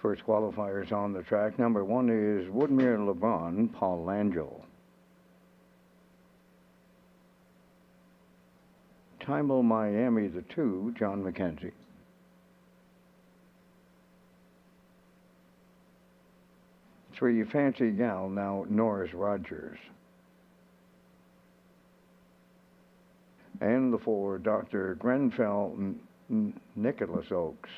First qualifiers on the track. Number 1 is Woodmere LeBron, Paul Langell. Timel Miami, the 2, John McKenzie. Three, Fancy Gal, now Norris Rogers. And the 4, Dr. Grenfell, Nicholas Oakes.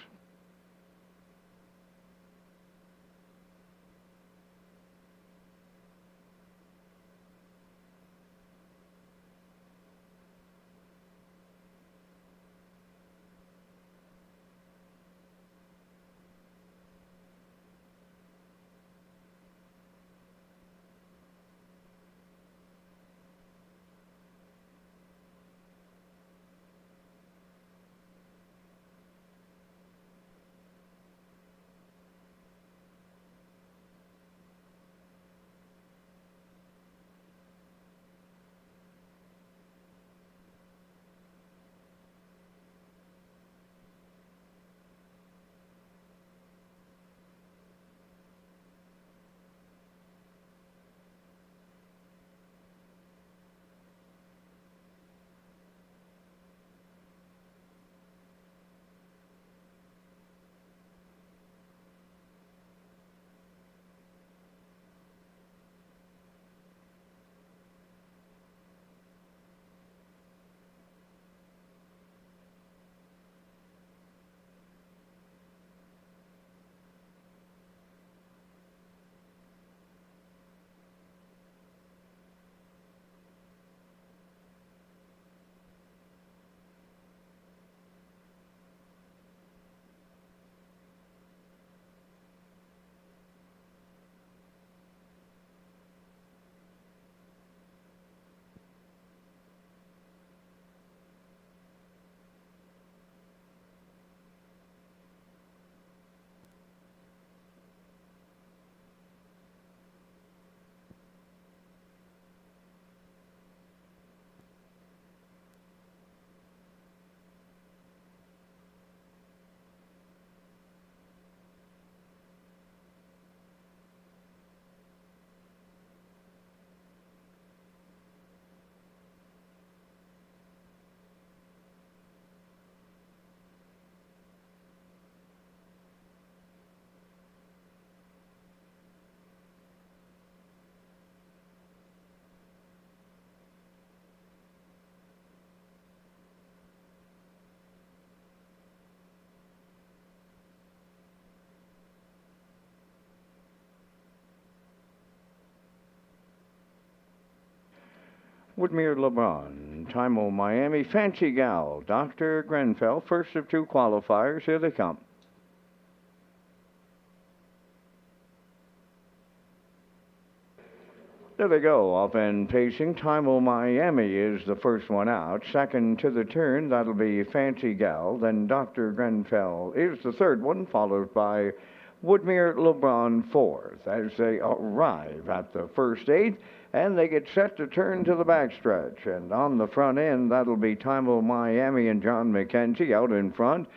Woodmere LeBron, Timel Miami, Fancy Gal, Dr. Grenfell, first of 2 qualifiers. Here they come. There they go, off and pacing. Timel Miami is the first one out. Second to the turn, that'll be Fancy Gal. Then Dr. Grenfell is the third one, followed by Woodmere LeBron fourth, as they arrive at the first 8, and they get set to turn to the backstretch. And on the front end, that'll be Timel Miami and John McKenzie out in front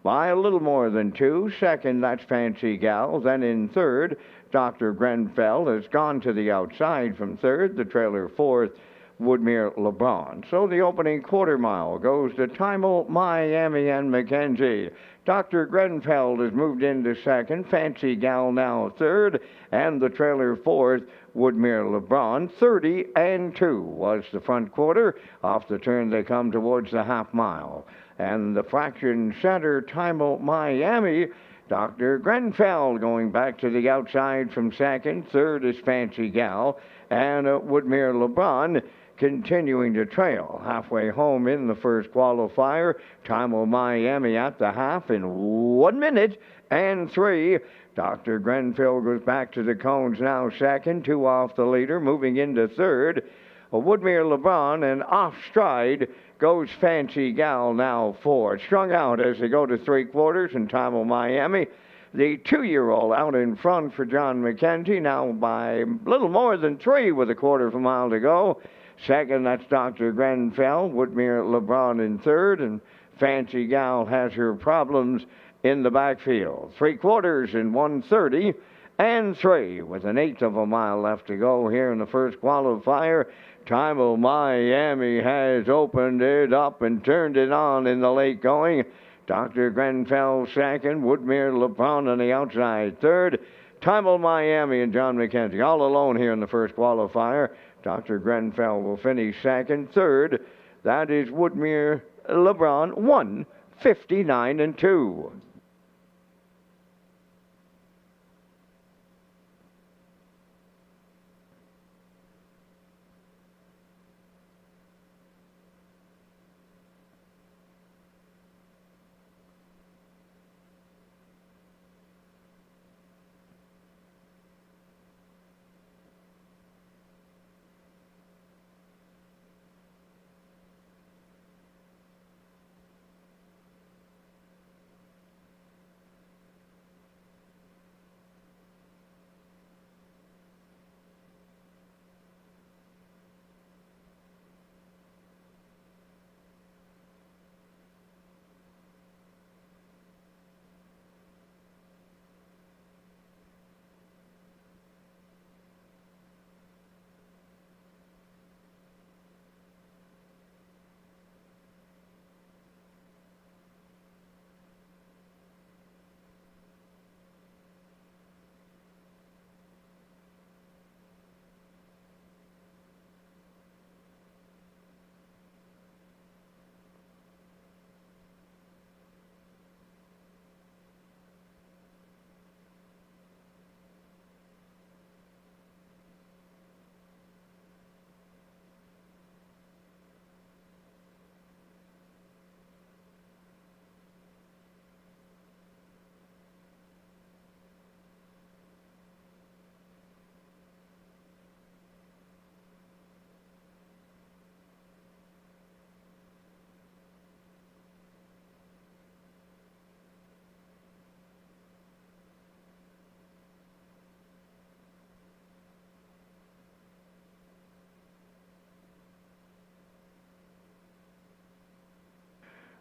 by a little more than 2. Second, that's Fancy Gal. Then in third, Dr. Grenfell has gone to the outside from third. The trailer fourth, Woodmere LeBron. So the opening quarter mile goes to Timel, Miami, and McKenzie. Dr. Grenfell has moved into second. Fancy Gal now third. And the trailer fourth, Woodmere LeBron. 30-2 was the front quarter. Off the turn they come towards the half mile. And the fraction center, Timel, Miami. Dr. Grenfell going back to the outside from second. Third is Fancy Gal. And Woodmere LeBron continuing to trail. Halfway home in the first qualifier, Timel Miami at the half in 1 minute and 3. Dr. Grenfell goes back to the cones now second, 2 off the leader, moving into third. Woodmere LeBron, and off stride goes Fancy Gal now fourth. Strung out as they go to 3/4, and Timel Miami, the 2-year-old, out in front for John McKenzie, now by a little more than 3 with a quarter of a mile to go. Second, that's Dr. Grenfell. Woodmere LeBron in third, and Fancy Gal has her problems in the backfield. 3/4 in 1:30 and 3 with an eighth of a mile left to go here in the first qualifier. Time of Miami has opened it up and turned it on in the late going. Dr. Grenfell second, Woodmere LeBron on the outside third. Time of Miami and John McKenzie all alone here in the first qualifier. Dr. Grenfell will finish second. Third, that is Woodmere LeBron, 1:59 and 2.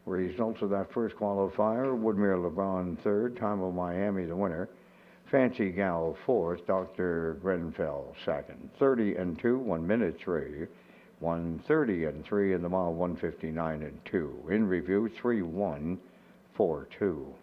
Results of that first qualifier: Woodmere LeBron third, Time of Miami the winner, Fancy Gal fourth, Dr. Grenfell second. 30 and 2, 1 minute 3. 1:30 and 3 in the mile, 1:59 and 2. In review, 3:1:42.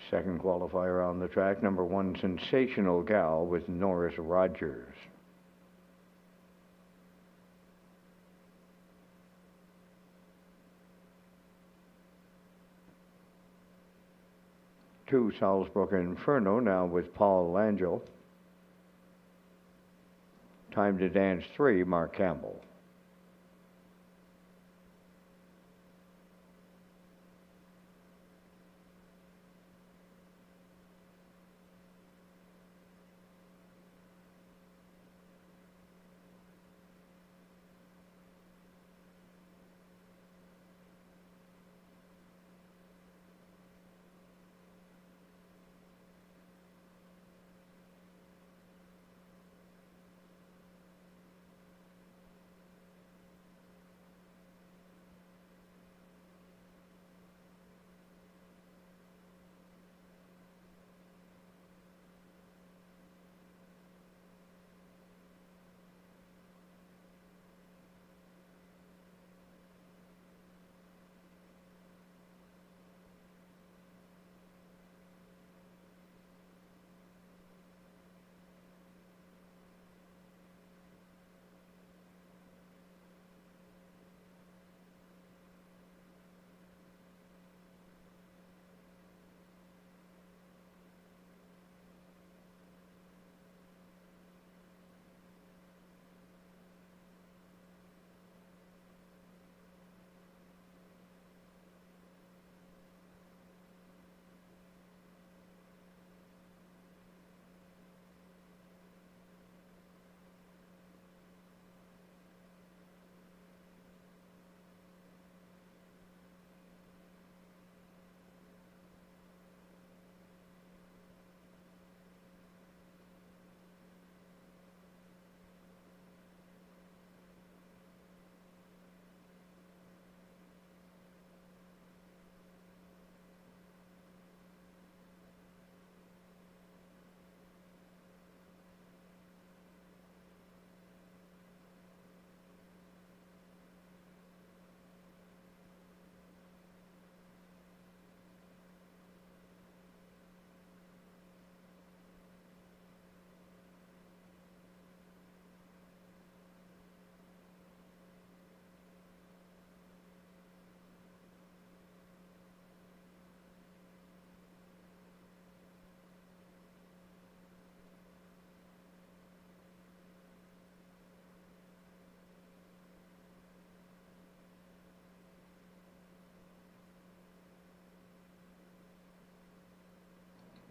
Second qualifier on the track, number 1, Sensational Gal with Norris Rogers. Two, Salzbrook Inferno, now with Paul Langell. Time to Dance 3, Mark Campbell.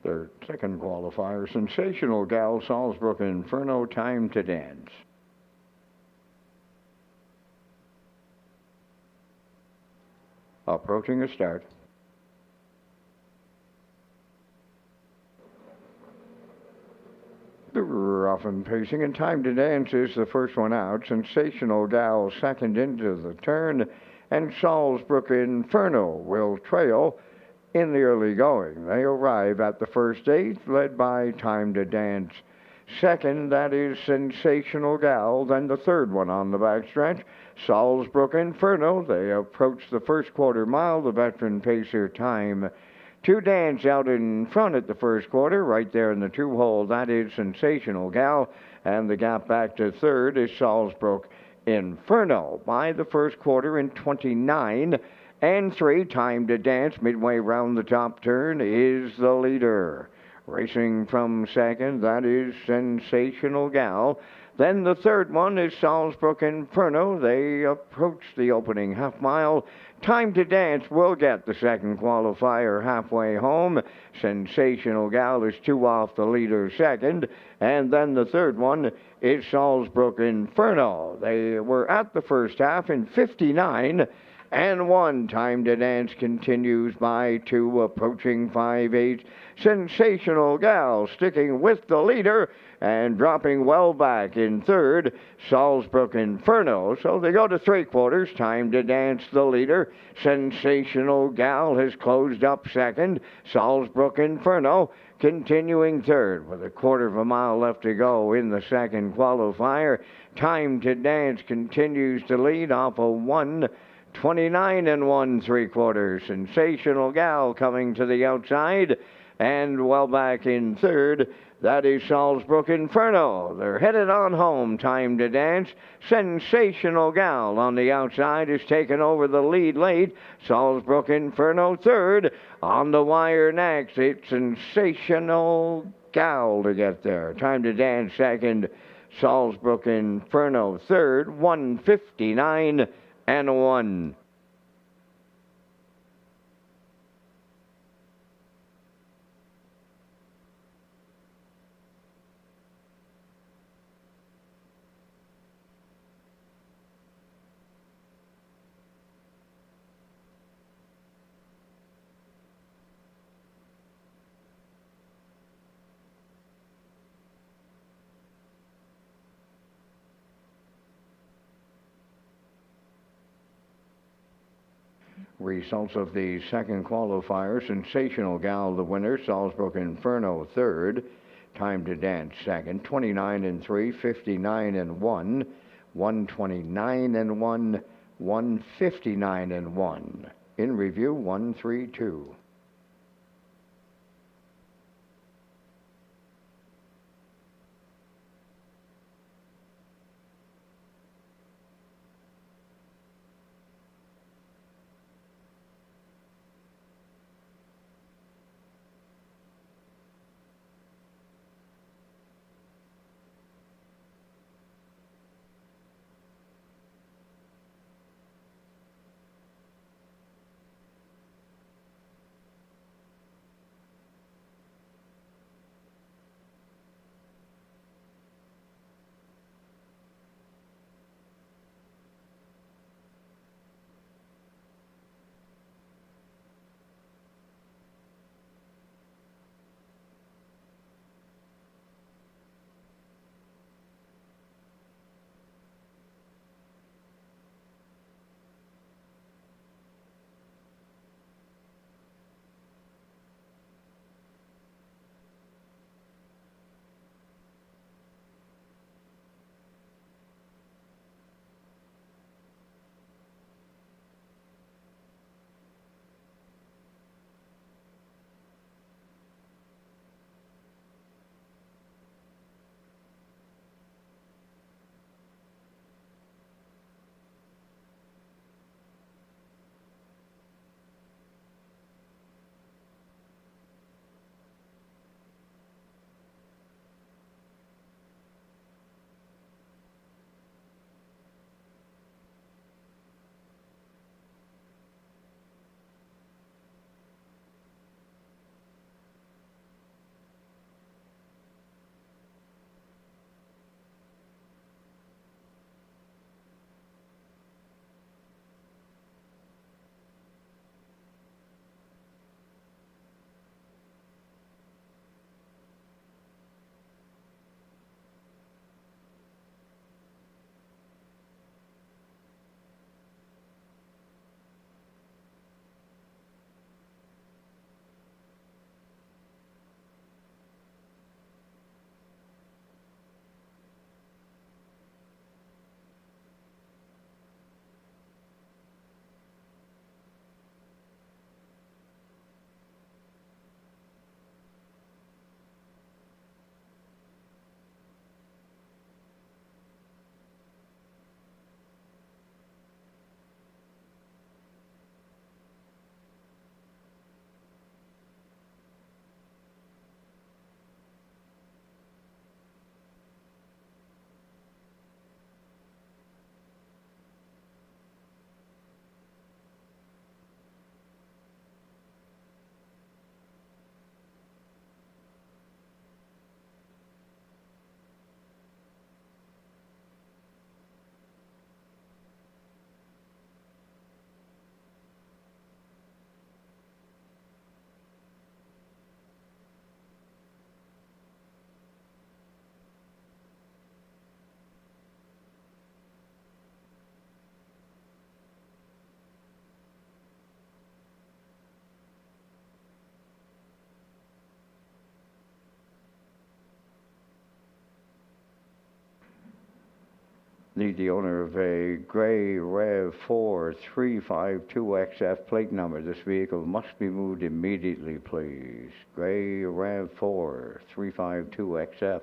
Their second qualifier, Sensational Gal, Salzbrook Inferno, Time to Dance. Approaching a start. Rough and pacing, and Time to Dance is the first one out. Sensational Gal second into the turn, and Salzbrook Inferno will trail in the early going. They arrive at the first eighth, led by Time to Dance. Second, that is Sensational Gal. Then the third one on the backstretch, Salzbrook Inferno. They approach the first quarter mile. The veteran pacer Time to Dance out in front at the first quarter, right there in the two-hole. That is Sensational Gal, and the gap back to third is Salzbrook Inferno. By the first quarter in 29 and 3, Time to Dance, midway round the top turn, is the leader. Racing from second, that is Sensational Gal. Then the third one is Salzbrook Inferno. They approach the opening half mile. Time to Dance will get the second qualifier halfway home. Sensational Gal is 2 off the leader second. And then the third one is Salzbrook Inferno. They were at the first half in 59 and 1. Time to Dance continues by 2, approaching 5/8. Sensational Gal sticking with the leader and dropping well back in third, Salzbrook Inferno. So they go to 3/4. Time to Dance the leader. Sensational Gal has closed up second. Salzbrook Inferno continuing third with a quarter of a mile left to go in the second qualifier. Time to Dance continues to lead off a 1:29 and 1 3/4. Sensational Gal coming to the outside. And well back in third, that is Salzbrook Inferno. They're headed on home. Time to Dance. Sensational Gal on the outside is taking over the lead late. Salzbrook Inferno third. On the wire next, it's Sensational Gal to get there. Time to Dance second. Salzbrook Inferno third. 1:59 and 1. Results of the second qualifier: Sensational Gal, the winner; Salzbrook Inferno, third; Time to Dance, second; 29 and 3, 59 and 1, 129 and 1, 159 and 1. In review, 132. The owner of a gray Rev 4 352XF plate number. This vehicle must be moved immediately, please. Gray Rev 4 352XF.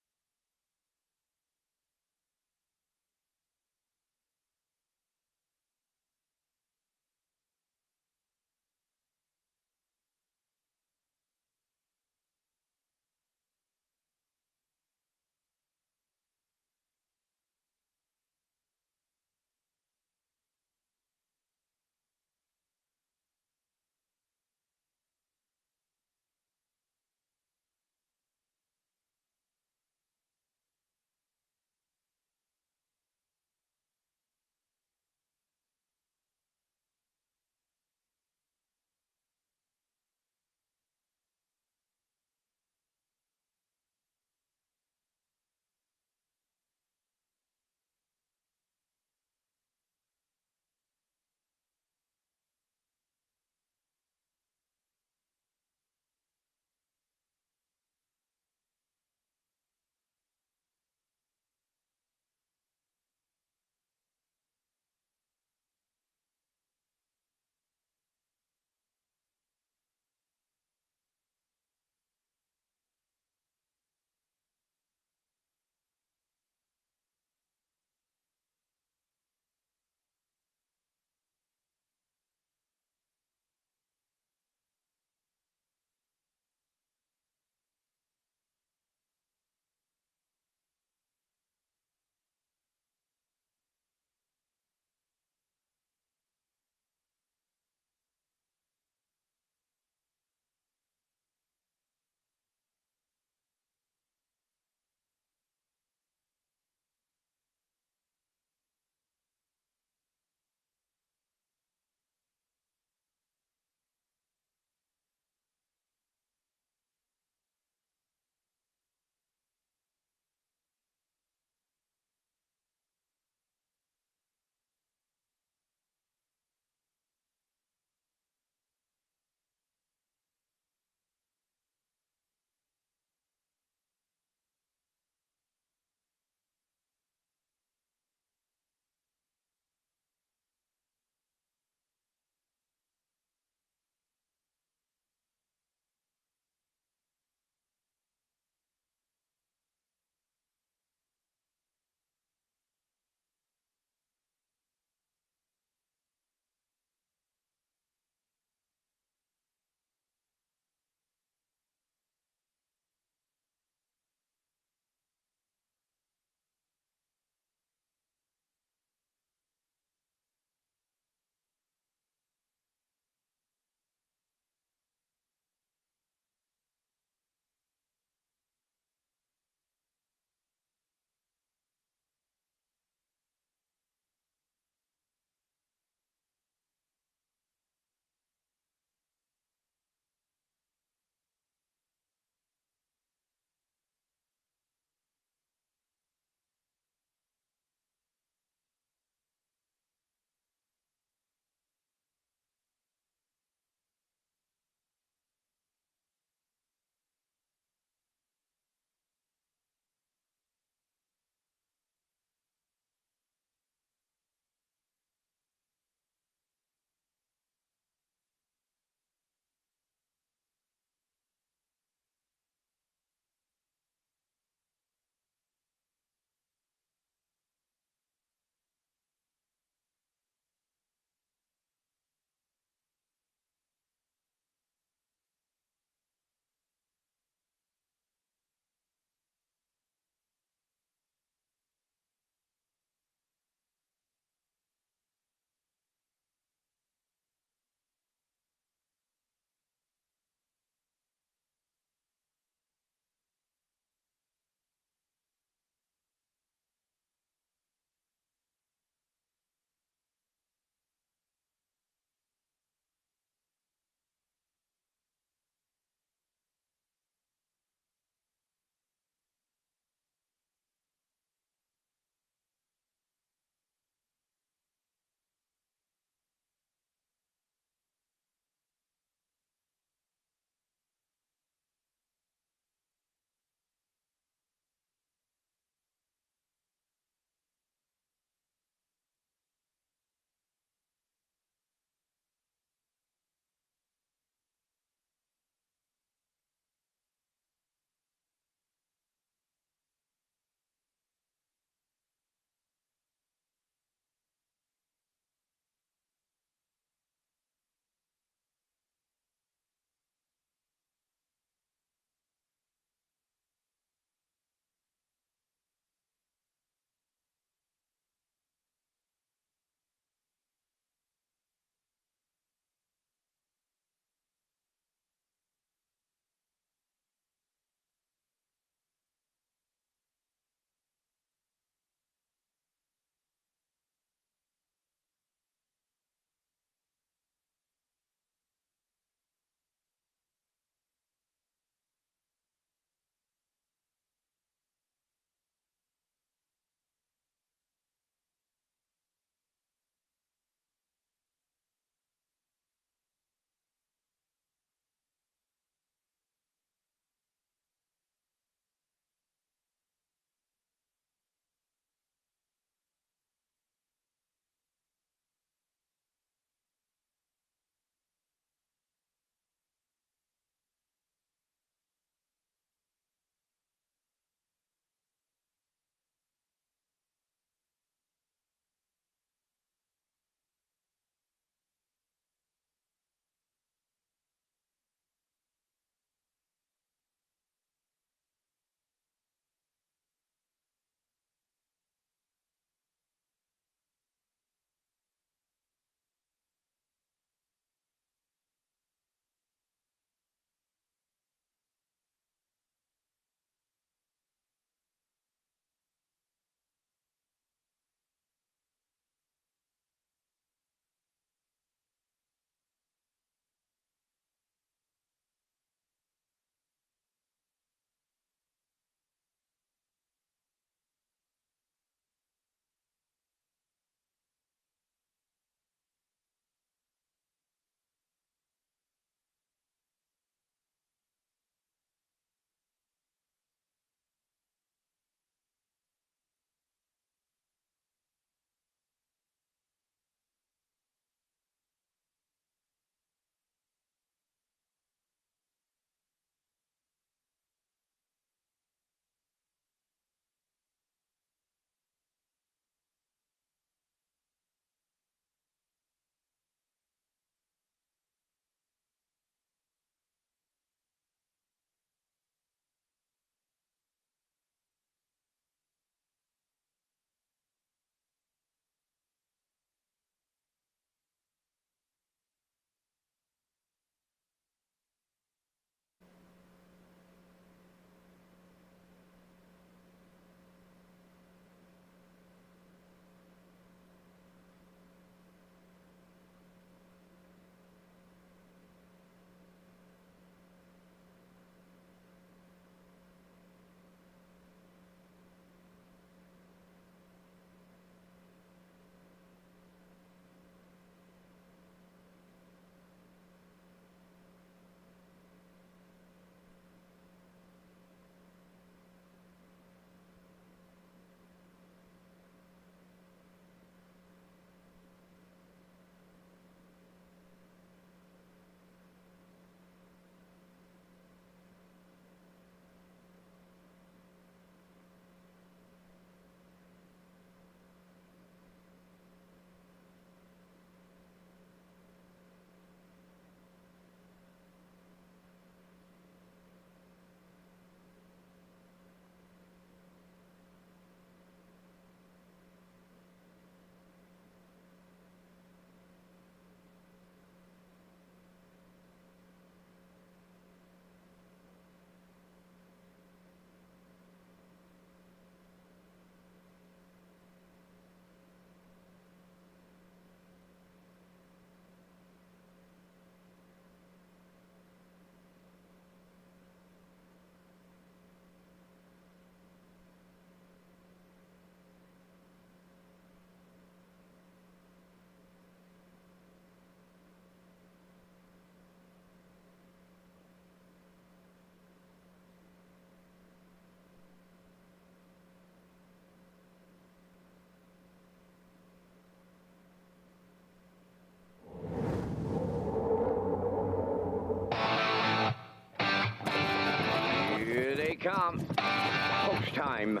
come. Post time.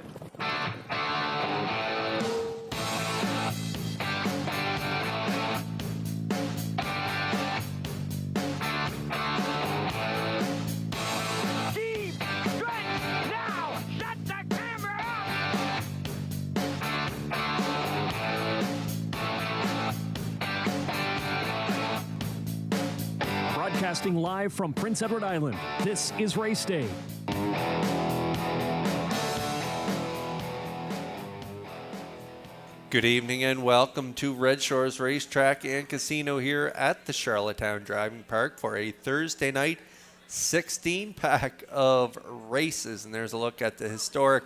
Deep stretch now. Shut the camera up. Broadcasting live from Prince Edward Island, this is Race Day. Good evening and welcome to Redshores Racetrack and Casino here at the Charlottetown Driving Park for a Thursday night 16-pack of races. And there's a look at the historic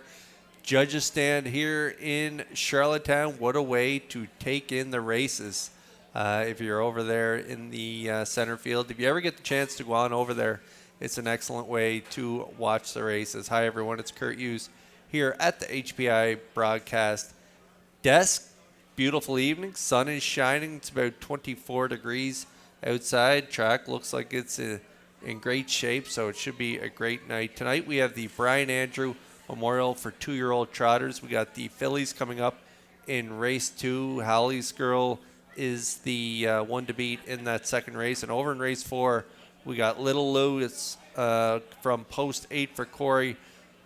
Judges Stand here in Charlottetown. What a way to take in the races. If you're over there in the center field, if you ever get the chance to go on over there, it's an excellent way to watch the races. Hi, everyone. It's Kurt Hughes here at the HPI broadcast desk. Beautiful evening. Sun is shining. It's about 24 degrees outside. Track looks like it's in great shape, so it should be a great night. Tonight we have the Brian Andrew Memorial for 2-year-old trotters. We got the fillies coming up in race 2. Howley's Girl is the one to beat in that second race. And over in race 4, we got Little Lewis from post 8 for Corey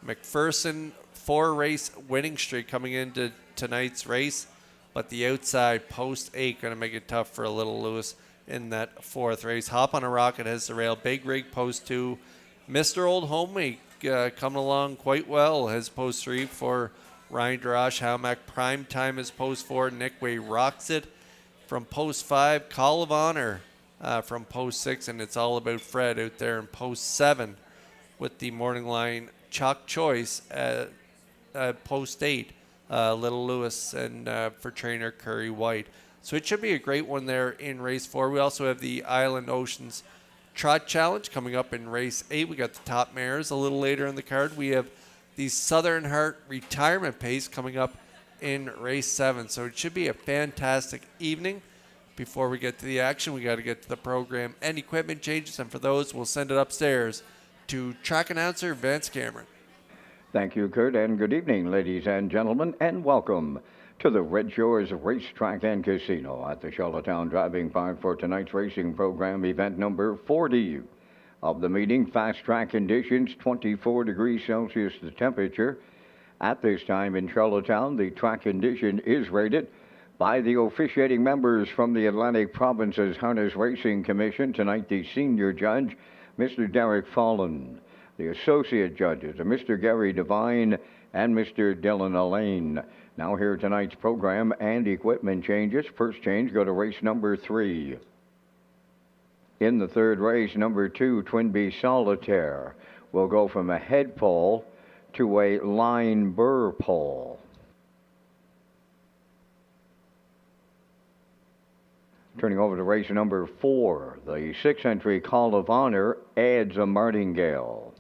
McPherson. 4-race winning streak coming into tonight's race, but the outside post 8 going to make it tough for Little Lewis in that 4th race. Hop on a Rocket has the rail. Big Rig post 2. Mr. Old Homemake coming along quite well has post 3 for Ryan Darash. Howmack Prime Time is post 4. Nick Way rocks it from post 5. Call of Honor from post 6, and it's all about Fred out there in post 7 with the morning line Chalk Choice at post 8. Little Lewis and for trainer Curry White. So it should be a great one there in race 4. We also have the Island Oceans Trot Challenge coming up in race 8. We got the top mares a little later in the card. We have the Southern Heart Retirement Pace coming up in race 7. So it should be a fantastic evening. Before we get to the action, we got to get to the program and equipment changes. And for those, we'll send it upstairs to track announcer Vance Cameron. Thank you, Kurt, and good evening, ladies and gentlemen, and welcome to the Redshores Racetrack and Casino at the Charlottetown Driving Park for tonight's racing program, event number 40 of the meeting. Fast track conditions, 24 degrees Celsius the temperature. At this time in Charlottetown, the track condition is rated by the officiating members from the Atlantic Province's Harness Racing Commission. Tonight, the senior judge, Mr. Derek Fallon. The associate judges are Mr. Gary Devine and Mr. Dylan Allain. Now here tonight's program and equipment changes. First change, go to race number 3. In the third race, number 2, Twinbee Solitaire, will go from a head pole to a line burr pole. Turning over to race number 4, the 6th entry Call of Honor adds a martingale.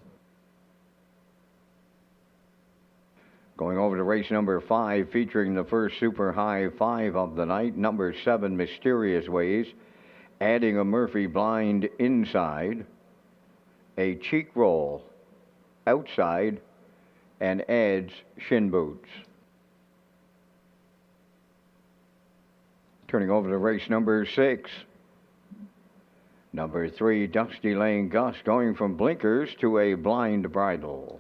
Going over to race number 5, featuring the first super high 5 of the night, number 7, Mysterious Ways, adding a Murphy blind inside, a cheek roll outside, and adds shin boots. Turning over to race number 6, number 3, Dusty Lane Gus, going from blinkers to a blind bridle.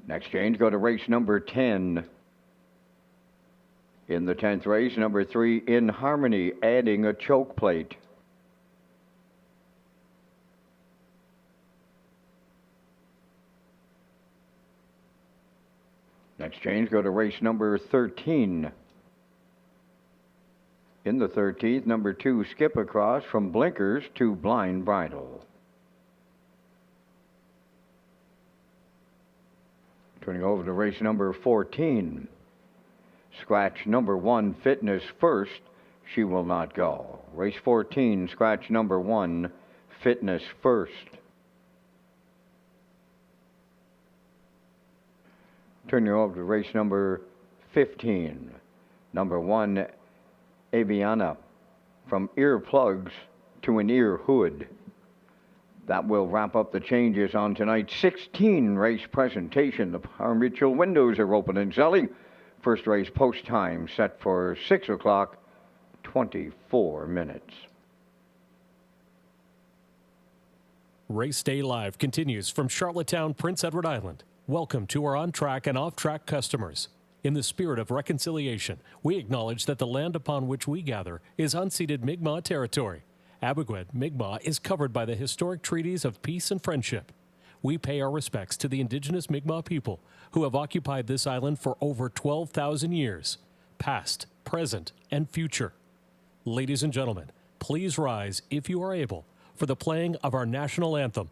Next change, go to race number 10. In the 10th race, number 3, In Harmony, adding a choke plate. Next change, go to race number 13. In the 13th, number 2, Skip Across, from blinkers to blind bridle. Turning over to race number 14. Scratch number 1, Fitness First, She Will Not Go. Race 14, scratch number 1, Fitness First. Turning over to race number 15. Number 1, Aviana, from earplugs to an ear hood. That will wrap up the changes on tonight's 16 race presentation. The Palm Mitchell windows are open and selling. First race post time set for 6 o'clock, 24 minutes. Race Day Live continues from Charlottetown, Prince Edward Island. Welcome to our on-track and off-track customers. In the spirit of reconciliation, we acknowledge that the land upon which we gather is unceded Mi'kmaq territory. Abogwed, Mi'kmaq is covered by the historic treaties of peace and friendship. We pay our respects to the indigenous Mi'kmaq people who have occupied this island for over 12,000 years, past, present, and future. Ladies and gentlemen, please rise, if you are able, for the playing of our national anthem.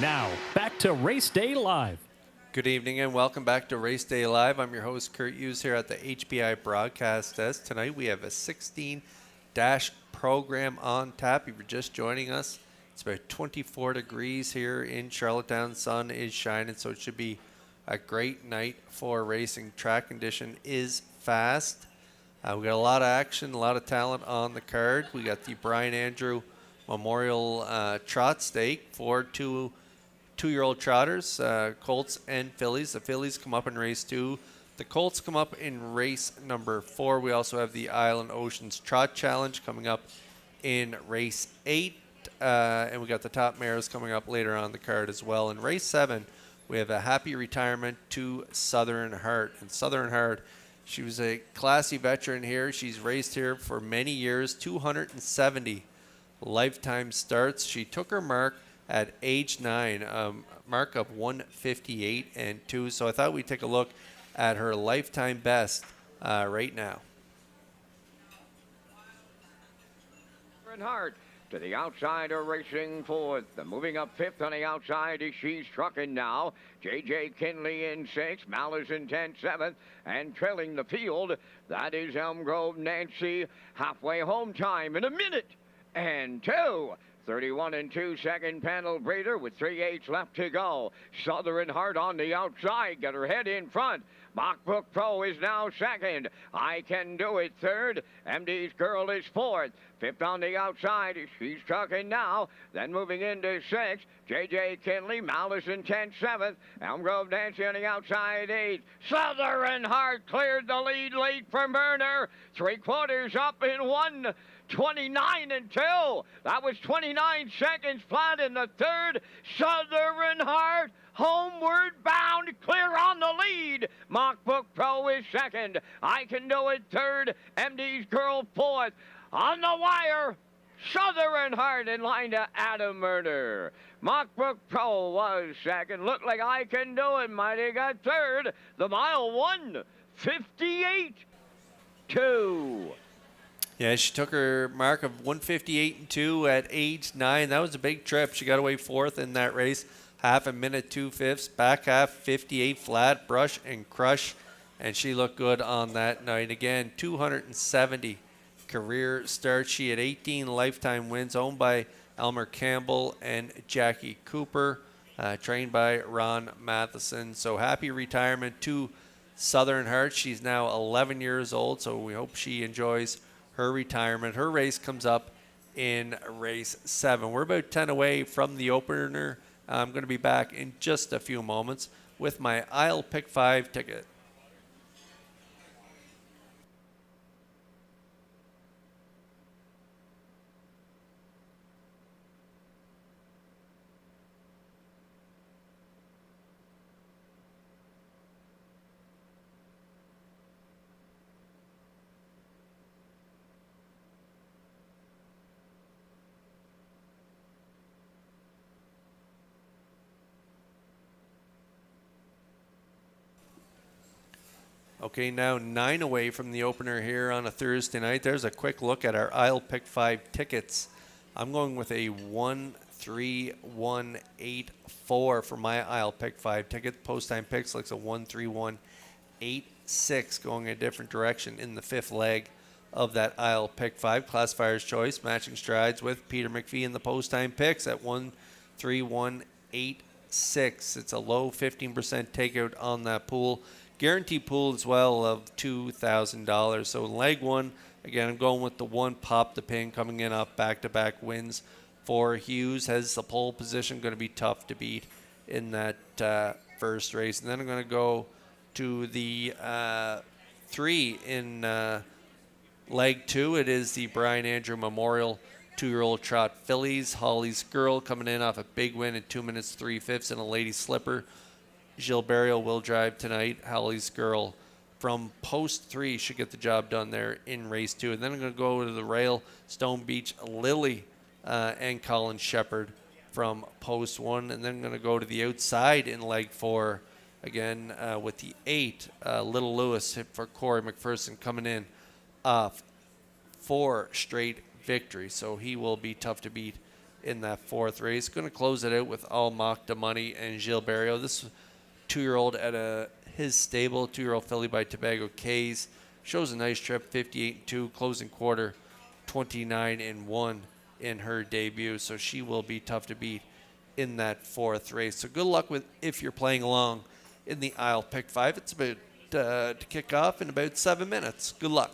Now, back to Race Day Live. Good evening and welcome back to Race Day Live. I'm your host, Kurt Hughes, here at the HPI broadcast desk. Tonight we have a 16-dash program on tap. If you're just joining us, it's about 24 degrees here in Charlottetown. Sun is shining, so it should be a great night for racing. Track condition is fast. We got a lot of action, a lot of talent on the card. We got the Brian Andrew Memorial Trot Stake for two-year-old trotters, Colts and fillies. The fillies come up in race 2. The Colts come up in race number 4. We also have the Island Oceans Trot Challenge coming up in race 8. And we got the top mares coming up later on the card as well. In race 7, we have a happy retirement to Southern Heart. And Southern Heart, she was a classy veteran here. She's raced here for many years, 270 lifetime starts. She took her mark at age 9, mark of 158 and 2. So I thought we'd take a look at her lifetime best right now. Hart to the outside are racing fourth. Moving up fifth on the outside is She's Truckin' Now. J.J. Kinley in sixth, Malice in 10th, seventh, and trailing the field, that is Elm Grove Nancy. Halfway home time in a minute and 2. 31 and 2, second panel breeder with 3/8 left to go. Southern Heart on the outside, got her head in front. Mockbrook Pro is now second. I Can Do It third. MD's Girl is fourth. Fifth on the outside, She's Truckin' Now. Then moving into sixth, J.J. Kinley, Malice in 10th, seventh. Elm Grove Nancy on the outside, eighth. Southern Heart cleared the lead late from Burner. 3/4 up in 1:29 and 2. That was 29 seconds flat in the third. Southern Heart homeward bound, clear on the lead. Mockbook Pro is second. I Can Do It third. MD's Girl fourth. On the wire, Southern Heart in line to Adam Murder. Mockbrook Pro was second. Looked like I Can Do It. Mighty got third. The mile 1:58.2. Yeah, she took her mark of 158 and 2 at age 9. That was a big trip. She got away fourth in that race. Half a minute, 2/5. Back half, 58 flat, brush and crush. And she looked good on that night. Again, 270 career starts. She had 18 lifetime wins, owned by Elmer Campbell and Jackie Cooper, trained by Ron Matheson. So happy retirement to Southern Heart. She's now 11 years old, so we hope she enjoys her retirement. Her race comes up in race 7. We're about 10 away from the opener. I'm going to be back in just a few moments with my I'll Pick 5 ticket. Okay, now 9 away from the opener here on a Thursday night. There's a quick look at our I'll Pick 5 tickets. I'm going with a 13184 for my I'll Pick 5 ticket. Post time picks looks a 13186, going a different direction in the 5th leg of that I'll Pick 5. Classifier's choice, matching strides with Peter McPhee in the post time picks at 13186. It's a low 15% takeout on that pool. Guaranteed pool as well of $2,000. So in leg 1, again, I'm going with the 1 Pop the Pin coming in off back-to-back wins for Hughes. Has the pole position, going to be tough to beat in that first race. And then I'm going to go to the 3 in leg 2. It is the Brian Andrew Memorial 2-year-old trot fillies. Holly's Girl coming in off a big win at 2 minutes 3/5 in a Lady Slipper. Gilberto will drive tonight. Holly's Girl from post 3 should get the job done there in race 2. And then I'm going to go to the rail, Stone Beach Lily and Colin Shepard from post 1. And then I'm going to go to the outside in leg 4. Again, with the 8, Little Lewis hit for Corey McPherson coming in off 4 straight victories. So he will be tough to beat in that 4th race. Going to close it out with All Mock de Money and Gilles Barrio. This 2-year-old at his stable, 2-year-old filly by Tobago K's. Shows a nice trip, 58-2, closing quarter, 29-1 in her debut. So she will be tough to beat in that 4th race. So good luck with if you're playing along in the Isle Pick 5. It's about to kick off in about 7 minutes. Good luck.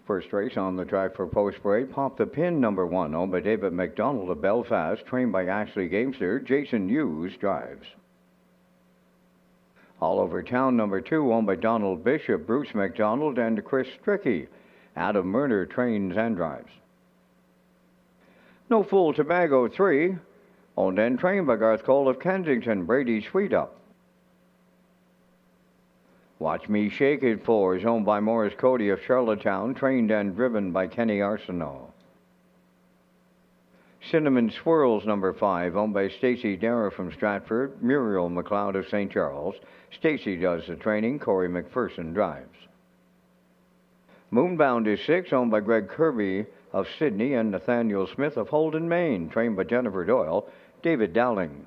First race on the track for Post Parade, Pop the Pin, number 1, owned by David McDonald of Belfast, trained by Ashley Gamester. Jason Hughes drives. All Over Town, number 2, owned by Donald Bishop, Bruce McDonald, and Chris Strickey. Adam Murner trains and drives. No Fool Tobago 3, owned and trained by Garth Cole of Kensington, Brady Sweetup. Watch Me Shake It 4 is owned by Morris Cody of Charlottetown, trained and driven by Kenny Arsenault. Cinnamon Swirls, number 5, owned by Stacy Dara from Stratford, Muriel McLeod of St. Charles. Stacy does the training, Corey McPherson drives. Moonbound is 6, owned by Greg Kirby of Sydney and Nathaniel Smith of Holden, Maine, trained by Jennifer Doyle, David Dowling.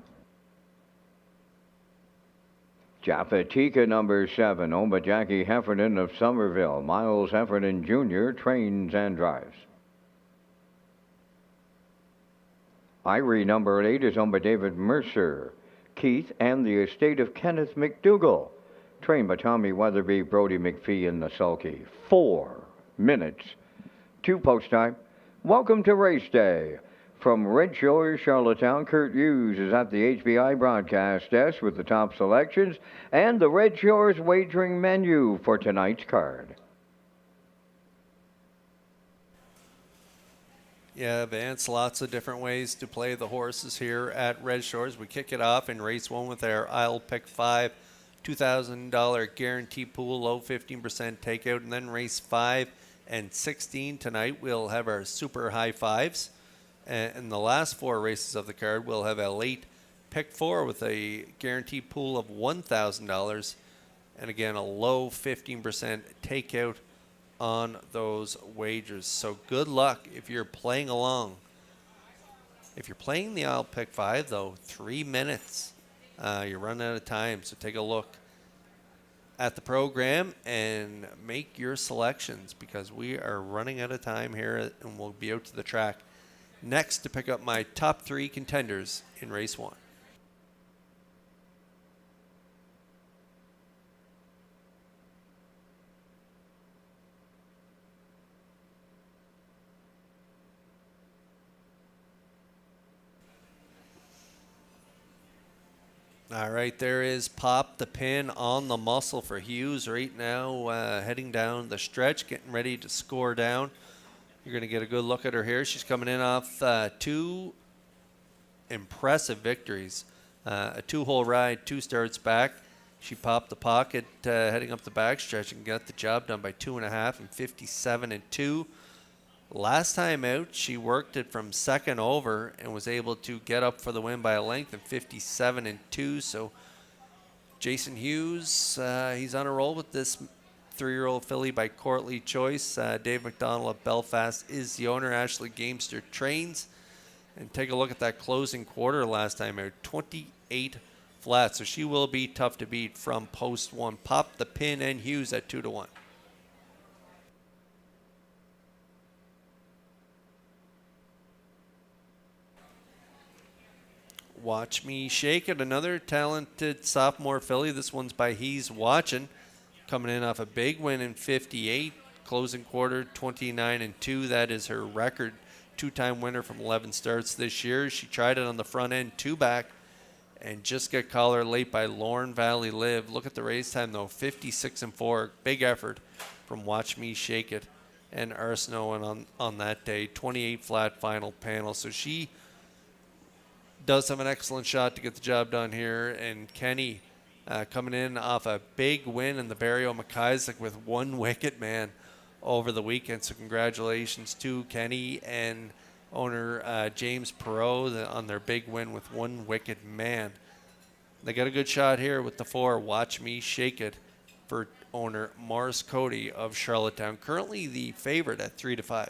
Japatika, number 7, owned by Jackie Heffernan of Somerville. Miles Heffernan Jr. trains and drives. Irie, number 8, is owned by David Mercer, Keith, and the estate of Kenneth McDougall, trained by Tommy Weatherby, Brody McPhee, and the Sulky. 4 minutes to post time. Welcome to race day. From Red Shores, Charlottetown, Kurt Hughes is at the HBI broadcast desk with the top selections and the Red Shores wagering menu for tonight's card. Yeah, Vance, lots of different ways to play the horses here at Red Shores. We kick it off in race 1 with our Isle Pick 5, $2,000 guarantee pool, low 15% takeout. And then race 5 and 16 tonight, we'll have our super high fives. And the last 4 races of the card, we'll have a late pick 4 with a guarantee pool of $1,000. And again, a low 15% takeout on those wagers. So good luck if you're playing along. If you're playing the Isle Pick 5, though, 3 minutes. You're running out of time. So take a look at the program and make your selections because we are running out of time here and we'll be out to the track next to pick up my top 3 contenders in race 1. All right, there is Pop the Pin on the muscle for Hughes right now, heading down the stretch, getting ready to score down. You're going to get a good look at her here. She's coming in off 2 impressive victories. A 2-hole ride, 2 starts back. She popped the pocket heading up the backstretch and got the job done by 2.5 and 57-2. Last time out, she worked it from second over and was able to get up for the win by a length of 57-2. So Jason Hughes, he's on a roll with this 3-year-old filly by Courtly Choice. Dave McDonald of Belfast is the owner. Ashley Gamester trains. And take a look at that closing quarter last time out, 28 flat. So she will be tough to beat from post 1. Pop the Pin and Hughes at 2-1. Watch Me Shake It, another talented sophomore filly. This one's by He's Watchin', coming in off a big win in 58. Closing quarter, 29-2. That is her record. 2-time winner from 11 starts this year. She tried it on the front end, 2 back, and just got collared late by Lorne Valley Live. Look at the race time, though, 56-4. Big effort from Watch Me Shake It and Arsenault on that day. 28 flat final panel. So she does have an excellent shot to get the job done here. And Kenny coming in off a big win in the Barrio McIsaac with 1 wicket, man, over the weekend. So congratulations to Kenny and owner James Perot on their big win with 1 wicket, man. They got a good shot here with the 4, Watch Me Shake It, for owner Morris Cody of Charlottetown. Currently the favorite at 3-5.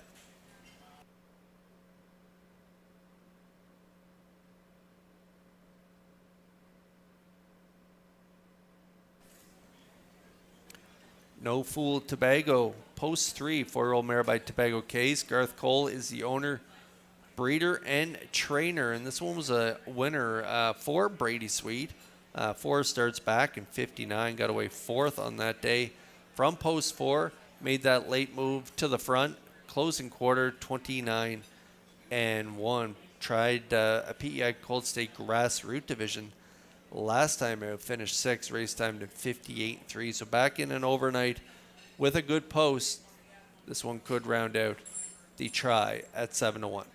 No Fool Tobago, post 3, 4-year-old mare by Tobago Case. Garth Cole is the owner, breeder, and trainer. And this one was a winner for Brady Sweet. 4 starts back in 59, got away 4th on that day from post 4. Made that late move to the front. Closing quarter, 29-1. Tried a PEI Cold State Grassroot Division last time out, finished 6th, race time to 58-3. So back in an overnight with a good post. This one could round out the try at 7-1.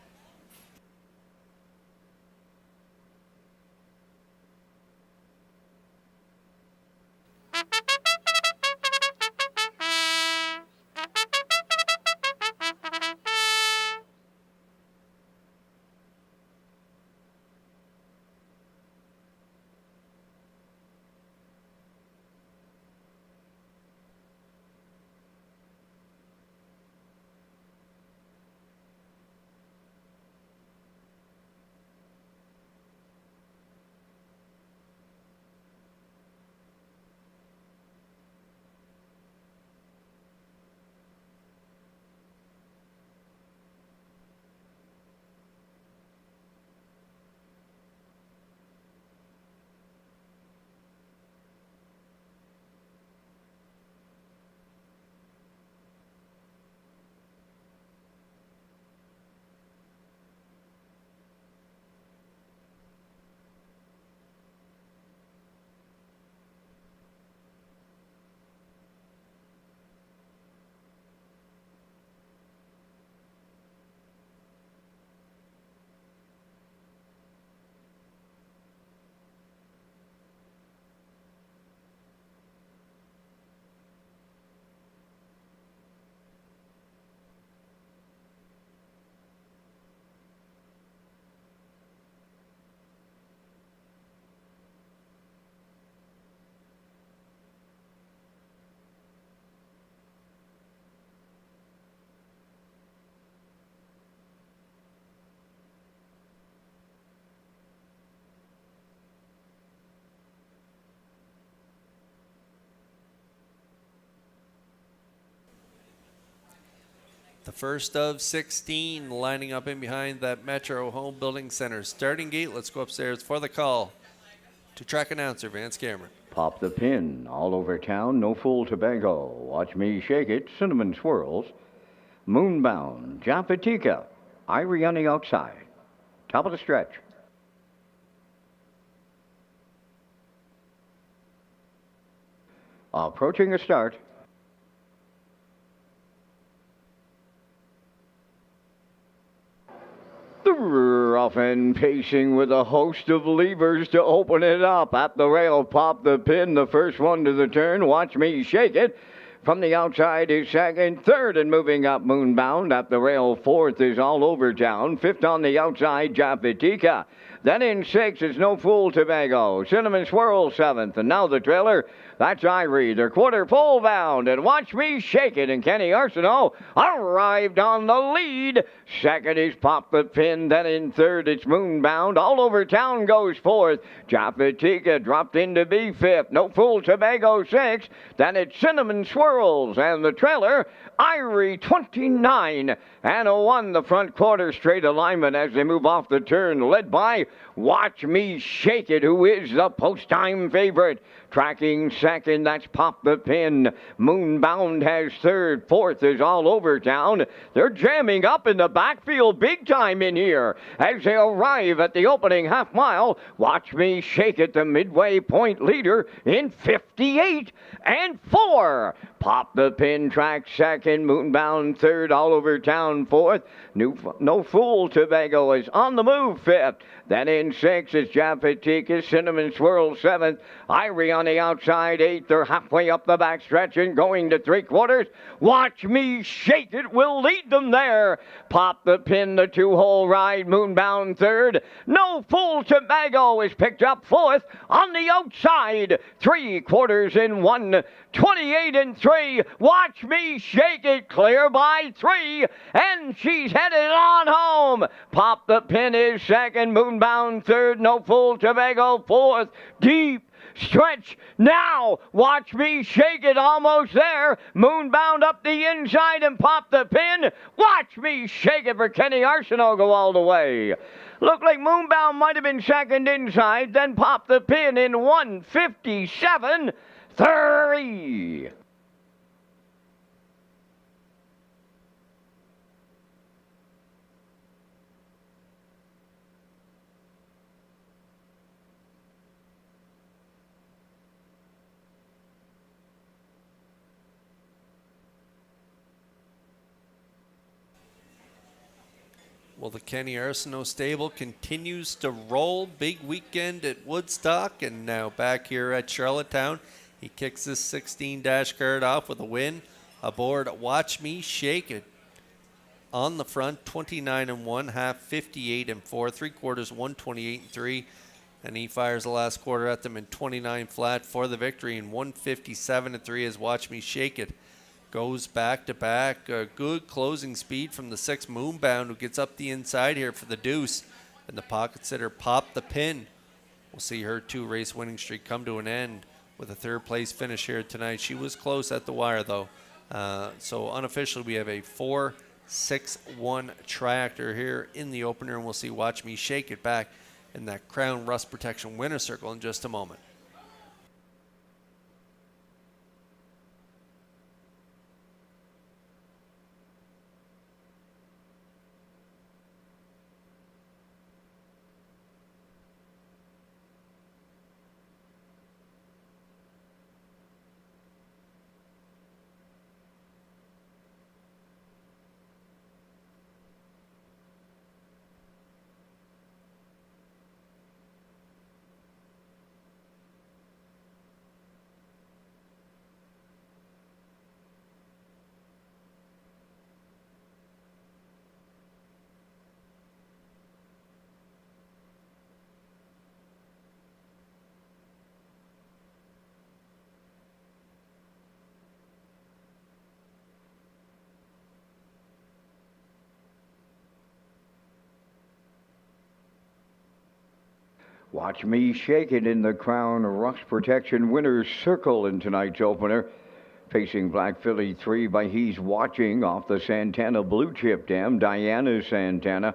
The first of 16 lining up in behind that Metro Home Building Center starting gate. Let's go upstairs for the call to track announcer Vance Cameron. Pop the Pin, all over town, No Fool Tobago. Watch Me Shake It, Cinnamon Swirls. Moonbound, Japatika, Ivory on the outside. Top of the stretch. approaching a start. Off and pacing with a host of levers to open it up. At the rail, pop the pin, the first one to the turn. Watch me shake it. From the outside is second, third, and moving up Moonbound. At the rail, fourth is All Over Town. Fifth on the outside, Japatika. Then in sixth is No Fool Tobago. Cinnamon Swirl, seventh. And now the trailer, that's Irie. They're quarter pole bound. And Watch Me Shake It. And Kenny Arsenault arrived on the lead. Second is Pop the Pin. Then in third, it's Moonbound. All Over Town goes fourth. Japatika dropped in to be fifth. No Fool Tobago, sixth. Then it's Cinnamon Swirls. And the trailer, Irie 29 and a 1. The front quarter straight alignment as they move off the turn, led by Watch Me Shake It, who is the post-time favorite. Tracking second, that's Pop the Pin. Moonbound has third. Fourth is All Over Town. They're jamming up in the backfield big time in here as they arrive at the opening half mile. Watch Me Shake It, the midway point leader in 58 and 4. Pop the Pin tracks second. Moonbound third. All Over Town fourth. No Fool Tobago is on the move fifth. Then in sixth is Japatika. Cinnamon Swirl seventh. Irie on the outside eighth. They're halfway up the backstretch and going to three quarters. Watch Me Shake It will lead them there. Pop the Pin, the two-hole ride. Moonbound third. No Fool Tobago is picked up fourth on the outside. Three quarters in 1. 28 and 3. Watch Me Shake It, clear by 3. And she's headed on home. Pop the Pin is second. Moonbound third. No Fool Tobago fourth. Deep stretch now. Watch Me Shake It almost there. Moonbound up the inside and Pop the Pin. Watch Me Shake It for Kenny Arsenault go all the way. Looked like Moonbound might have been second inside, then Pop the Pin in 1:57.3. Well, the Kenny Arsenault stable continues to roll. Big weekend at Woodstock, and now back here at Charlottetown. He kicks this 16-dash card off with a win aboard Watch Me Shake It. On the front, 29 and 1, half 58 and 4, three quarters 128 and 3, and he fires the last quarter at them in 29 flat for the victory in 157 and 3 as Watch Me Shake It goes back to back. A good closing speed from the 6 Moonbound, who gets up the inside here for the deuce, and the pocket sitter Pop the Pin. We'll see her 2-race winning streak come to an end with a third place finish here tonight. She was close at the wire though. So unofficially we have a 4-6-1 tractor here in the opener, and we'll see Watch Me Shake It back in that Crown Rust Protection winner circle in just a moment. Watch Me Shake It in the Crown Rust Protection Winners Circle in tonight's opener. Facing Black Philly 3 by He's Watching off the Santana Blue Chip Dam, Diana Santana.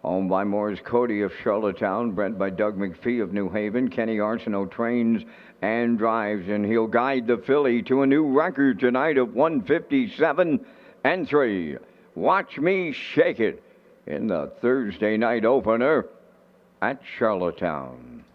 Owned by Morris Cody of Charlottetown, bred by Doug McPhee of New Haven. Kenny Arsenault trains and drives, and he'll guide the filly to a new record tonight of 157 and 3. Watch Me Shake It in the Thursday night opener at Charlottetown.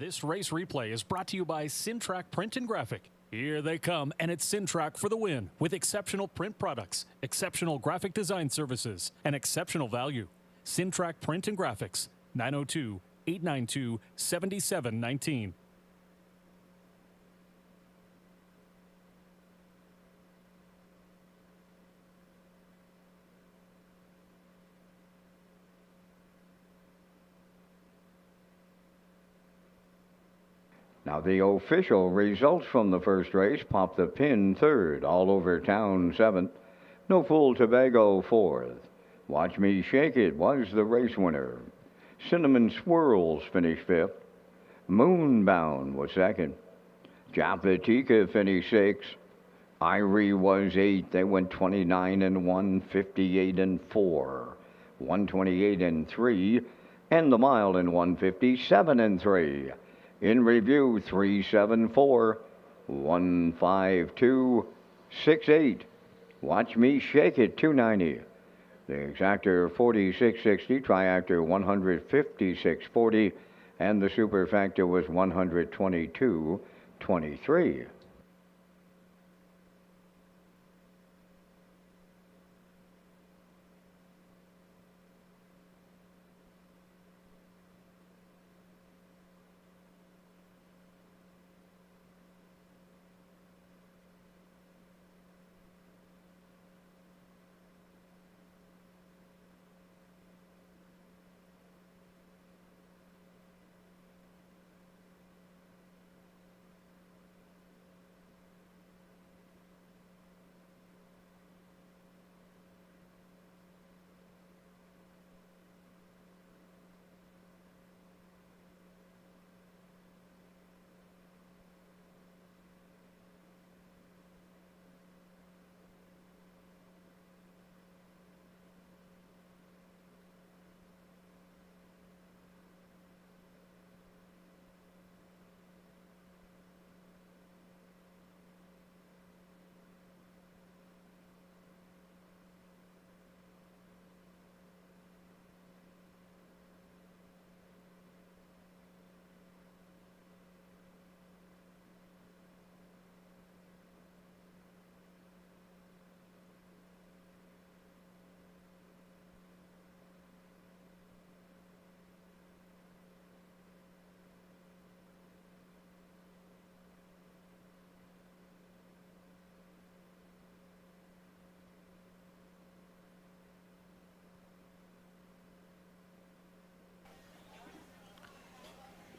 This race replay is brought to you by Racetrack Print and Graphic. Here they come, and it's Racetrack for the win with exceptional print products, exceptional graphic design services, and exceptional value. Racetrack Print and Graphics, 902-892-7719. Now the official results from the first race: Pop the Pin third, All Over Town seventh, No Fool Tobago fourth, Watch Me Shake It was the race winner. Cinnamon Swirls finished fifth. Moonbound was second. Japatika finished sixth. Irie was eighth. They went 29 and 1, 58 and 4, 128 and 3, and the mile in 157 and 3. In review, 374, 152, 68. Watch Me Shake It, 290. The exactor 4660, triactor 15640, and the superfactor was 122.23.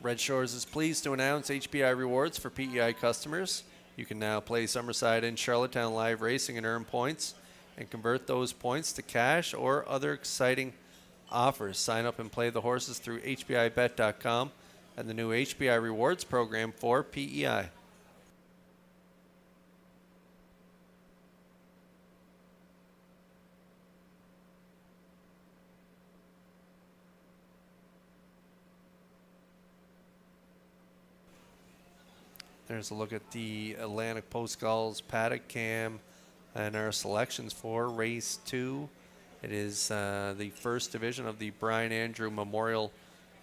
Red Shores is pleased to announce HPI rewards for PEI customers. You can now play Summerside and Charlottetown live racing and earn points and convert those points to cash or other exciting offers. Sign up and play the horses through HPIBet.com and the new HPI rewards program for PEI. There's a look at the Atlantic Post Gulls paddock cam and our selections for race 2. It is the first division of the Brian Andrew Memorial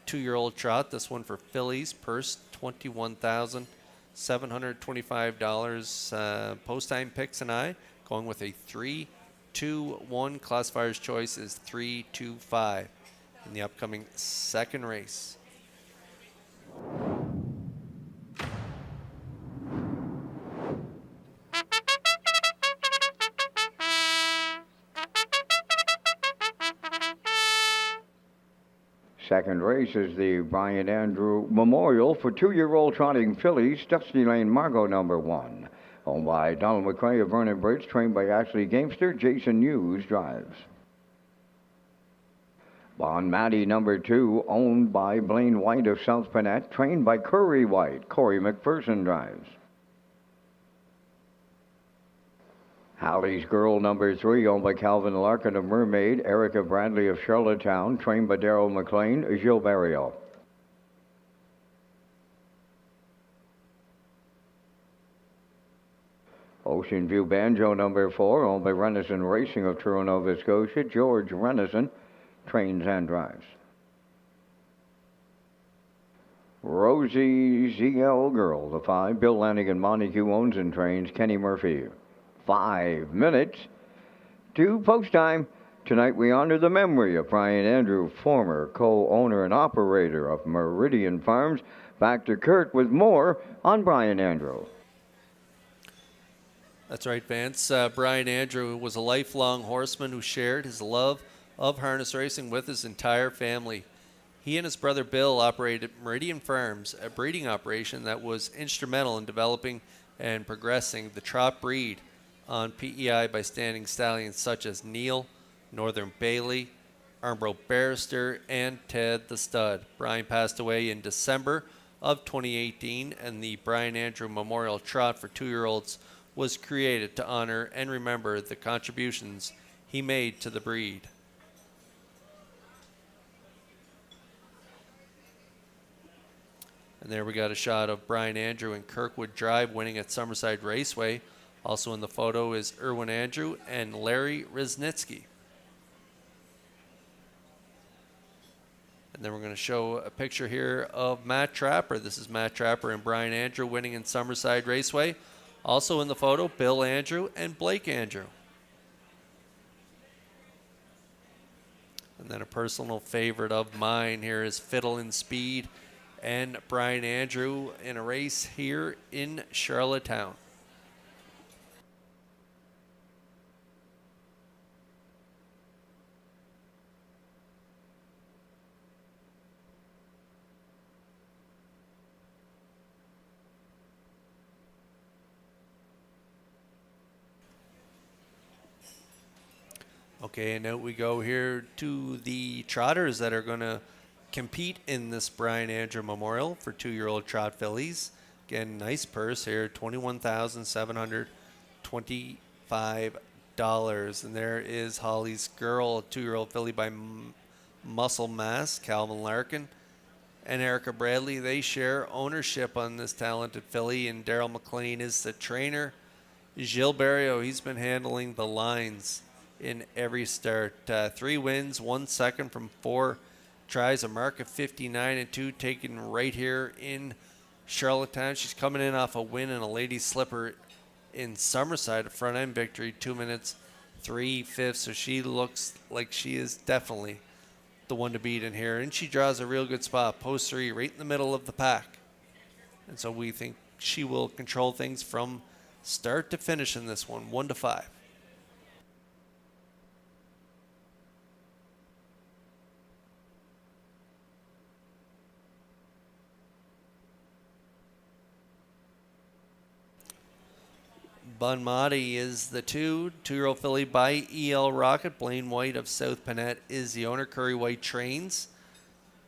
2-year-old trot. This one for fillies, purse $21,725. Post time picks and I going with a 3-2-1. Classifier's choice is 3-2-5 in the upcoming second race. Second race is the Brian Andrew Memorial for 2-year-old trotting fillies, Dusty Lane Margot number 1. Owned by Donald McCrae of Vernon Bridge, trained by Ashley Gamester. Jason Hughes drives. Bon Matty number 2, owned by Blaine White of South Panett, trained by Curry White. Corey McPherson drives. Hallie's Girl number 3, owned by Calvin Larkin of Mermaid. Erica Bradley of Charlottetown, trained by Darrell McLean. Gilles Barrio. Ocean View Banjo number 4, owned by Renison Racing of Truro, Nova Scotia. George Renison trains and drives. Rosie ZL Girl, the 5. Bill Lanigan, Montague owns and trains Kenny Murphy. 5 minutes to post time. Tonight we honor the memory of Brian Andrew, former co-owner and operator of Meridian Farms. Back to Kurt with more on Brian Andrew. That's right, Vance. Brian Andrew was a lifelong horseman who shared his love of harness racing with his entire family. He and his brother Bill operated Meridian Farms, a breeding operation that was instrumental in developing and progressing the trot breed on PEI by standing stallions such as Neil, Northern Bailey, Armbro Barrister, and Ted the Stud. Brian passed away in December of 2018, and the Brian Andrew Memorial Trot for 2-year-olds was created to honor and remember the contributions he made to the breed. And there we got a shot of Brian Andrew in Kirkwood Drive winning at Summerside Raceway. Also in the photo is Erwin Andrew and Larry Riznitzky. And then we're going to show a picture here of Matt Trapper. This is Matt Trapper and Brian Andrew winning in Summerside Raceway. Also in the photo, Bill Andrew and Blake Andrew. And then a personal favorite of mine here is Fiddle in Speed and Brian Andrew in a race here in Charlottetown. Okay, and out we go here to the trotters that are going to compete in this Brian Andrew Memorial for 2-year-old trot fillies. Again, nice purse here, $21,725. And there is Holly's Girl, a 2-year-old filly by Muscle Mass, Calvin Larkin, and Erica Bradley. They share ownership on this talented filly, and Daryl McLean is the trainer. Gilles Barrio, he's been handling the lines in every start. 3 wins, 1 second from 4 tries, a mark of 59-2 taken right here in Charlottetown. She's coming in off a win and a lady slipper in Summerside, a front end victory, 2 minutes 3/5. So she looks like she is definitely the one to beat in here, and she draws a real good spot, post 3, right in the middle of the pack. And so we think she will control things from start to finish in this one, 1-5. Bun Mahdi is the 2-year-old filly by E.L. Rocket. Blaine White of South Panett is the owner. Curry White trains.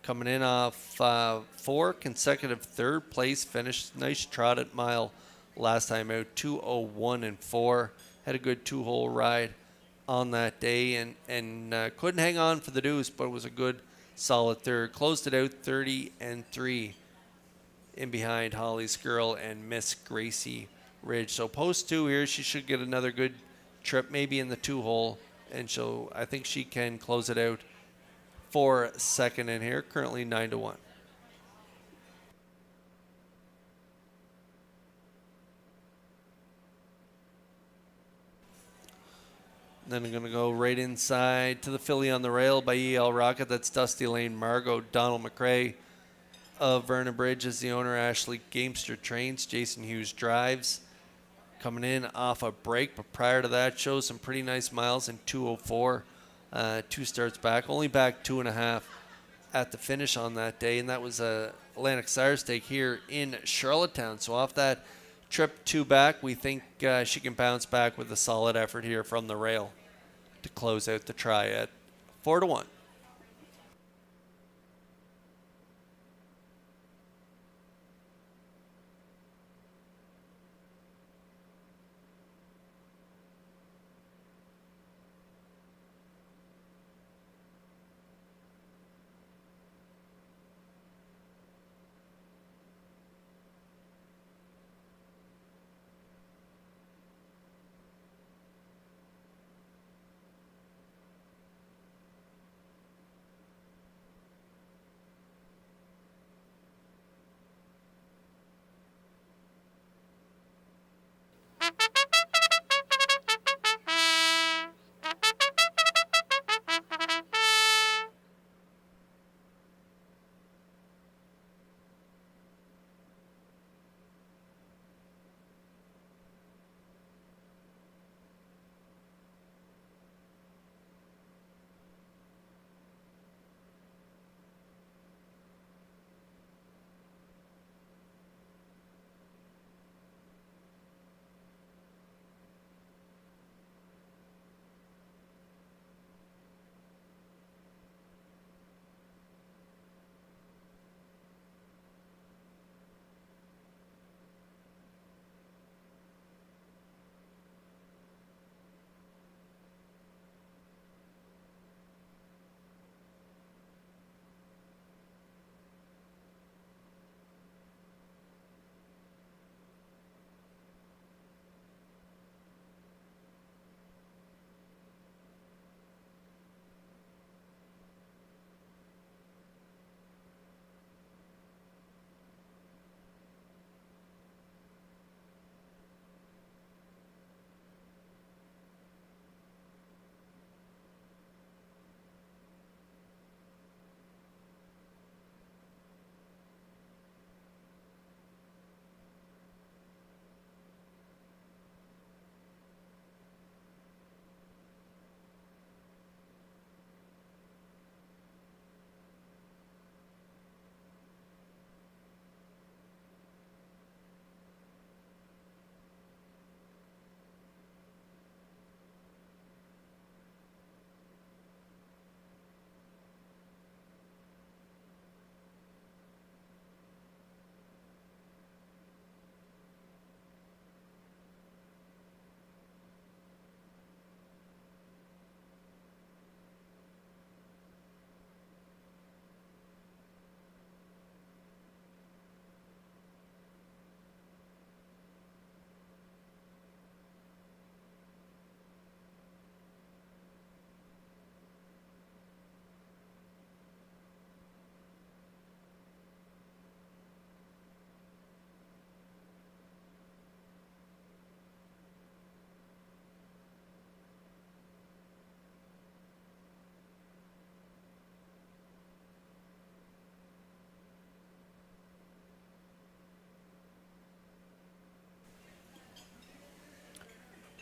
Coming in off 4 consecutive third-place finish. Nice trot at mile last time out, 2:01.4. Had a good 2-hole ride on that day and couldn't hang on for the deuce, but it was a good, solid third. Closed it out 30-3 in behind Holly's Girl and Miss Gracie Ridge. So post 2 here, she should get another good trip, maybe in the 2-hole, and so I think she can close it out for second in here. Currently 9-1. Then I'm going to go right inside to the filly on the rail by E.L. Rocket. That's Dusty Lane Margot. Donald McRae of Vernon Bridge is the owner. Ashley Gamester trains. Jason Hughes drives. Coming in off a break, but prior to that, shows some pretty nice miles in 2:04. 2 starts back, only back 2.5 at the finish on that day, and that was a Atlantic Sire Stake here in Charlottetown. So off that trip 2 back, we think she can bounce back with a solid effort here from the rail to close out the try at 4-1.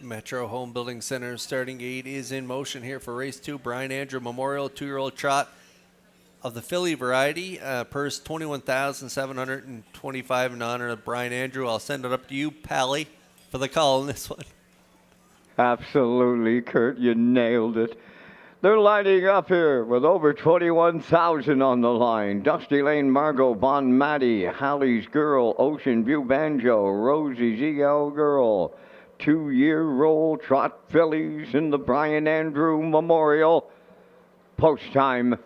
Metro Home Building Center starting gate is in motion here for race 2. Brian Andrew Memorial 2-year-old trot of the filly variety. Purse 21,725 in honor of Brian Andrew. I'll send it up to you, Pally, for the call on this one. Absolutely, Kurt, you nailed it. They're lining up here with over 21,000 on the line. Dusty Lane, Margot, Bon Matty, Hallie's Girl, Ocean View Banjo, Rosie ZL Girl, 2-year-old trot fillies in the Brian Andrew Memorial. Post time.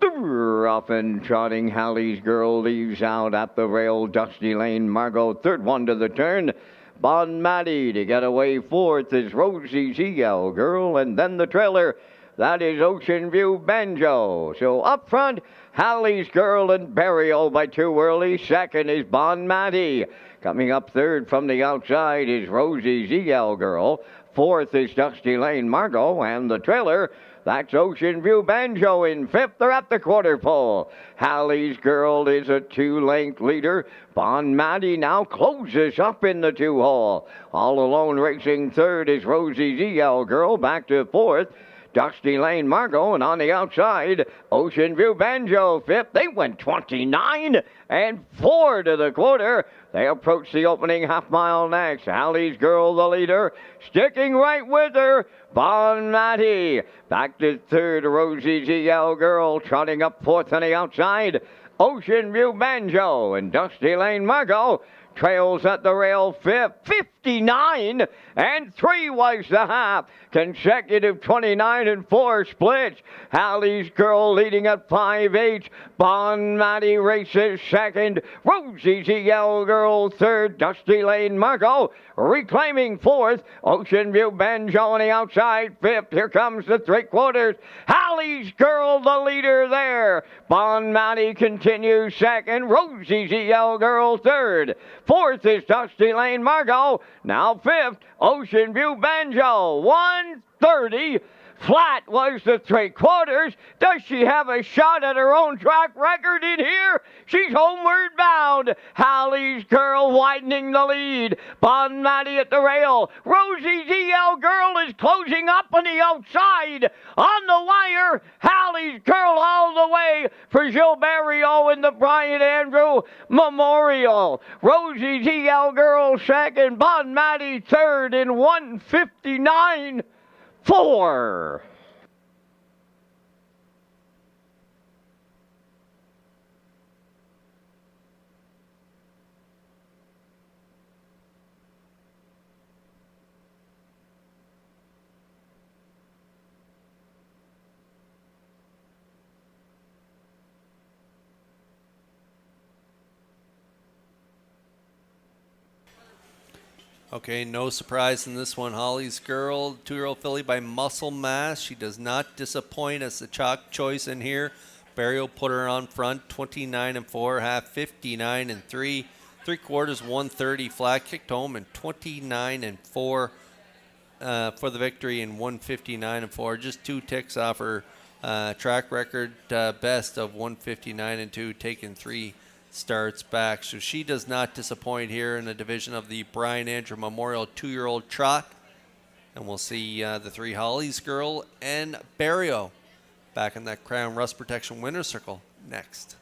Rough and trotting, Hallie's Girl leaves out at the rail. Dusty Lane, Margot, third one to the turn. Bon Matty to get away fourth is Rosie ZL Girl, and then the trailer, that is Ocean View Banjo. So up front, Hallie's Girl and Burial by too early. Second is Bon Matty. Coming up third from the outside is Rosie ZL Girl. Fourth is Dusty Lane Margot, and the trailer, that's Ocean View Banjo in fifth. They're at the quarter pole. Hallie's Girl is a 2-length leader. Bon Matty now closes up in the 2-hole. All alone racing third is Rosie ZL Girl, back to fourth. Dusty Lane Margot, and on the outside, Ocean View Banjo fifth. They went 29 and 4 to the quarter. They approach the opening half mile next. Hallie's Girl, the leader, sticking right with her. Bon Matty back to third. Rosie ZL Girl trotting up fourth on the outside. Ocean View Banjo and Dusty Lane Margot trails at the rail fifth. 59 and 3 was the half. Consecutive 29 and 4 splits. Hallie's Girl leading at 5/8. Bon Matty races second. Rosie ZL Girl third. Dusty Lane Margot reclaiming fourth. Ocean View Banjo on the outside fifth. Here comes the 3/4. Hallie's Girl the leader there. Bon Matty continues second. Rosie ZL Girl third. Fourth is Dusty Lane Margot. Now fifth, Ocean View Banjo. 130 flat was the 3/4. Does she have a shot at her own track record in here? She's homeward bound. Hallie's Girl widening the lead. Bon Matty at the rail. Rosie ZL Girl is closing up on the outside. On the wire, Hallie's Girl all the way for Gilberto in the Brian Andrew Memorial. Rosie ZL Girl second. Bon Matty third in 1:59.4. Okay, no surprise in this one. Holly's Girl, 2-year-old filly by Muscle Mass. She does not disappoint as the chalk choice in here. Burial put her on front, 29 and 4, half 59 and 3, 3/4 130 flat, kicked home and 29 and 4 for the victory in 159 and 4. Just 2 ticks off her track record best of 159 and 2, taking 3 starts back. So she does not disappoint here in the division of the Brian Andrew Memorial 2-year-old trot. And we'll see the 3 Holly's Girl and Barrio back in that Crown Rust Protection winner's circle next.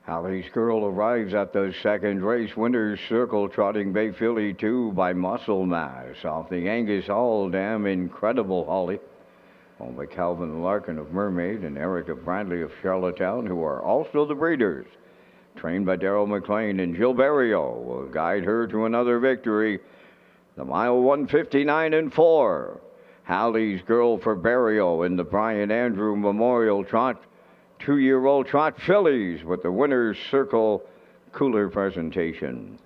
Hallie's Girl arrives at the second race. Winner's Circle trotting Bay Philly 2 by Muscle Mass off the Angus Hall Dam. Incredible Holly. Owned by Calvin Larkin of Mermaid and Erica Bradley of Charlottetown, who are also the breeders. Trained by Darrell McLean, and Jill Barrio will guide her to another victory. The mile 159 and 4. Hallie's Girl for Barrio in the Brian Andrew Memorial Trot. 2-year-old trot fillies with the Winner's Circle cooler presentation.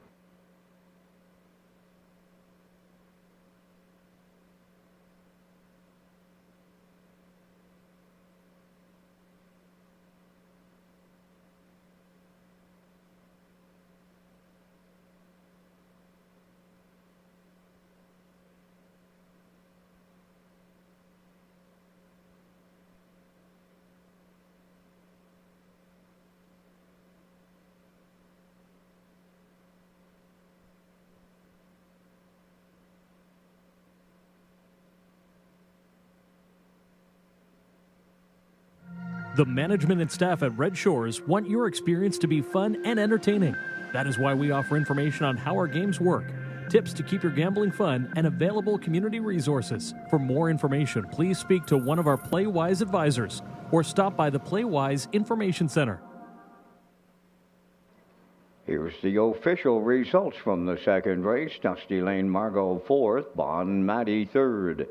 The management and staff at Red Shores want your experience to be fun and entertaining. That is why we offer information on how our games work, tips to keep your gambling fun, and available community resources. For more information, please speak to one of our PlayWise advisors or stop by the PlayWise Information Center. Here's the official results from the second race. Dusty Lane Margot 4th, Bon Matty 3rd.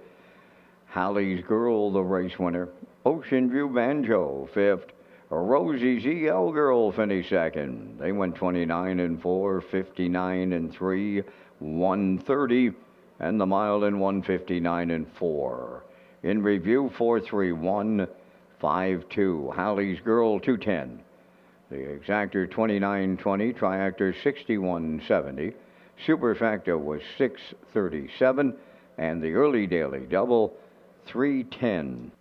Hallie's Girl, the race winner. Ocean View Banjo 5th. Rosie's EL Girl finished 2nd. They went 29 and 4, 59 and 3, 130, and the mile in 159 and 4. In review, 431, 52. Hallie's Girl 210. The exactor 2920, triactor 6170. Superfactor was 637, and the early daily double 310.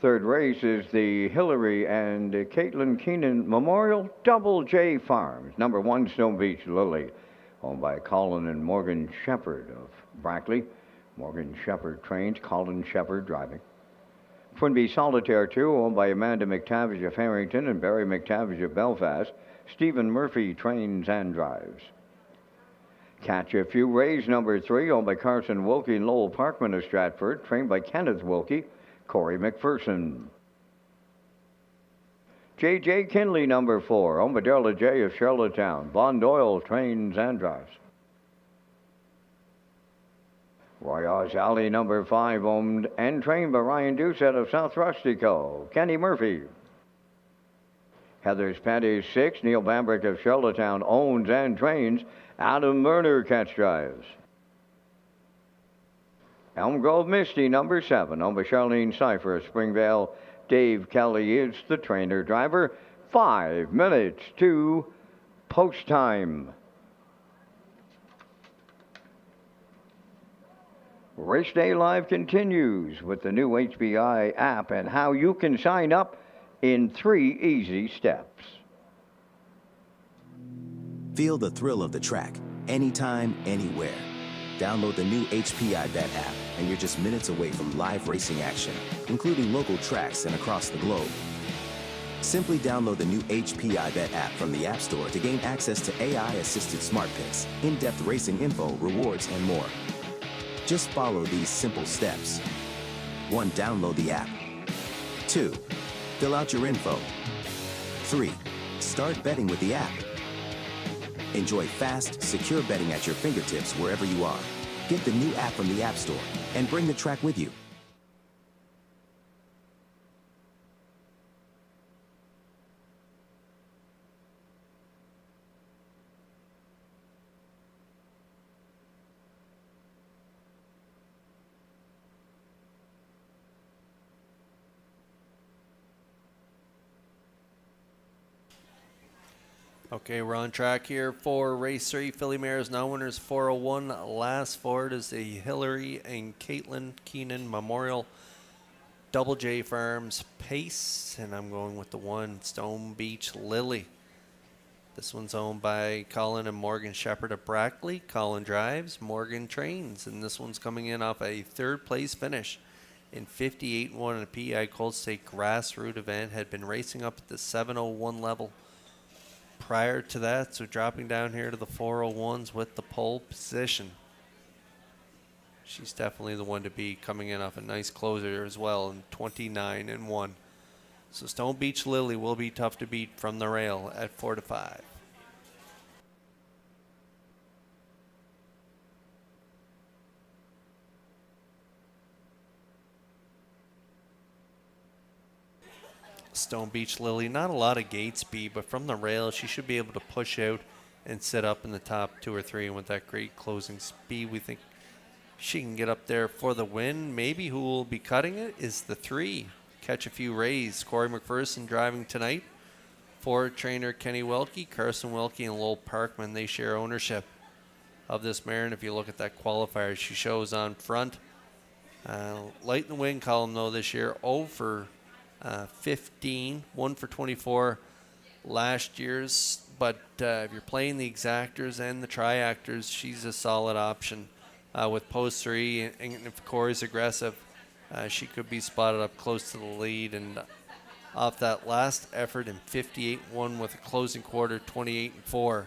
Third race is the Hillary and Caitlin Keenan Memorial Double J Farms. Number 1, Stone Beach Lily, owned by Colin and Morgan Shepard of Brackley. Morgan Shepard trains, Colin Shepard driving. Quinby Solitaire 2, owned by Amanda McTavish of Harrington and Barry McTavish of Belfast. Stephen Murphy trains and drives. Catch a Few Rays, number 3, owned by Carson Wilkie and Lowell Parkman of Stratford, trained by Kenneth Wilkie, Corey McPherson. J.J. Kinley, number 4, owned by Darla J. of Charlottetown. Von Doyle trains and drives. Roy Oz Alley, number 5, owned and trained by Ryan Doucette of South Rustico. Kenny Murphy. Heather's Paddy 6, Neil Bambrick of Charlottetown owns and trains, Adam Werner catch drives. Elm Grove Misty, number 7, over Charlene Cypher. Springvale Dave Kelly is the trainer driver. 5 minutes to post time. Race Day Live continues with the new HBI app and how you can sign up in 3 easy steps. Feel the thrill of the track, anytime, anywhere. Download the new HPI Bet app, and you're just minutes away from live racing action, including local tracks and across the globe. Simply download the new HPI Bet app from the App Store to gain access to AI-assisted smart picks, in-depth racing info, rewards, and more. Just follow these simple steps. 1. Download the app. 2. Fill out your info. 3. Start betting with the app. Enjoy fast, secure betting at your fingertips wherever you are. Get the new app from the App Store and bring the track with you. Okay, we're on track here for race 3. Filly Mares now winners 401. Last forward is the Hillary and Caitlin Keenan Memorial Double J Farms Pace. And I'm going with the 1 Stone Beach Lily. This one's owned by Colin and Morgan Shepherd of Brackley. Colin drives, Morgan trains. And this one's coming in off a 3rd place finish in 58-1 in a PEI Cold State grassroots event. Had been racing up at the 701 level prior to that, so dropping down here to the 401s with the pole position. She's definitely the one to be, coming in off a nice closer as well in 29-1. So Stone Beach Lily will be tough to beat from the rail at 4-5. Stone Beach Lily, not a lot of gate speed, but from the rail she should be able to push out and sit up in the top 2 or 3, and with that great closing speed we think she can get up there for the win. Maybe who will be cutting it is the 3 Catch a Few Rays. Corey McPherson driving tonight for trainer Kenny Welke. Carson Welke and Lowell Parkman, they share ownership of this mare, and if you look at that qualifier she shows on front, light in the wing column though this year, 0 for 15, 1 for 24 last year's. But if you're playing the exactors and the triactors, she's a solid option with post 3. And if Corey's aggressive, she could be spotted up close to the lead. And off that last effort in 58-1 with a closing quarter 28-4,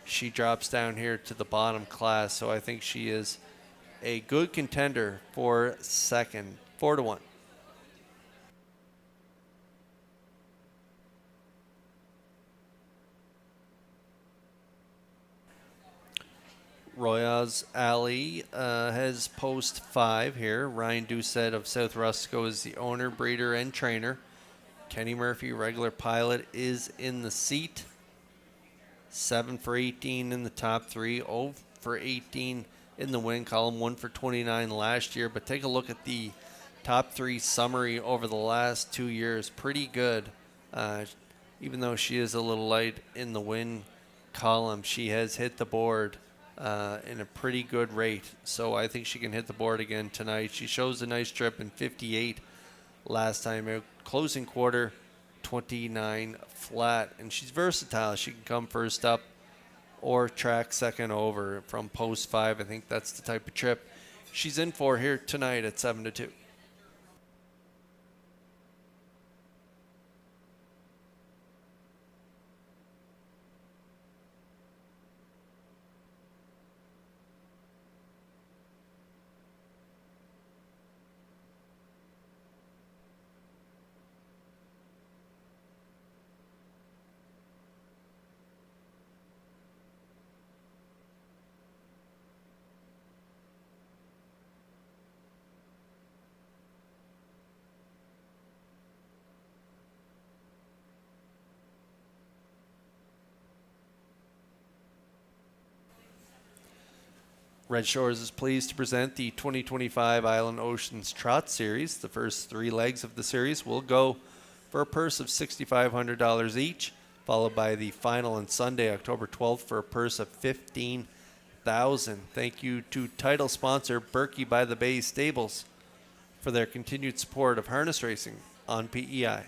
she drops down here to the bottom class. So I think she is a good contender for second. 4-1. Royals Alley has post 5 here. Ryan Doucette of South Rustico is the owner, breeder, and trainer. Kenny Murphy, regular pilot, is in the seat. 7 for 18 in the top 3, 0 for 18 in the win column, 1 for 29 last year. But take a look at the top 3 summary over the last 2 years. Pretty good. Even though she is a little light in the win column, she has hit the board in a pretty good rate. So I think she can hit the board again tonight. She shows a nice trip in 58 last time out. Closing quarter 29 flat, and she's versatile. She can come first up or track second over from post 5. I think that's the type of trip she's in for here tonight at 7-2. Red Shores is pleased to present the 2025 Island Oceans Trot Series. The first 3 legs of the series will go for a purse of $6,500 each, followed by the final on Sunday, October 12th, for a purse of $15,000. Thank you to title sponsor Berkey by the Bay Stables for their continued support of harness racing on PEI.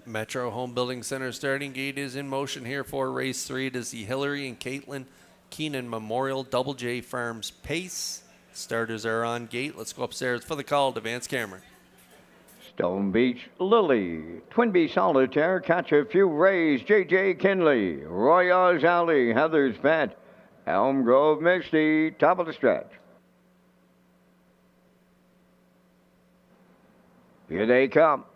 Metro Home Building Center starting gate is in motion here for race 3. It is the Hillary and Caitlin Keenan Memorial Double J Farms Pace. Starters are on gate. Let's go upstairs for the call to Vance Cameron. Stone Beach Lily, Twinbee Solitaire, Catch a Few Rays, J.J. Kinley, Royals Alley, Heather's Pet, Elm Grove Misty, top of the stretch. Here they come.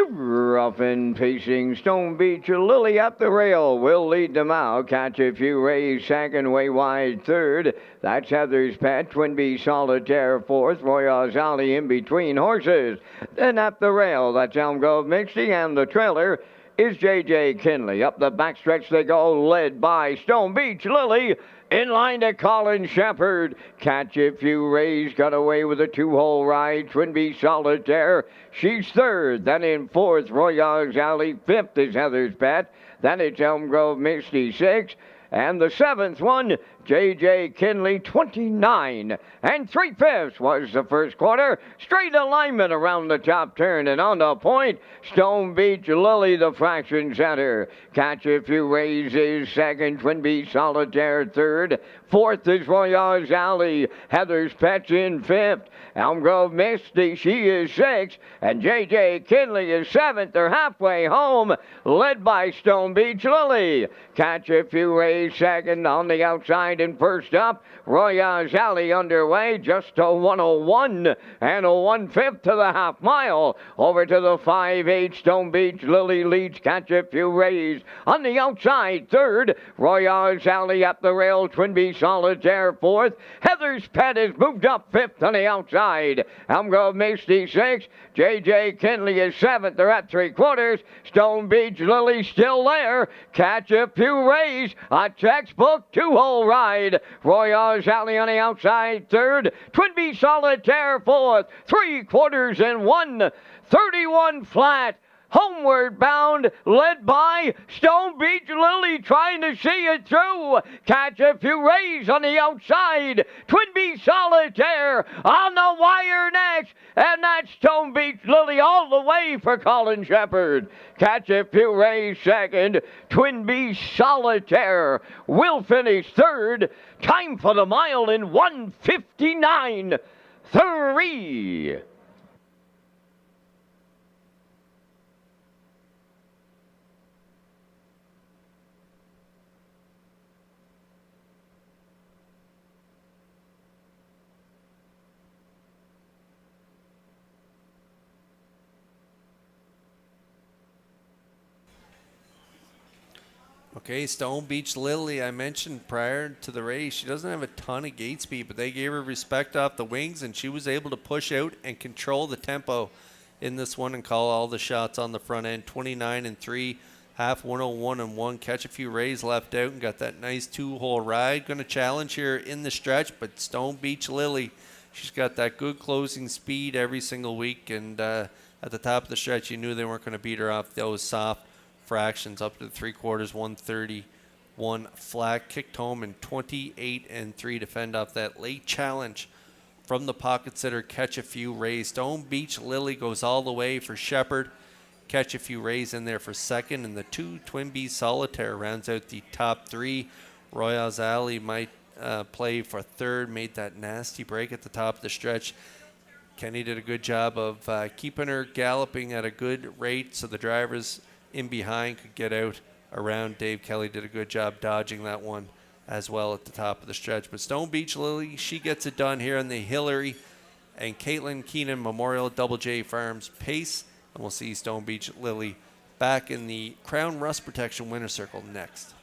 Rough and pacing, Stone Beach Lily up the rail will lead them out. Catch a Few Rays second, way wide third. That's Heather's Pet, Twinbee Solitaire fourth, Royals Alley in between horses. Then up the rail, that's Elm Grove Mixie, and the trailer is J.J. Kinley. Up the backstretch they go, led by Stone Beach Lily. In line to Colin Shepherd. Catch a Few Rays got away with a 2-hole ride. Twinbee Solitaire, she's third. Then in fourth, Royals Alley. Fifth is Heather's Pet. Then it's Elm Grove Misty, sixth. And the seventh one, J.J. Kinley, 29 3/5 was the first quarter. Straight alignment around the top turn, and on the point, Stone Beach Lily, the fraction center. Catch a Few Rays is second, Twinbee Solitaire third. Fourth is Royals Alley. Heather's Pet's in fifth. Elm Grove Misty, she is sixth. And J.J. Kinley is seventh. They're halfway home, led by Stone Beach Lily. Catch a Few Rays second on the outside, and first up, Royals Alley underway, just a 101 and a 1/5 to the half mile. Over to the 5-8, Stone Beach Lily leads Catch a Few Rays. On the outside, third, Royals Alley up the rail, Twinbee Solitaire fourth. Heather's Pet has moved up fifth on the outside. Elm Grove Misty sixth. J.J. Kinley is seventh. They're at 3/4. Stone Beach Lily still there. Catch a Few Rays, a textbook 2-hole ride. Royals Alley on the outside third. Twinbee Solitaire fourth. 3/4 and 1:31 flat. Homeward bound, led by Stone Beach Lily, trying to see it through. Catch a Few Rays on the outside. Twinbee Solitaire on the wire next. And that's Stone Beach Lily all the way for Colin Shepherd. Catch a Few Rays second. Twinbee Solitaire will finish third. Time for the mile in 1:59.3. Okay, Stone Beach Lily, I mentioned prior to the race, she doesn't have a ton of gate speed, but they gave her respect off the wings, and she was able to push out and control the tempo in this one and call all the shots on the front end. 29 3, half 101 and 1. Catch a Few Rays left out and got that nice 2-hole ride. Going to challenge here in the stretch, but Stone Beach Lily, she's got that good closing speed every single week, and at the top of the stretch, you knew they weren't going to beat her off those soft fractions up to the 3/4, 131 flat. Kicked home in 28 3 to fend off that late challenge from the pocket sitter, Catch a Few Rays. Stone Beach Lily goes all the way for Shepherd. Catch a Few Rays in there for second, and the 2 Twin Bee Solitaire rounds out the top 3. Royals Alley might play for third, made that nasty break at the top of the stretch. Kenny did a good job of keeping her galloping at a good rate so the drivers in behind could get out around. Dave Kelly did a good job dodging that one as well at the top of the stretch. But Stone Beach Lily, she gets it done here on the Hillary and Caitlin Keenan Memorial Double J Farms pace. And we'll see Stone Beach Lily back in the Crown Rust Protection Winner's Circle next.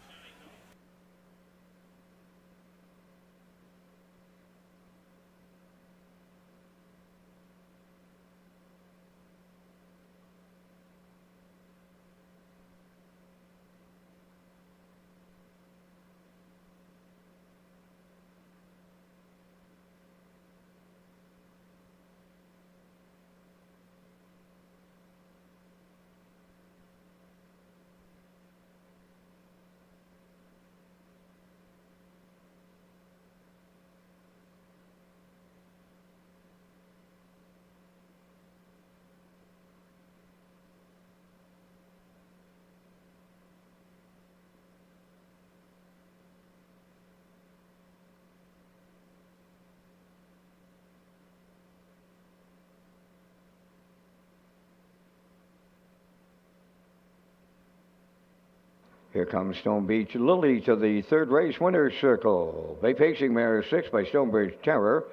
Here comes Stone Beach Lily to the third race winner's circle. Bay Pacing Mare 6 by Stonebridge Terror.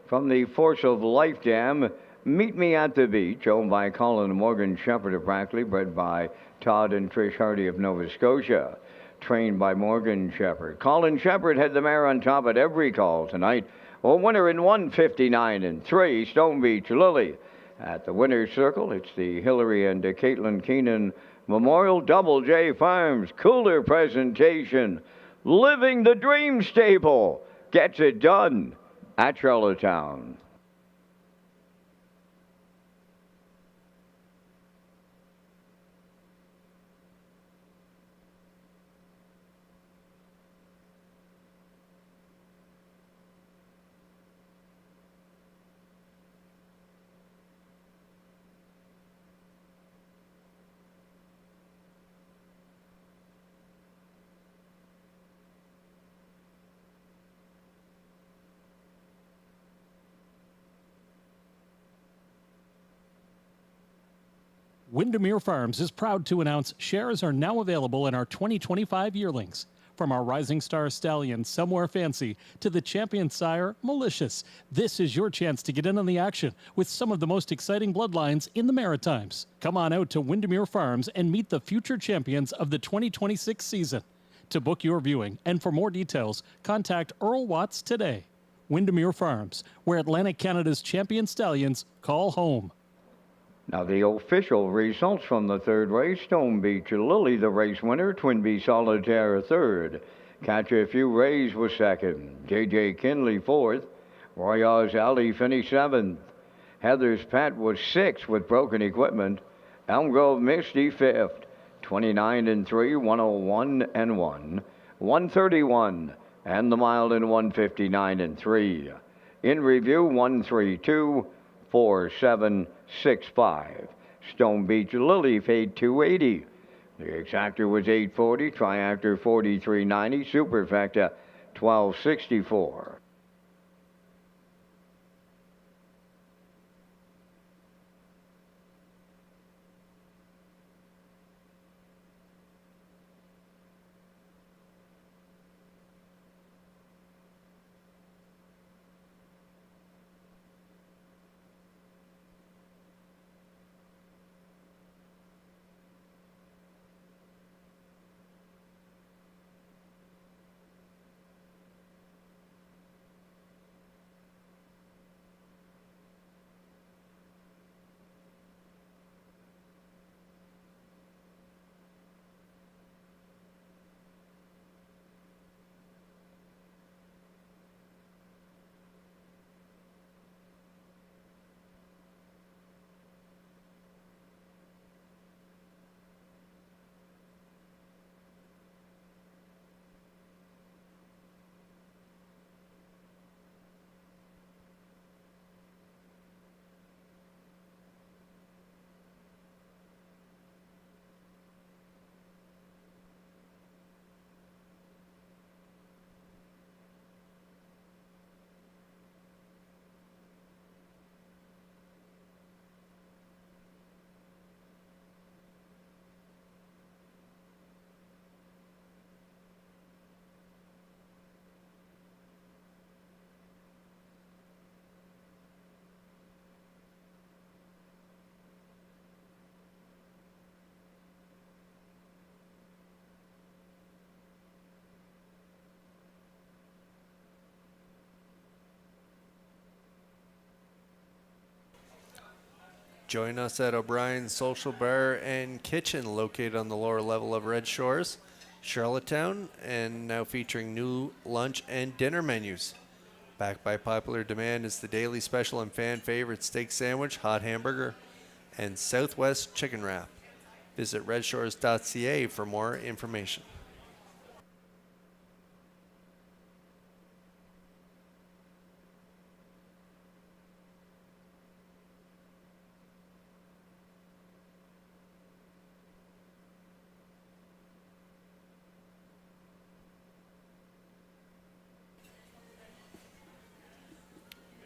From the Force of Life Dam, Meet Me at the Beach, owned by Colin and Morgan Shepherd of Brackley, bred by Todd and Trish Hardy of Nova Scotia. Trained by Morgan Shepherd. Colin Shepherd had the mare on top at every call tonight. A winner in 1:59.3, Stone Beach Lily. At the winner's circle, it's the Hillary and Caitlin Keenan Memorial Double J Farms cooler presentation. Living the Dream Stable gets it done at Charlottetown. Windermere Farms is proud to announce shares are now available in our 2025 yearlings. From our Rising Star Stallion, Somewhere Fancy, to the Champion Sire, Malicious. This is your chance to get in on the action with some of the most exciting bloodlines in the Maritimes. Come on out to Windermere Farms and meet the future champions of the 2026 season. To book your viewing and for more details, contact Earl Watts today. Windermere Farms, where Atlantic Canada's champion stallions call home. Now the official results from the third race. Stone Beach Lily, the race winner. Twin Bee Solitaire, third. Catch a Few Rays was second. J.J. Kinley, fourth. Royals Alley finished seventh. Heather's Pet was sixth with broken equipment. Elm Grove Misty, fifth. 29-3, 101-1. 131, and the mile in 159-3. In review, 132, 4765. Stone Beach Lily paid 280. The exactor was 840, triactor 4390, superfecta 1264. Join us at O'Brien's Social Bar and Kitchen, located on the lower level of Red Shores, Charlottetown, and now featuring new lunch and dinner menus. Backed by popular demand is the daily special and fan favorite steak sandwich, hot hamburger, and Southwest chicken wrap. Visit Redshores.ca for more information.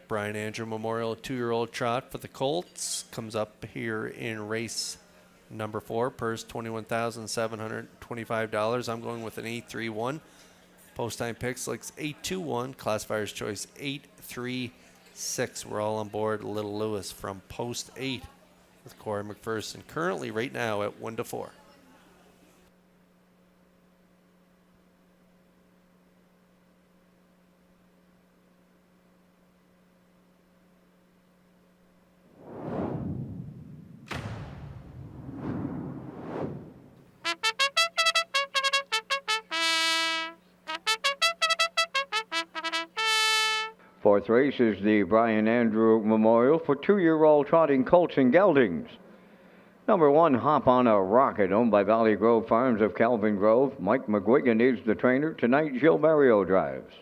Brian Andrew Memorial 2-year-old trot for the Colts comes up here in race number 4. Purse $21,725. I'm going with an 8-3-1. Post time picks looks 8-2-1. Classifier's choice 8-3-6. We're all on board. Little Lewis from post 8 with Corey McPherson currently right now at 1-4. Fourth race is the Brian Andrew Memorial for 2-year-old trotting colts and geldings. Number 1, Hop on a Rocket, owned by Valley Grove Farms of Calvin Grove. Mike McGuigan is the trainer. Tonight, Jill Barrio drives.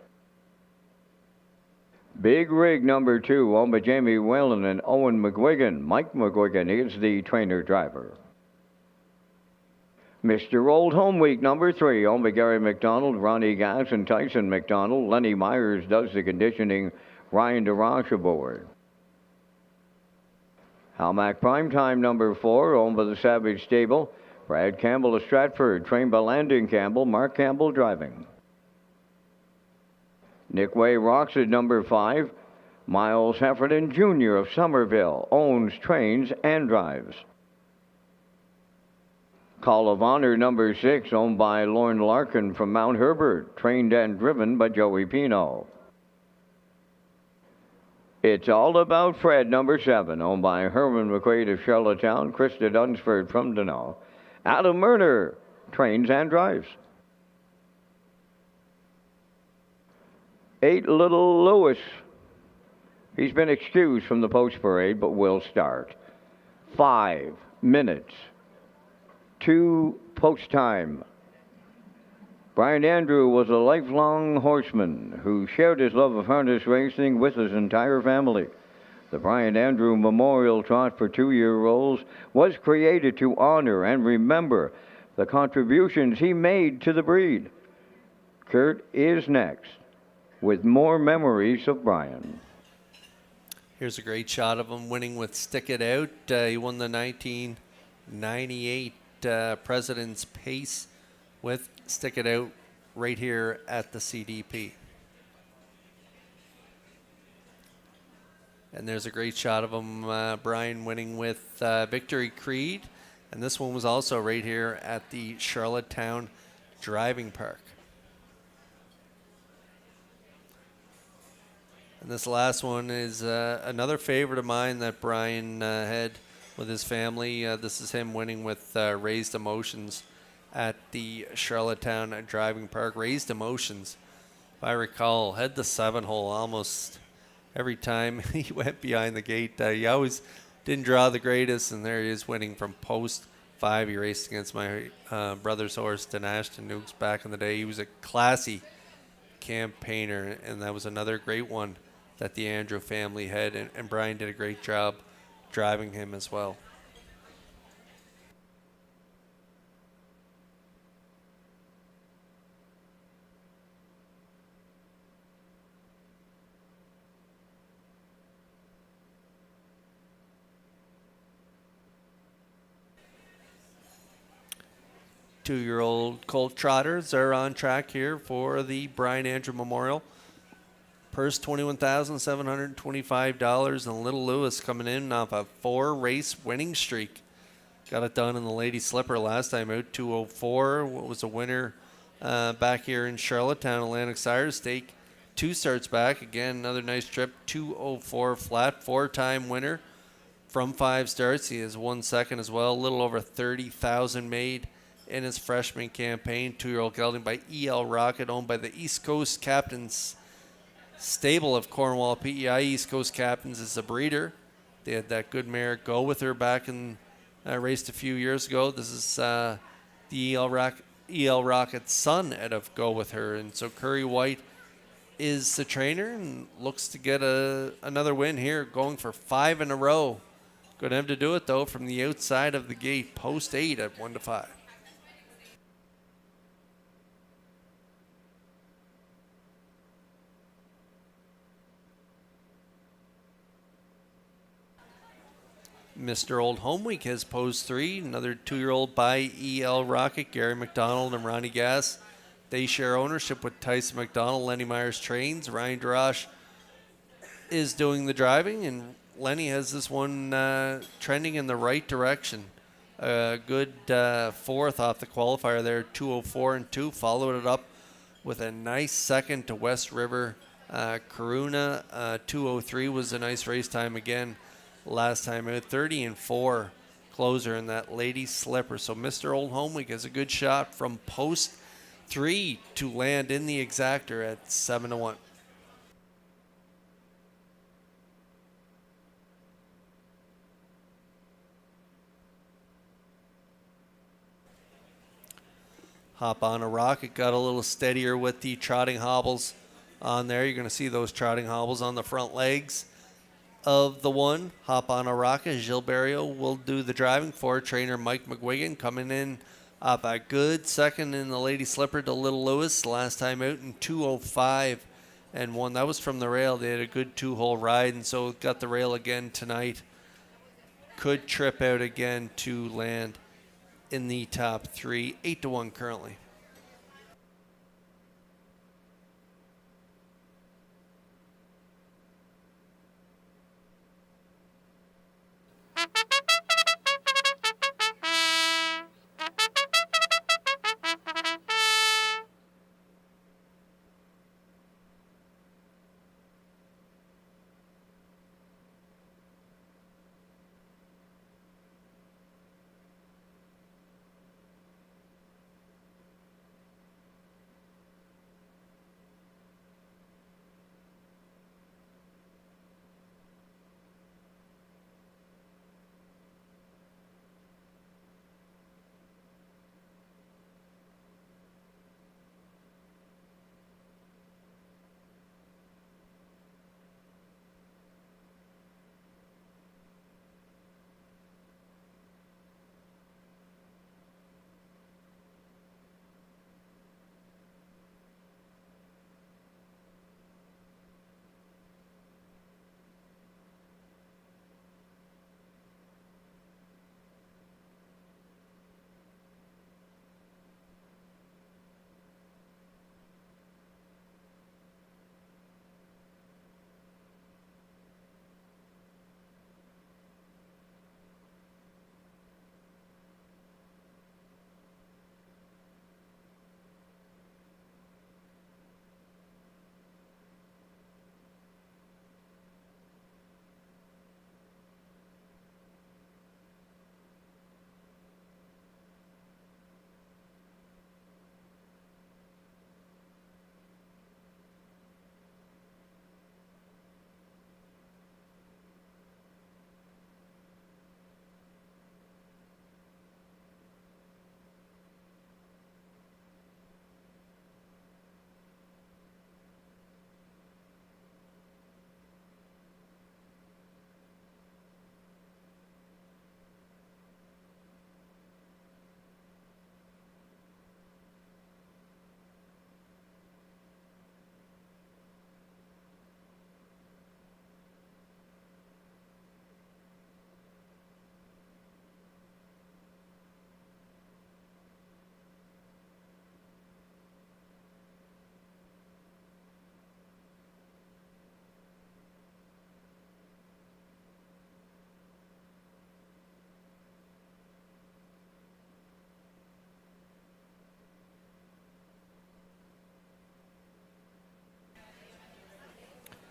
Big Rig, number 2, owned by Jamie Whalen and Owen McGuigan. Mike McGuigan is the trainer driver. Mr. Old Home Week, number 3, owned by Gary McDonald, Ronnie Gass, and Tyson McDonald. Lenny Myers does the conditioning. Ryan DeRoche aboard. Halmac Primetime, number 4, owned by the Savage Stable. Brad Campbell of Stratford, trained by Landon Campbell. Mark Campbell driving. Nick Way Rocks at number 5. Miles Heffernan Jr. of Somerville owns, trains, and drives. Call of Honor, number 6, owned by Lorne Larkin from Mount Herbert, trained and driven by Joey Pino. It's All About Fred, number 7, owned by Herman McQuaid of Charlottetown, Krista Dunsford from Dano. Adam Murner trains and drives. 8, Little Lewis. He's been excused from the post parade, but will start. 5 minutes. 2 post time. Brian Andrew was a lifelong horseman who shared his love of harness racing with his entire family. The Brian Andrew Memorial Trot for 2-year-olds was created to honor and remember the contributions he made to the breed. Kurt is next with more memories of Brian. Here's a great shot of him winning with Stick It Out. He won the 1998 President's Pace with Stick It Out right here at the CDP. And there's a great shot of him, Brian, winning with Victory Creed. And this one was also right here at the Charlottetown Driving Park. And this last one is another favorite of mine that Brian had with his family. This is him winning with Raised Emotions at the Charlottetown Driving Park. Raised Emotions, if I recall, had the 7-hole almost every time he went behind the gate. He always didn't draw the greatest, and there he is winning from post 5. He raced against my brother's horse, Denashton Nukes, back in the day. He was a classy campaigner, and that was another great one that the Andrew family had, and Brian did a great job driving him as well. Two-year-old colt trotters are on track here for the Brian Andrew Memorial. Purse $21,725, and Little Lewis coming in off a 4-race winning streak. Got it done in the Lady Slipper last time out, 204. What was a winner back here in Charlottetown, Atlantic Sire Stake. 2 starts back, again, another nice trip, 204 flat, 4-time winner. from 5 starts. He has 1 second as well, a little over 30,000 made in his freshman campaign. 2-year-old gelding by EL Rocket, owned by the East Coast Captains stable of Cornwall PEI. East Coast Captains is a breeder. They had that good mare Go With Her back in raced a few years ago. This is the EL Rocket's son out of Go With Her. And so Curry White is the trainer and looks to get another win here, going for 5 in a row. Going to have to do it, though, from the outside of the gate, post 8 at 1-5. Mr. Old Home Week has posed 3. Another 2-year-old by EL Rocket, Gary McDonald and Ronnie Gass. They share ownership with Tyson McDonald. Lenny Myers trains. Ryan Darash is doing the driving, and Lenny has this one trending in the right direction. A good 4th off the qualifier there, 2:04 and 2. Followed it up with a nice second to West River Karuna. 2:03 was a nice race time again last time out. 30 and 4 closer in that Lady Slipper. So Mr. Old Home Week has a good shot from post 3 to land in the exactor at 7-1. Hop on a Rocket got a little steadier with the trotting hobbles on there. You're going to see those trotting hobbles on the front legs of the one. Hop on a Rocket. Gilles Barrio will do the driving for trainer Mike McGuigan, coming in up a good second in the Lady Slipper to Little Lewis last time out in 2:05 and 1. That was from the rail. They had a good 2-hole ride, and so got the rail again tonight. Could trip out again to land in the top 3. 8-1 currently.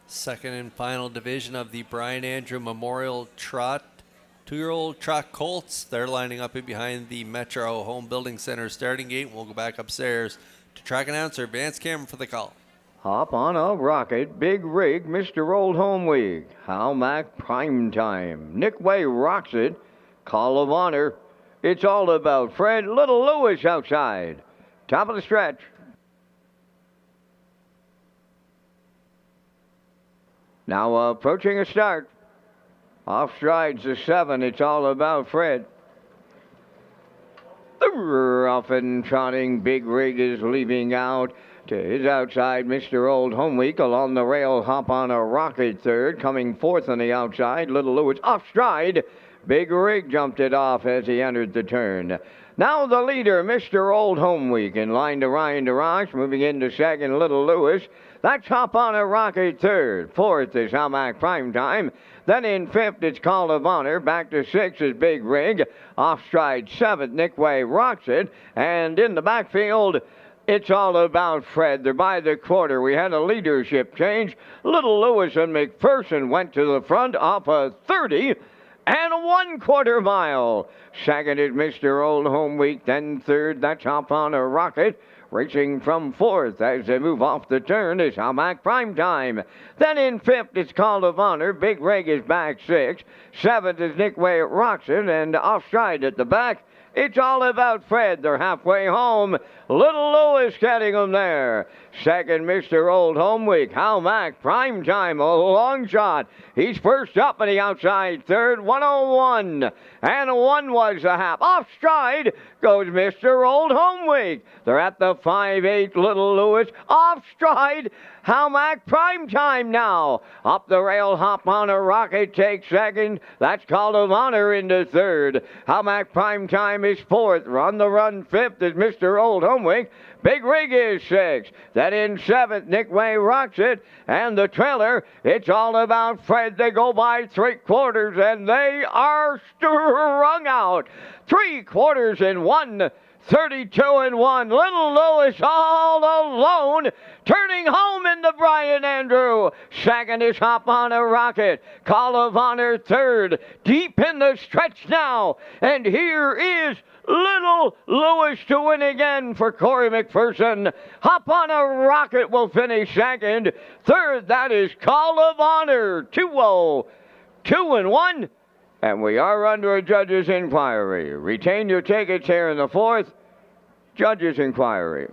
Second and final division of the Brian Andrew Memorial Trot 2-year-old trot colts. They're lining up in behind the Metro Home Building Center starting gate. We'll go back upstairs to track announcer Vance Cameron for the call. Hop on a rocket, big rig, Mr. Old Home Week. Hal Mack prime time. Nick Way rocks it. Call of honor. It's all about Fred Little Lewis outside. Top of the stretch. Now approaching a start. Off strides the 7. It's all about Fred. The rough and trotting big rig is leaving out. To his outside, Mr. Old Home Week along the rail, hop on a rocket third. Coming fourth on the outside, Little Lewis off stride. Big rig jumped it off as he entered the turn. Now the leader, Mr. Old Home Week, in line to Ryan DeRoche, moving into second, Little Lewis. That's hop on a rocket third. Fourth is Hal Mack prime time. Then in fifth, it's Call of Honor. Back to sixth is Big Rig. Off stride seventh, Nick Way rocks it. And in the backfield, it's all about Fred. They're by the quarter. We had a leadership change. Little Lewis and McPherson went to the front off a 30 and a 1/4 mile. Second is Mr. Old Home Week. Then third, that's Hop on a Rocket. Racing from fourth as they move off the turn is Hal Mack prime time. Then in fifth, it's Call of Honor. Big Rig is back sixth. Seventh is Nick Way at Roxon. And offside at the back, it's all about Fred. They're halfway home. Little Lewis getting them there. Second, Mr. Old Home Week. Hal Mack, prime time, a long shot. He's first up on the outside third, 101. And 1 was the half. Off stride goes Mr. Old Home Week. They're at the 5-8, Little Lewis. Off stride, Hal Mack prime time now. Up the rail, Hop on a Rocket takes second. That's Call of Honor into third. Hal Mack prime time is fourth. On the run fifth is Mr. Old Home Week. Big Rig is sixth. Then in seventh, Nick Way rocks it. And the trailer, it's all about Fred. They go by 3/4 and they are strung out. 3/4 in 1. 32 and 1. Little Lewis all alone. Turning home into Brian Andrew. Second is Hop on a Rocket. Call of Honor third. Deep in the stretch now. And here is Little Lewis to win again for Corey McPherson. Hop on a Rocket will finish second. Third, that is Call of Honor. 2-0. 2 and 1. And we are under a judge's inquiry. Retain your tickets here in the fourth. Judge's inquiry.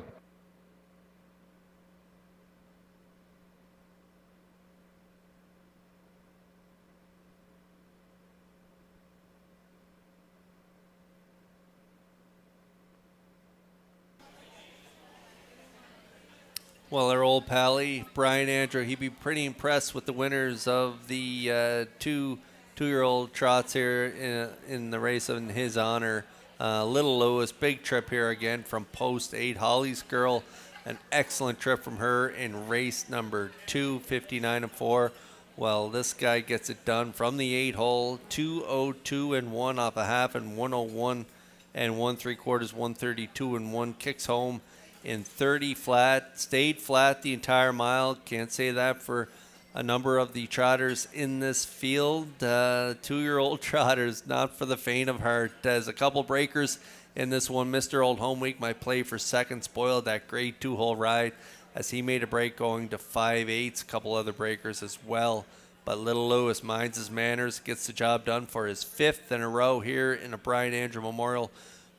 Well, our old pally, Brian Andrew, he'd be pretty impressed with the winners of the two-year-old trots here in the race in his honor. Little Lewis, big trip here again from post 8. Holly's Girl, an excellent trip from her in race number 2, 59 and 4. Well, this guy gets it done from the 8 hole, 2:02 and 1 off a half, and 1:01 and 1/3, 1:32 and 1. Kicks home in 30 flat, stayed flat the entire mile. Can't say that for a number of the trotters in this field. 2-year-old trotters, not for the faint of heart. There's a couple breakers in this one. Mr. Old Home Week might play for second, spoiled that great 2-hole ride as he made a break going to 5/8. A couple other breakers as well. But Little Lewis minds his manners, gets the job done for his 5th in a row here in a Brian Andrew Memorial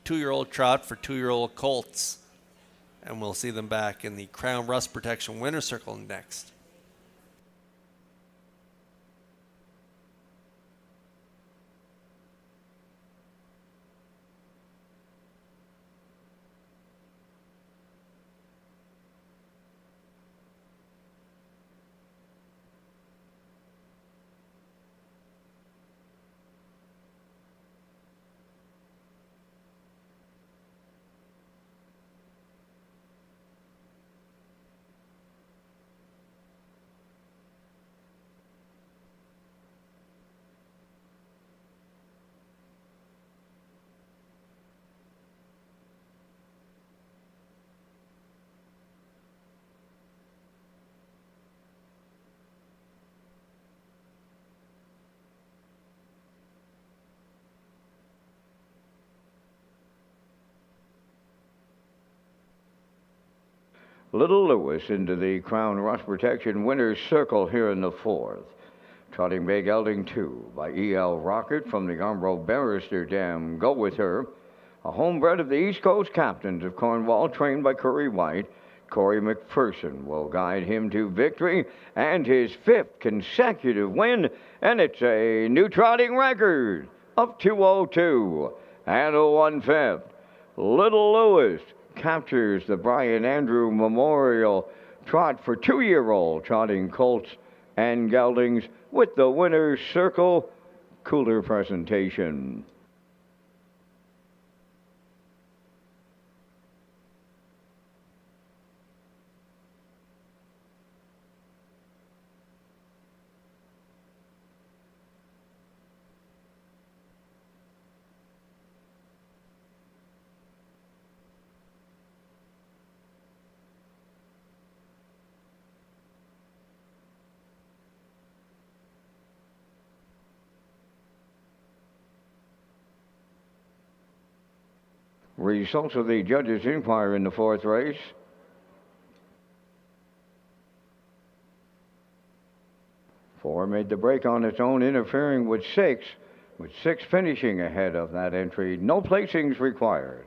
2-year-old trot for 2-year-old colts. And we'll see them back in the Crown Rust Protection Winner Circle next. Little Lewis into the Crown Rush Protection winner's circle here in the fourth. Trotting Bay Gelding 2 by E.L. Rocket from the Armbro Barrister Dam. Go With Her. A homebred of the East Coast Captains of Cornwall, trained by Curry White. Corey McPherson will guide him to victory and his fifth consecutive win, and it's a new trotting record of 2:02 and a 1/5. Little Lewis captures the Brian Andrew Memorial Trot for 2-year-old trotting colts and geldings with the winner's circle cooler presentation. Results of the judges' inquiry in the fourth race. Four made the break on its own, interfering with six finishing ahead of that entry. No placings required.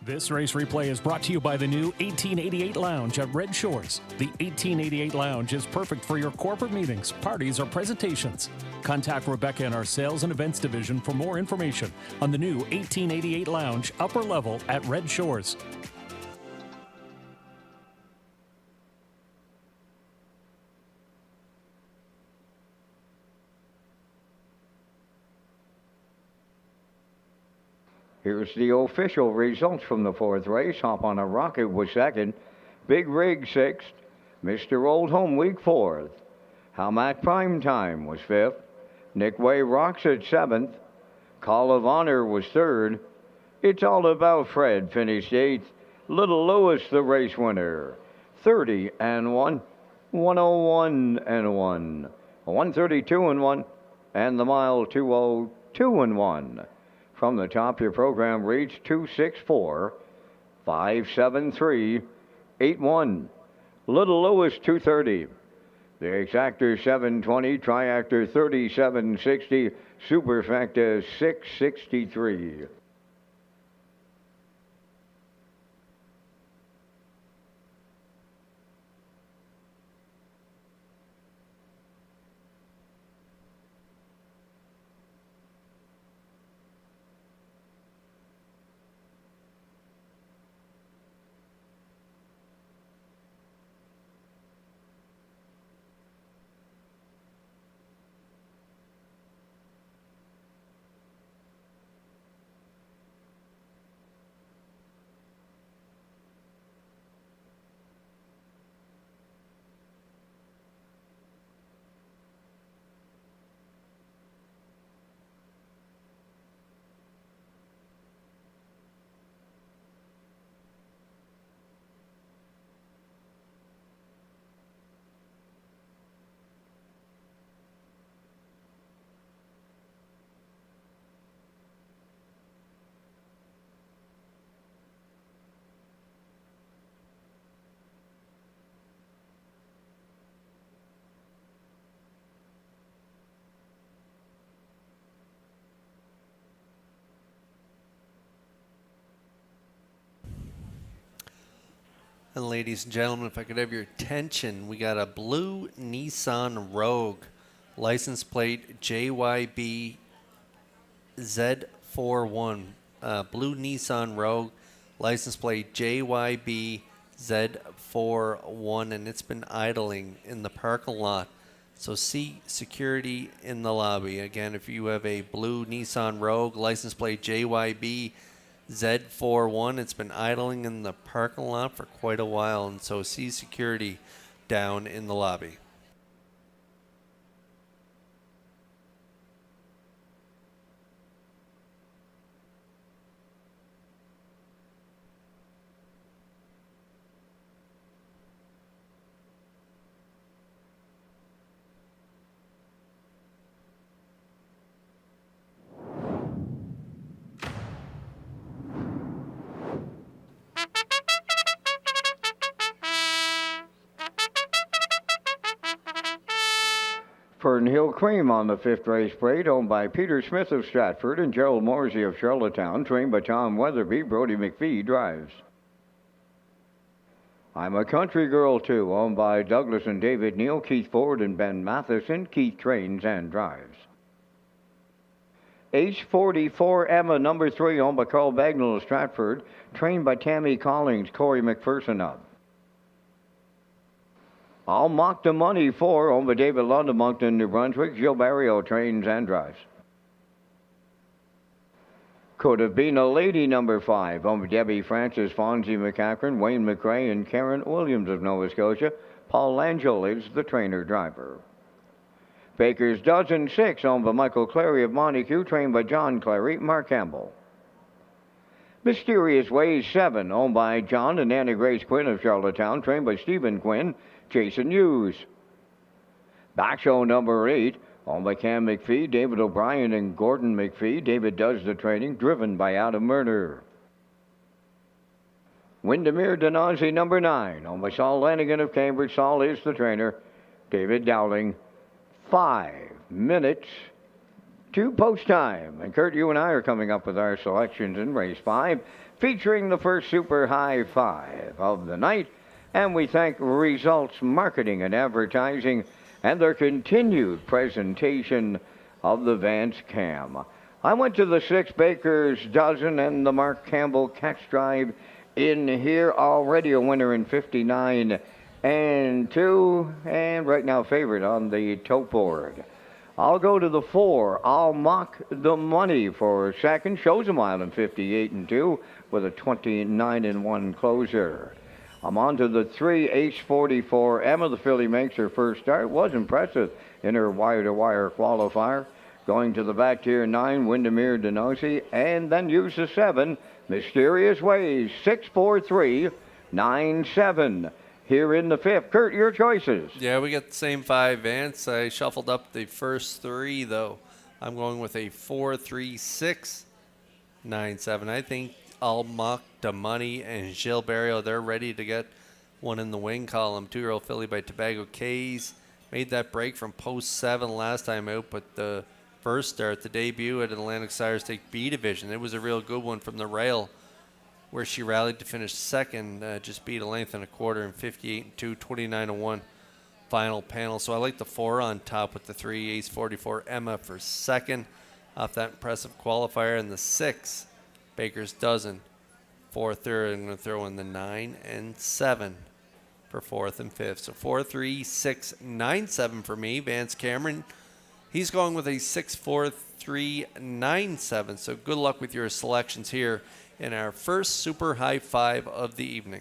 This race replay is brought to you by the new 1888 Lounge at Red Shores. The 1888 Lounge is perfect for your corporate meetings, parties, or presentations. Contact Rebecca in our Sales and Events Division for more information on the new 1888 Lounge upper level at Red Shores. Here's the official results from the fourth race. Hop on a Rocket was second. Big Rig sixth. Mr. Old Home Week fourth. How Matt Prime Time was fifth. Nick Way Rocks at seventh. Call of Honor was third. It's All About Fred finished eighth. Little Lewis the race winner. 30 and 1. 101 and 1. 132 and 1. And the mile 202 and 1. From the top, your program reads 264, 573, 81. Little Lewis 230. The Exactor 720, Triactor 3760, Superfecta 663. And ladies and gentlemen, if I could have your attention, we got a blue Nissan Rogue, license plate JYB Z41. Blue Nissan Rogue, license plate JYB Z41, and it's been idling in the parking lot. So see security in the lobby. Again, if you have a blue Nissan Rogue, license plate JYB Z41, it's been idling in the parking lot for quite a while, and so see security down in the lobby. Fernhill Cream on the fifth race plate, owned by Peter Smith of Stratford and Gerald Morsey of Charlottetown, trained by Tom Weatherby. Brody McPhee drives. I'm a Country Girl, too, owned by Douglas and David Neal, Keith Ford and Ben Matheson. Keith trains and drives. H44 Emma, number 3, owned by Carl Bagnall of Stratford, trained by Tammy Collins, Corey McPherson of. I'll Mock the Money 4, owned by David Lund of Moncton, New Brunswick. Gilles Barrio trains and drives. Could Have Been a Lady, number 5, owned by Debbie Francis, Fonzie McCachran, Wayne McRae, and Karen Williams of Nova Scotia. Paul Langell is the trainer-driver. Baker's Dozen 6, owned by Michael Clary of Montague, trained by John Clary, Mark Campbell. Mysterious Ways 7, owned by John and Anna Grace Quinn of Charlottetown, trained by Stephen Quinn, Jason Hughes. Back Show number 8, owned by Cam McPhee, David O'Brien, and Gordon McPhee. David does the training, driven by Adam Murner. Windermere Denazi number 9, owned by Saul Lanigan of Cambridge. Saul is the trainer. David Dowling. 5 minutes to post time. And Kurt, you and I are coming up with our selections in race 5, featuring the first super high 5 of the night. And we thank Results Marketing and Advertising and their continued presentation of the Vance Cam. I went to the 6 Baker's Dozen and the Mark Campbell Catch Drive in here, already a winner in 59 and 2, and right now favorite on the tote board. I'll go to the 4. I'll Mock the Money for second. Shows a mile in 58 and 2 with a 29 and 1 closer. I'm on to the 3, H44 Emma. The filly makes her first start. Was impressive in her wire-to-wire qualifier. Going to the back tier 9, Windermere Denosi. And then use the 7, Mysterious Ways, 64397. Here in the 5th. Kurt, your choices. Yeah, we got the same 5, Vance. I shuffled up the first 3, though. I'm going with a 4-3-6-9-7. I think I'll Mock the Money and Gilles Barrio, they're ready to get one in the wing column. 2-year-old filly by Tobago Cays. Made that break from post 7 last time out, but the first start, the debut at Atlantic Sire Stake B Division, it was a real good one from the rail, where she rallied to finish second, just beat a length and a quarter in 58 and 2, 29 and 1 final panel. So I like the 4 on top with the 3, Ace 44 Emma for second off that impressive qualifier, and the 6, Baker's Dozen for third. I'm going to throw in the 9 and 7 for 4th and 5th. So 4-3-6-9-7 for me. Vance Cameron, he's going with a 6-4-3-9-7. So good luck with your selections here in our first super high 5 of the evening.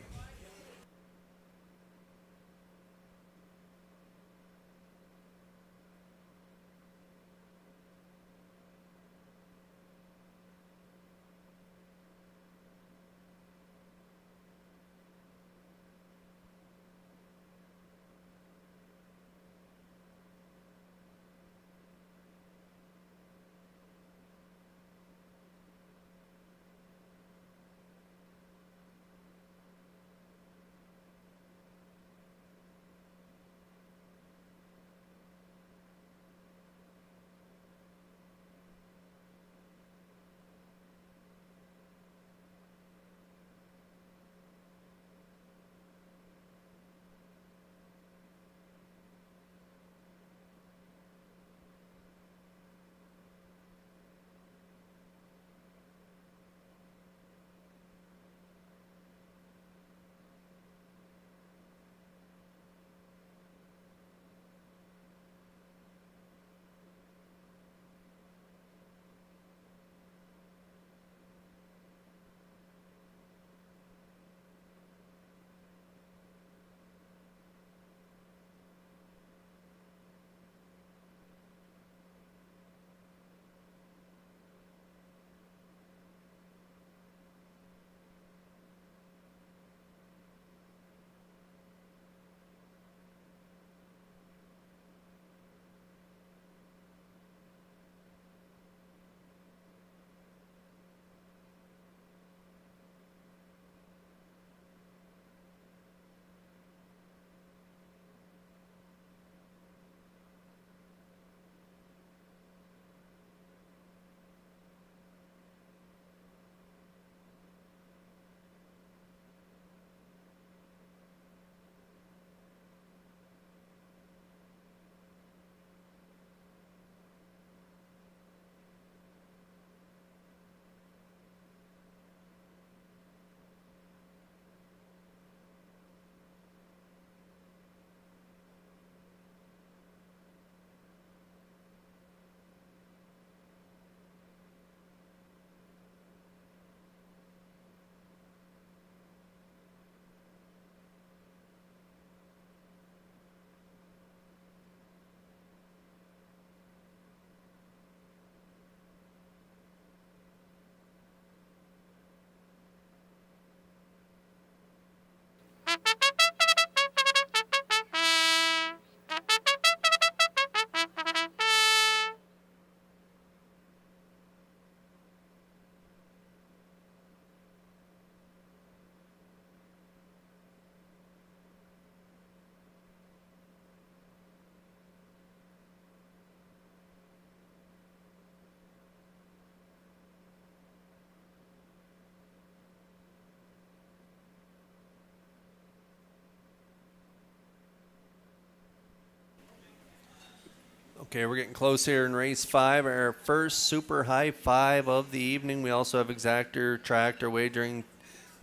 Okay, we're getting close here in race 5, our first super high 5 of the evening. We also have exactor, tractor wagering.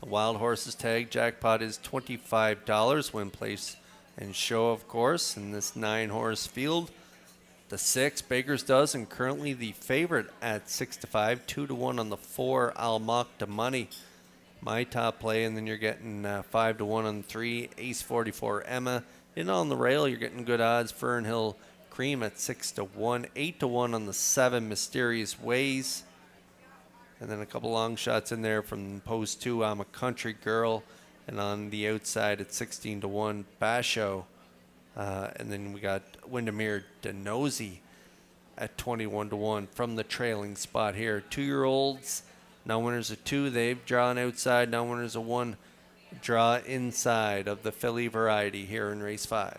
The Wild Horses tag jackpot is $25. Win, place, and show, of course, in this 9-horse field. The 6, Baker's Dozen, currently the favorite at 6-5, 2-1 on the 4, I'll Mock the Money. My top play, and then you're getting 5-1 on the 3, Ace 44 Emma. In on the rail, you're getting good odds. Fernhill Cream at 6-1, 8-1 on the 7, Mysterious Ways. And then a couple long shots in there from post 2, I'm a Country Girl. And on the outside at 16-1, Basho. And then we got Windermere Denozy at 21-1 from the trailing spot here. 2-year-olds, now winners of 2. They've drawn outside, now winners of 1. Draw inside of the filly variety here in race 5.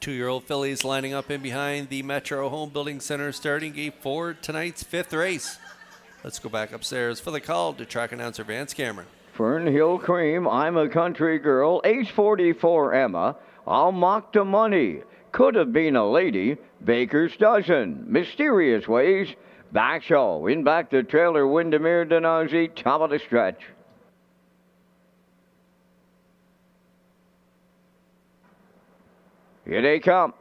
Two-year-old fillies lining up in behind the Metro Home Building Center starting gate for tonight's 5th race. Let's go back upstairs for the call to track announcer Vance Cameron. Fernhill Cream, I'm a Country Girl, Ace 44 Emma, I'll Mock the Money, Could Have Been a Lady, Baker's Dozen, Mysterious Ways, Basho, in back the trailer, Windermere Denozy, top of the stretch. Here they come.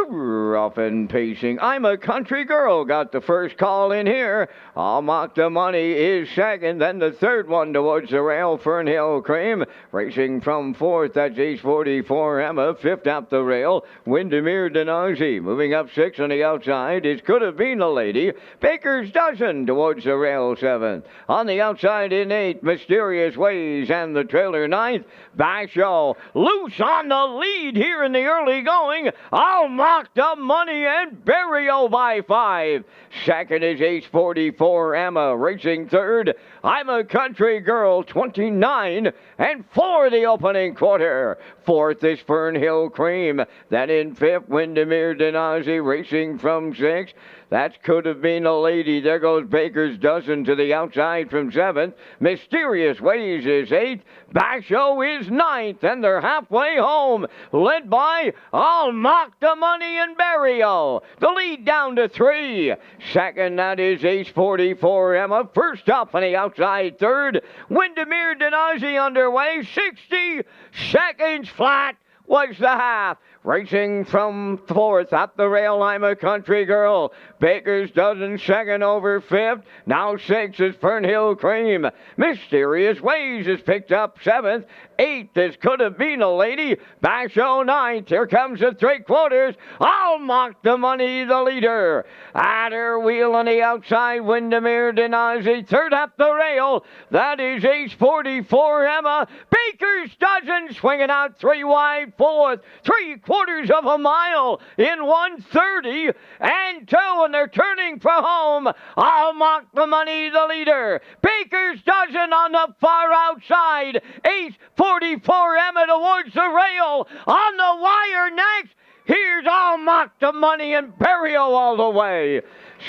Rough and pacing. I'm a Country Girl got the first call in here. I'll Mock the Money is second. Then the third one towards the rail, Fernhill Cream. Racing from 4th, that's Ace 44 Emma. 5th up the rail, Windermere Denozy. Moving up 6 on the outside, it Could Have Been a Lady. Baker's Dozen towards the rail 7th. On the outside in 8th, Mysterious Ways. And the trailer 9th, Basho. Loose on the lead here in the early going. I'll Mock Mock the Money and Burial by 5. Second is Ace 44 Emma. Racing third, I'm a Country Girl 29 and 4 the opening quarter. Fourth is Fernhill Cream. Then in fifth, Windermere Denazi racing from 6. That could have been a lady. There goes Baker's Dozen to the outside from 7th. Mysterious Ways is 8th. Basho is 9th, and they're halfway home, led by I'll Mock the Money and Burial. The lead down to 3. Second, that is Ace 44 Emma. First up on the outside third, Windermere Denazi underway. 60 seconds flat was the half. Racing from 4th up the rail, I'm a Country Girl. Baker's Dozen second over 5th. Now 6th is Fernhill Cream. Mysterious Ways is picked up 7th. 8th is Could Have Been a Lady. Basho 9th. Here comes the 3/4. I'll Mock the Money, the leader. At her wheel on the outside, Windermere Denazi. Third up the rail, that is Ace 44 Emma. Baker's Dozen swinging out 3 wide 4th. 3/4 of a mile in 1:30 and 2, and they're turning for home. I'll Mock the Money, the leader. Baker's Dozen on the far outside. Ace 44 Emma towards the rail. On the wire next, here's I'll Mock the Money and Burial all the way.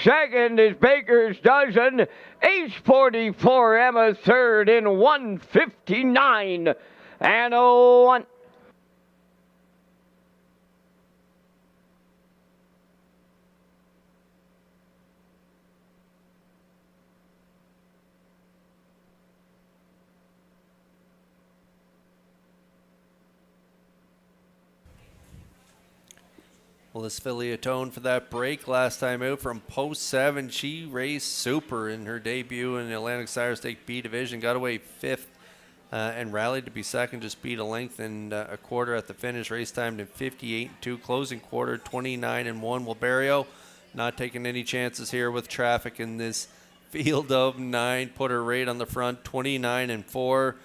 Second is Baker's Dozen. Ace 44 Emma third in 1:59 and 1. Well, this filly atoned for that break last time out from post 7. She raced super in her debut in the Atlantic Sire Stake B division, got away 5th and rallied to be second, just beat a length and a quarter at the finish. Race timed in 58-2, closing quarter 29-1. Well, Barrio not taking any chances here with traffic in this field of 9. Put her right on the front, 29-4.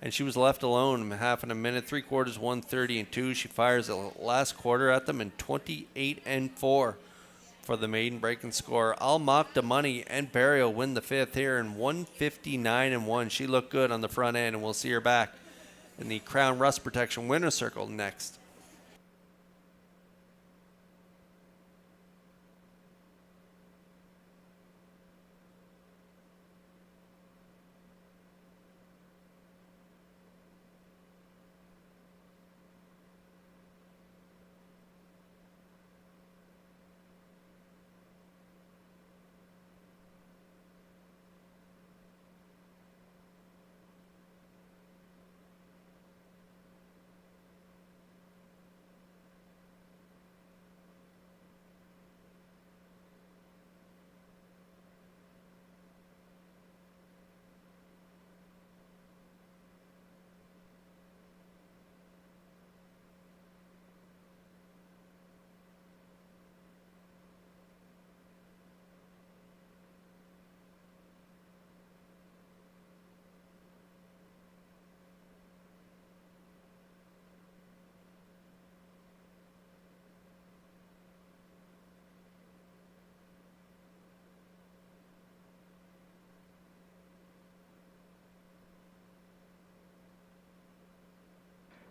And she was left alone half in a minute, 3/4, 1:30-2. She fires the last quarter at them in 28-4 for the maiden breaking score. I'll Mock the Money and Burial win the 5th here in 1:59-1. She looked good on the front end, and we'll see her back in the Crown Rust Protection Winner's Circle next.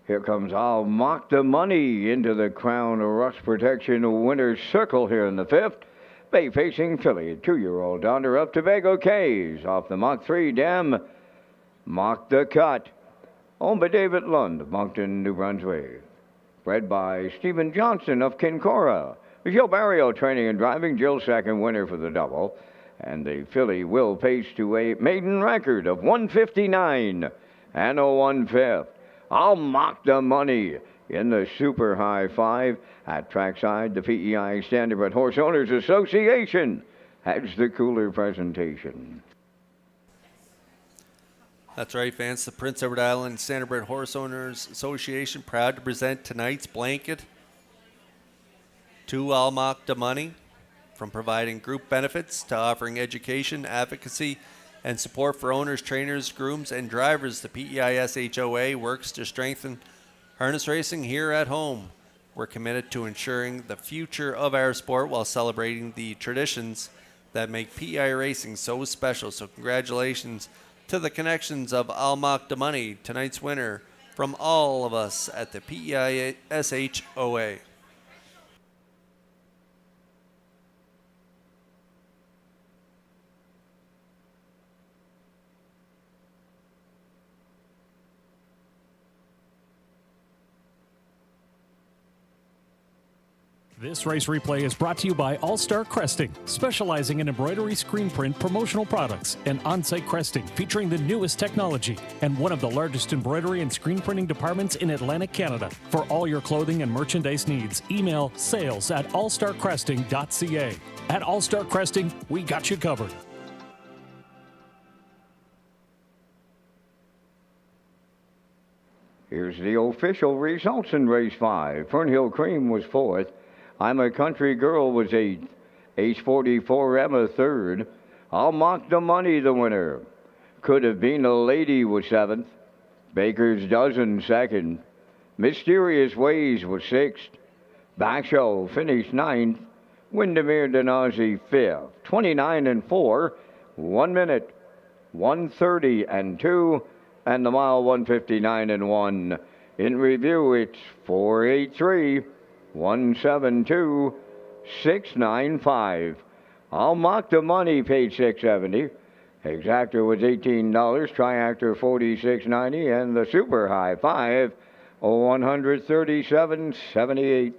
Here comes I'll Mock the Money into the Crown Rust Protection Winner's Circle here in the 5th. Bay facing filly, 2-year-old Donder up to Vago K's. Off the Mach 3 Dam, Mock the Cut. Owned by David Lund of Moncton, New Brunswick. Bred by Stephen Johnson of Kincora. Jill Barrio training and driving. Jill second winner for the double. And the filly will pace to a maiden record of 1:59 and a 1/5. I'll Mock the Money in the Super High 5 at trackside. The PEI Standard Horse Owners Association has the cooler presentation. That's right, fans. The Prince Edward Island Standardbred Horse Owners Association proud to present tonight's blanket to I'll Mock the Money. From providing group benefits to offering education, advocacy, and support for owners, trainers, grooms, and drivers, the PEI SHOA works to strengthen harness racing here at home. We're committed to ensuring the future of our sport while celebrating the traditions that make PEI racing so special. So congratulations to the connections of Almach de Money, tonight's winner, from all of us at the PEI SHOA. This race replay is brought to you by All Star Cresting, specializing in embroidery, screen print, promotional products, and on-site cresting featuring the newest technology, and one of the largest embroidery and screen printing departments in Atlantic Canada. For all your clothing and merchandise needs, email sales@allstarcresting.ca. At All Star Cresting, we got you covered. Here's the official results in race 5. Fernhill Cream was 4th. I'm a Country Girl was 8th. H44 Emma 3rd. I'll Mock the Money the winner. Could Have Been a Lady was 7th. Baker's Dozen 2nd. Mysterious Ways was 6th. Back Show finished 9th. Windermere Denazi 5th. 29 and 4. 1 minute. 1:30 and 2. And the mile 1:59 and 1. In review, it's 4:83. 172 695. I'll Mock the Money paid $6.70. Exactor was $18. Triactor $46.90, and the Super High Five $137.78.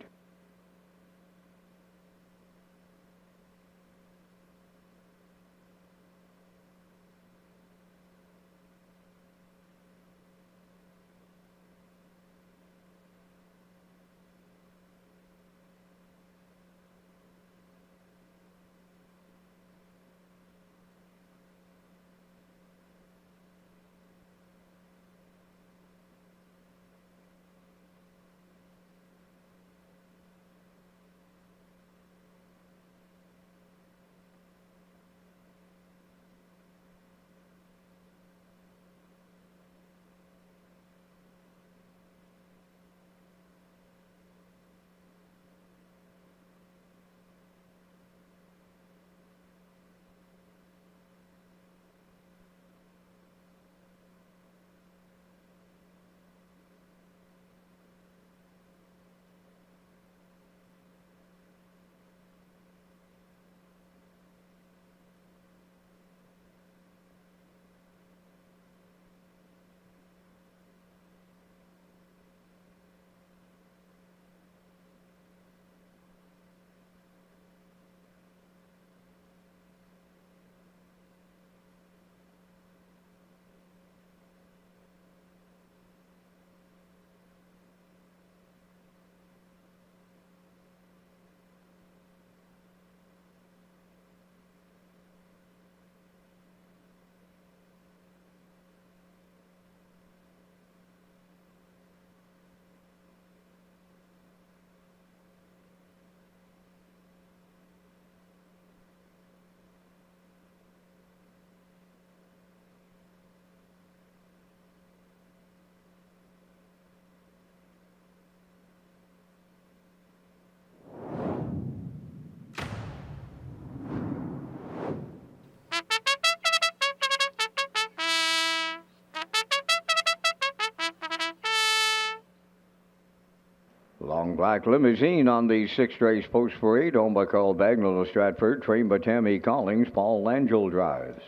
Long black limousine on the 6th race post parade, owned by Carl Bagnall of Stratford, trained by Tammy Collings. Paul Langell drives.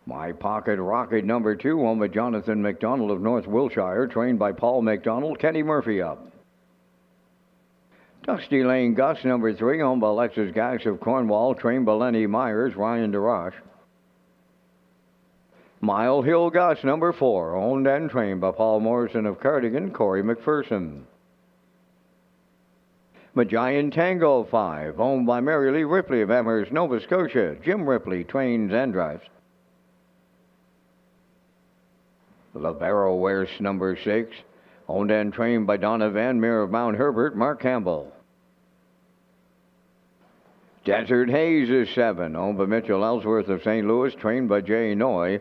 My Pocket Rocket number 2, owned by Jonathan McDonald of North Wiltshire, trained by Paul McDonald. Kenny Murphy up. Dusty Lane Gus number 3, owned by Alexis Gax of Cornwall, trained by Lenny Myers. Ryan DeRoche. Mile Hill Gus number 4, owned and trained by Paul Morrison of Cardigan. Corey McPherson. Giant Tango 5, owned by Mary Lee Ripley of Amherst, Nova Scotia. Jim Ripley trains and drives. Libero West number 6, owned and trained by Donna Van Meer of Mount Herbert. Mark Campbell. Desert Haze is 7, owned by Mitchell Ellsworth of St. Louis, trained by Jay Noy.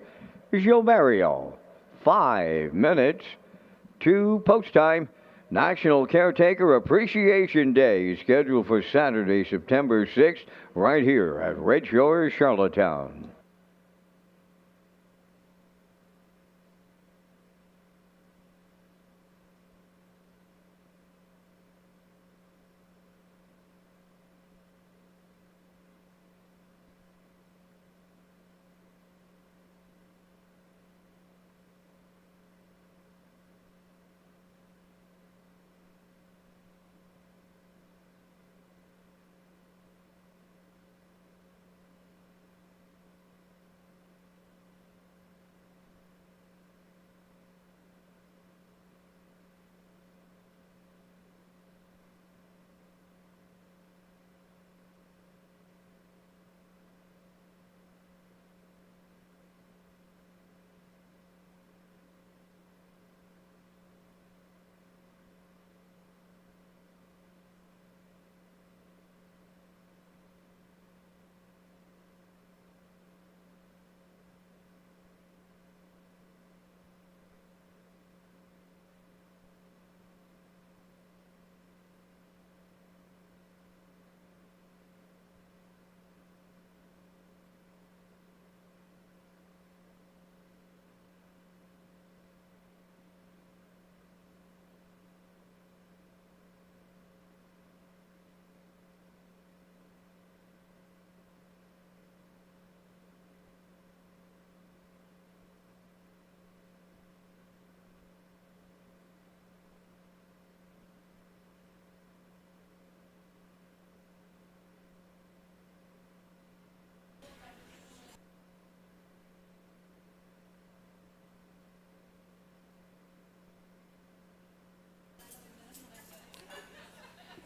Gilberto, 5 minutes to post time. National Caretaker Appreciation Day is scheduled for Saturday, September 6th, right here at Red Shores, Charlottetown.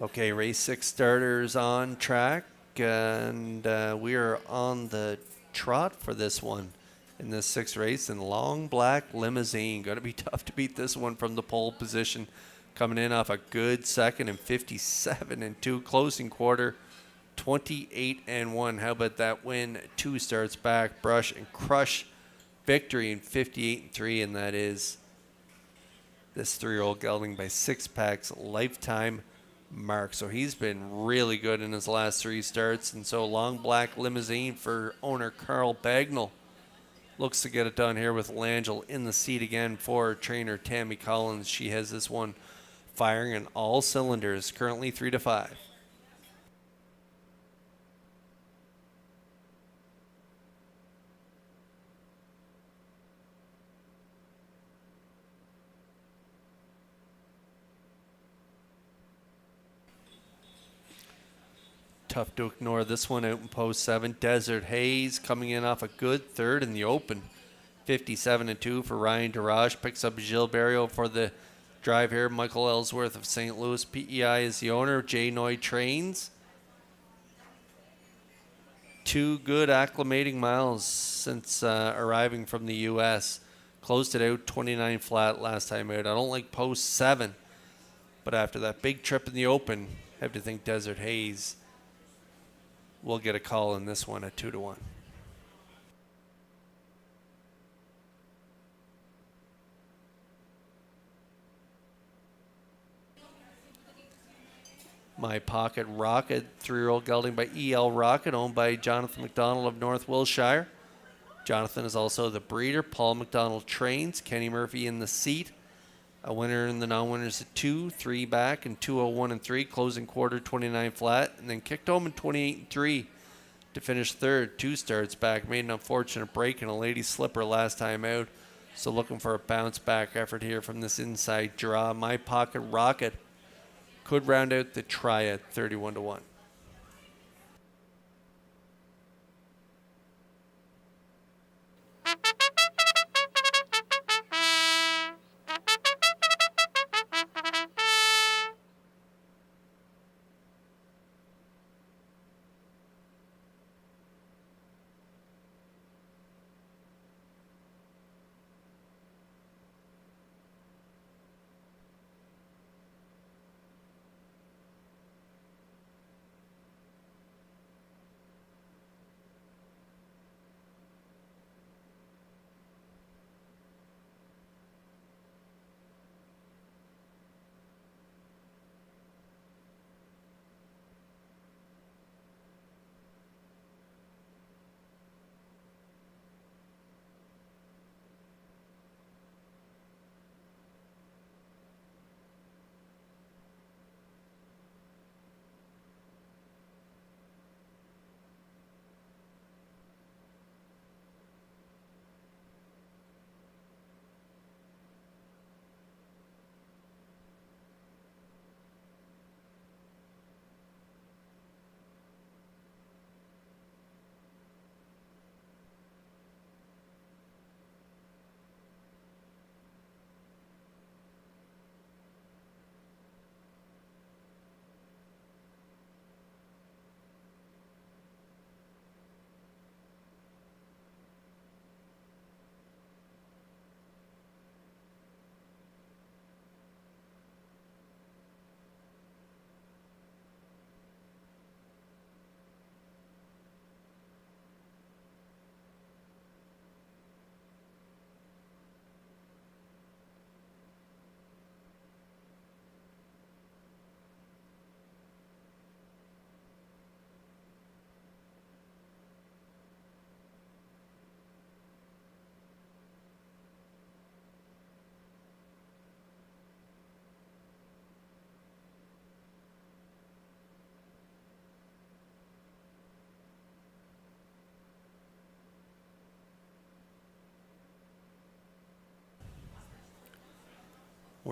Okay, race 6 starters on track, and we are on the trot for this one in this 6th race in Long Black Limousine. Going to be tough to beat this one from the pole position, coming in off a good second and 57 and 2, closing quarter 28 and 1. How about that win? 2 starts back, brush and crush victory in 58 and 3, and that is this 3-year-old gelding by Six Pack's lifetime mark. So he's been really good in his last 3 starts. And so Long Black Limousine for owner Carl Bagnall looks to get it done here with Langell in the seat again for trainer Tammy Collins. She has this one firing on all cylinders, currently 3-5. Tough to ignore this one out in post 7. Desert Haze coming in off a good third in the open. 57 and 2 for Ryan Darage. Picks up Gilles Barrio for the drive here. Michael Ellsworth of St. Louis. PEI is the owner. Jay Noy trains. 2 good acclimating miles since arriving from the U.S. Closed it out 29 flat last time out. I don't like post 7, but after that big trip in the open, I have to think Desert Haze will get a call in this one at 2-1. My Pocket Rocket, 3-year-old gelding by E.L. Rocket, owned by Jonathan McDonald of North Wilshire. Jonathan is also the breeder. Paul McDonald trains. Kenny Murphy in the seat. A winner in the non-winners at 2, 3 back, and 201 and 3, closing quarter 29 flat, and then kicked home in 28 and 3 to finish third. 2 starts back, made an unfortunate break in a lady slipper last time out. So looking for a bounce back effort here from this inside draw. My Pocket Rocket could round out the try at 31-1.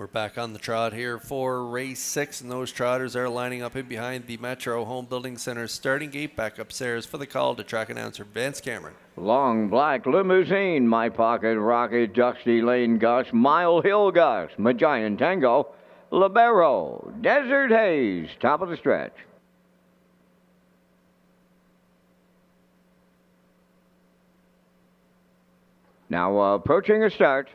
We're back on the trot here for race 6, and those trotters are lining up in behind the Metro Home Building Center starting gate. Back upstairs for the call to track announcer Vance Cameron. Long Black Limousine, My Pocket Rocket, Dusty Lane Gus, Mile Hill Gus, Magian Tango, Libero, Desert Haze, top of the stretch. Now approaching a start.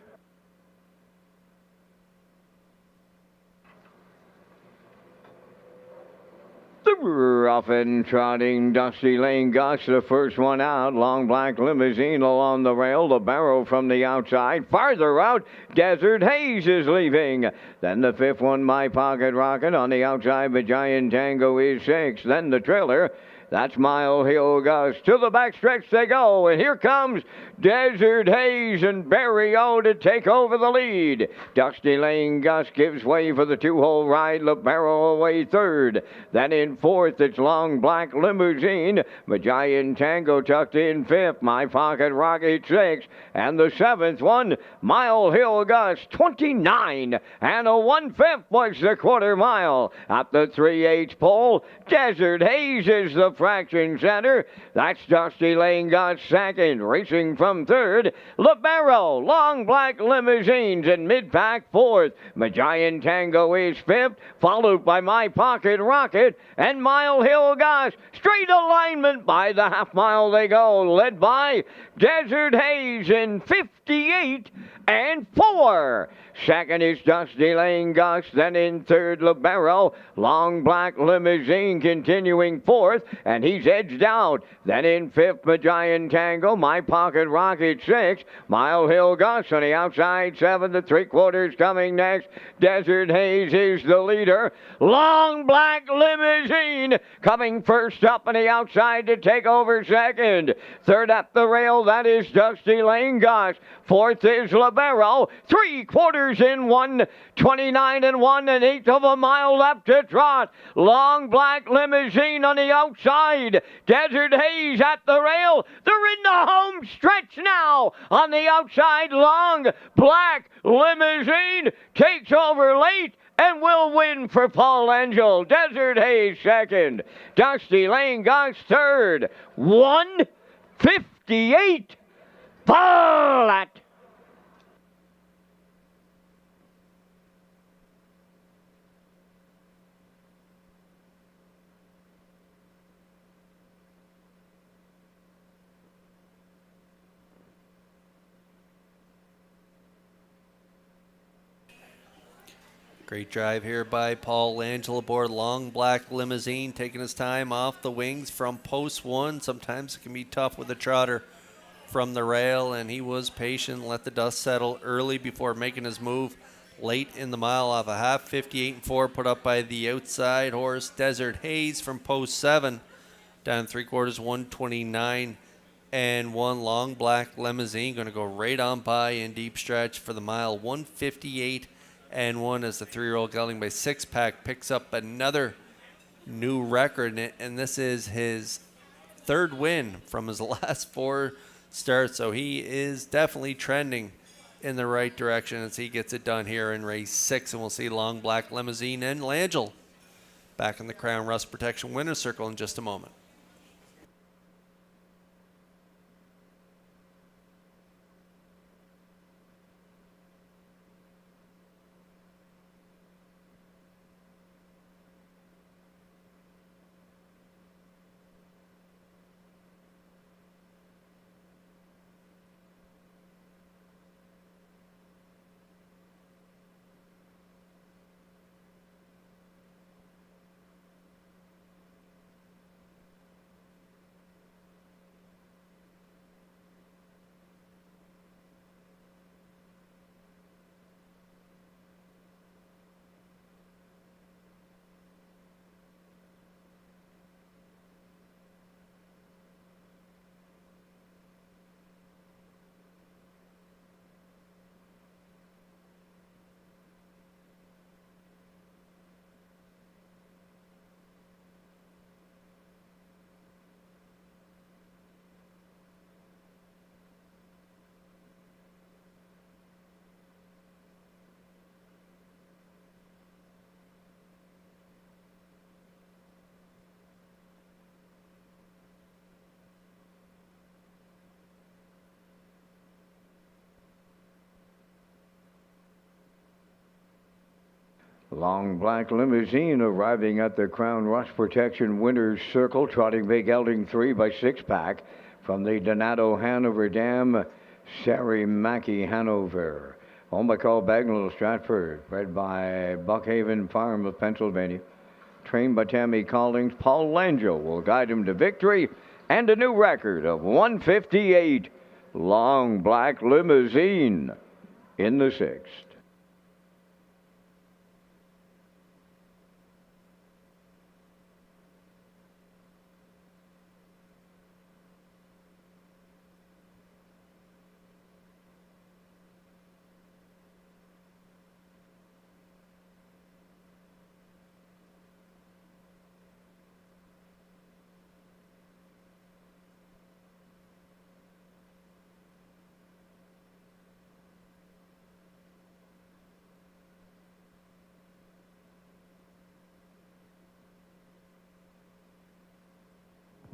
The rough and trotting Dusty Lane Gus, the first one out. Long Black Limousine along the rail. The barrow from the outside. Farther out, Desert Haze is leaving. Then the fifth one, My Pocket Rocket. On the outside, the Giant Tango is 6. Then the trailer. That's Mile Hill Gus. To the backstretch they go, and here comes Desert Haze and Barry O to take over the lead. Dusty Lane Gus gives way for the two-hole ride. Libero away third. Then in fourth, it's Long Black Limousine. Magian Tango tucked in fifth. My Pocket Rocket 6. And the seventh one, Mile Hill Gus, 29. And a 1/5 was the quarter mile. At the 3/8 pole, Desert Haze is the fraction center. That's Dusty Lane Gus second. Racing from third, Libero, Long Black Limousines in mid-pack fourth. Magian Tango is fifth, followed by My Pocket Rocket and Mile Hill Gus. Straight alignment by the half mile they go, led by Desert Haze in 58 and 4. Second is Dusty Lane Gus. Then in third, Libero. Long Black Limousine continuing fourth, and he's edged out. Then in fifth, Magian Tango. My Pocket Rocket 6. Mile Hill Gus on the outside 7 to 3/4 coming next. Desert Haze is the leader. Long Black Limousine coming first up on the outside to take over second. Third up the rail, that is Dusty Lane Gus. Fourth is Libero. 3/4 in 1, 29 and 1 1/8 of a mile left to trot. Long Black Limousine on the outside. Desert Haze at the rail. They're in the home stretch now. On the outside, Long Black Limousine takes over late and will win for Paul Angel. Desert Haze second. Dusty Lane Gus third. 1:58. Flat. Great drive here by Paul Angel aboard Long Black Limousine, taking his time off the wings from post one. Sometimes it can be tough with a trotter from the rail, and he was patient, let the dust settle early before making his move late in the mile off a half. 58 and 4 put up by the outside horse Desert Haze from post 7. Down 3/4, 129 and 1. Long Black Limousine going to go right on by in deep stretch for the mile. 158 and 1 as the 3-year-old gelding by 6-pack picks up another new record, and this is his third win from his last 4 starts, so he is definitely trending in the right direction as he gets it done here in race 6. And we'll see Long Black Limousine and Langell back in the Crown Rust Protection winner's circle in just a moment. Long Black Limousine arriving at the Crown Rust Protection Winners Circle, trotting big gelding 3 by 6 pack from the Donato Hanover Dam, Sari Mackey Hanover. Owned by Carl Bagnall Stratford, bred by Buckhaven Farm of Pennsylvania. Trained by Tammy Collins, Paul Langell will guide him to victory and a new record of 158. Long Black Limousine in the 6th.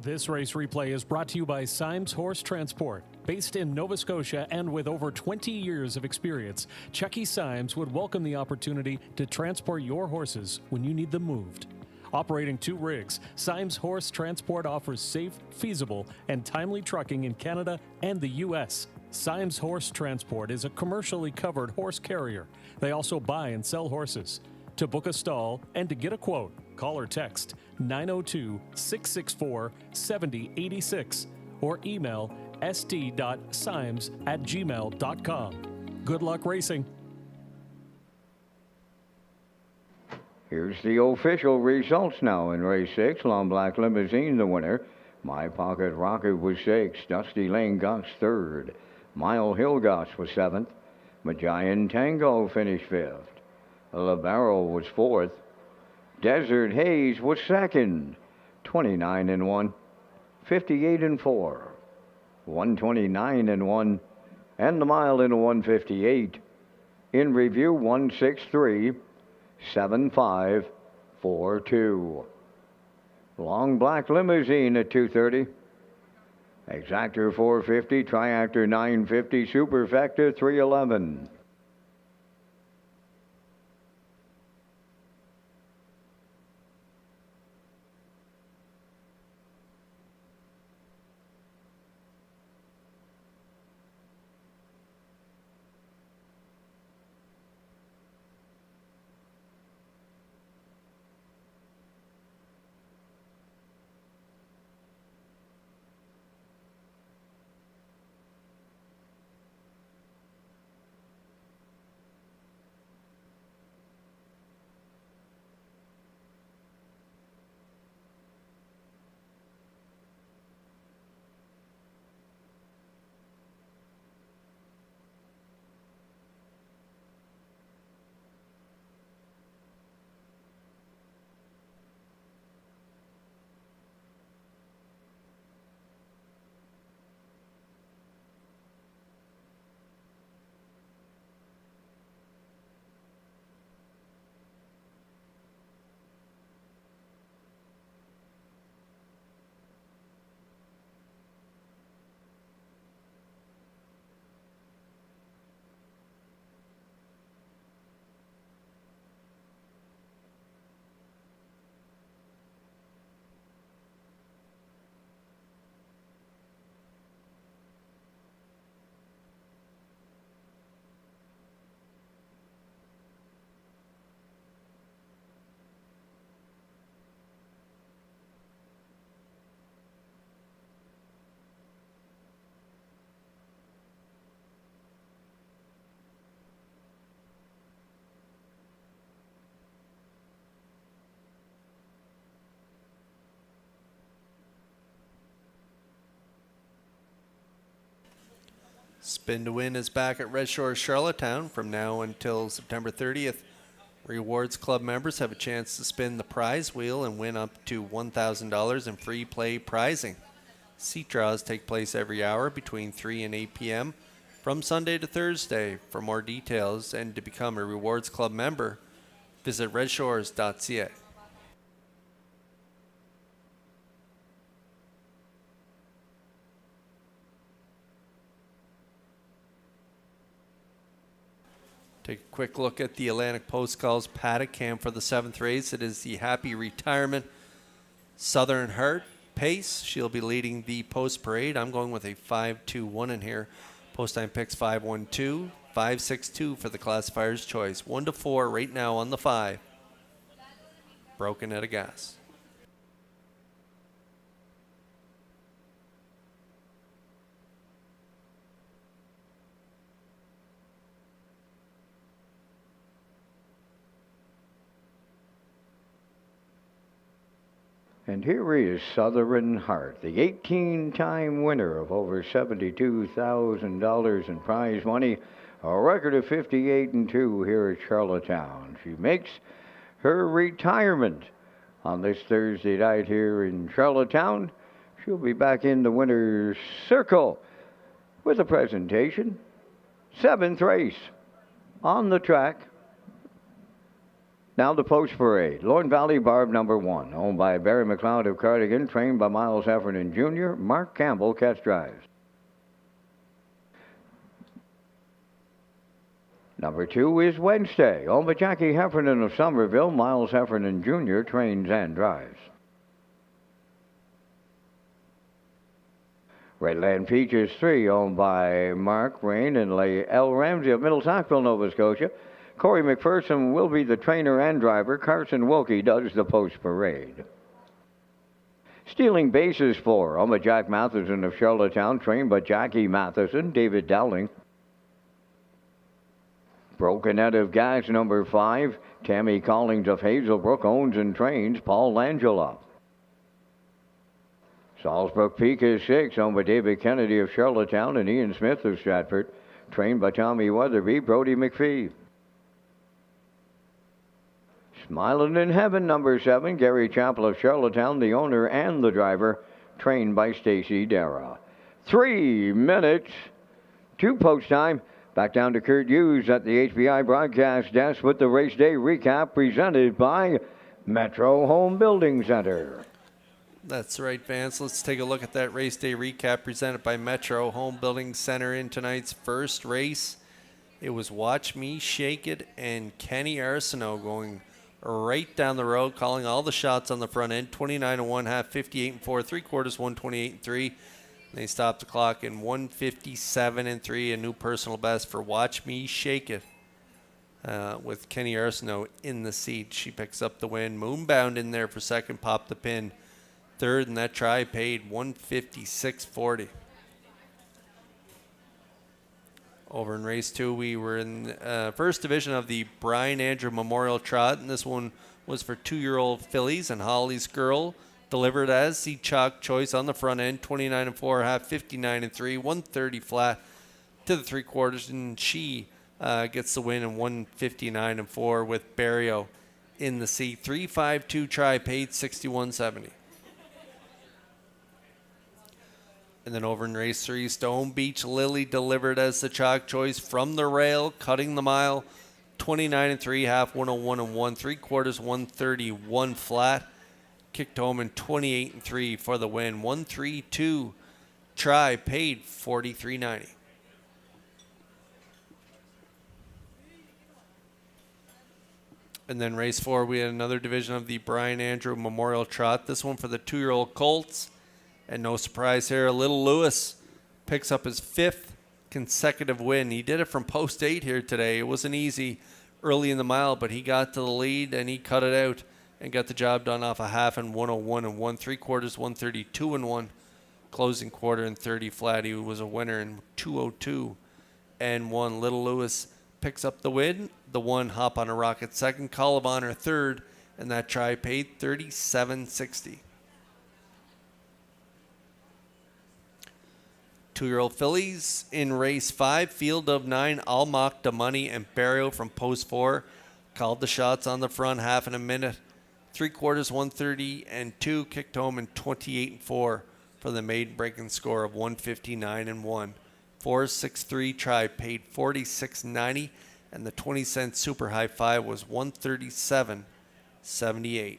This race replay is brought to you by Symes Horse Transport. Based in Nova Scotia and with over 20 years of experience, Chucky Symes would welcome the opportunity to transport your horses when you need them moved. Operating 2 rigs, Symes Horse Transport offers safe, feasible, and timely trucking in Canada and the U.S. Symes Horse Transport is a commercially covered horse carrier. They also buy and sell horses. To book a stall and to get a quote, call or text 902-664-7086 or email st.symes@gmail.com. Good luck racing. Here's the official results now in race 6. Long Black Limousine, the winner. My Pocket Rocket was 6th. Dusty Lane Goss 3rd. Mile Hill Goss was 7th. Majayan Tango finished 5th. LaBarrel was 4th. Desert Haze was 2nd. 29-1. 58-4. 129-1. And the mile in 158. In review, 163-7542. Long Black Limousine at 230. Exactor 450. Triactor 950. Superfecta 311. Spin to Win is back at Red Shores, Charlottetown from now until September 30th. Rewards Club members have a chance to spin the prize wheel and win up to $1,000 in free play prizing. Seat draws take place every hour between 3 and 8 p.m. from Sunday to Thursday. For more details and to become a Rewards Club member, visit Redshores.ca. Take a quick look at the Atlantic Post Calls paddock cam for the 7th race. It is the Happy Retirement Southern Heart Pace. She'll be leading the post parade. I'm going with a 5-2-1 in here. Post time picks 5-1-2, 5-6-2 for the classifier's choice. 1-4 right now on the 5. Broken out of gas. And here is Southern Heart, the 18-time winner of over $72,000 in prize money, a record of 58-2 here at Charlottetown. She makes her retirement on this Thursday night here in Charlottetown. She'll be back in the winner's circle with a presentation. 7th race on the track. Now the post parade. Lorne Valley Barb number 1, owned by Barry McLeod of Cardigan, trained by Miles Heffernan Jr. Mark Campbell catch drives. Number 2 is Wednesday, owned by Jackie Heffernan of Somerville. Miles Heffernan Jr. trains and drives. Redland Peaches 3, owned by Mark Rain and L. Ramsey of Middle Sackville, Nova Scotia. Corey McPherson will be the trainer and driver. Carson Wilkie does the post parade. Stealing Bases 4, owned by Jack Matheson of Charlottetown, trained by Jackie Matheson, David Dowling. Broken Out of Gas number 5, Tammy Collins of Hazelbrook owns and trains Paul Langella. Salisbrook Peak is 6, owned by David Kennedy of Charlottetown and Ian Smith of Stratford, trained by Tommy Weatherby, Brody McPhee. Smiling in Heaven number 7, Gary Chappell of Charlottetown, the owner and the driver, trained by Stacy Dara. 3 minutes to post time. Back down to Kurt Hughes at the HBI broadcast desk with the race day recap presented by Metro Home Building Center. That's right, Vance. Let's take a look at that race day recap presented by Metro Home Building Center in tonight's first race. It was Watch Me Shake It and Kenny Arsenault going right down the road, calling all the shots on the front end. 29-1, half 58-4, 3/4 128-3. They stopped the clock in 157-3, a new personal best for Watch Me Shake It. With Kenny Arsenault in the seat, she picks up the win. Moonbound in there for second, popped the pin. Third, and that try paid 156.40. Over in race 2, we were in first division of the Brian Andrew Memorial Trot, and this one was for 2-year-old fillies, and Holly's Girl delivered as the chalk choice on the front end, 29-4, half 59-3, 130 flat to the 3/4, and she gets the win in 159-4 with Barrio in the seat. 3-5-2 try paid 61.70. And then over in race 3, Stone Beach Lily delivered as the chalk choice from the rail, cutting the mile, 29-3, half 101-1, 3/4 131 flat. Kicked home in 28-3 for the win. 132 try paid 43.90. And then race 4, we had another division of the Brian Andrew Memorial Trot. This one for the 2-year-old colts. And no surprise here, Little Lewis picks up his 5th consecutive win. He did it from post 8 here today. It wasn't easy early in the mile, but he got to the lead and he cut it out and got the job done off a half and 101-1, 3/4 132-1, closing quarter and 30 flat. He was a winner in 202-1. Little Lewis picks up the win. The 1 Hop on a Rocket second, Call of Honor third, and that try paid 37.60. 2-year-old fillies in race 5, field of 9, Almach, DeMoney, and Barrio from post 4 called the shots on the front, half in a minute. 3/4 130-2, kicked home in 28-4 for the maiden breaking score of 159-1. 4.63 try paid 46.90, and the 20-cent super high 5 was 137.78.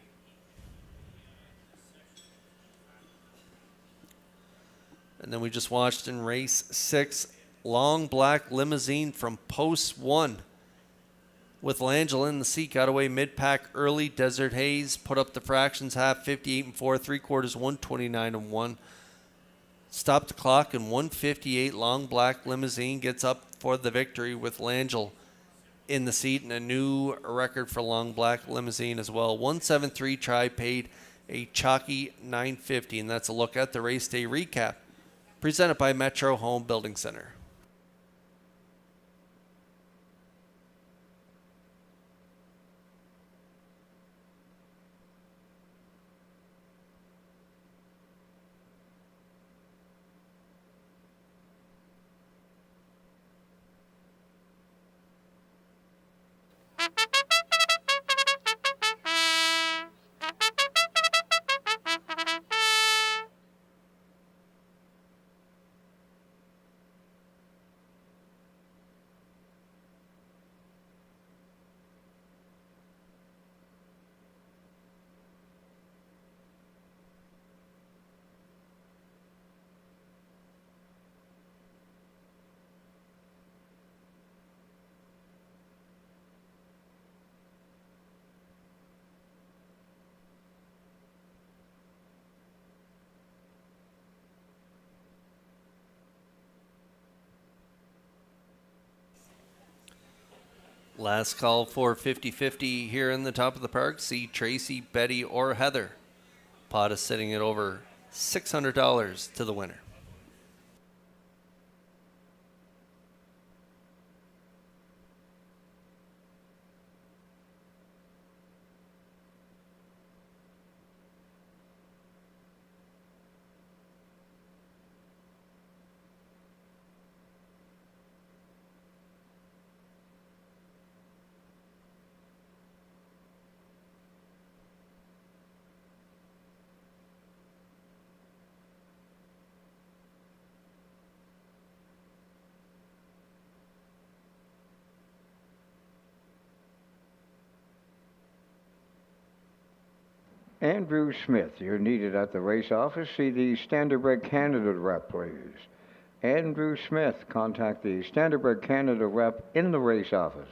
And then we just watched in race 6, Long Black Limousine from post 1. with Langell in the seat. Got away mid-pack early. Desert Haze put up the fractions half, 58 and 4, 3/4, 129 and 1. Stopped the clock in 158. Long Black Limousine gets up for the victory with Langell in the seat, and a new record for Long Black Limousine as well. 173 try paid a chalky 950, and that's a look at the race day recap presented by Metro Home Building Center. Last call for 50-50 here in the top of the park. See Tracy, Betty, or Heather. Pot is sitting at over $600 to the winner. Andrew Smith, you're needed at the race office. See the Standardbred Canada rep, please. Andrew Smith, contact the Standardbred Canada rep in the race office.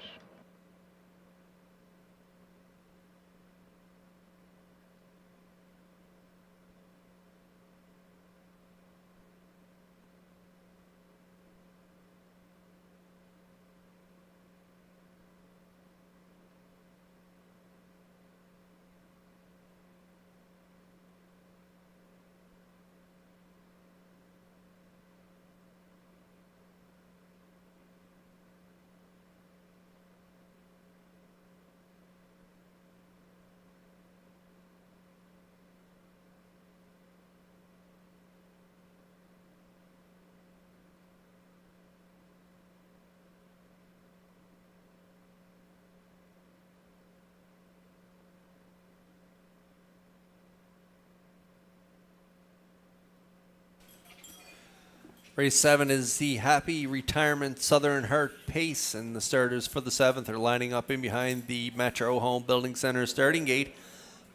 Race 7 is the Happy Retirement Southern Heart Pace, and the starters for the 7th are lining up in behind the Metro Home Building Center starting gate.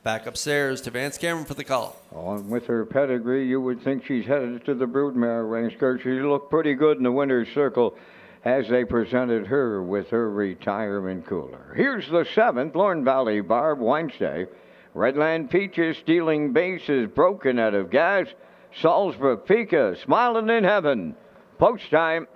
Back upstairs to Vance Cameron for the call. On with her pedigree, you would think she's headed to the Broodmare range, because she looked pretty good in the winner's circle as they presented her with her retirement cooler. Here's the 7th, Lorne Valley Barb Wednesday. Redland Peaches stealing bases, broken out of gas. Salzburg Pika, smiling in heaven. Post time.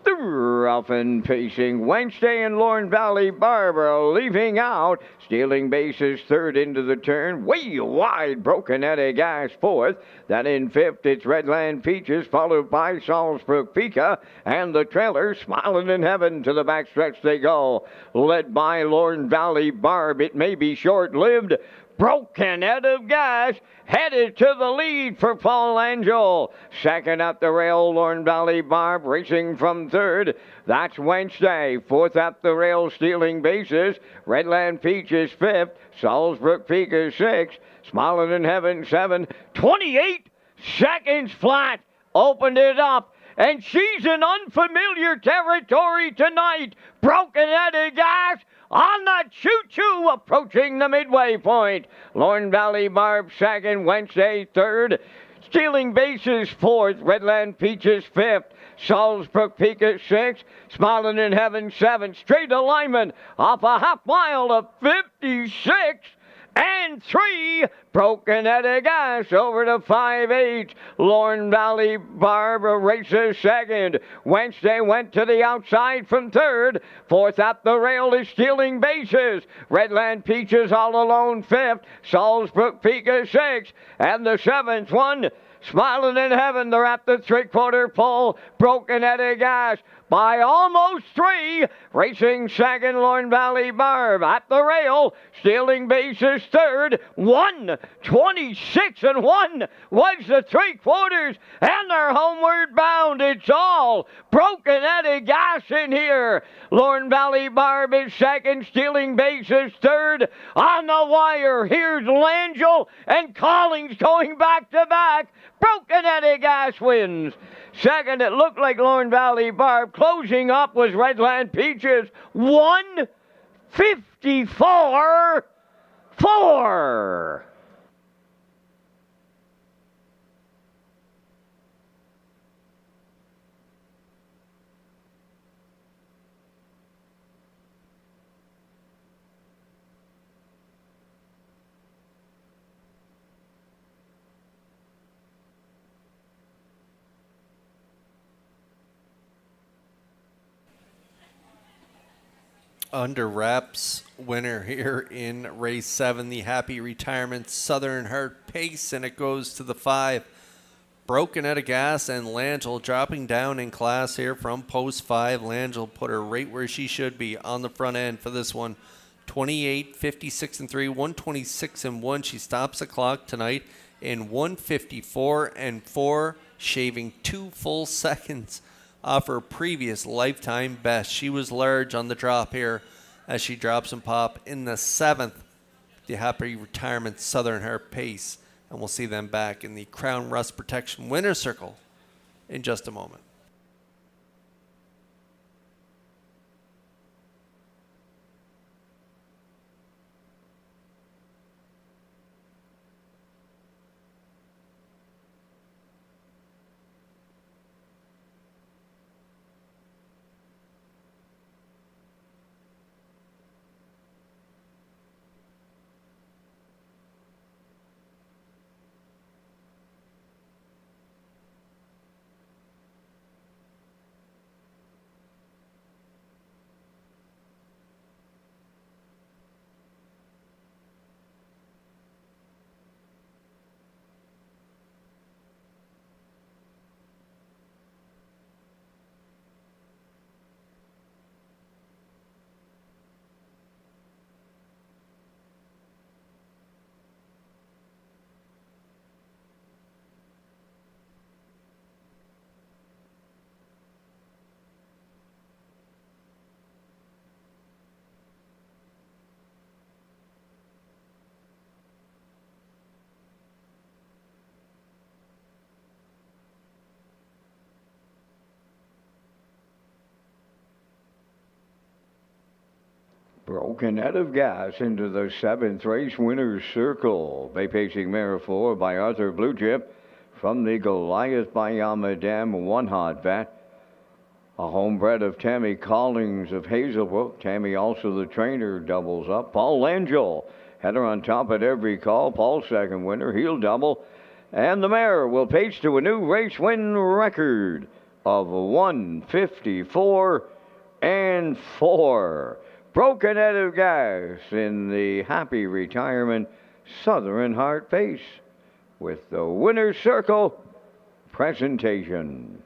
The Ruffin pacing Wednesday and Lorne Valley Barbara leaving out. Stealing bases third into the turn. Way wide, broken at a gas fourth. Then in fifth, it's Redland Peaches, followed by Salzburg Pika. And the trailer, smiling in heaven, to the backstretch they go. Led by Lorne Valley Barb. It may be short-lived. Broken out of gas, headed to the lead for Paul Angel. Second up the rail, Lorne Valley Barb racing from third. That's Wednesday. Fourth up the rail, stealing bases. Redland Peaches fifth. Salzburg Pika sixth. Smiling in Heaven seven. 28 seconds flat. Opened it up. And she's in unfamiliar territory tonight. Broken out of gas. On the choo-choo, approaching the midway point. Lorne Valley Barb second, Wednesday third. Stealing bases, fourth. Redland Peaches, fifth. Salzbrook Peak at sixth. Smiling in Heaven, seventh. Straight alignment off a half mile of 56. And 3, Broken Headed Gas over to 5-8. Lorne Valley Barbara races second. Wednesday went to the outside from third. Fourth at the rail is Stealing Bases. Redland Peaches all alone fifth. Salzbrook Peak is sixth. And the seventh one, Smiling in Heaven, they're at the three-quarter pole. Broken Headed Gas by almost 3. Racing second, Lorne Valley Barb. At the rail, Stealing Bases third. 1:26 and 1 was the three-quarters, and they're homeward bound. It's all Broken Headed Gas in here. Lorne Valley Barb is second, Stealing Bases third. On the wire, here's Langell and Collins going back to back. Broken Headed Gas wins. Second, it looked like Lorne Valley Barb. Closing up was Redland Peaches. 1:54.4. Under wraps winner here in race 7, the Happy Retirement Southern Heart Pace, and it goes to the 5. Broken Headed Gas, and Langell dropping down in class here from post 5. Langell put her right where she should be on the front end for this one. 28, 56 and 3, 126 and 1. She stops the clock tonight in 154 and 4, shaving 2 full seconds off her previous lifetime best. She was large on the drop here as she drops and pop in the 7th. The Happy Retirement Southern Heart Pace, and we'll see them back in the Crown Rust Protection Winner's Circle in just a moment. Broken Headed Gas into the 7th race winner's circle. Bay pacing mare 4 by Arthur Blue Chip from the Goliath by Yamadam, one hot vet. A homebred of Tammy Collins of Hazelbrook. Tammy, also the trainer, doubles up. Paul Langell had her on top at every call. Paul's second winner, he'll double. And the mare will pace to a new race win record of 154 and 4. Broken Headed Gas in the Happy Retirement Southern Heart Pace with the Winner's Circle presentation.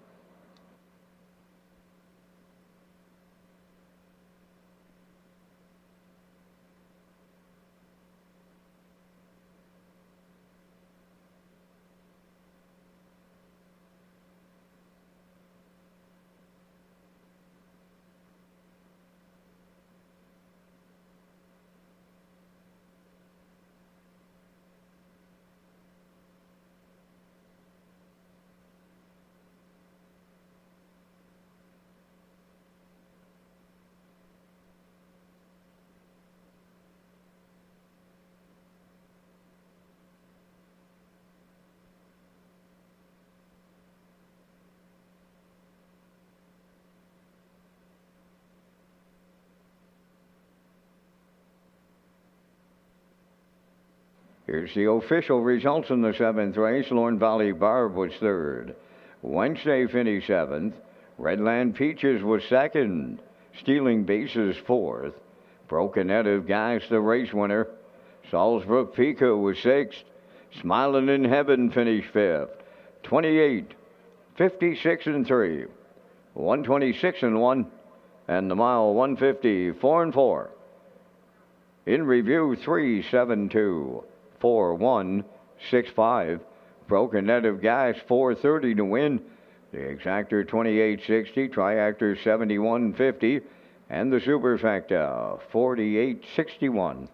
Here's the official results in the 7th race. Lorne Valley Barb was 3rd. Wednesday finished 7th. Redland Peaches was 2nd. Stealing Bases 4th. Broken Head of Gas, the race winner. Salzbrook Pico was 6th. Smiling in Heaven finished 5th. 28, 56 and 3. 126 and 1. And the mile 150, 4 and 4. In review, 372. 4165. Broken Net of Gas 430 to win. The Exactor 2860, Triactor 7150, and the Superfecta 4861.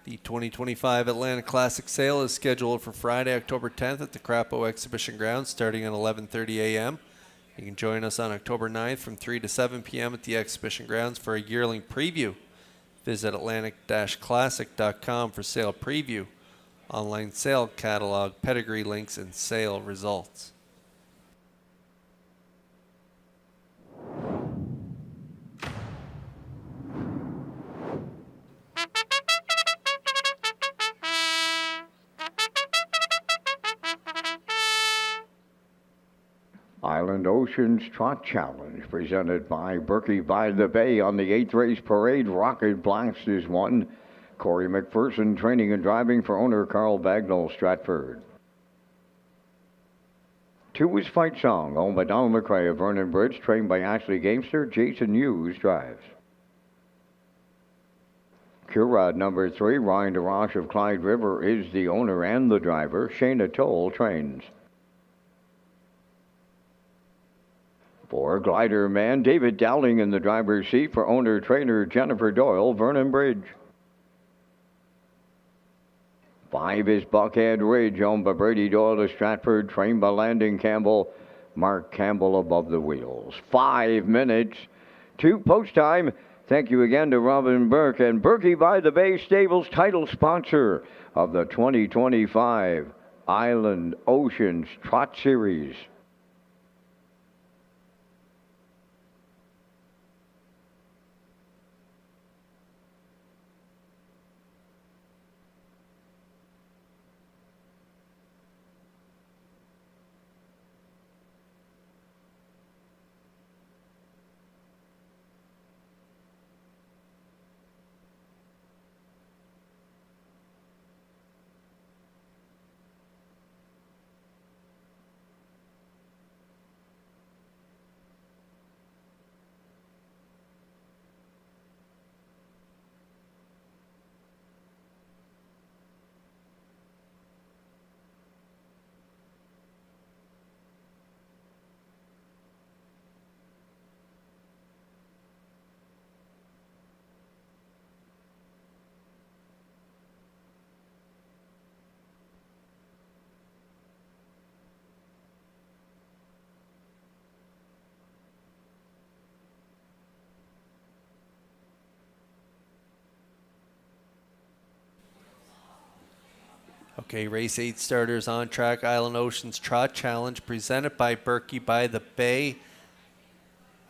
The 2025 Atlanta Classic Sale is scheduled for Friday, October 10th at the Crapo Exhibition Grounds starting at 11:30 a.m. You can join us on October 9th from 3 to 7 p.m. at the Exhibition Grounds for a yearling preview. Visit Atlantic-Classic.com for sale preview, online sale catalog, pedigree links, and sale results. Island Ocean's Trot Challenge, presented by Berkey by the Bay on the 8th race parade. Rocket Blast is 1. Corey McPherson training and driving for owner Carl Bagnall, Stratford. 2 is Fight Song, owned by Donald McRae of Vernon Bridge, trained by Ashley Gamester. Jason Hughes drives. Curad number 3, Ryan DeRoche of Clyde River is the owner and the driver. Shayna Toll trains. 4, Glider Man, David Dowling in the driver's seat for owner-trainer Jennifer Doyle, Vernon Bridge. 5 is Buckhead Ridge, owned by Brady Doyle of Stratford, trained by Landon Campbell. Mark Campbell above the wheels. 5 minutes to post time. Thank you again to Robin Burke and Berkey by the Bay Stables, title sponsor of the 2025 Island Oceans Trot Series. Okay, race 8 starters on track. Island Oceans Trot Challenge presented by Berkey by the Bay.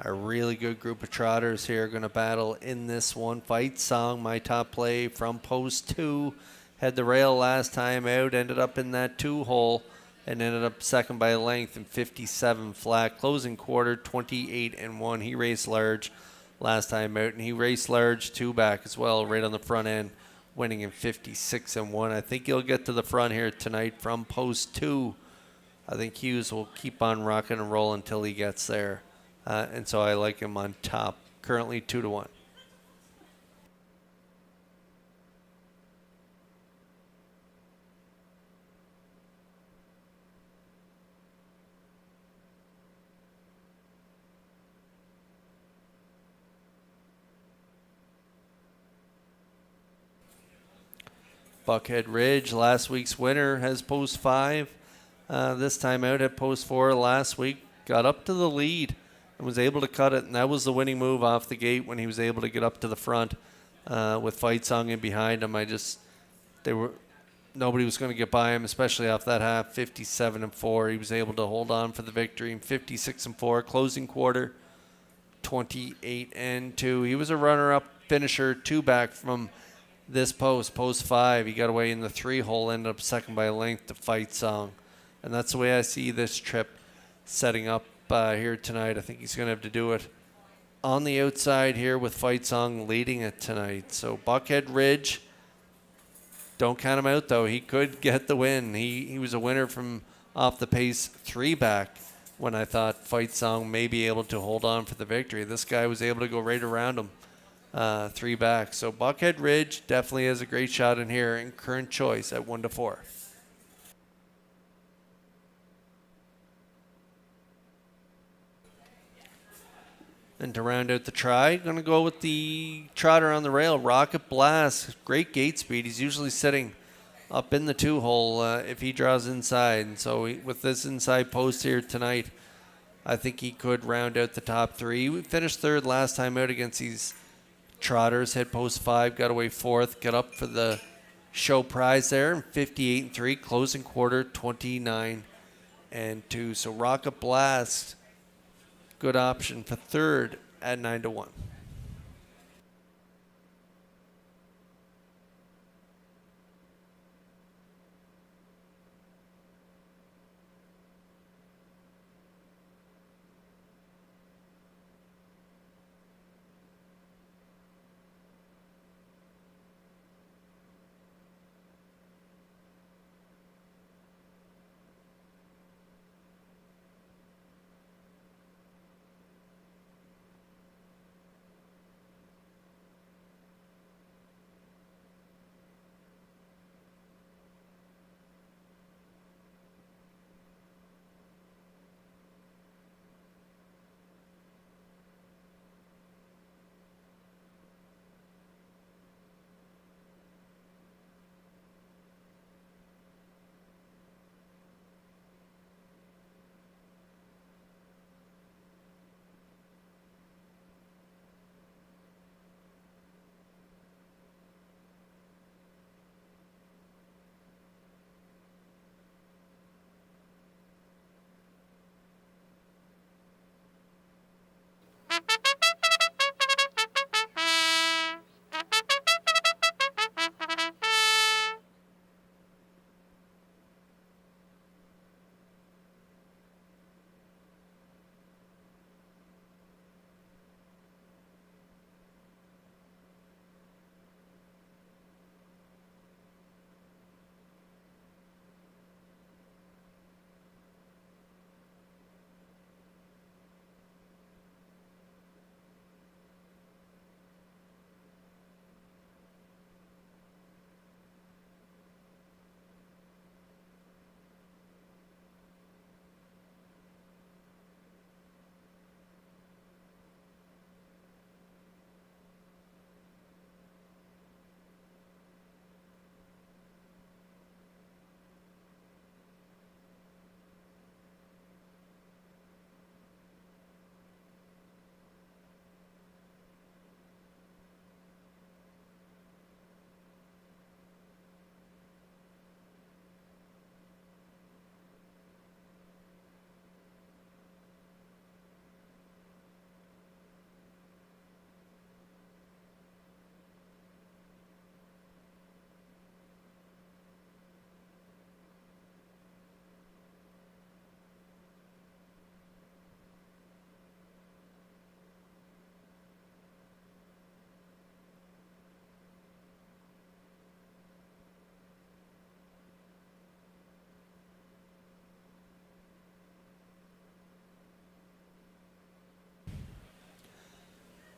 A really good group of trotters here going to battle in this one. Fight Song, my top play from post 2. Had the rail last time out, ended up in that 2-hole, and ended up second by a length in 57 flat. Closing quarter, 28-1. He raced large last time out, and he raced large 2 back as well, right on the front end, winning in 56-1. I think he'll get to the front here tonight from post 2. I think Hughes will keep on rocking and rolling until he gets there. And so I like him on top, currently 2-1. Buckhead Ridge, last week's winner, has post 5. This time out at post 4 last week. Got up to the lead and was able to cut it, and that was the winning move off the gate when he was able to get up to the front with Fight Song in behind him. Nobody was going to get by him, especially off that half, 57-4. He was able to hold on for the victory in 56-4, closing quarter, 28-2. He was a runner-up finisher, 2 back from this post 5. He got away in the 3-hole, ended up second by a length to Fight Song. And that's the way I see this trip setting up here tonight. I think he's going to have to do it on the outside here with Fight Song leading it tonight. So Buckhead Ridge, don't count him out though. He could get the win. He was a winner from off the pace 3 back when I thought Fight Song may be able to hold on for the victory. This guy was able to go right around him 3 back. So Buckhead Ridge definitely has a great shot in here, and current choice at 1-4. And to round out the try, going to go with the trotter on the rail, Rocket Blast. Great gate speed. He's usually sitting up in the 2-hole if he draws inside. And so with this inside post here tonight, I think he could round out the top 3. We finished 3rd last time out against these trotters. Hit post 5, got away 4th, got up for the show prize there in 58-3, closing quarter 29-2. So Rocket Blast, good option for 3rd at 9-1.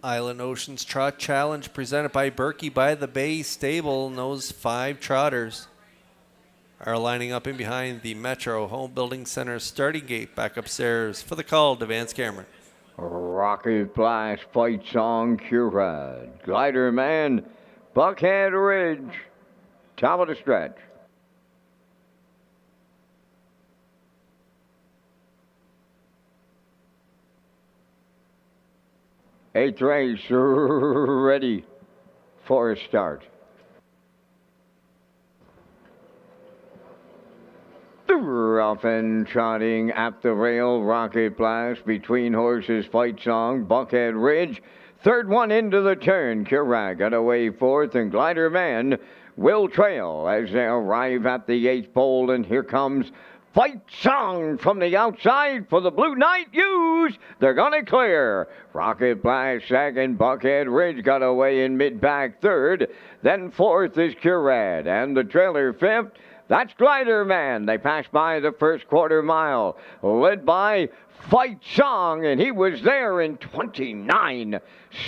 Island Oceans Trot Challenge presented by Berkey by the Bay Stable. And those 5 trotters are lining up in behind the Metro Home Building Center starting gate back upstairs for the call to Vance Cameron. Rocket Blast, Fight Song, Curad, Glider Man, Buckhead Ridge, top of the stretch. Eighth race, ready for a start. Rough and trotting at the rail, Rocket Blast, between horses, Fight Song, Buckhead Ridge. Third one into the turn, Curag got away fourth, and Glider Man will trail as they arrive at the 8th pole, and here comes Fight Song from the outside for the Blue Knight Use. They're going to clear. Rocket Blast second. Buckhead Ridge got away in mid-back third. Then fourth is Curad. And the trailer fifth, that's Glider Man. They passed by the first quarter mile, led by Fight Song, and he was there in 29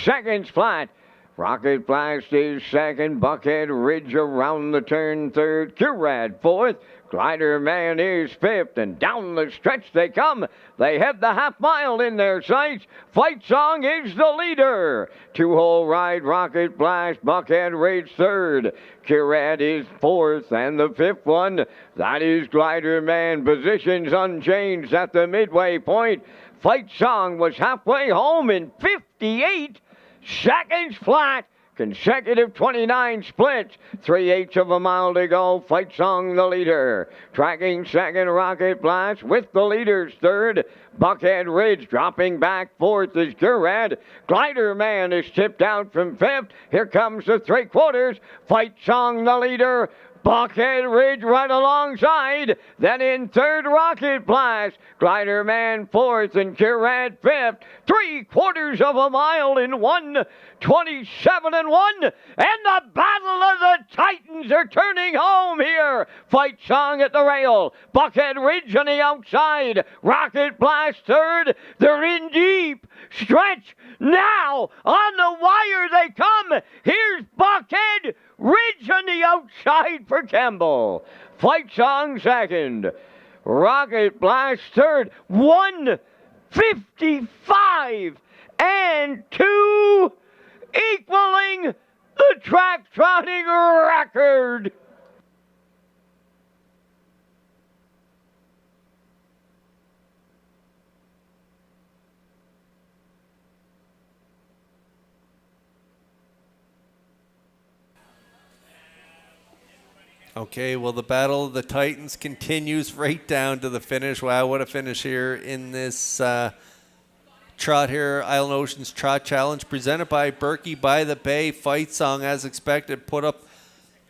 seconds flat. Rocket Blast is second. Buckhead Ridge around the turn third. Curad fourth. Glider Man is fifth, and down the stretch they come. They have the half mile in their sights. Fight Song is the leader. 2-hole ride, Rocket Blast, Buckhead Ridge third. Curad is fourth, and the fifth one, that is Glider Man. Positions unchanged at the midway point. Fight Song was halfway home in 58 seconds flat. Consecutive 29 splits. 3/8 of a mile to go. Fight Song the leader. Tracking second, Rocket Blast with the leaders third. Buckhead Ridge dropping back fourth is Curad. Glider Man is tipped out from fifth. Here comes the 3/4. Fight Song the leader. Buckhead Ridge right alongside. Then in third, Rocket Blast. Glider Man fourth and Curad fifth. 3/4 of a mile in 1:27 and 1. And the Battle of the Titans are turning home here. Fight Song at the rail. Buckhead Ridge on the outside. Rocket Blast third. They're in deep. Stretch now. On the wire they come. Here's Buckhead Ridge on the outside for Campbell. Fight Song second. Rocket Blast third. 1:55 and 2, equaling the track trotting record. Okay, well, the Battle of the Titans continues right down to the finish. Wow, what a finish here in this trot here. Island Oceans Trot Challenge presented by Berkey by the Bay. Fight Song, as expected, put up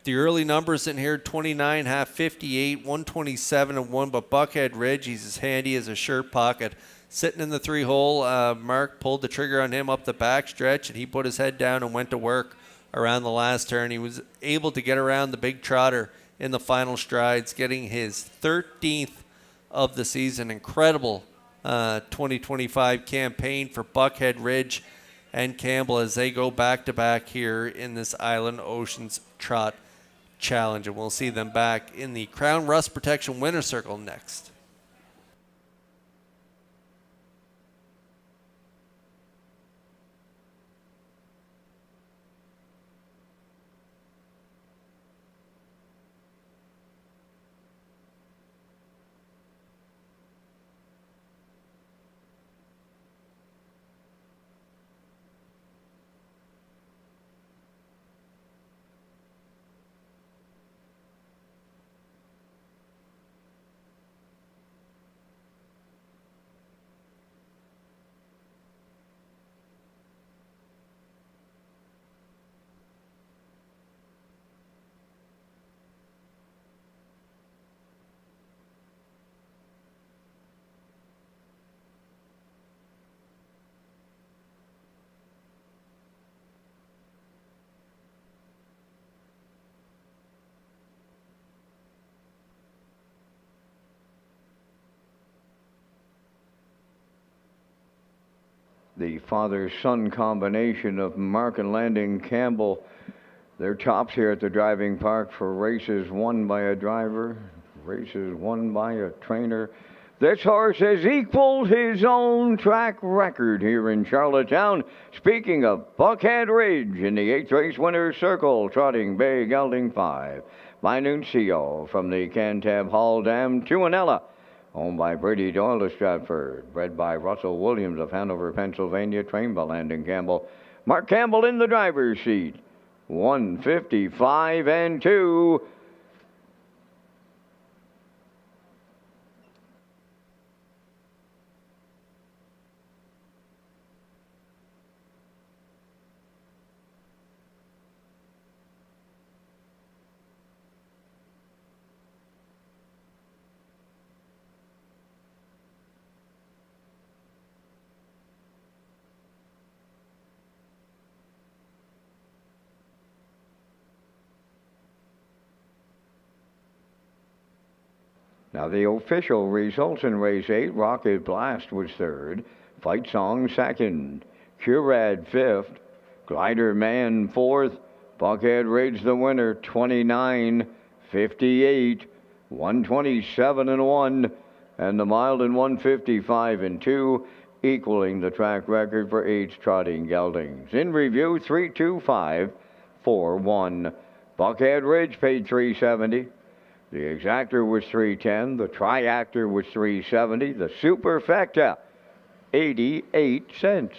the early numbers in here, 29, half 58, 127 and 1, but Buckhead Ridge, he's as handy as a shirt pocket. Sitting in the 3-hole, Mark pulled the trigger on him up the back stretch, and he put his head down and went to work around the last turn. He was able to get around the big trotter in the final strides, getting his 13th of the season. Incredible 2025 campaign for Buckhead Ridge and Campbell as they go back-to-back here in this Island Oceans Trot Challenge. And we'll see them back in the Crown Rust Protection Winner Circle next. the father-son combination of Mark and Landon Campbell. They're tops here at the driving park for races won by a driver, races won by a trainer. This horse has equaled his own track record here in Charlottetown. Speaking of Buckhead Ridge in the 8th race winner's circle, trotting Bay Gelding 5 by Nuncio from the Cantab Hall Dam, Tuanella, owned by Brady Doyle of Stratford, bred by Russell Williams of Hanover, Pennsylvania, trained by Landon Campbell. Mark Campbell in the driver's seat. 155 and 2. Now the official results in race 8, Rocket Blast was third, Fight Song second, Curad fifth, Glider Man fourth, Buckhead Ridge the winner, 29-58, 127 and 1, and the Mild in 155 and 2, equaling the track record for H trotting geldings. In review, 325-4-1. Buckhead Ridge paid $370. The exactor was $310, the triactor was $370, the superfecta 88 cents.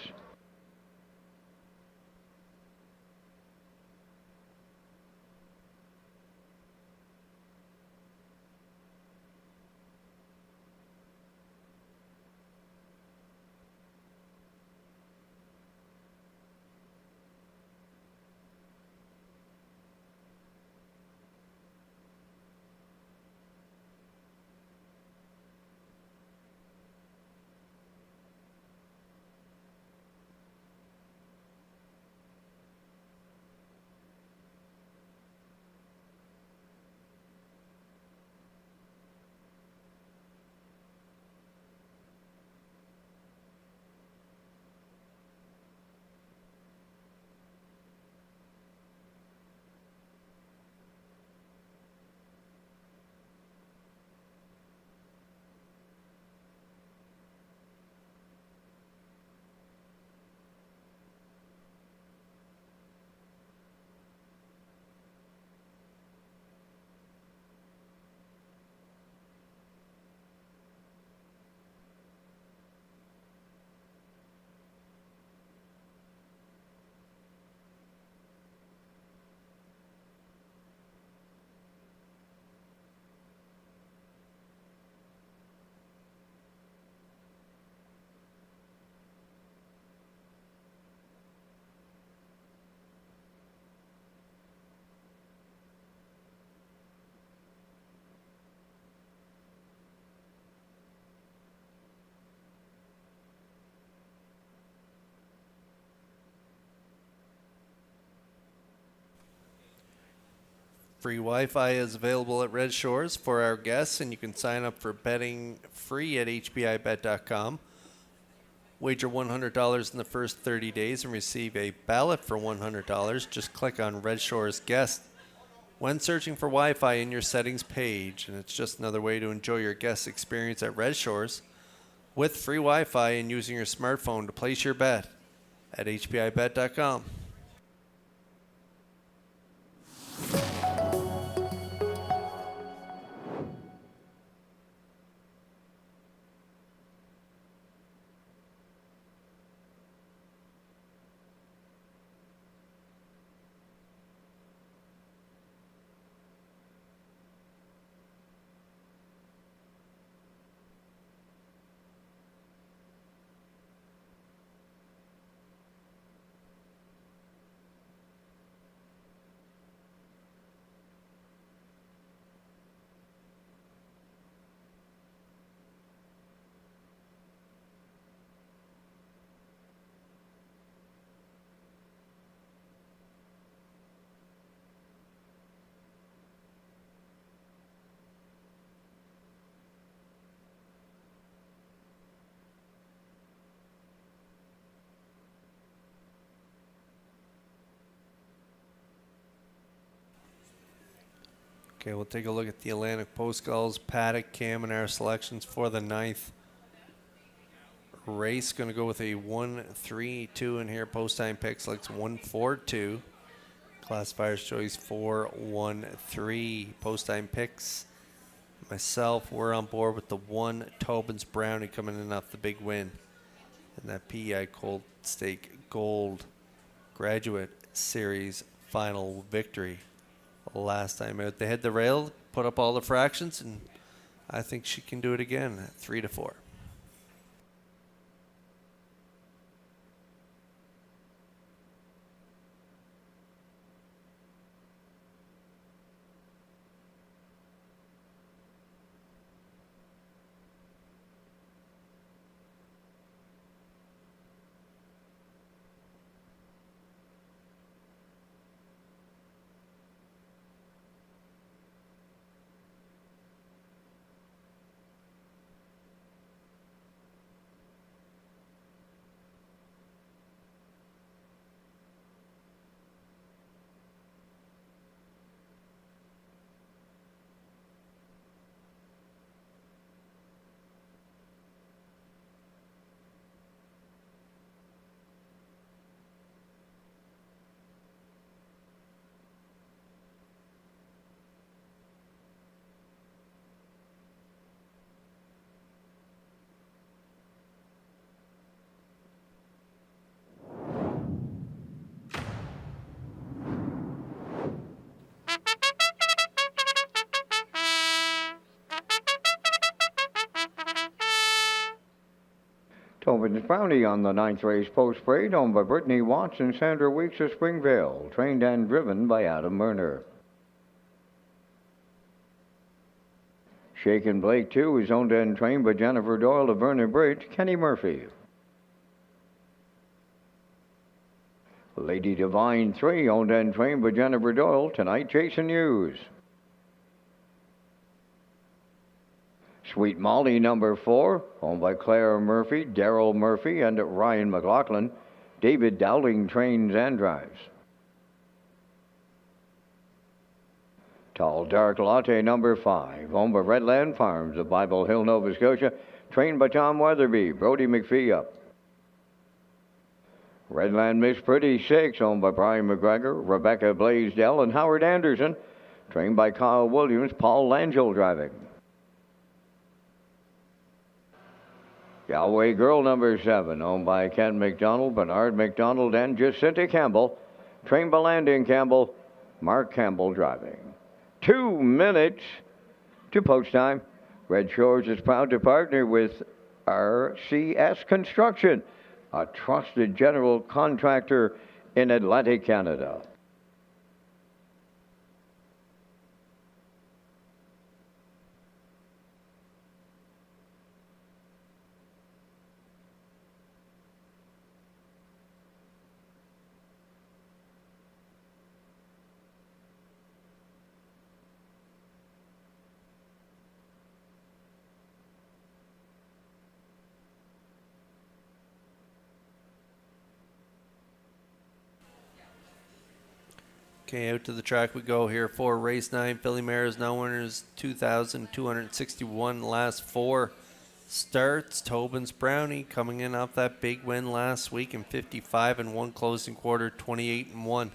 Free Wi-Fi is available at Red Shores for our guests, and you can sign up for betting free at hpibet.com. Wager $100 in the first 30 days and receive a ballot for $100. Just click on Red Shores Guest when searching for Wi-Fi in your settings page, and it's just another way to enjoy your guest experience at Red Shores with free Wi-Fi and using your smartphone to place your bet at hpibet.com. Okay, we'll take a look at the Atlantic Post Gulls, paddock, cam, and our selections for the 9th race. Going to go with a 1-3-2 in here. Post time pick selects 1-4-2. Classifier's choice 4-1-3. Post time picks. Myself, we're on board with the 1 Tobin's Brownie coming in off the big win. And that PEI Cold Stake Gold Graduate Series final victory last time out. They had the rail, put up all the fractions, and I think she can do it again at 3-4. Tobin's Brownie on the 9th race post parade, owned by Brittany Watts and Sandra Weeks of Springvale, trained and driven by Adam Murner. Shaken Blake 2 is owned and trained by Jennifer Doyle of Vernon Bridge, Kenny Murphy. Lady Divine 3, owned and trained by Jennifer Doyle, tonight Jason Hughes. Sweet Molly number 4, owned by Claire Murphy, Daryl Murphy, and Ryan McLaughlin. David Dowling trains and drives. Tall Dark Latte number 5, owned by Redland Farms of Bible Hill, Nova Scotia, trained by Tom Weatherby, Brody McPhee up. Redland Miss Pretty 6, owned by Brian McGregor, Rebecca Blaisdell, and Howard Anderson, trained by Kyle Williams, Paul Langell driving. Galway Girl number 7, owned by Ken McDonald, Bernard McDonald, and Jacinta Campbell, trained by Landon Campbell, Mark Campbell driving. 2 minutes to post time. Red Shores is proud to partner with RCS Construction, a trusted general contractor in Atlantic Canada. Okay, out to the track we go here for race 9. Filly Mares now winners 2,261 last 4 starts. Tobin's Brownie coming in off that big win last week in 55-1 closing quarter, 28-1.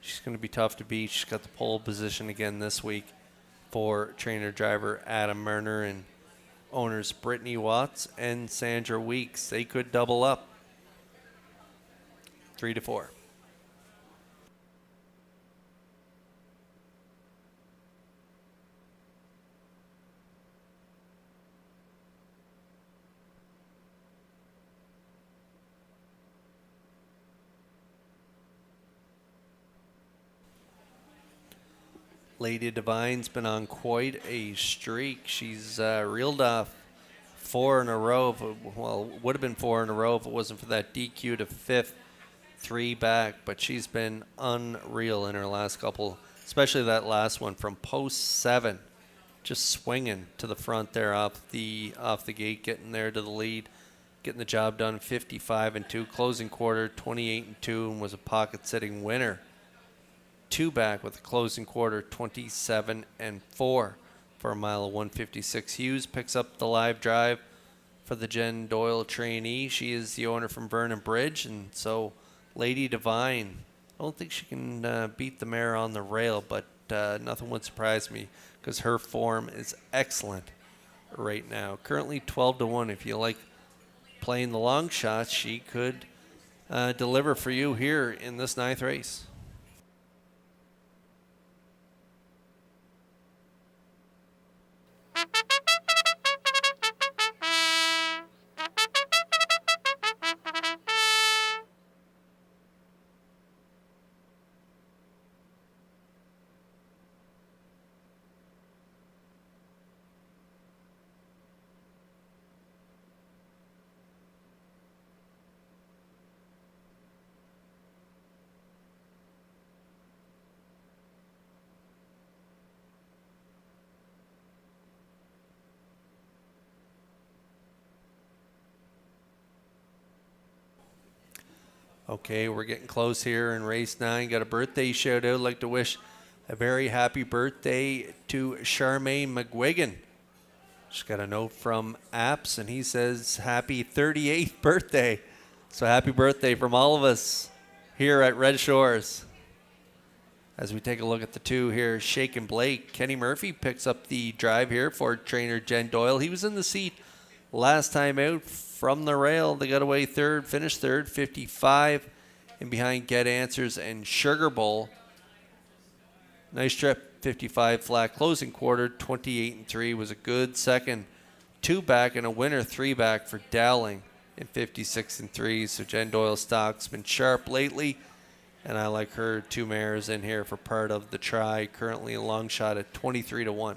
She's going to be tough to beat. She's got the pole position again this week for trainer driver Adam Murner and owners Brittany Watts and Sandra Weeks. They could double up. 3-4. Lady Divine's been on quite a streak. She's reeled off 4 in a row. Well, would have been 4 in a row if it wasn't for that DQ to 5th, 3 back. But she's been unreal in her last couple, especially that last one from post 7, just swinging to the front there off the gate, getting there to the lead, getting the job done. 55-2, closing quarter 28-2, and was a pocket sitting winner. 2 back with a closing quarter 27 and 4 for a mile of 156. Hughes picks up the live drive for the Jen Doyle trainee. She is the owner from Vernon Bridge, and so Lady Divine, I don't think she can beat the mare on the rail, but nothing would surprise me because her form is excellent right now. Currently 12-1. If you like playing the long shots, she could deliver for you here in this 9th race. Okay, we're getting close here in race 9. Got a birthday shout out. I'd like to wish a very happy birthday to Charmaine McGuigan. Just got a note from Apps, and he says happy 38th birthday. So happy birthday from all of us here at Red Shores. As we take a look at the 2 here, Shake and Blake. Kenny Murphy picks up the drive here for trainer Jen Doyle. He was in the seat last time out from the rail. They got away third, finished third, 55. And behind Get Answers and Sugar Bowl. Nice trip, 55 flat. Closing quarter, 28 and 3 was a good second. 2 back and a winner, 3 back for Dowling in 56 and 3. So Jen Doyle's stock's been sharp lately. And I like her 2 mares in here for part of the try. Currently a long shot at 23-1.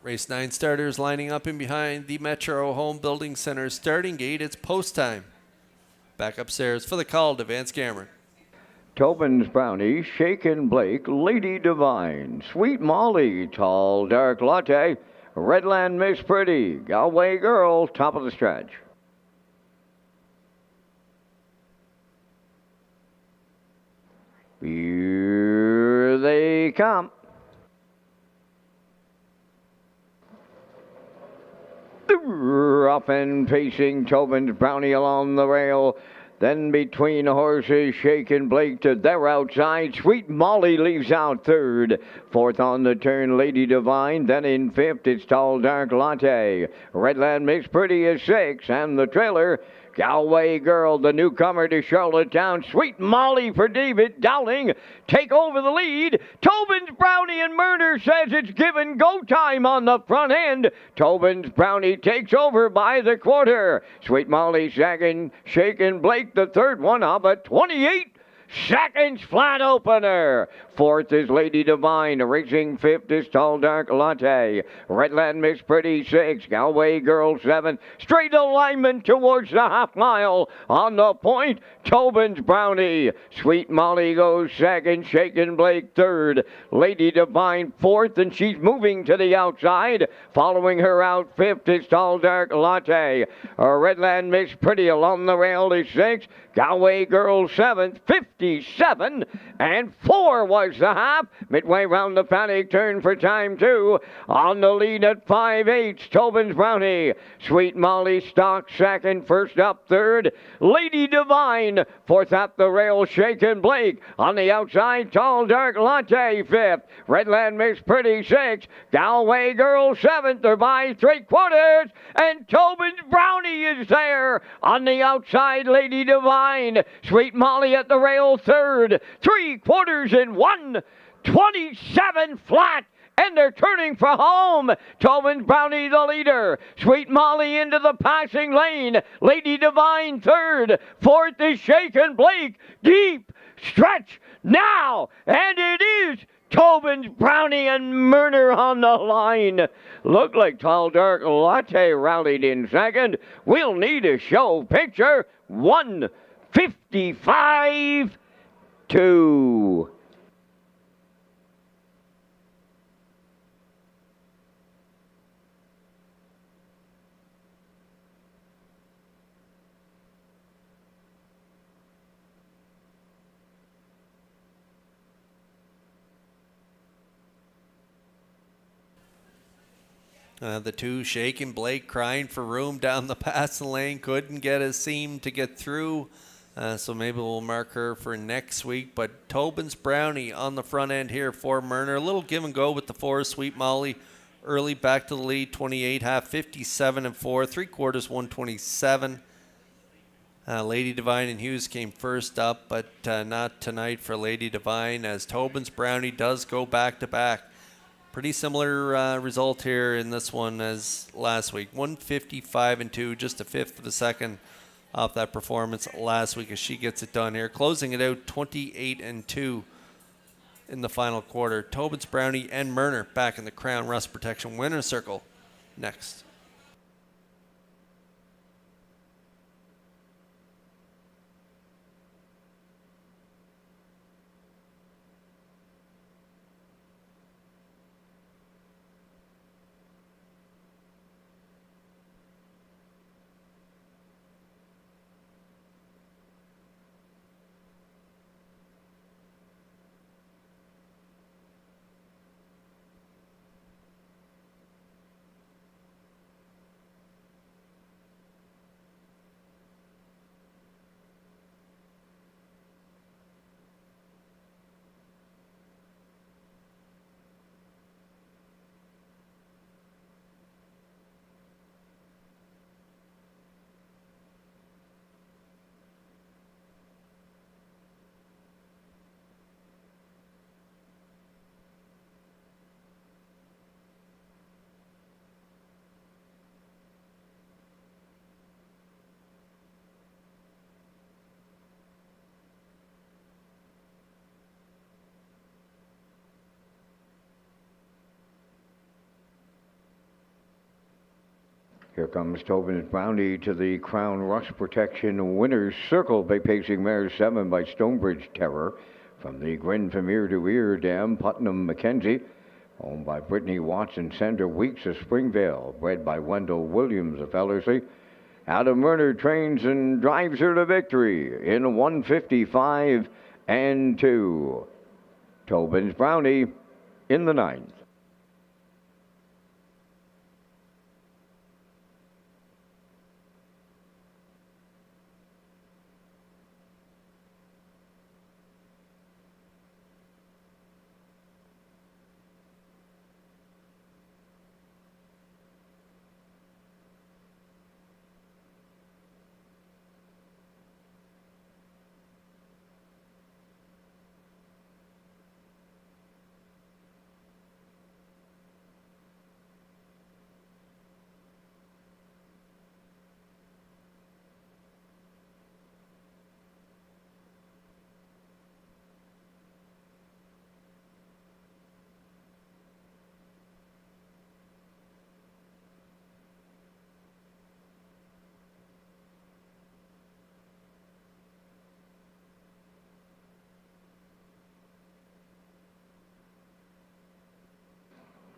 Race 9 starters lining up in behind the Metro Home Building Center starting gate. It's post time. Back upstairs for the call to Vance Cameron. Tobin's Brownie, Shaken Blake, Lady Divine, Sweet Molly, Tall Dark Latte, Redland Miss Pretty, Galway Girl, top of the stretch. Here they come. Up and pacing Tobin's Brownie along the rail. Then between the horses, Shaken Blake to their outside. Sweet Molly leaves out third. Fourth on the turn, Lady Divine. Then in fifth, it's Tall Dark Latte. Redland Miss Pretty is sixth. And the trailer, Galway Girl, the newcomer to Charlottetown. Sweet Molly for David Dowling. Take over the lead. Tobin's Brownie and Murder says it's given go time on the front end. Tobin's Brownie takes over by the quarter. Sweet Molly second. Shaken Blake the third one of a 28 seconds flat opener. Fourth is Lady Divine. Racing fifth is Tall Dark Latte. Redland Miss Pretty sixth. Galway Girl seventh. Straight alignment towards the half mile. On the point, Tobin's Brownie. Sweet Molly goes second. Shaken Blake third. Lady Divine fourth, and she's moving to the outside. Following her out fifth is Tall Dark Latte. Redland Miss Pretty along the rail is sixth. Galway Girl seventh. 57 and 4 was the half. Midway round the paddock, turn for time 2. On the lead at 5/8, Tobin's Brownie. Sweet Molly stock second, first up third. Lady Divine, fourth at the rail, Shaken Blake. On the outside, Tall Dark Latte fifth. Redland Miss Pretty sixth. Galway Girl seventh. They're by 3/4. And Tobin's Brownie is there. On the outside, Lady Divine. Sweet Molly at the rail third. 3/4 in 1. 27 flat and they're turning for home. Tobin's Brownie the leader. Sweet Molly into the passing lane. Lady Divine third. Fourth is Shaken Blake. Deep stretch now, and it is Tobin's Brownie and Murner on the line. Looked like Tall Dark Latte rallied in second. We'll need a show picture. 155-2. The two Shaken Blake crying for room down the passing lane. Couldn't get a seam to get through. So maybe we'll mark her for next week. But Tobin's Brownie on the front end here for Murner. A little give and go with the four. Sweet Molly early back to the lead. 28 half 57-4. 3/4 127. Lady Divine and Hughes came first up, but not tonight for Lady Divine, as Tobin's Brownie does go back to back. Pretty similar result here in this one as last week. 155-2, just a fifth of a second off that performance last week as she gets it done here. Closing it out 28-2 in the final quarter. Tobin's Brownie and Murner back in the Crown Rust Protection winner's circle next. Here comes Tobin's Brownie to the Crown Rust Protection winner's circle by pacing mare 7 by Stonebridge Terror. From the Grin from Ear to Ear Dam, Putnam Mackenzie. Owned by Brittany Watson, Sandra Weeks of Springvale. Bred by Wendell Williams of Ellerslie. Adam Murner trains and drives her to victory in 155-2. Tobin's Brownie in the ninth.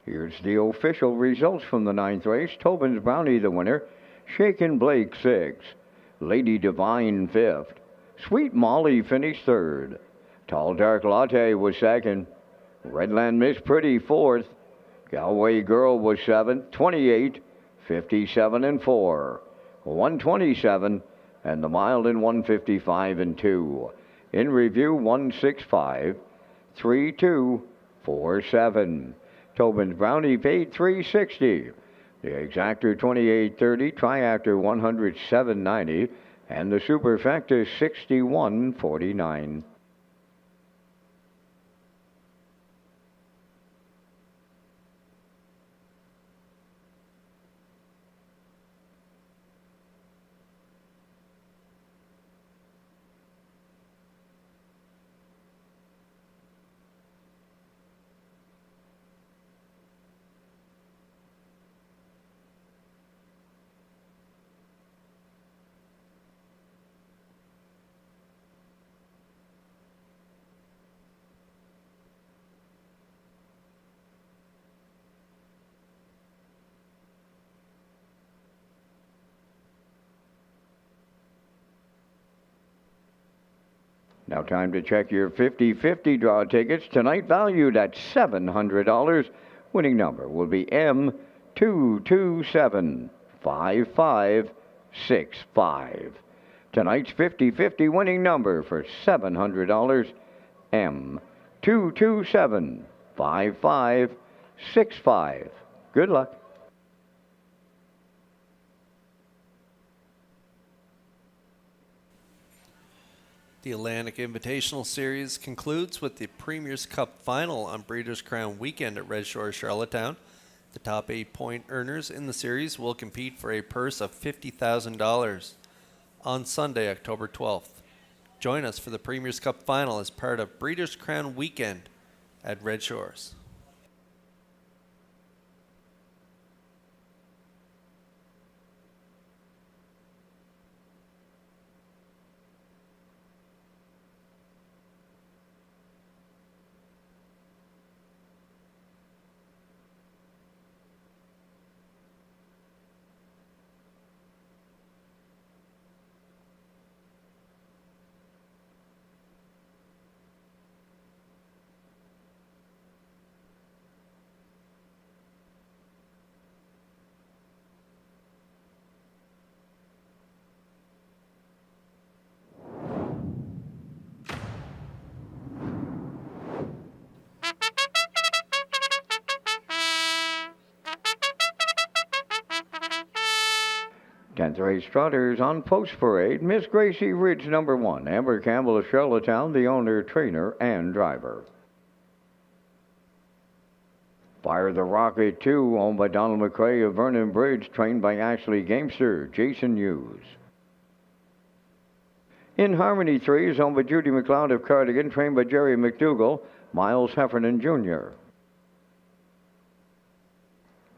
Here's the official results from the ninth race. Tobin's Brownie the winner. Shaken Blake 6th. Lady Divine 5th. Sweet Molly finished 3rd. Tall Dark Latte was 2nd. Redland Miss Pretty 4th. Galway Girl was 7th. 28, 57-4. 127, and the Mild in 155-2. In review 165, 3247. Tobin's Brownie paid $360. The Exactor $28.30, Triactor $107.90, and the Superfecta $61.49. Now time to check your 50-50 draw tickets. Tonight valued at $700. Winning number will be M2275565. Tonight's 50-50 winning number for $700, M2275565. Good luck. The Atlantic Invitational Series concludes with the Premier's Cup final on Breeders' Crown weekend at Red Shores, Charlottetown. The top 8-point earners in the series will compete for a purse of $50,000 on Sunday, October 12th. Join us for the Premier's Cup final as part of Breeders' Crown weekend at Red Shores. Tenth race trotters on post parade. Miss Gracie Ridge number 1. Amber Campbell of Charlottetown, the owner, trainer, and driver. Fire the Rocket 2, owned by Donald McCrae of Vernon Bridge, trained by Ashley Gamester, Jason Hughes. In Harmony 3 is owned by Judy McLeod of Cardigan, trained by Jerry McDougall, Miles Heffernan Jr.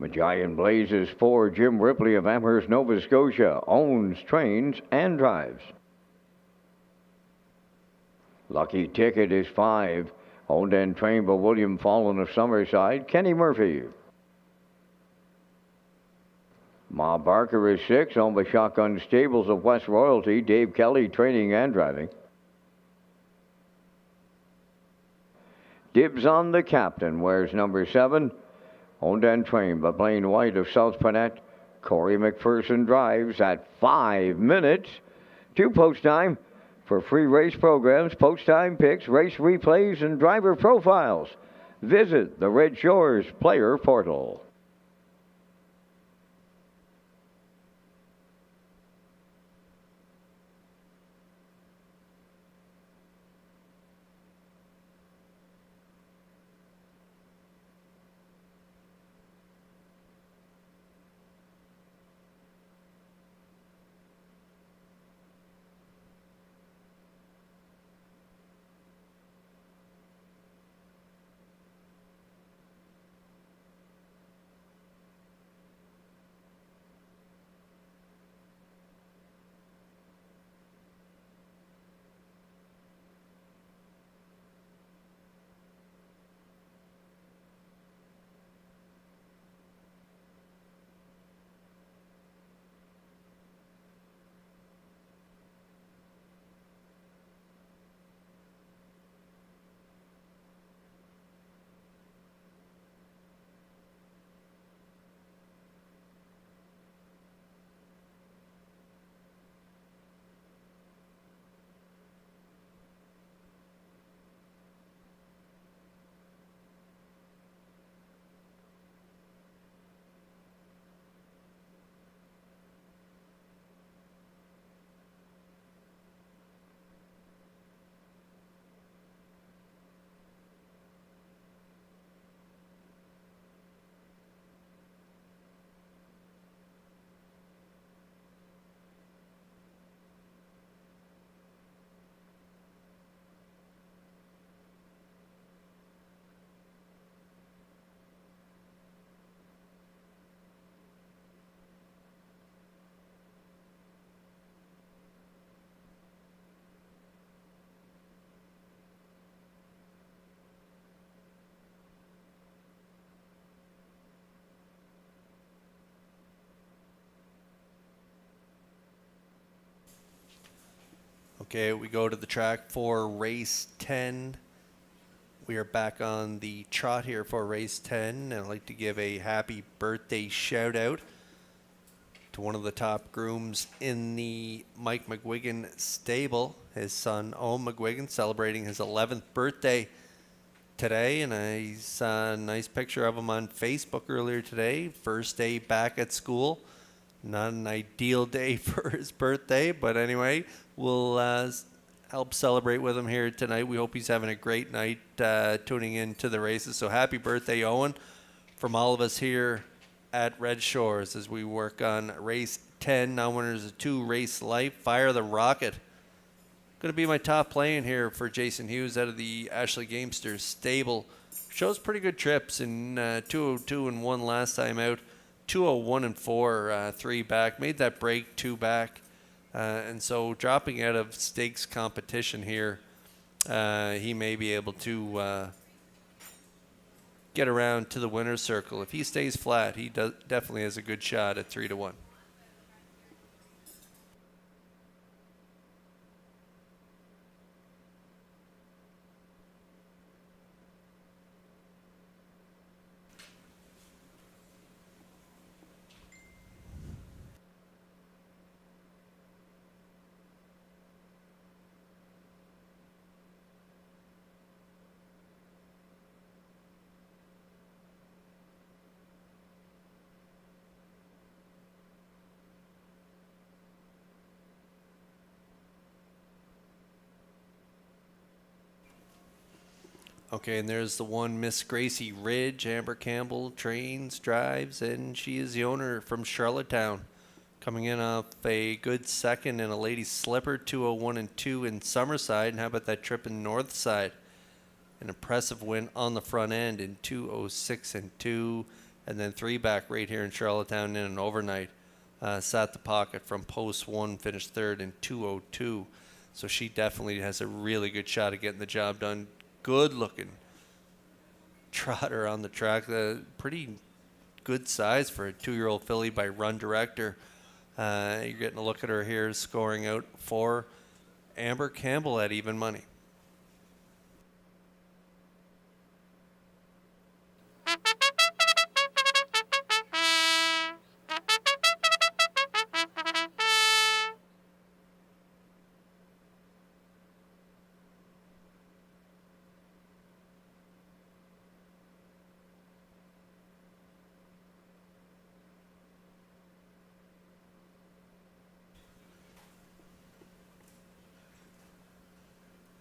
Majayan Blazes 4, Jim Ripley of Amherst, Nova Scotia, owns, trains, and drives. Lucky Ticket is 5, owned and trained by William Fallon of Summerside, Kenny Murphy. Ma Barker is 6, owned by Shotgun Stables of West Royalty, Dave Kelly, training and driving. Dibs on the Captain wears number 7, owned and trained by Blaine White of South Panett. Corey McPherson drives at 5 minutes to post time. For free race programs, post time picks, race replays, and driver profiles, visit the Red Shores Player Portal. Okay, we go to the track for race 10. We are back on the trot here for race 10, and I'd like to give a happy birthday shout out to one of the top grooms in the Mike McGuigan stable, his son Owen McGuigan, celebrating his 11th birthday today, and I saw a nice picture of him on Facebook earlier today. First day back at school. Not an ideal day for his birthday, but anyway, we'll help celebrate with him here tonight. We hope he's having a great night tuning in to the races. So happy birthday, Owen, from all of us here at Red Shores as we work on race 10. Now winners of 2 Race Life. Fire the Rocket. Going to be my top play-in here for Jason Hughes out of the Ashley Gamesters stable. Shows pretty good trips in 202 and 1 last time out. 201 and 4, 3 back. Made that break 2 back. And so dropping out of stakes competition here, he may be able to get around to the winner's circle. If he stays flat, he definitely has a good shot at 3-1. Okay, and there's the one Miss Gracie Ridge. Amber Campbell trains, drives, and she is the owner from Charlottetown. Coming in off a good second in a lady slipper, 201 and 2 in Summerside. And how about that trip in Northside? An impressive win on the front end in 206 and 2. And then 3 back right here in Charlottetown in an overnight. Sat the pocket from post 1, finished 3rd in 202. So she definitely has a really good shot at getting the job done. Good looking trotter on the track. Pretty good size for a 2-year-old filly by Run Director. You're getting a look at her here, scoring out for Amber Campbell at even money.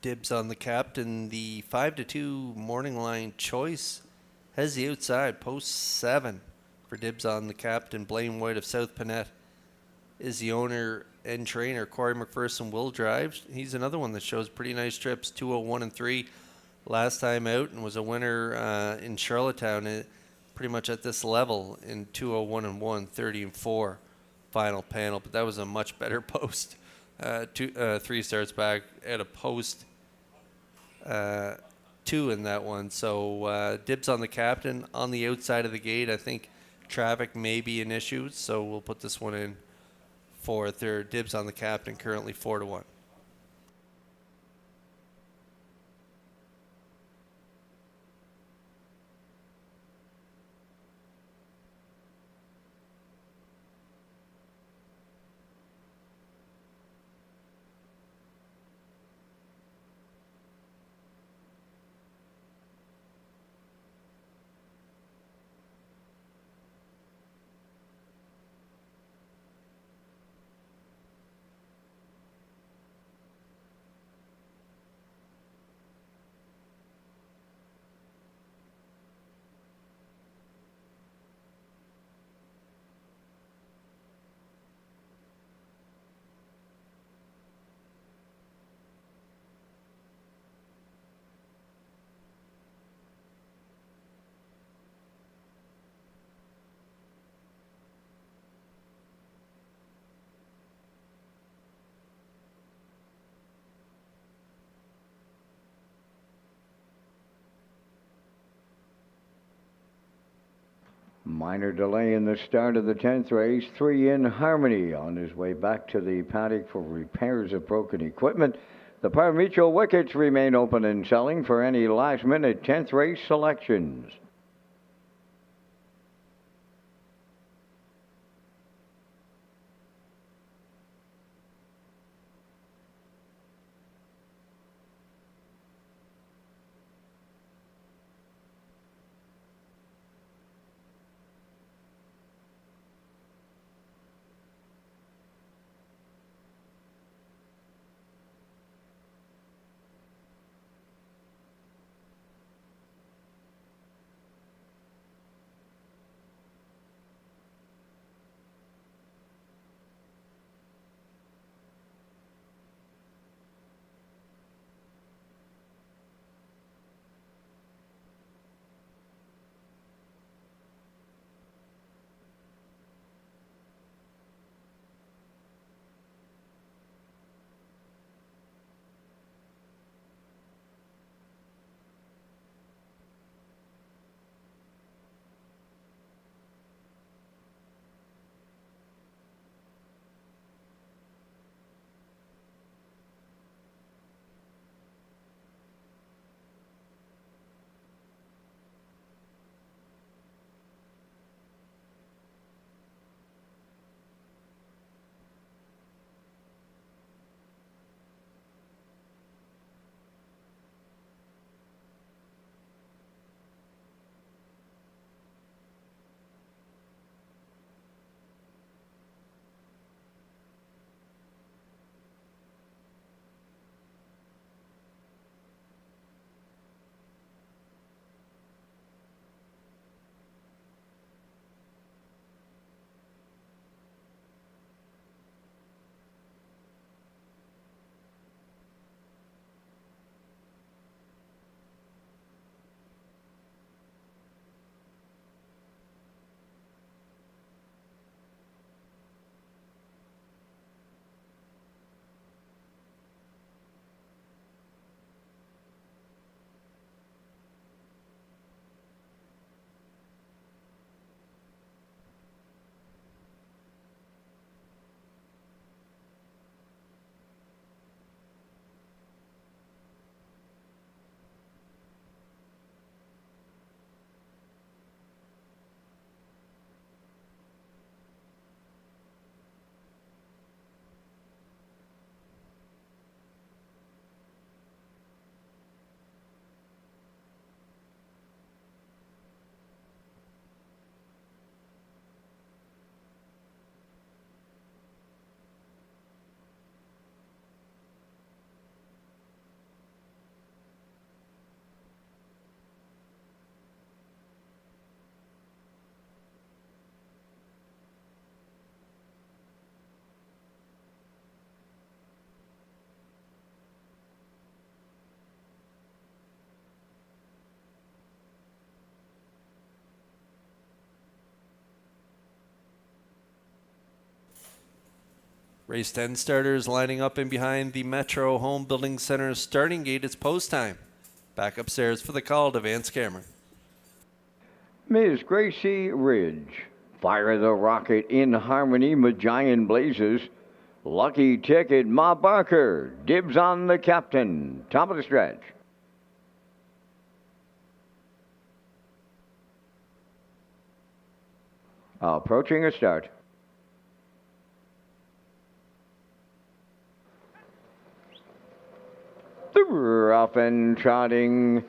Dibs on the captain. The 5-2 morning line choice has the outside, post 7 for dibs on the captain. Blaine White of South Panett is the owner and trainer. Corey McPherson will drive. He's another one that shows pretty nice trips, 201 and 3 last time out, and was a winner in Charlottetown pretty much at this level in 201 and 1, 30 and 4 final panel. But that was a much better post. 3 starts back at a post 2 in that one. So dibs on the captain on the outside of the gate. I think traffic may be an issue, so we'll put this one in for 3rd. Dibs on the captain, currently 4-1. Minor delay in the start of the 10th race. 3 in Harmony on his way back to the paddock for repairs of broken equipment. The par mutual wickets remain open and selling for any last-minute 10th race selections. Race 10 starters lining up in behind the Metro Home Building Center starting gate. It's post time. Back upstairs for the call to Vance Cameron. Ms. Gracie Ridge. Fire the Rocket in Harmony, Magian Blazes. Lucky Ticket, Ma Barker. Dibs on the Captain. Top of the stretch. Approaching a start. The rough and trotting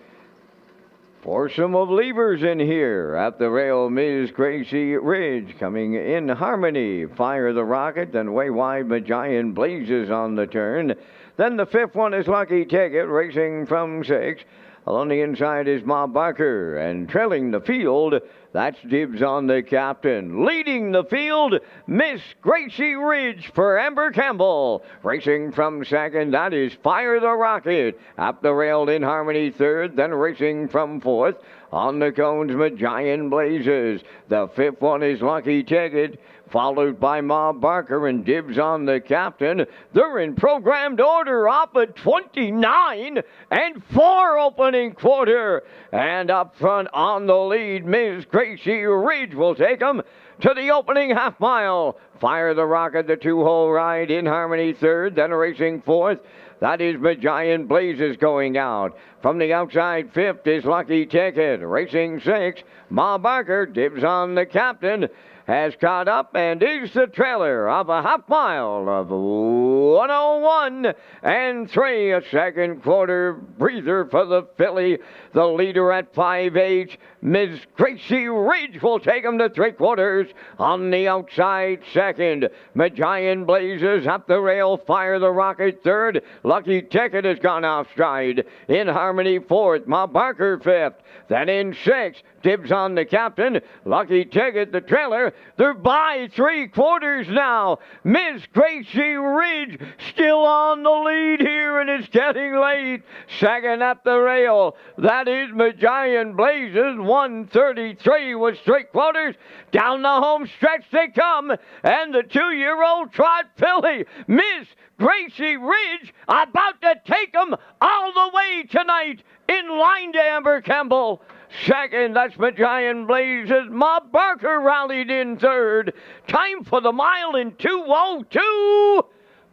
foursome of levers in here at the rail. Ms. Gracie Ridge coming in Harmony. Fire the Rocket, then way wide Magian Blazes on the turn. Then the fifth one is Lucky Ticket, racing from 6. Along the inside is Ma Barker, and trailing the field, that's Dibs on the Captain. Leading the field, Miss Gracie Ridge for Amber Campbell. Racing from 2nd, that is Fire the Rocket. Up the rail in Harmony 3rd, then racing from 4th. On the cones, Magian Blazes. The 5th one is Lucky Ticket, followed by Ma Barker and Dibs on the Captain. They're in programmed order off at 29 and 4 opening quarter. And up front on the lead, Ms. Gracie Ridge will take him to the opening half mile. Fire the Rocket, the two-hole ride. In Harmony third, then racing fourth. That is Giant Blazes going out. From the outside, fifth is Lucky Ticket. Racing sixth, Ma Barker, dibs on the captain, has caught up and is the trailer of a half mile of 101 and 3. A second quarter breather for the filly. The leader at 5H, Miss Gracie Ridge, will take him to 3/4. On the outside, second, Giant Blazes up the rail. Fire the Rocket third. Lucky Ticket has gone off stride. In Harmony fourth, Ma Barker fifth. Then in sixth, dibs on the captain. Lucky Ticket, the trailer. They're by 3/4 now. Miss Gracie Ridge still on the lead here, and it's getting late. Second up the rail. That is Giant Blazes. 1:33 was 3/4. Down the home stretch they come, and the 2-year-old trot filly, Miss Gracie Ridge, about to take them all the way tonight in line to Amber Campbell. Second, that's Giant Blazes. Ma Barker rallied in third. Time for the mile in 2:02.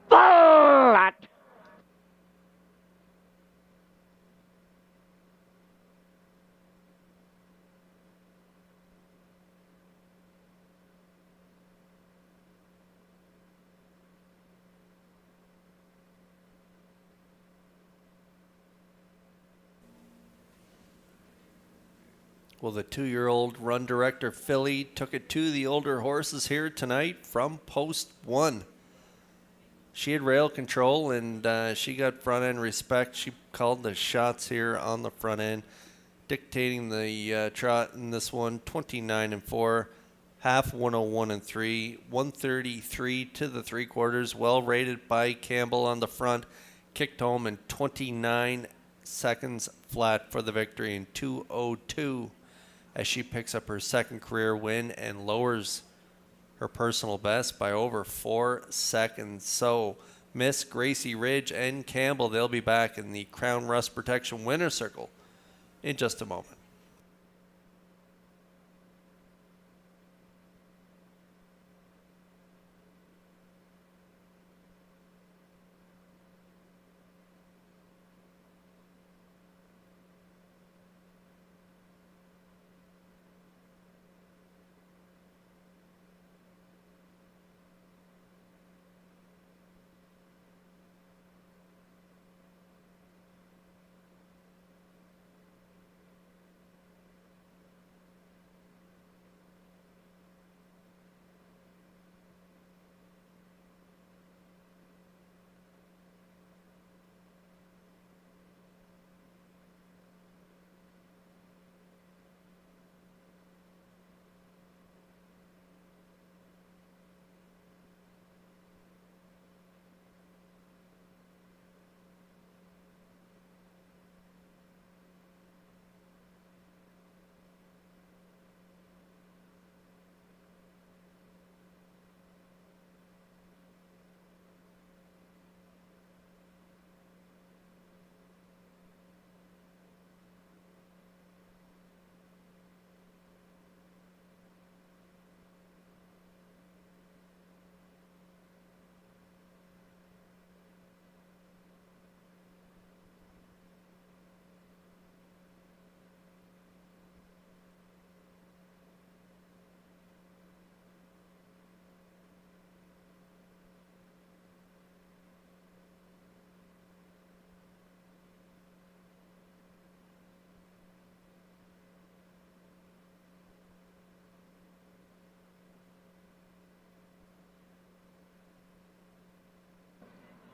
Flat. Well, the 2-year-old run director filly took it to the older horses here tonight from post 1. She had rail control, and she got front end respect. She called the shots here on the front end, dictating the trot in this one. 29 and 4, half 101 and 3, 133 to the 3/4. Well rated by Campbell on the front. Kicked home in 29 seconds flat for the victory in 2:02. As she picks up her second career win and lowers her personal best by over 4 seconds. So Miss Gracie Ridge and Campbell, they'll be back in the Crown Rust Protection winner circle in just a moment.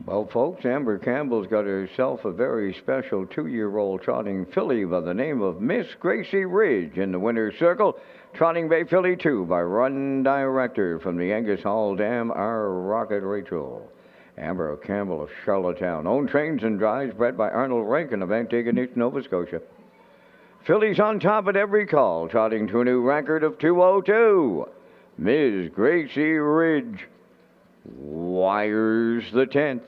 Well, folks, Amber Campbell's got herself a very special 2-year-old trotting filly by the name of Miss Gracie Ridge in the winner's circle. Trotting Bay Filly 2 by Run Director from the Angus Hall Dam, our Rocket Rachel. Amber Campbell of Charlottetown. Owned, trains and drives, bred by Arnold Rankin of Antigonish, Nova Scotia. Filly's on top at every call, trotting to a new record of 2:02. Miss Gracie Ridge wires the 10th.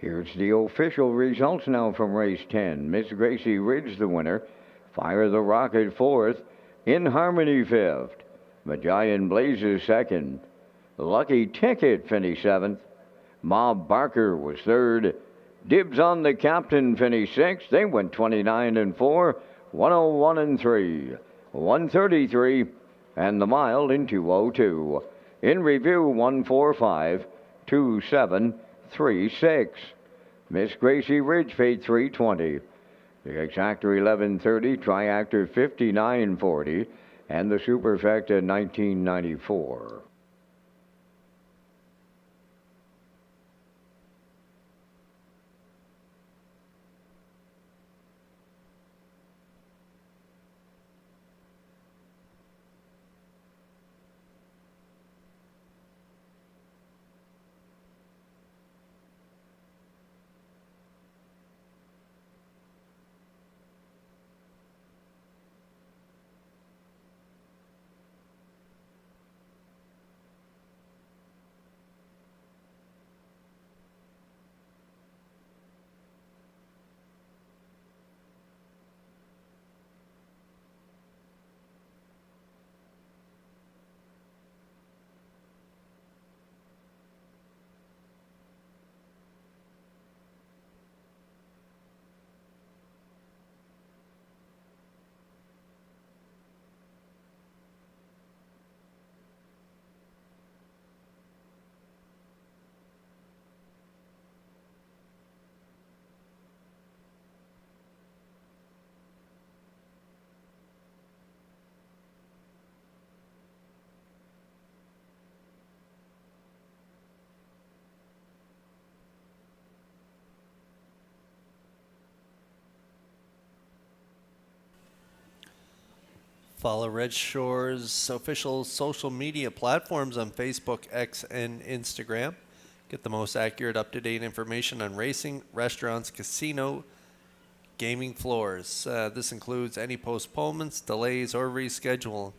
Here's the official results now from race 10. Miss Gracie Ridge, the winner. Fire the Rocket, fourth. In Harmony, fifth. Majayan Blazes, second. Lucky Ticket finished seventh. Mob Barker was third. Dibs on the Captain finished sixth. They went 29 and 4, 101 and 3, 133, and the mile in 202. In review, 145, 2736. Miss Gracie Ridge paid 320. The Exactor 1130, Triactor 5940, and the Superfecta 1994. Follow Red Shores' official social media platforms on Facebook, X, and Instagram. Get the most accurate, up-to-date information on racing, restaurants, casino, gaming floors. This includes any postponements, delays, or reschedule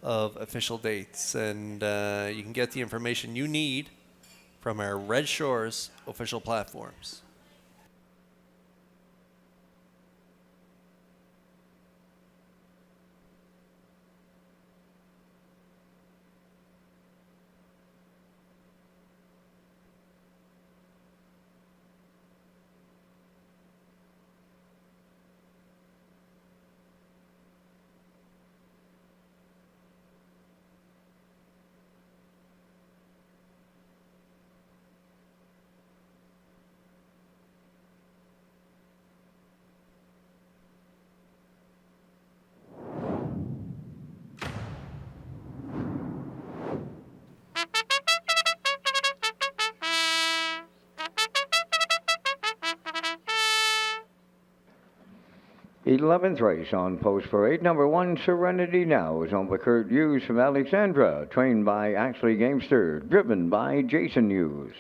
of official dates. And you can get the information you need from our Red Shores official platforms. Eleventh race on Post Parade. Number 1, Serenity Now, is on by Kurt Hughes from Alexandra, trained by Ashley Gamester, driven by Jason Hughes.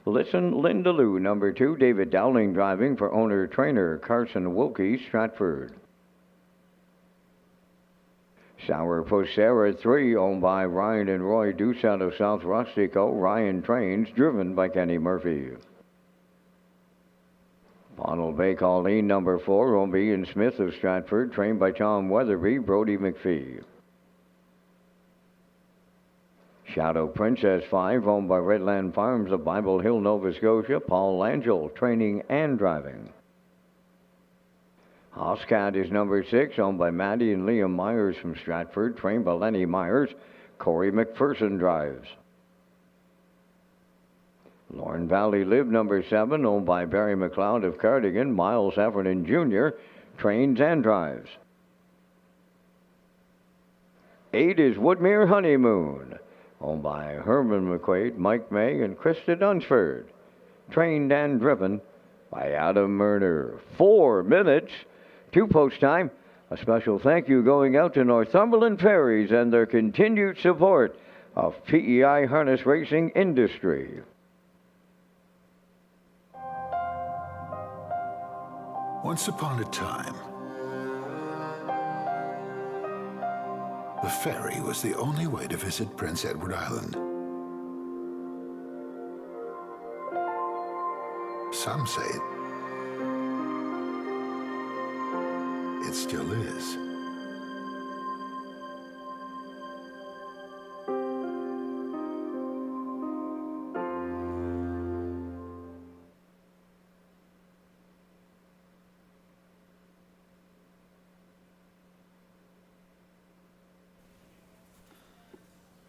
Listen, Linda Lou, number 2, David Dowling, driving for owner-trainer Carson Wilkie, Stratford. Sourpuss Sarah 3, owned by Ryan and Roy Deuce out of South Rustico, Ryan trains, driven by Kenny Murphy. Bonnell Bay Colleen, number 4, owned by Ian Smith of Stratford, trained by Tom Weatherby, Brody McPhee. Shadow Princess 5, owned by Redland Farms of Bible Hill, Nova Scotia, Paul Langell, training and driving. Hoscat is number 6, owned by Maddie and Liam Myers from Stratford, trained by Lenny Myers, Corey McPherson drives. Lorne Valley Live, number 7, owned by Barry McLeod of Cardigan, Miles Heffernan Jr., trains and drives. 8 is Woodmere Honeymoon, owned by Herman McQuaid, Mike May, and Krista Dunsford, trained and driven by Adam Murner. 4 minutes to post time. A special thank you going out to Northumberland Ferries and their continued support of PEI harness racing industry. Once upon a time, the ferry was the only way to visit Prince Edward Island. some say it still is.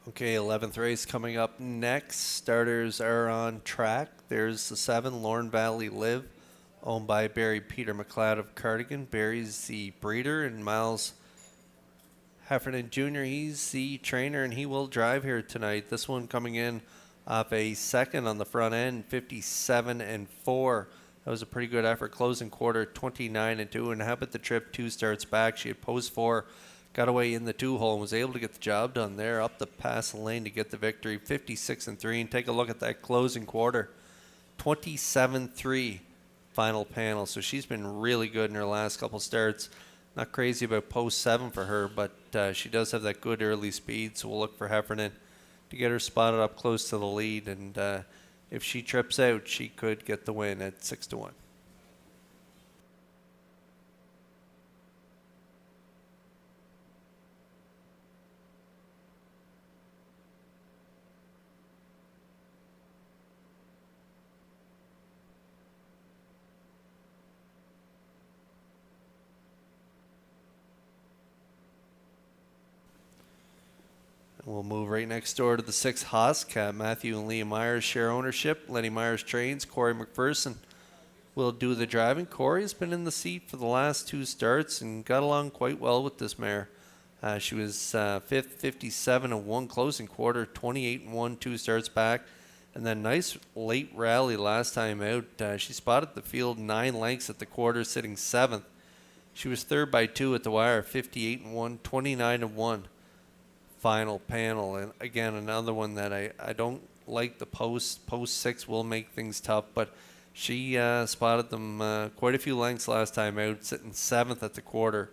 Okay, 11th race coming up next. Starters are on track. There's the 7, Lorne Valley Live, owned by Barry Peter McLeod of Cardigan. Barry's the breeder, and Miles Heffernan Jr., he's the trainer, and he will drive here tonight. This one coming in off a second on the front end, 57-4. That was a pretty good effort. Closing quarter, 29-2. And how about the trip 2 starts back? She had posed 4, got away in the 2-hole, and was able to get the job done there up the pass lane to get the victory, 56-3. And take a look at that closing quarter, 27-3 final panel. So she's been really good in her last couple starts. Not crazy about post 7 for her, but she does have that good early speed, so we'll look for Heffernan to get her spotted up close to the lead. And if she trips out, she could get the win at 6-1. We'll move right next door to the 6 Hoscat. Matthew and Leah Myers share ownership. Lenny Myers trains. Corey McPherson will do the driving. Corey's been in the seat for the last 2 starts and got along quite well with this mare. She was 5th, 57-1 closing quarter, 28-1, 2 starts back. And then nice late rally last time out. She spotted the field 9 lengths at the quarter, sitting 7th. She was 3rd by 2 at the wire, 58-1, 29-1. Final panel. And again, another one that I don't like the post 6 will make things tough, but she spotted them quite a few lengths last time out, sitting 7th at the quarter,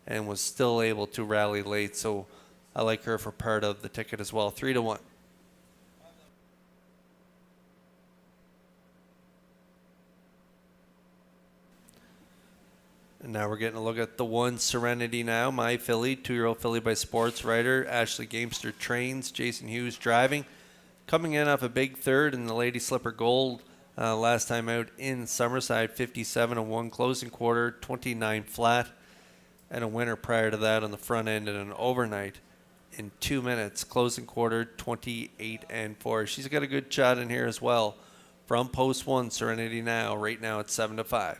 and was still able to rally late. So I like her for part of the ticket as well. 3-1. And now we're getting a look at the 1 Serenity now. My filly, 2-year-old filly by sports writer. Ashley Gamester trains. Jason Hughes driving. Coming in off a big 3rd in the Lady Slipper Gold last time out in Summerside, 57-1. Closing quarter, 29 flat. And a winner prior to that on the front end and an overnight in 2 minutes. Closing quarter, 28-4. She's got a good shot in here as well. From post 1, Serenity now. Right now it's 7-5.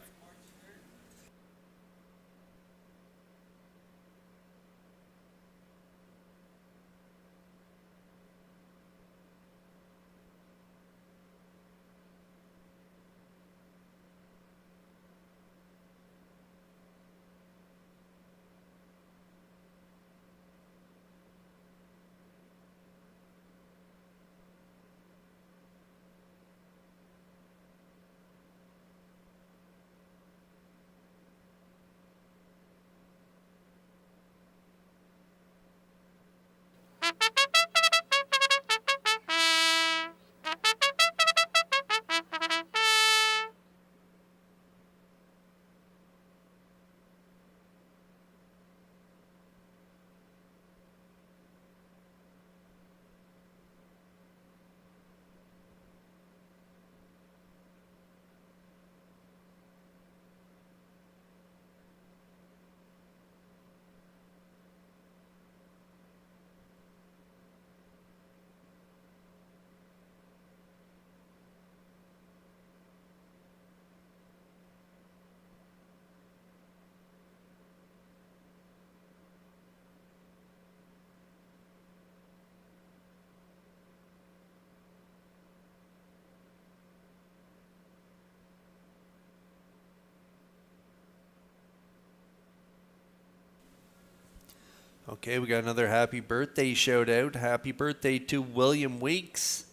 Okay, we got another happy birthday shout out. Happy birthday to William Weeks.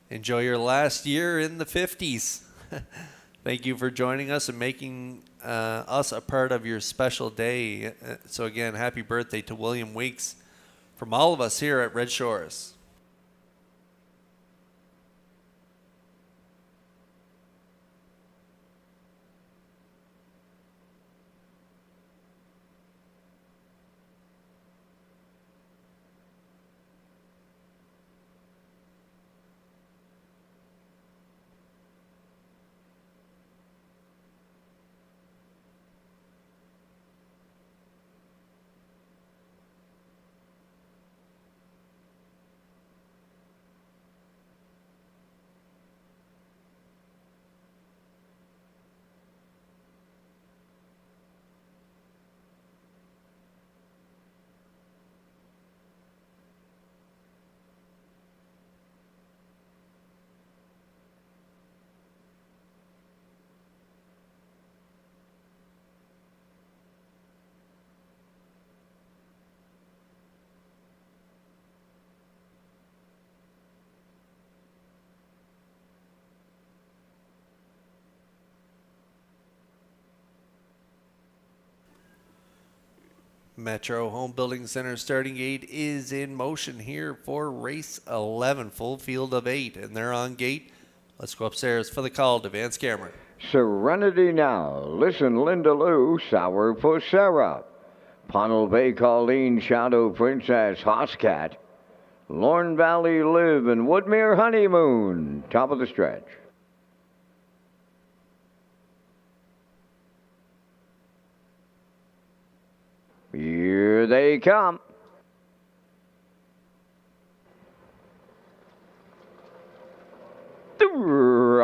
Enjoy your last year in the 50s. Thank you for joining us and making us a part of your special day. So again, happy birthday to William Weeks from all of us here at Red Shores. Metro Home Building Center starting gate is in motion here for race 11, full field of 8, and they're on gate. Let's go upstairs for the call to Vance Cameron. Serenity Now, Listen Linda Lou, Sourpuss Sarah, Pownell Bay Colleen, Shadow Princess, Hoscat, Lorne Valley Live, and Woodmere Honeymoon, top of the stretch. Here they come.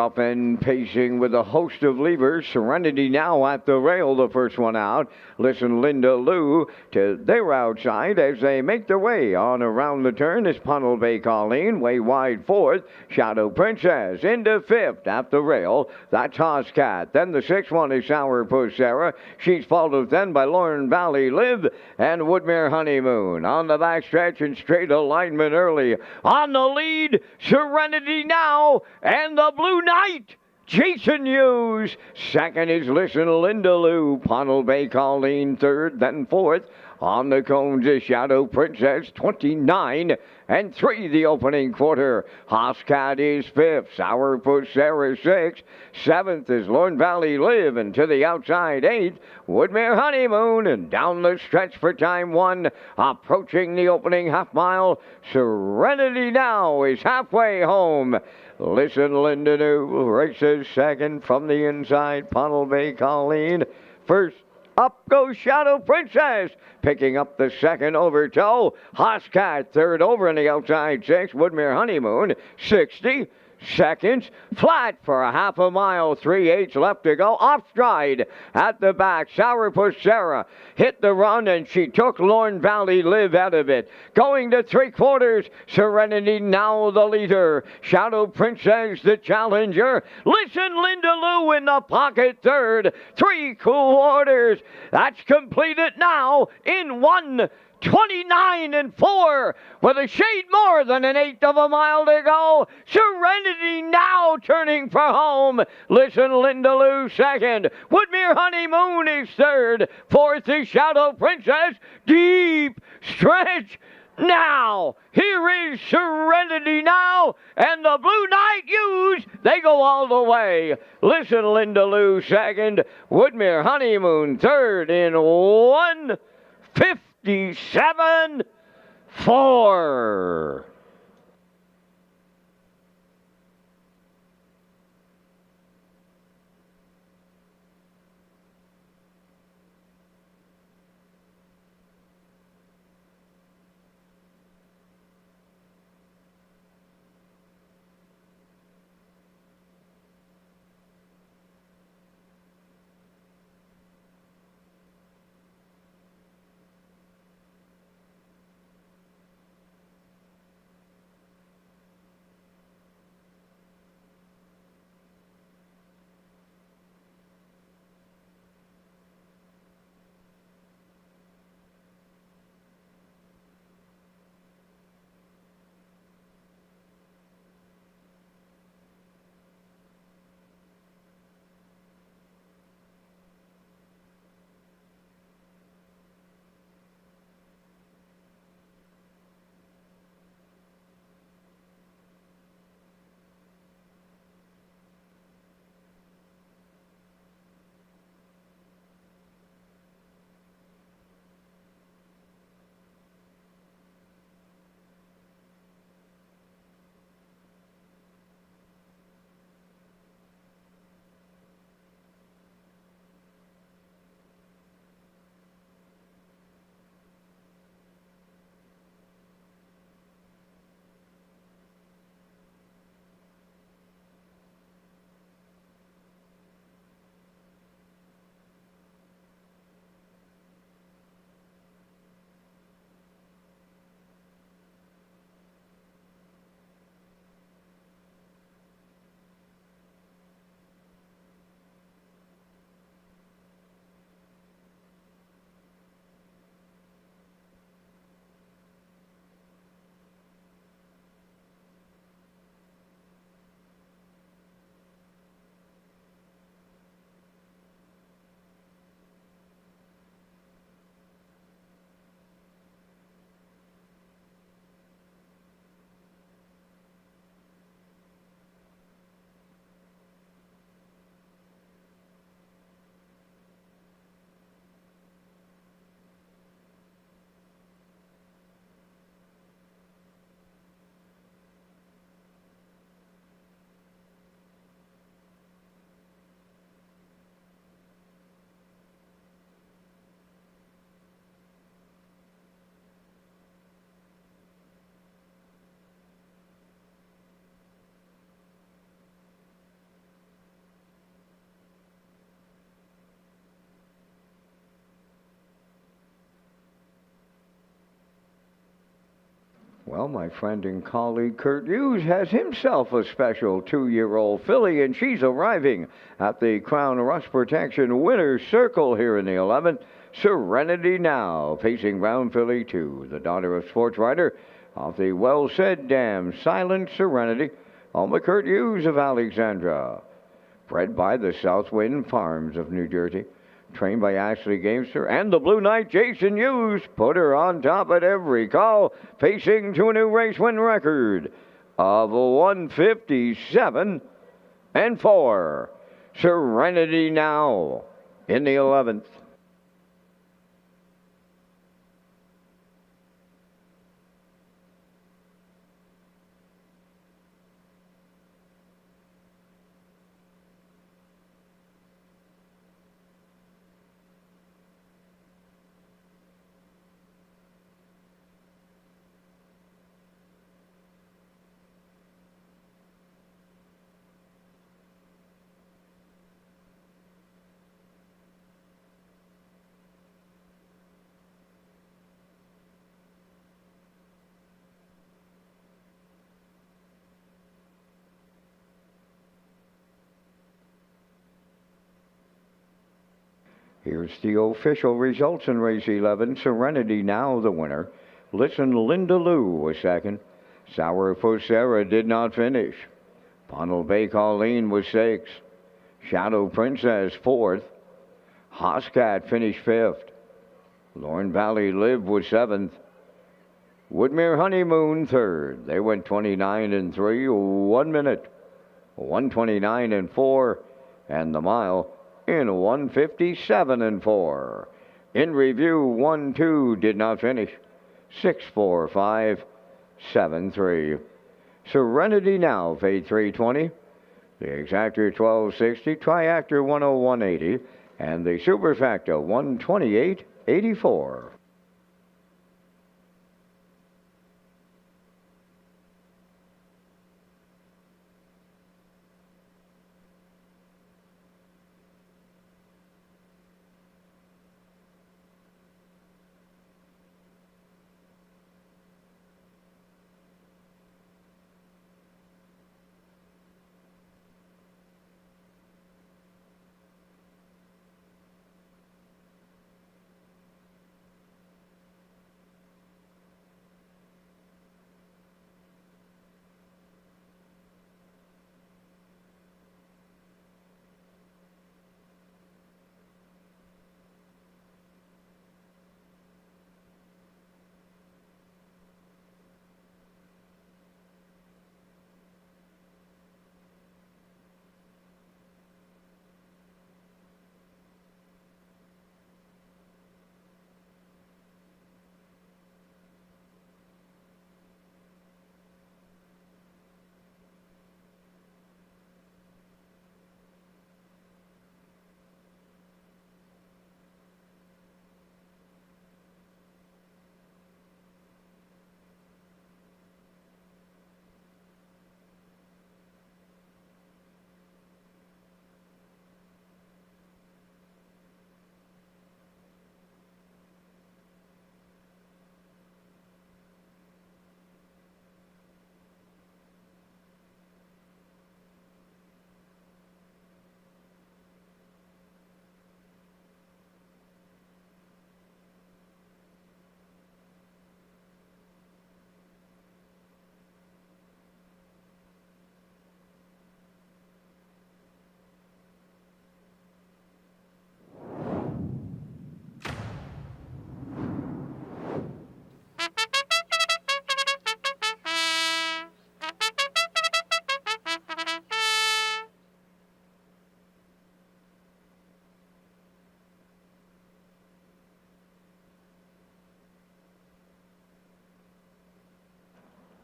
Up and pacing with a host of levers. Serenity Now at the rail, the first one out. Listen Linda Lou to their outside as they make their way on around the turn is Pownell Bay Colleen, way wide fourth. Shadow Princess into fifth at the rail. That's Hoscat. Then the sixth one is Sourpuss Sarah. She's followed then by Lorne Valley Live and Woodmere Honeymoon. On the backstretch and straight alignment early. On the lead, Serenity Now and the Blue Knight, Jason Hughes. Second is Listen Linda Lou. Pownell Bay Colleen third, then fourth. On the cones is Shadow Princess, 29 and 3 the opening quarter. Hoscat is fifth. Sourpuss Sarah sixth. Seventh is Lorne Valley Live, and to the outside eighth, Woodmere Honeymoon, and down the stretch for time one. Approaching the opening half mile, Serenity Now is halfway home. Listen Linda Lou races second from the inside. Pownell Bay Colleen first. Up goes Shadow Princess, picking up the second over toe. Hoscat third over on the outside six. Woodmere Honeymoon 60 seconds. Flat for a half a mile. 3/8 left to go. Off stride at the back. Sourpuss Sarah hit the run and she took Lorne Valley Live out of it. Going to 3/4. Serenity Now the leader. Shadow Princess the challenger. Listen Linda Lou in the pocket third. 3/4. That's completed now in 1:29 and 4 with a shade more than an eighth of a mile to go. Serenity Now turning for home. Listen Linda Lou second. Woodmere Honeymoon is third. Fourth is Shadow Princess. Deep stretch now. Here is Serenity Now and the Blue Knight Hughes. They go all the way. Listen Linda Lou second. Woodmere Honeymoon third in 1:57.4. Well, my friend and colleague Kurt Hughes has himself a special 2-year-old filly, and she's arriving at the Crown Rust Protection Winner's Circle here in the 11th. Serenity Now, facing Brown Filly 2, the daughter of sports writer of the well-said Damn Silent Serenity, home of Kurt Hughes of Alexandra. Bred by the Southwind Farms of New Jersey. Trained by Ashley Gamester and the Blue Knight Jason Hughes. Put her on top at every call, facing to a new race win record of 157 and 4. Serenity Now in the 11th. Here's the official results in race 11. Serenity Now, the winner. Listen, Linda Lou was second. Sourpuss Sarah did not finish. Funnel Bay Colleen was 6th. Shadow Princess 4th. Hoscat finished 5th. Lorne Valley Live was 7th. Woodmere Honeymoon 3rd. They went 29 and 3, 1 minute. 129 and 4, and the mile in 157 and 4. In review, 1-2 did not finish. 6-4-5, 7-3. Serenity Now paid 320. The Exactor 1260, Triactor 101.80, and the Superfactor 128.84.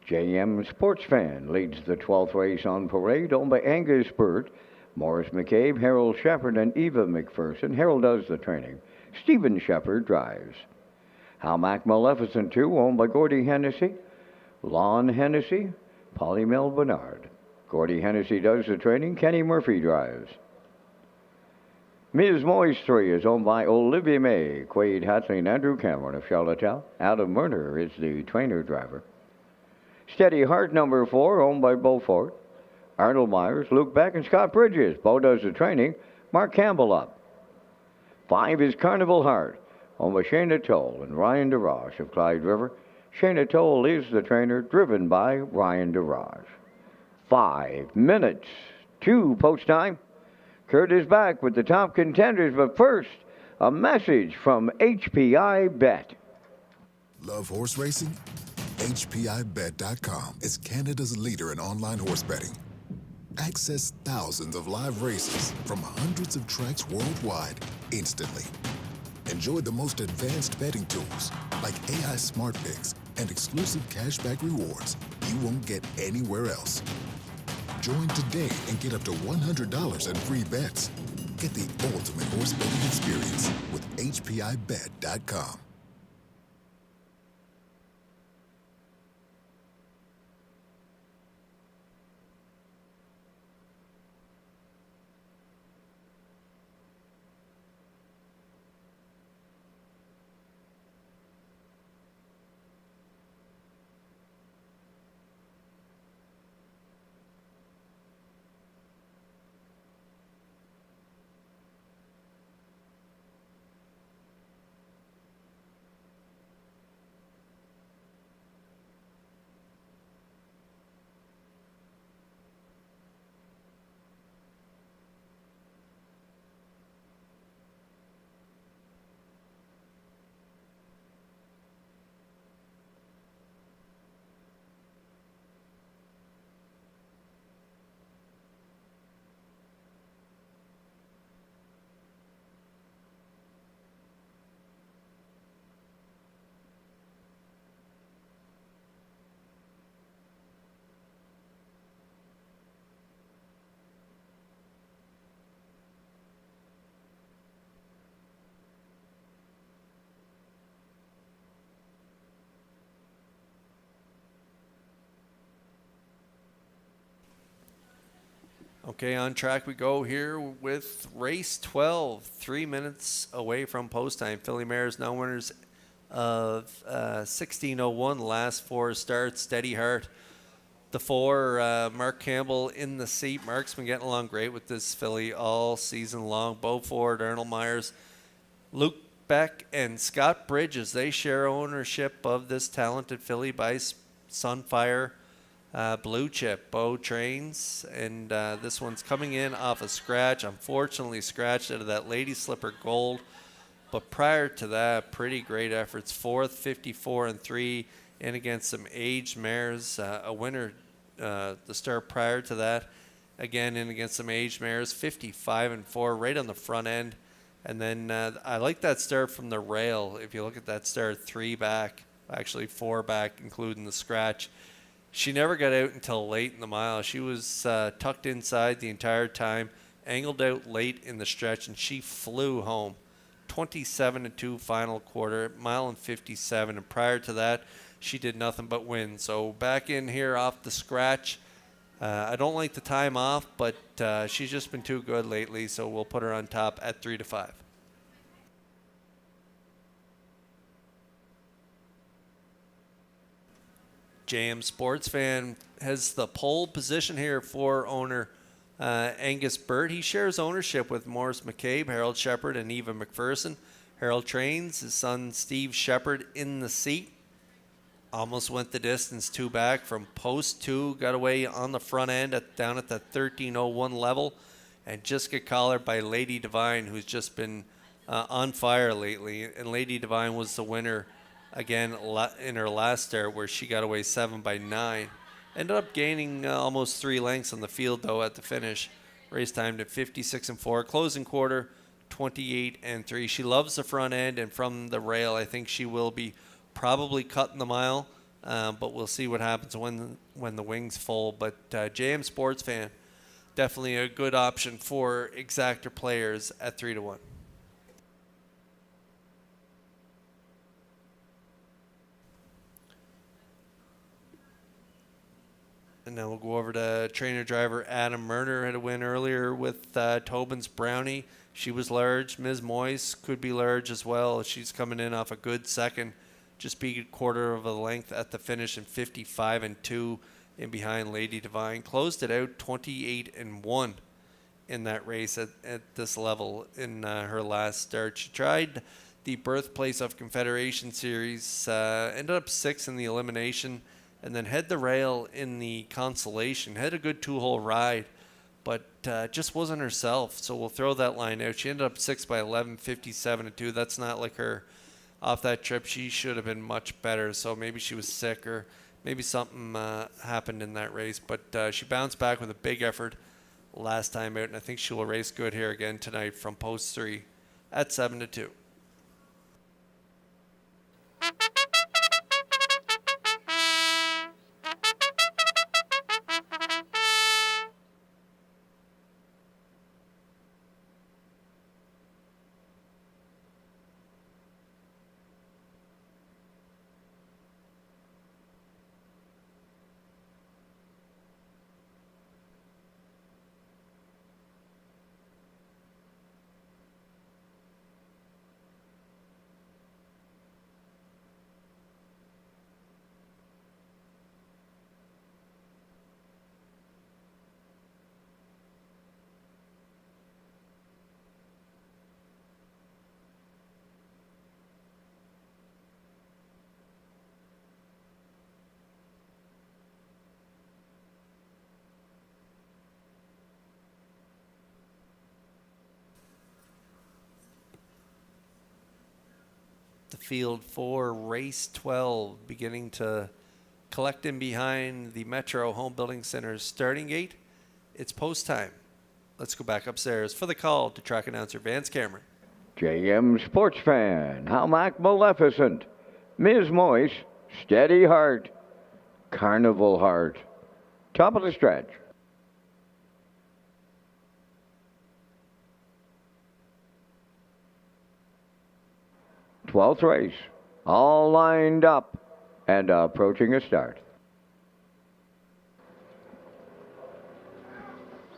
JM Sports Fan leads the 12th race on parade, owned by Angus Burt, Morris McCabe, Harold Shepard, and Eva McPherson. Harold does the training. Stephen Shepard drives. Halmac Maleficent 2, owned by Gordy Hennessy, Lon Hennessy, Polly Mel Bernard. Gordy Hennessy does the training. Kenny Murphy drives. Ms. Moist 3 is owned by Olivia May, Quade Hatley, and Andrew Cameron of Charlottetown. Adam Murner is the trainer driver. Steady Heart number 4, owned by Beaufort. Arnold Myers, Luke Beck, and Scott Bridges. Bo does the training. Mark Campbell up. 5 is Carnival Heart, owned by Shayna Toll and Ryan DeRoche of Clyde River. Shayna Toll is the trainer, driven by Ryan DeRoche. 5 minutes to post time. Kurt is back with the top contenders, but first, a message from HPI Bet. Love horse racing? HPIBet.com is Canada's leader in online horse betting. Access thousands of live races from hundreds of tracks worldwide instantly. Enjoy the most advanced betting tools like AI Smart Picks and exclusive cashback rewards you won't get anywhere else. Join today and get up to $100 in free bets. Get the ultimate horse betting experience with HPIBet.com. Okay, on track we go here with race 12, 3 minutes away from post time. Filly Mares now winners of 16:01, the last 4 starts. Steady Heart, the 4, Mark Campbell in the seat. Mark's been getting along great with this filly all season long. Beaufort, Arnold Myers, Luke Beck, and Scott Bridges, they share ownership of this talented filly by Sunfire. Blue Chip, Bo trains, and this one's coming in off a scratch. Unfortunately scratched out of that Lady Slipper Gold, but prior to that, pretty great efforts. 4th, 54-3, in against some aged mares. A winner the start prior to that, again in against some aged mares. 55-4, right on the front end. And then I like that start from the rail. If you look at that start, 3 back, actually 4 back, including the scratch. She never got out until late in the mile. She was tucked inside the entire time, angled out late in the stretch, and she flew home. 27-2 final quarter, mile and 57. And prior to that, she did nothing but win. So back in here off the scratch. I don't like the time off, but she's just been too good lately, so we'll put her on top at 3-5. JM Sports Fan has the pole position here for owner Angus Burt. He shares ownership with Morris McCabe, Harold Shepard, and Eva McPherson. Harold trains his son Steve Shepard in the seat. Almost went the distance, 2 back from post 2. Got away on the front end down at the 13:01 level, and just got collared by Lady Divine, who's just been on fire lately. And Lady Divine was the winner again in her last start, where she got away 7 by 9. Ended up gaining almost 3 lengths on the field, though, at the finish. Race timed at 56-4. Closing quarter, 28-3. She loves the front end, and from the rail, I think she will be probably cutting the mile, but we'll see what happens when the wing's full. But JM Sports Fan, definitely a good option for exactor players at 3-1. And now we'll go over to trainer driver Adam Murner. Had a win earlier with Tobin's Brownie. She was large. Ms. Moyes could be large as well. She's coming in off a good second just beat a quarter of a length at the finish in 55-2 in behind Lady Divine. Closed it out 28-1 in that race at this level in her last start. She tried the Birthplace of Confederation Series, ended up 6th in the elimination, and then had the rail in the consolation. Had a good 2-hole ride, but just wasn't herself. So we'll throw that line out. She ended up 6th by 11, 57-2. That's not like her off that trip. She should have been much better. So maybe she was sick or maybe something happened in that race. But she bounced back with a big effort last time out, and I think she will race good here again tonight from post 3 at 7-2. The field for race 12 beginning to collect in behind the Metro Home Building Center's starting gate. It's post time. Let's go back upstairs for the call to track announcer Vance Cameron. JM Sports Fan, Howmack Maleficent, Ms. Moise, Steady Heart, Carnival Heart. Top of the stretch. Twelfth race, all lined up and approaching a start.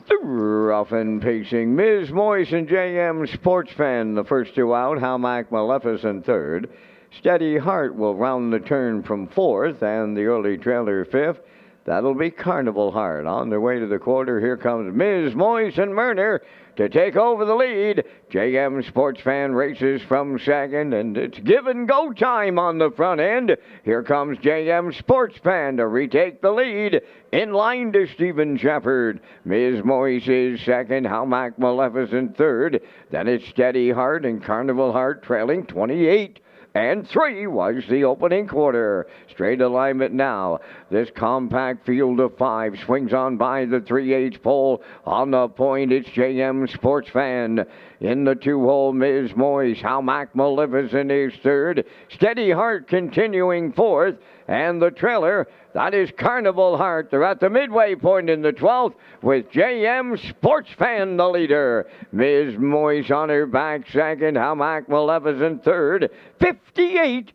The rough and pacing Ms. Moise and JM Sports Fan, the first 2 out. Howmack Maleficent third. Steady Heart will round the turn from 4th, and the early trailer 5th. That'll be Carnival Heart. On their way to the quarter, here comes Ms. Moise and Murner to take over the lead. JM Sports Fan races from 2nd, and it's give and go time on the front end. Here comes JM Sports Fan to retake the lead. In line to Stephen Shepard. Ms. Moise is 2nd, Howmack Maleficent 3rd. Then it's Steady Heart and Carnival Heart trailing 28. And 3 was the opening quarter. Straight alignment now. This compact field of 5 swings on by the 3/8 pole. On the point, it's JM Sports Fan. In the 2-hole, Ms. Moise. Howmack Maleficent is 3rd. Steady Heart continuing 4th. And the trailer, that is Carnival Heart. They're at the midway point in the 12th with JM Sports Fan the leader. Ms. Moise on her back 2nd. Howmack Maleficent 3rd. 58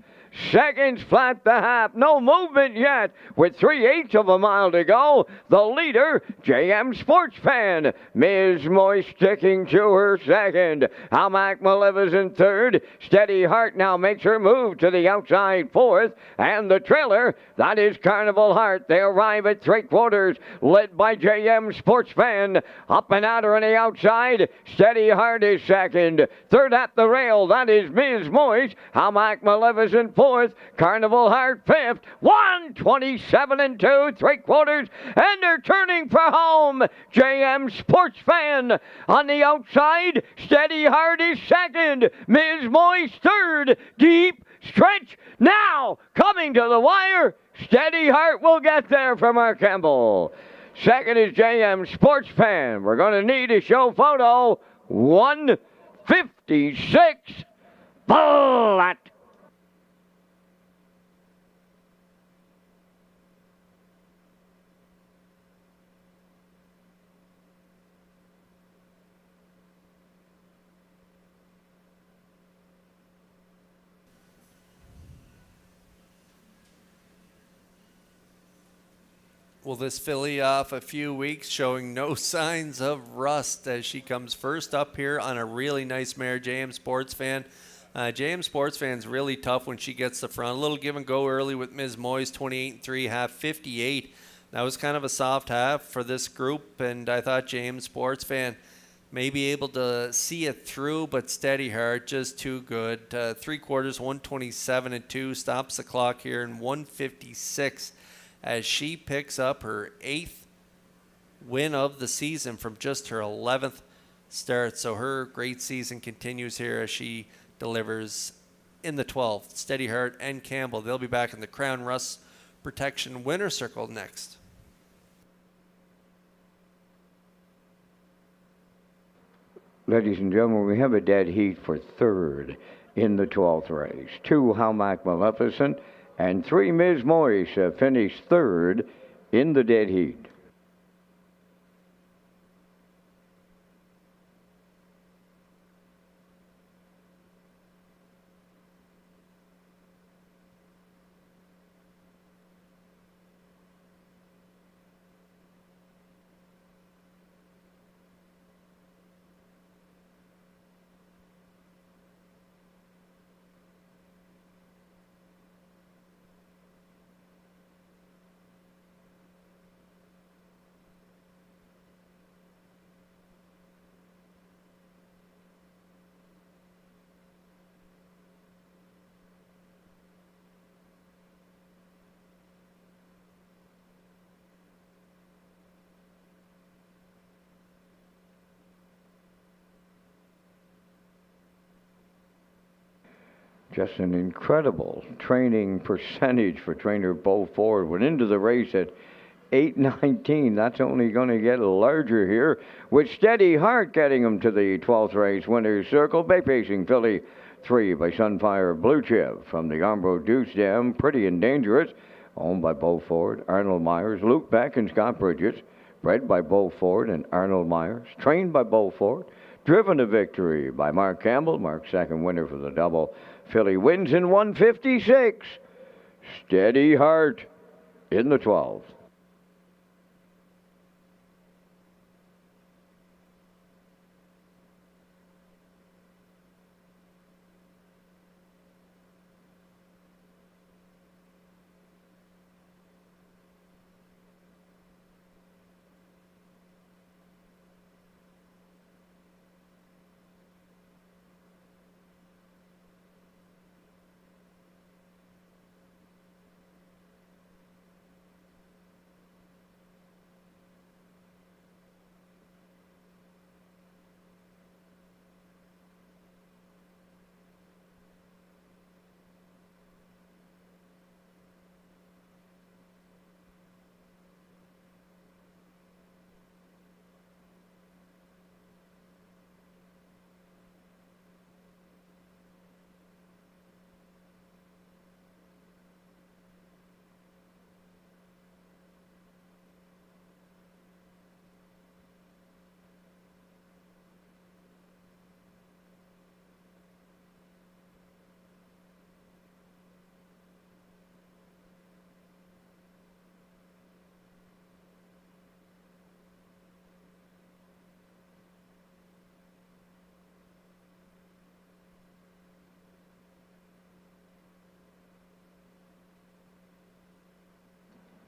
seconds flat the half. No movement yet. With 3/8 of a mile to go. The leader, JM Sports Fan. Ms. Moise sticking to her 2nd. Howmack Maleficent 3rd. Steady Heart now makes her move to the outside 4th. And the trailer, that is Carnival Heart. They arrive at 3/4, led by JM Sports Fan. Up and out her on the outside. Steady Heart is 2nd. 3rd at the rail, that is Ms. Moise. Howmack Maleficent 4th. Carnival Heart 5th. 1:27-2, 3/4, and they're turning for home. JM Sports Fan on the outside. Steady Heart is 2nd. Ms. Moise 3rd. Deep stretch now coming to the wire. Steady Heart will get there from our Campbell. 2nd is JM Sports Fan. We're going to need a show photo. 1:56 flat. Well, this filly off a few weeks showing no signs of rust as she comes first up here on a really nice mare, JM Sports Fan. JM Sports Fan's really tough when she gets the front. A little give and go early with Ms. Moyes, 28-3, half 58. That was kind of a soft half for this group, and I thought JM Sports Fan may be able to see it through, but Steady Heart just too good. 3/4, 127-2, stops the clock here in 156 as she picks up her 8th win of the season from just her 11th start. So her great season continues here as she delivers in the 12th. Steady Heart and Campbell, they'll be back in the Crown Rust Protection Winner Circle next. Ladies and gentlemen, we have a dead heat for third in the 12th race. 2 Halmac Maleficent and 3 Ms. Moyes finished third in the dead heat. Just an incredible training percentage for trainer Bo Ford. Went into the race at 8:19. That's only going to get larger here, with Steady Heart getting him to the 12th race winner's circle. Bay Pacing Filly 3 by Sunfire Blue Chip from the Armbro Deuce Dam. Pretty and Dangerous, owned by Bo Ford, Arnold Myers, Luke Beck, and Scott Bridges. Bred by Bo Ford and Arnold Myers. Trained by Bo Ford. Driven to victory by Mark Campbell. Mark's second winner for the double. Filly wins in 156. Steady Heart in the 12th.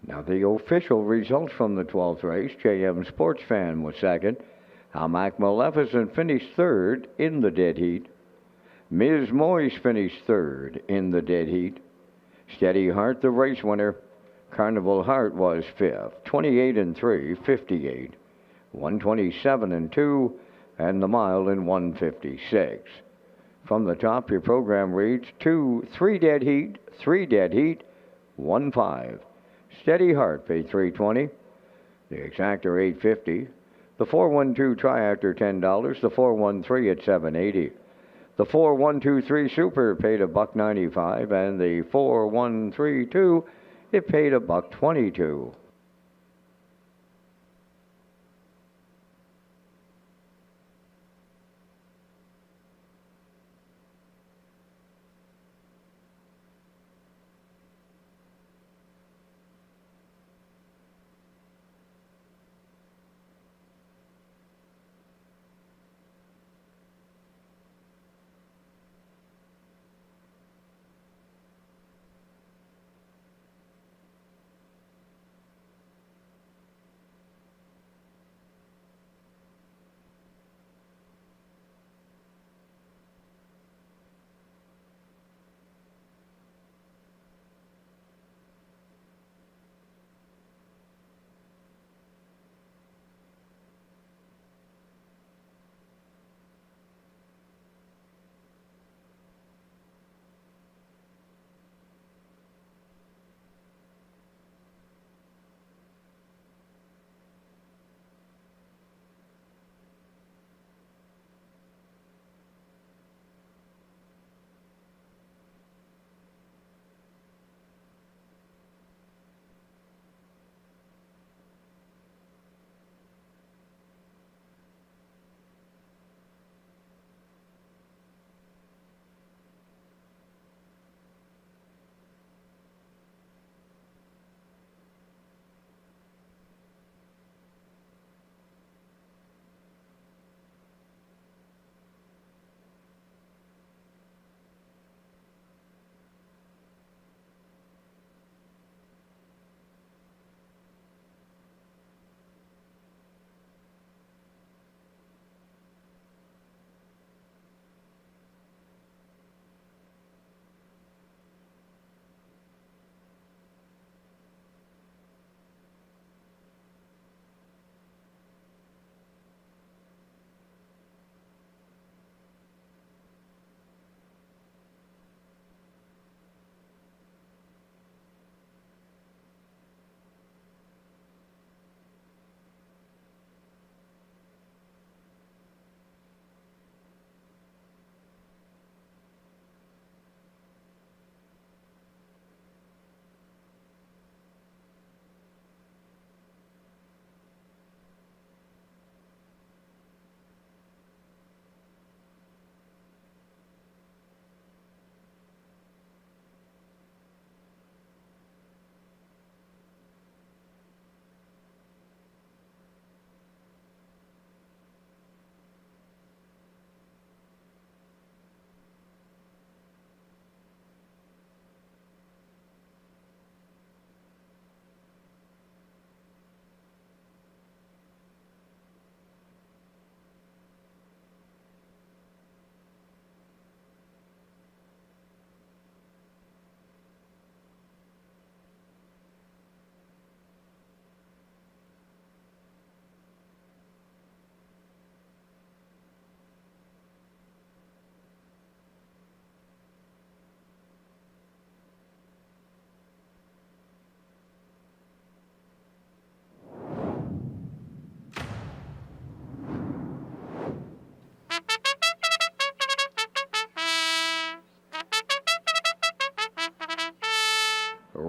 Now the official results from the 12th race. JM Sports Fan was second. Halmac Maleficent finished third in the dead heat. Ms. Moyes finished third in the dead heat. Steady Heart, the race winner. Carnival Heart was fifth. 28-3, 58. 127-2, and the mile in 156. From the top, your program reads 3 dead heat, 3 dead heat, 1-5. Steady Heart paid $3.20. The Exactor $8.50. The 412 Triactor $10. The 413 at $7.80. The 4123 Super paid $1.95, and the 4132 it paid $1.22.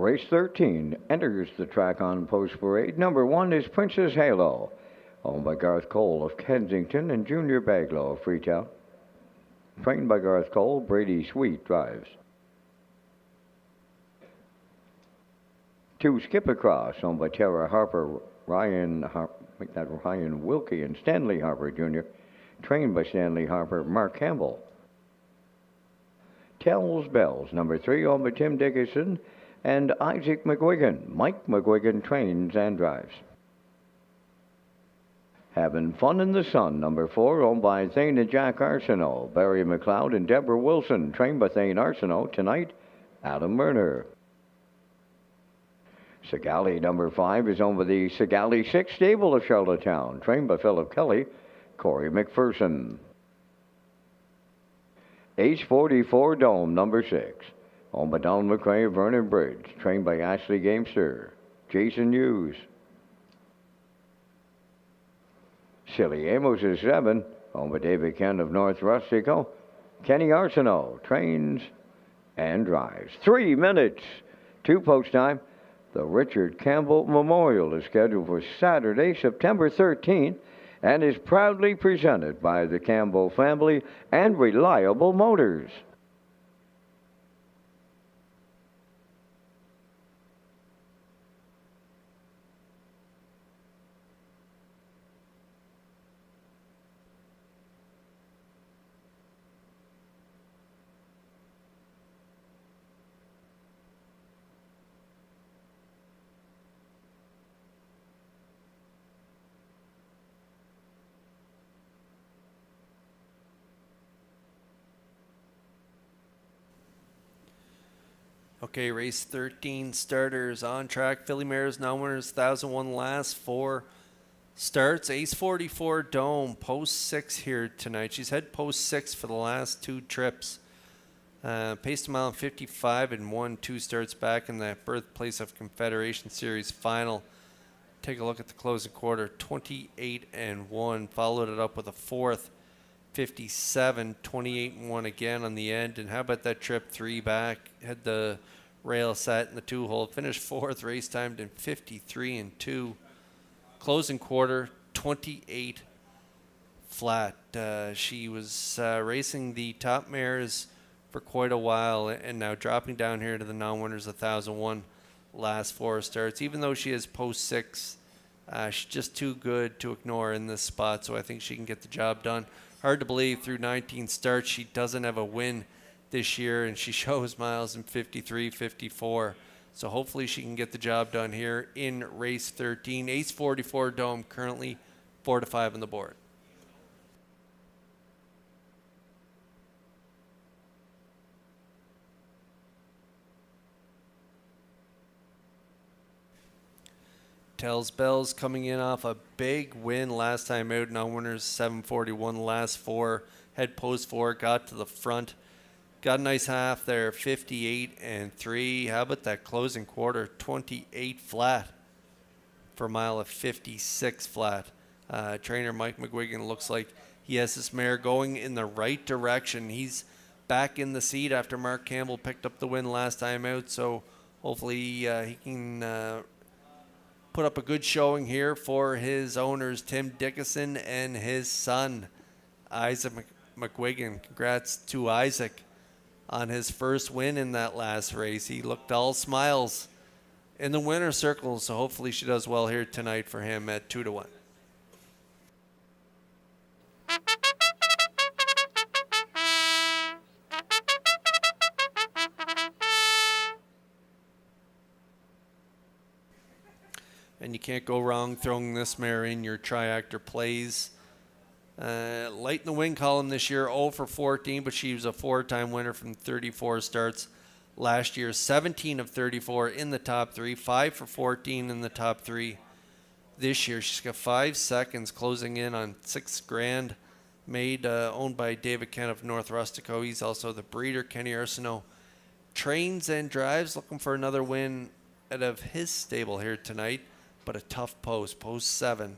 Race 13 enters the track on post parade. Number 1 is Princess Halo, owned by Garth Cole of Kensington and Junior Baglow of Freetown. Trained by Garth Cole, Brady Sweet drives. 2 Skip Across, owned by Tara Harper, Ryan Wilkie, and Stanley Harper Jr., trained by Stanley Harper, Mark Campbell. Tells Bells, number 3, owned by Tim Dickinson and Isaac McGuigan. Mike McGuigan trains and drives. Having Fun in the Sun, number 4, owned by Thane and Jack Arsenault, Barry McLeod and Deborah Wilson, trained by Thane Arsenault. Tonight, Adam Murner. Sigali, number 5, is owned by the Sigali 6 stable of Charlottetown, trained by Philip Kelly, Corey McPherson. Ace 44 Dome, number 6, owned by Donald McRae, Vernon Bridge, trained by Ashley Gamester, Jason Hughes. Silly Amos is 7, owned by David Kent of North Rustico, Kenny Arsenault, trains and drives. 3 minutes, 2 post time. The Richard Campbell Memorial is scheduled for Saturday, September 13th, and is proudly presented by the Campbell family and Reliable Motors. Okay, race 13 starters on track. Filly Mares now winners, 1001 last 4 starts. Ace 44 Dome, post 6 here tonight. She's had post 6 for the last 2 trips. Paced a mile in 55 and won 2 starts back in the Birthplace of Confederation Series final. Take a look at the closing quarter, 28 and 1. Followed it up with a 4th, 57, 28 and 1 again on the end. And how about that trip 3 back? Had the rail set in the 2-hole. Finished 4th, race timed in 53 and 2. Closing quarter, 28 flat. She was racing the top mares for quite a while and now dropping down here to the non-winners, 1001 last 4 starts. Even though she has post 6, she's just too good to ignore in this spot, so I think she can get the job done. Hard to believe through 19 starts she doesn't have a win this year, and she shows miles in 53, 54. So hopefully she can get the job done here in race 13. Ace 44 Dome currently 4-5 on the board. Tells Bells coming in off a big win last time out. Now winners 741 last 4. Head post 4, got to the front. Got a nice half there, 58 and 3. How about that closing quarter, 28 flat for a mile of 56 flat. Trainer Mike McGuigan looks like he has this mare going in the right direction. He's back in the seat after Mark Campbell picked up the win last time out, so hopefully he can put up a good showing here for his owners, Tim Dickinson and his son, Isaac McGuigan. Congrats to Isaac on his first win in that last race. He looked all smiles in the winner's circle, so hopefully she does well here tonight for him at 2-1. And you can't go wrong throwing this mare in your triactor plays. Light in the win column this year, 0 for 14, but she was a 4-time winner from 34 starts last year. 17 of 34 in the top 3, 5 for 14 in the top 3 this year. She's got 5 seconds closing in on $6,000 made, owned by David Kent of North Rustico. He's also the breeder. Kenny Arsenault trains and drives, looking for another win out of his stable here tonight, but a tough post 7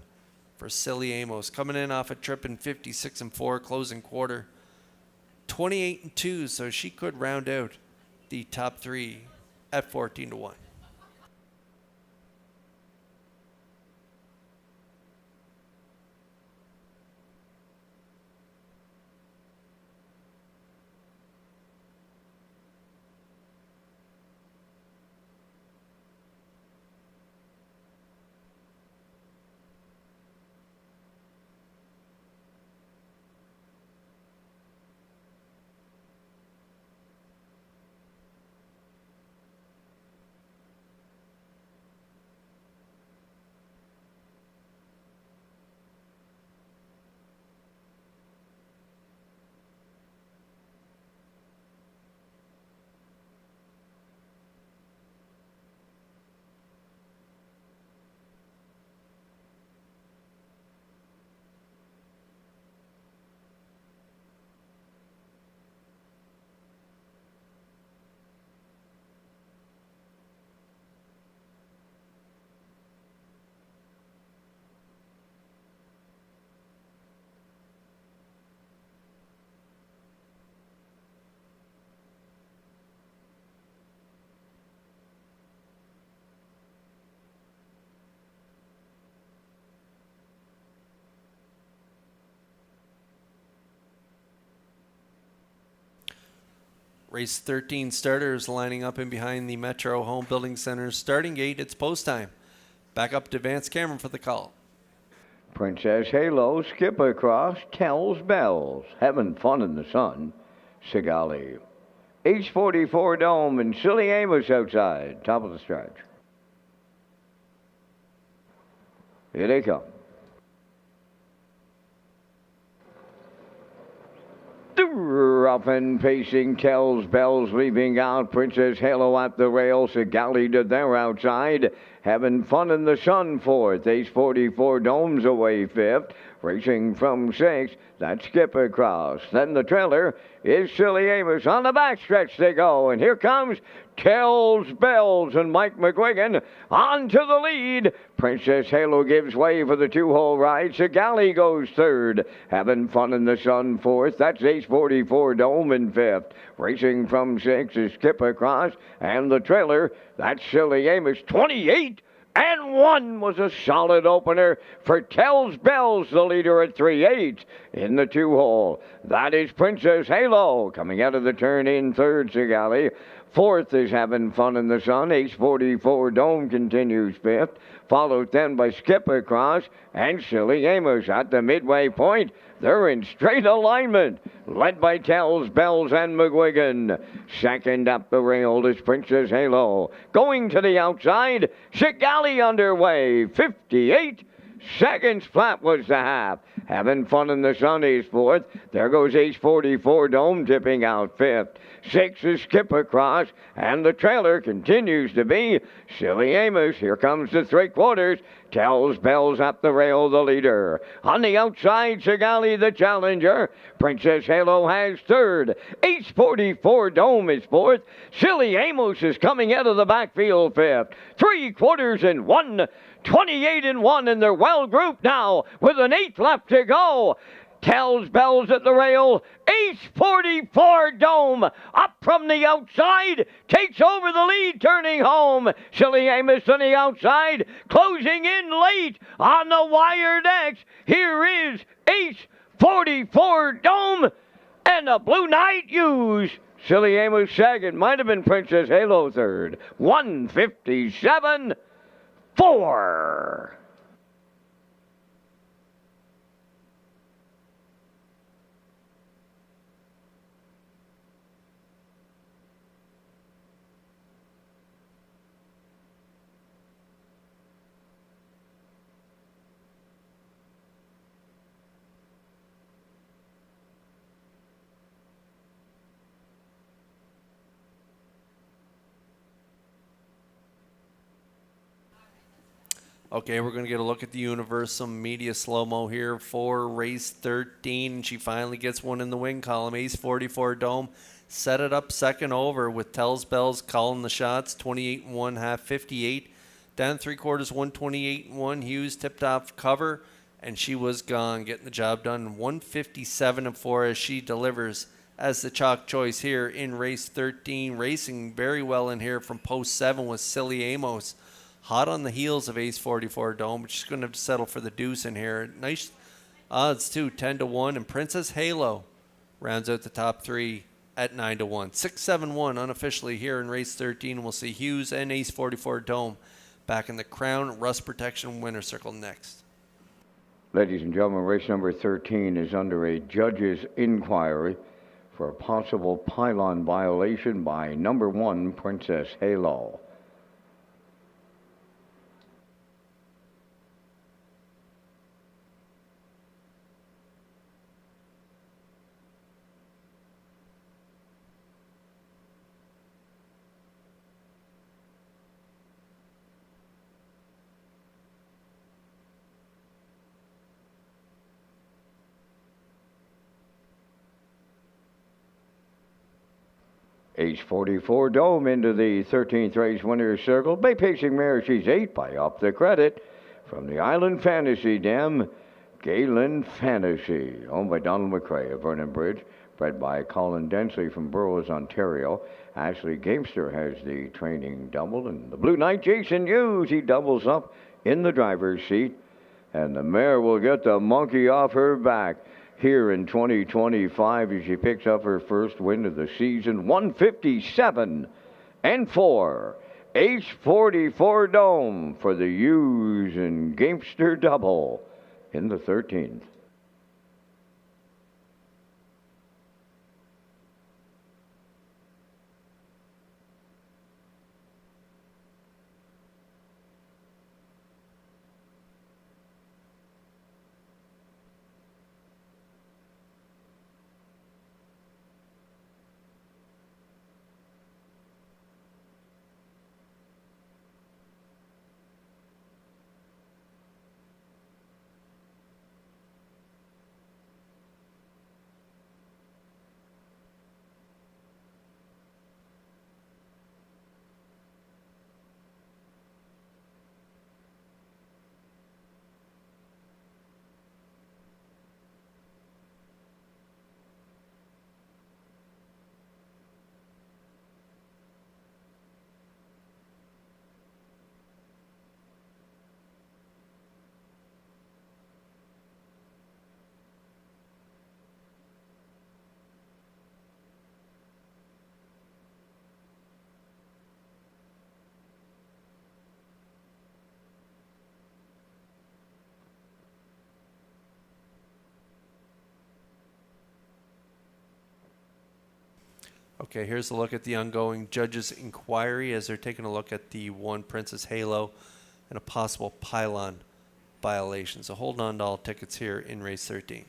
for Silly Amos, coming in off a trip in 56 and 4, closing quarter 28 and 2, so she could round out the top 3 at 14-1. Race 13 starters lining up in behind the Metro Home Building Center's starting gate. It's post time. Back up to Vance Cameron for the call. Princess Halo, skip across, tells bells. Having fun in the sun. Sigali. H44 Dome and Silly Amos outside. Top of the stretch. Here they come. Rough and pacing, tells bells leaving out. Princess Halo at the rail. Sigali to their outside. Having fun in the sun fourth. Ace 44 Domes away fifth. Racing from sixth. That's skip across. Then the trailer is Silly Amos. On the backstretch they go. And here comes Tells Bells and Mike McGuigan on to the lead. Princess Halo gives way for the two-hole ride. Sigali goes third. Having fun in the sun fourth. That's Ace 44 Dome in fifth. Racing from sixth is skip across. And the trailer, that's Silly Amos. 28 and 1 was a solid opener for Tells Bells, the leader at 3-8 in the two-hole. That is Princess Halo coming out of the turn in third. Sigali. Fourth is Having Fun in the Sun. Ace 44 Dome continues fifth. Followed then by Skip Across and Silly Amos at the midway point. They're in straight alignment, led by Tells Bells and McGuigan. Second up the rail is Princess Halo. Going to the outside, Sigali underway. 58 seconds flat was the half. Having Fun in the Sun is fourth. There goes Ace 44 Dome tipping out fifth. Six is Skip Across, and the trailer continues to be Silly Amos. Here comes the three-quarters. Tells Bells up the rail, the leader. On the outside, Sigali the challenger. Princess Halo has third. Ace 44 Dome is fourth. Silly Amos is coming out of the backfield fifth. 3/4 and 1. 28 and 1, and they're well grouped now with an eighth left to go. Tells Bells at the rail. Ace 44 Dome up from the outside. Takes over the lead, turning home. Silly Amos on the outside. Closing in late on the wire next. Here is Ace 44 Dome and the Blue Knight Use. Silly Amos second. Might have been Princess Halo third. 157-4. Okay, we're going to get a look at the Universal Media slow-mo here for race 13. She finally gets one in the wing column. Ace 44 Dome set it up second over with Tells Bells calling the shots. 28-1, half 58. Down 3/4, 128-1. Hughes tipped off cover, and she was gone, getting the job done. 157-4 as she delivers as the chalk choice here in race 13. Racing very well in here from post 7 with Silly Amos. Hot on the heels of Ace 44 Dome, but she's going to have to settle for the deuce in here. Nice odds, too, 10-1. And Princess Halo rounds out the top three at 9-1. 6-7-1 unofficially here in race 13. We'll see Hughes and Ace 44 Dome back in the Crown Rust Protection winner circle next. Ladies and gentlemen, race number 13 is under a judge's inquiry for a possible pylon violation by number 1, Princess Halo. Ace 44 Dome into the 13th race winner's circle. Bay pacing mare, she's 8 by Up the Credit. From the Island Fantasy Dam, Galen Fantasy, owned by Donald McRae of Vernon Bridge, bred by Colin Densley from Burroughs, Ontario. Ashley Gamester has the training double, and the Blue Knight Jason Hughes, he doubles up in the driver's seat, and the mare will get the monkey off her back. here in 2025 as she picks up her first win of the season. 157-4. H44 Dome for the Hughes and Gamester double in the 13th. Okay, here's a look at the ongoing judges' inquiry as they're taking a look at the one Princess Halo and a possible pylon violation. So hold on to all tickets here in race 13.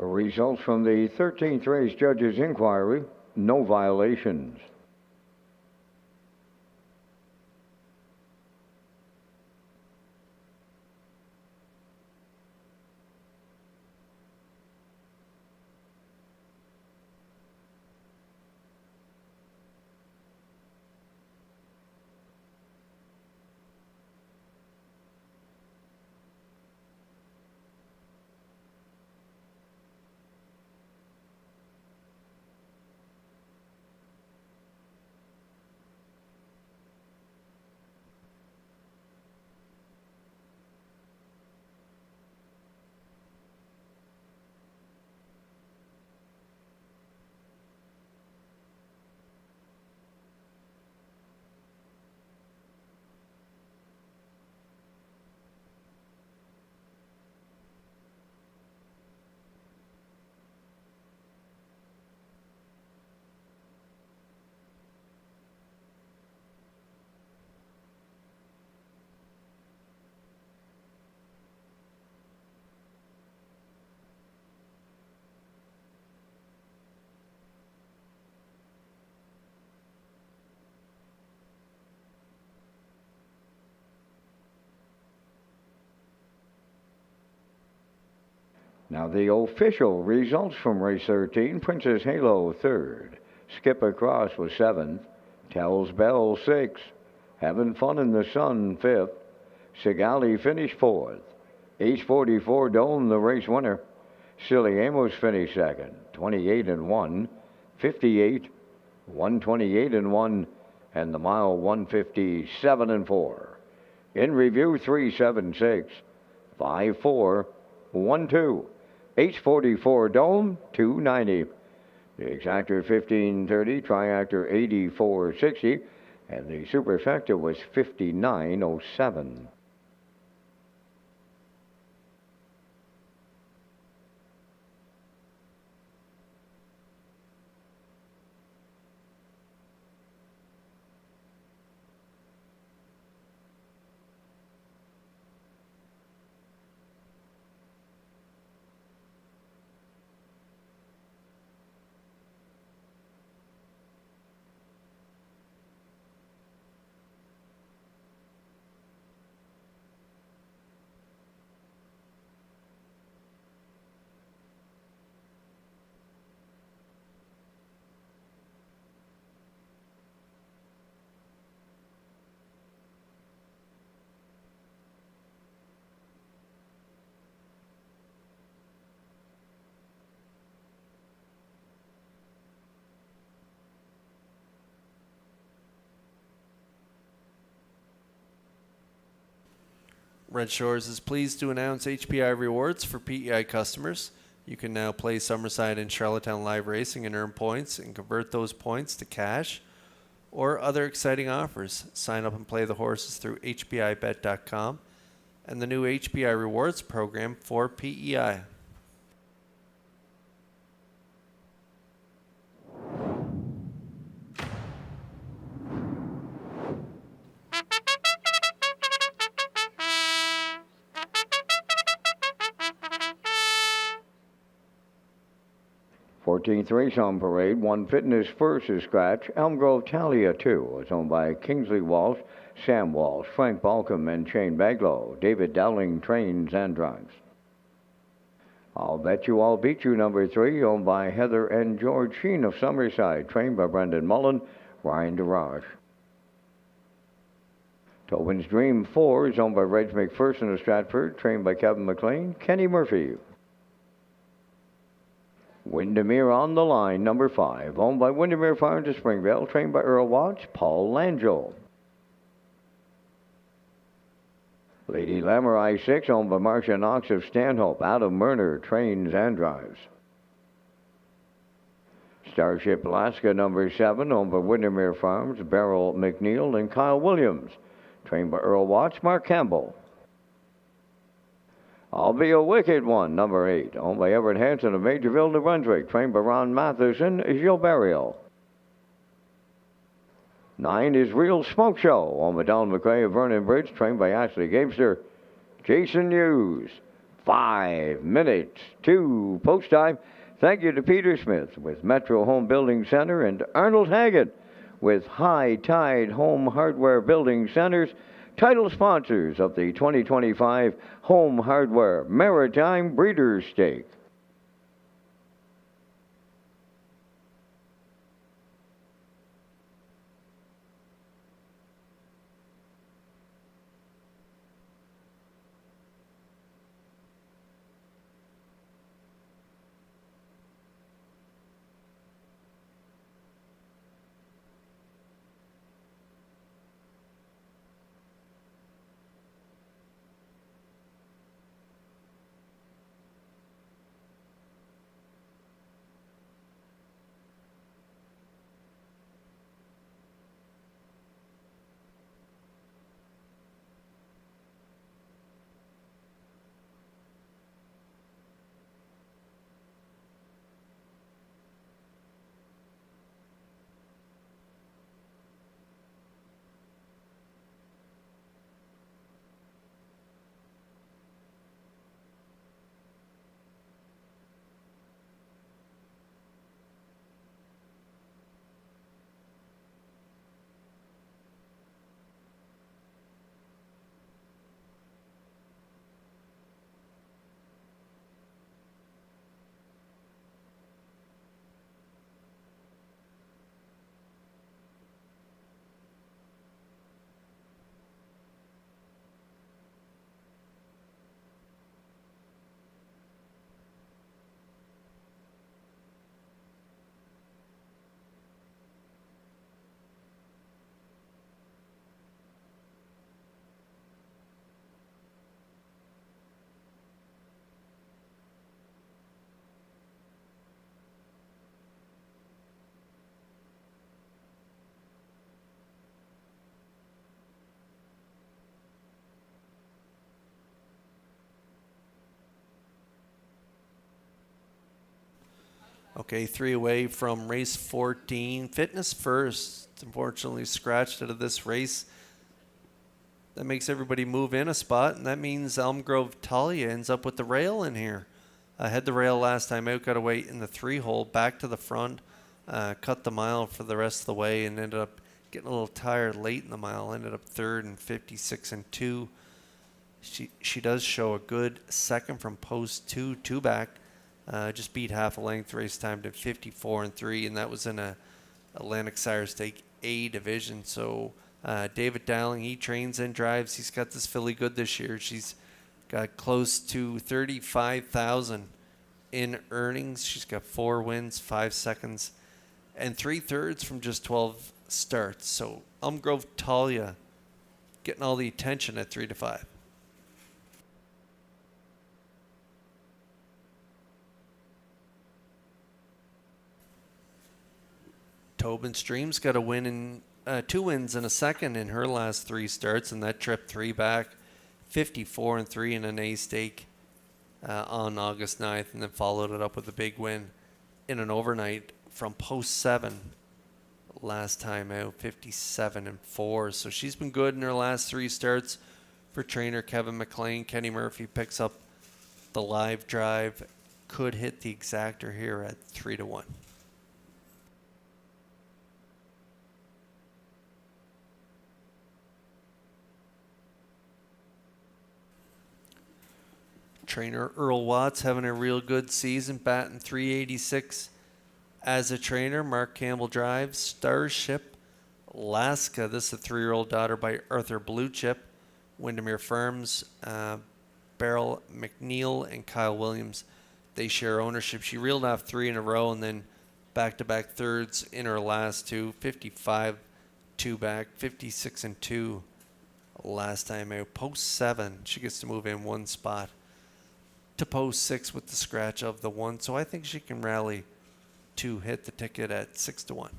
Results from the 13th race judges' inquiry, no violations. Now the official results from race 13, Princess Halo third, Skip Across was 7th. Tells Bell 6th. Having Fun in the Sun 5th. Sigali finished 4th. H44 Dome, the race winner. Silly Amos finished 2nd. 28 and 1. 58. 128 and 1. And the mile 157 and 4. In review 376. 54. 12. H44 Dome 290. The exactor 1530, triactor 8460, and the superfecta was 5907. Red Shores is pleased to announce HPI rewards for PEI customers. You can now play Summerside and Charlottetown live racing and earn points and convert those points to cash or other exciting offers. Sign up and play the horses through hpibet.com and the new HPI rewards program for PEI. Fourteenth race on parade. One Fitness First is scratch. Elm Grove Talia 2 is owned by Kingsley Walsh, Sam Walsh, Frank Balcom, and Shane Baglow. David Dowling trains and drives. I'll Bet You I'll Beat You number 3, owned by Heather and George Sheen of Summerside, trained by Brendan Mullen, Ryan DeRoche. Tobin's Dream 4 is owned by Reg McPherson of Stratford, trained by Kevin McLean, Kenny Murphy. Windermere on the Line, number 5, owned by Windermere Farms of Springvale, trained by Earl Watts, Paul Langell. Lady Lamorai 6, owned by Marcia Knox of Stanhope, Adam Murner trains and drives. Starship Alaska, number 7, owned by Windermere Farms, Beryl McNeil and Kyle Williams, trained by Earl Watts, Mark Campbell. I'll Be a Wicked One, number 8, owned by Everett Hanson of Majorville, New Brunswick, trained by Ron Matheson, Gilles Barrio. 9 is Real Smoke Show, owned by Don McRae of Vernon Bridge, trained by Ashley Gamester, Jason Hughes. 5 minutes to post time. Thank you to Peter Smith with Metro Home Building Center and Arnold Haggett with High Tide Home Hardware Building Centers, title sponsors of the 2025 Home Hardware Maritime Breeders' Stake. Okay, 3 away from race 14. Fitness First, unfortunately, scratched out of this race. That makes everybody move in a spot, and that means Elm Grove Talia ends up with the rail in here. Had the rail last time out, got away in the 3-hole, back to the front, cut the mile for the rest of the way, and ended up getting a little tired late in the mile. Ended up third and 56 and 2. She does show a good second from post 2 back. Just beat half a length, race time to 54 and 3, and that was in a Atlantic Sire Stake A division. So David Dowling, he trains and drives. He's got this filly good this year. She's got close to 35,000 in earnings. She's got 4 wins, 5 seconds, and 3/3 from just 12 starts. So Elm Grove Talia getting all the attention at 3-5. Tobin Stream's got a win in 2 wins and a second in her last 3 starts, and that trip 3 back, 54 and 3 in an A stake on August 9th, and then followed it up with a big win in an overnight from post 7 last time out, 57 and 4. So she's been good in her last 3 starts for trainer Kevin McLean. Kenny Murphy picks up the live drive, could hit the exactor here at 3-1. Trainer Earl Watts having a real good season, batting .386 as a trainer. Mark Campbell drives. Starship Alaska, this is a 3-year-old daughter by Arthur Bluechip. Windermere Farms, Beryl McNeil and Kyle Williams, they share ownership. She reeled off 3 in a row and then back-to-back thirds in her last 2. 55, 2 back, 56 and 2 last time out. Post 7, she gets to move in 1 spot to post 6 with the scratch of the 1. So I think she can rally to hit the ticket at 6-1.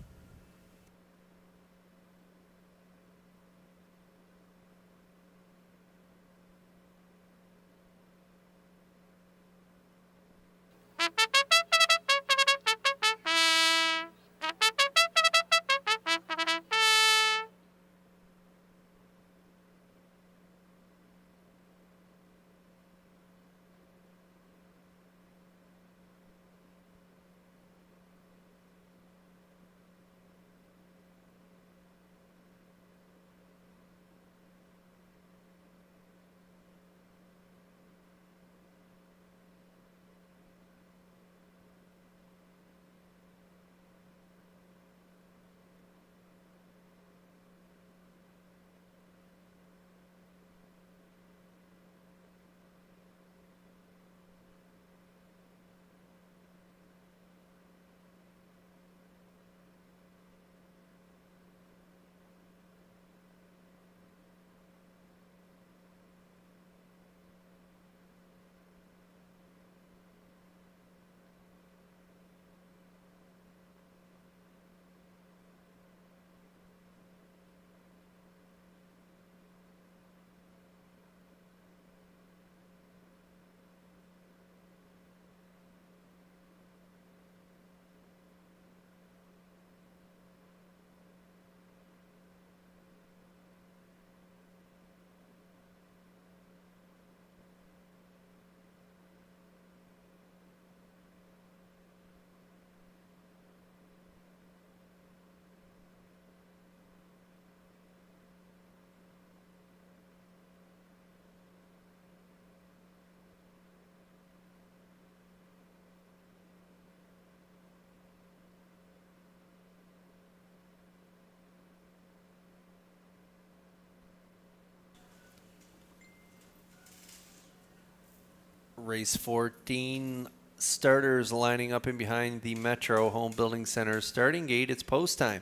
Race 14, starters lining up in behind the Metro Home Building Center starting gate. It's post time.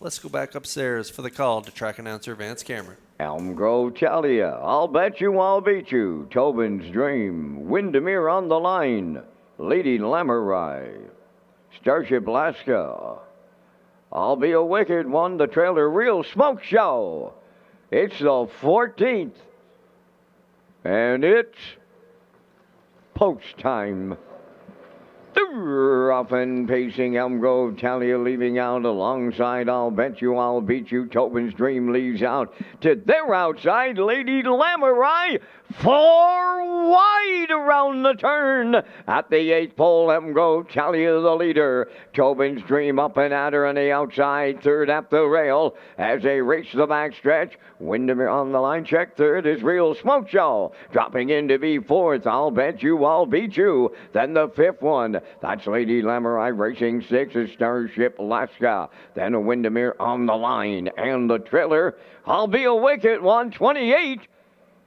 Let's go back upstairs for the call to track announcer Vance Cameron. Elm Grove Talia, I'll bet you I'll beat you. Tobin's Dream, Windermere on the line. Lady Lamurai, Starship Alaska. I'll be a wicked one, the trailer Real Smoke Show. It's the 14th, and it's post time. Rough and pacing Elm Grove Talia leaving out alongside I'll Bet You I'll Beat You. Tobin's Dream leaves out to their outside. Lady Lamorai 4 wide around the turn. At the 8th pole, Elm Grove Talia the leader. Tobin's Dream up and at her on the outside. Third at the rail as they race the backstretch. Windermere on the line check. Third is Real Smoke Show. Dropping in to be fourth. I'll Bet You I'll Beat You. Then the 5th one. That's Lady Lamorai racing 6 is Starship Alaska. Then a Windermere on the line. And the trailer, I'll Be a Wicked 128.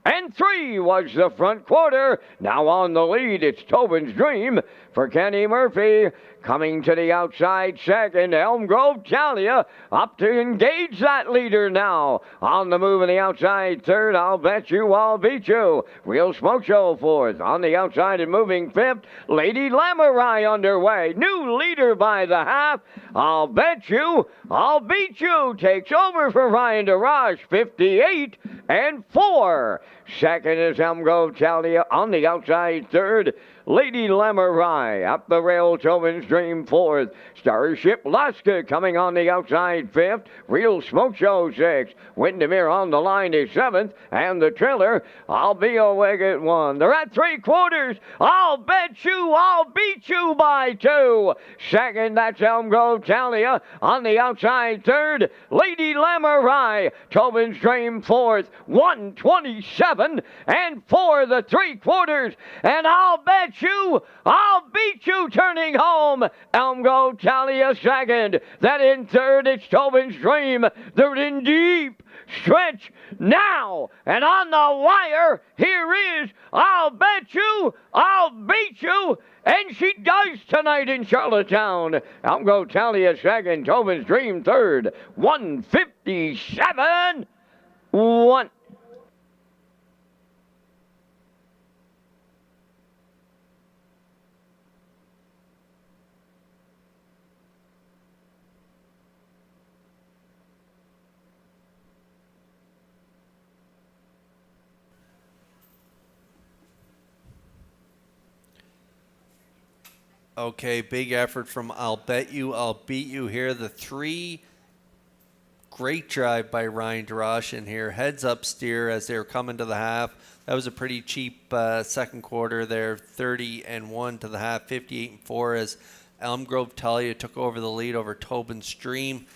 And 3 was the front quarter. Now on the lead, it's Tobin's Dream for Kenny Murphy. Coming to the outside second, Elm Grove Talia up to engage that leader now. On the move on the outside third, I'll Bet You I'll Beat You. Real Smoke Show fourth. On the outside and moving fifth, Lady Lamorai underway. New leader by the half. I'll Bet You I'll Beat You takes over for Ryan DeRoche, 58 and 4. Second is Elm Grove Talia on the outside third. Lady Lamorai up the rail, Tobin's Dream fourth. Starship Alaska coming on the outside fifth. Real Smoke Show sixth. Windermere on the line is seventh. And the trailer, I'll Be a Wicked 1. They're at 3 quarters. I'll Bet You I'll Beat You by 2. Second, that's Elm Grove Talia on the outside third. Lady Lamorai, Tobin's Dream fourth. 127 and 4 the 3 quarters. And I'll Bet You I'll Beat You turning home. Elm Grove Talia second. Then in third it's Tobin's Dream. They're in deep stretch now. And on the wire, here is I'll Bet You I'll Beat You. And she does tonight in Charlottetown. Elm Grove Talia second. Tobin's Dream third. 157 1. Okay, big effort from I'll Bet You I'll Beat You here. The 3, great drive by Ryan DeRoche in here. Heads up steer as they were coming to the half. That was a pretty cheap second quarter there. 30 and 1 to the half, 58 and 4 as Elm Grove Talia took over the lead over Tobin's Dream.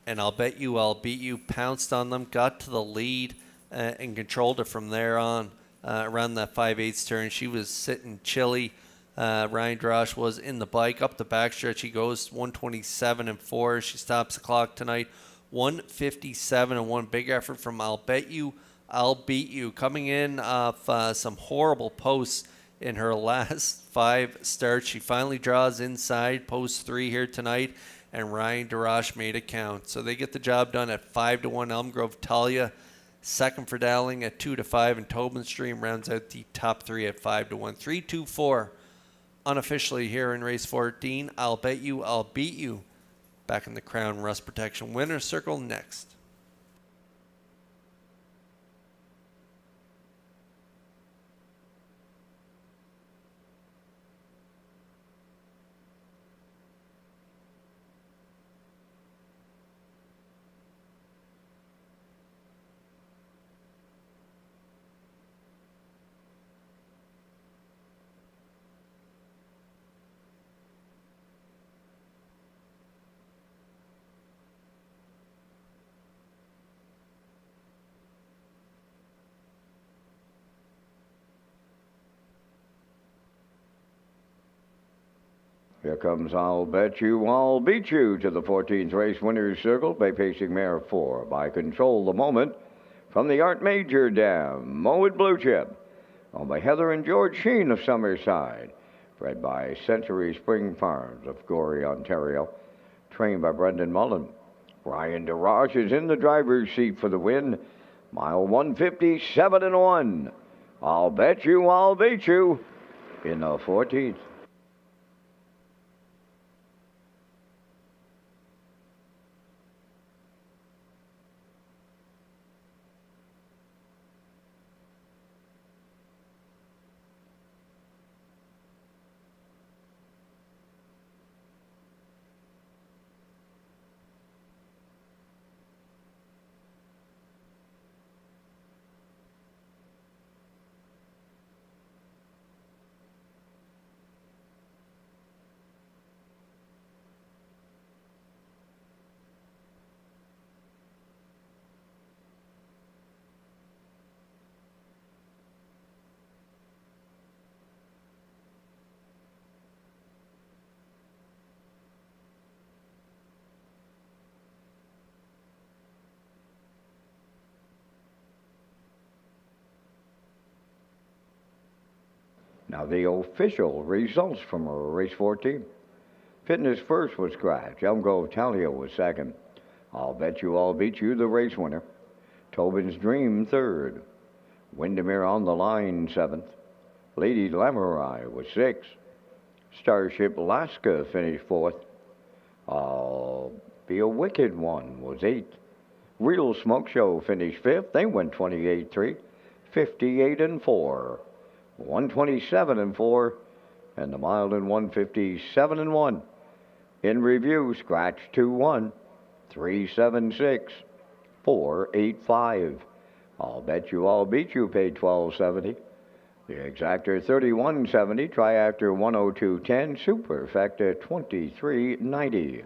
And I'll Bet You I'll Beat You pounced on them, got to the lead, and controlled it from there on around that 5/8 turn. She was sitting chilly. Ryan DeRoche was in the bike up the backstretch. He goes 127 and 4. She stops the clock tonight. 157 and 1. Big effort from I'll Bet You I'll Beat You. Coming in off some horrible posts in her last 5 starts. She finally draws inside post 3 here tonight, and Ryan DeRoche made it count. So they get the job done at 5-1. Elm Grove Talia second for Dowling at 2-5, and Tobin's Dream rounds out the top 3 at 5-1. 3-2-4. Unofficially here in race 14, I'll Bet You I'll Beat You. Back in the Crown Rust Protection winner's circle next. Here comes I'll Bet You I'll Beat You to the 14th race winner's circle by pacing mare 4 by Control the Moment from the Art Major Dam, Mowed Blue Chip, owned by Heather and George Sheen of Summerside, bred by Century Spring Farms of Gorey, Ontario, trained by Brendan Mullen. Ryan DeRoche is in the driver's seat for the win, mile 157 and 1. I'll Bet You I'll Beat You in the 14th. Now the official results from race 14. Fitness First was scratched. Elm Grove Talia was second. I'll Bet You All Beat You, the race winner. Tobin's Dream third. Windermere on the Line seventh. Lady Lamurai was sixth. Starship Alaska finished fourth. I'll Be a Wicked One was eighth. Real Smoke Show finished fifth. They went 28-3, 58-4, 127-4, and the mile in 157-1. In review, Scratch 2-1, 376, 485. I'll Bet You All Beat You paid $12.70. The Exactor 31.70, Triactor 102.10, Superfecta 23.90.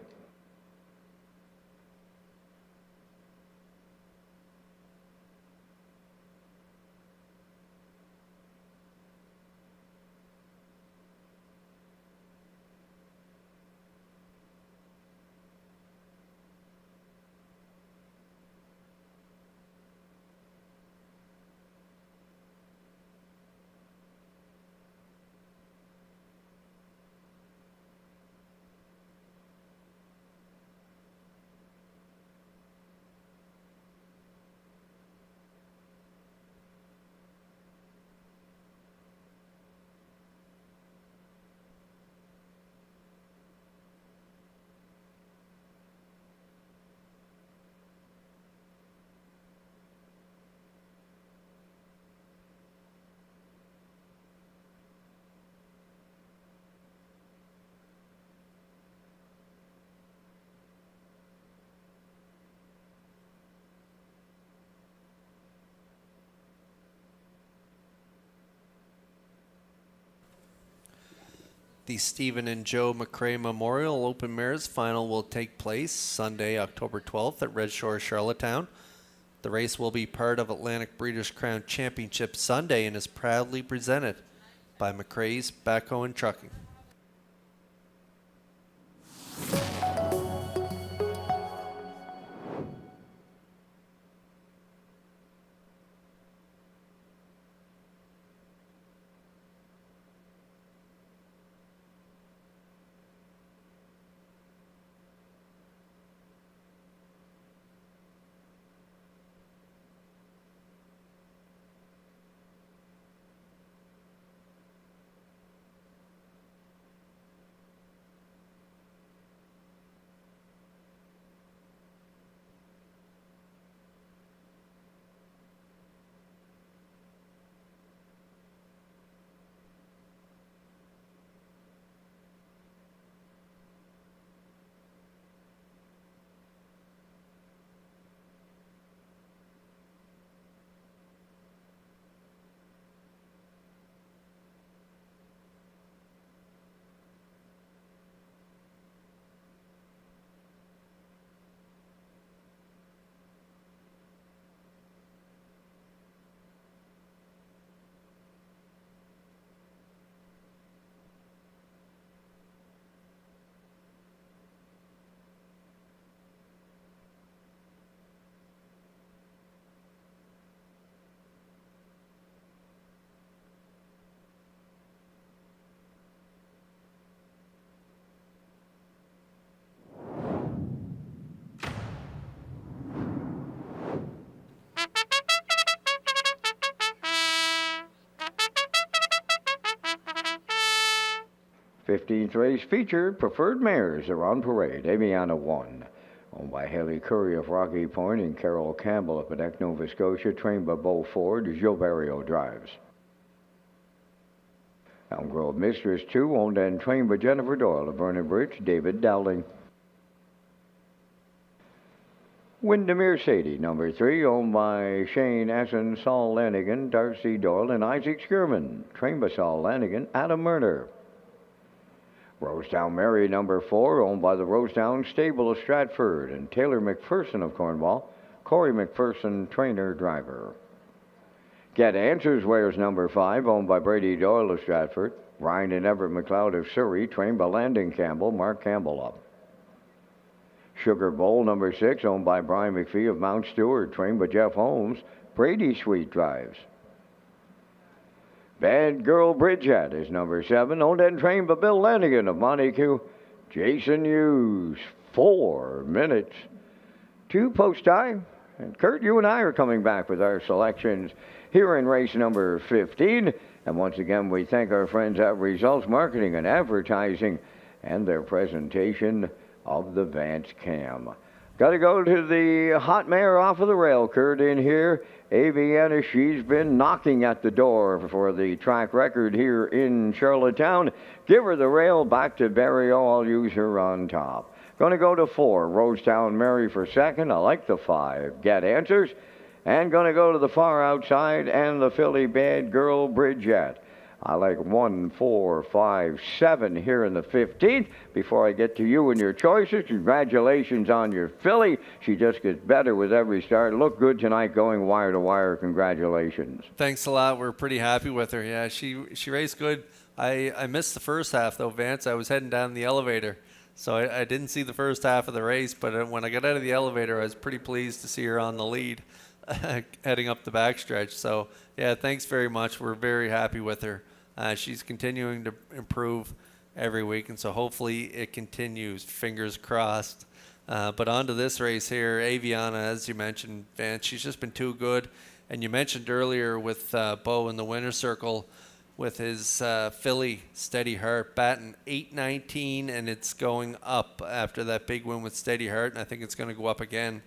The Stephen and Joe McRae Memorial Open Mares final will take place Sunday, October 12th at Red Shores, Charlottetown. The race will be part of Atlantic Breeders' Crown Championship Sunday and is proudly presented by McRae's Backhoe and Trucking. Fifteenth race featured Preferred Mares are on parade. Amiana won. Owned by Haley Curry of Rocky Point and Carol Campbell of Quebec, Nova Scotia. Trained by Beau Ford. Joe Barrio drives. Elm Grove Mistress 2, owned and trained by Jennifer Doyle of Vernon Bridge. David Dowling. Windermere Sadie, number 3, owned by Shane Essen, Saul Lanigan, Darcy Doyle, and Isaac Skierman. Trained by Saul Lanigan, Adam Murner. Rosetown Mary, number 4, owned by the Rosetown Stable of Stratford, and Taylor McPherson of Cornwall, Corey McPherson, trainer, driver. Get Answers wears number 5, owned by Brady Doyle of Stratford, Ryan and Everett McLeod of Surrey, trained by Landon Campbell, Mark Campbell up. Sugar Bowl, number 6, owned by Brian McPhee of Mount Stewart, trained by Jeff Holmes, Brady Sweet drives. Bad Girl Bridget is number 7, owned and trained by Bill Lanigan of Montague. Jason Hughes, 4 minutes. 2 post time. And Kurt, you and I are coming back with our selections here in race number 15. And once again, we thank our friends at Results Marketing and Advertising and their presentation of the Vance Cam. Got to go to the hot mare off of the rail, Kurt, in here. Aviana, she's been knocking at the door for the track record here in Charlottetown. Give her the rail back to Barrio. I'll use her on top. Going to go to 4, Rosetown Mary for second. I like the 5, Get Answers. And going to go to the far outside and the filly Bad Girl Bridget. I like 1, 4, 5, 7 here in the 15th. Before I get to you and your choices, congratulations on your filly. She just gets better with every start. Looked good tonight going wire to wire. Congratulations. Thanks a lot. We're pretty happy with her. Yeah, she raced good. I missed the first half, though, Vance. I was heading down the elevator, so I didn't see the first half of the race. But when I got out of the elevator, I was pretty pleased to see her on the lead heading up the backstretch. So, yeah, thanks very much. We're very happy with her. She's continuing to improve every week, and so hopefully it continues. Fingers crossed. But on to this race here, Aviana, as you mentioned, Vance, she's just been too good. And you mentioned earlier with Bo in the winner's circle with his filly, Steady Heart, batting 8.19, and it's going up after that big win with Steady Heart, and I think it's going to go up again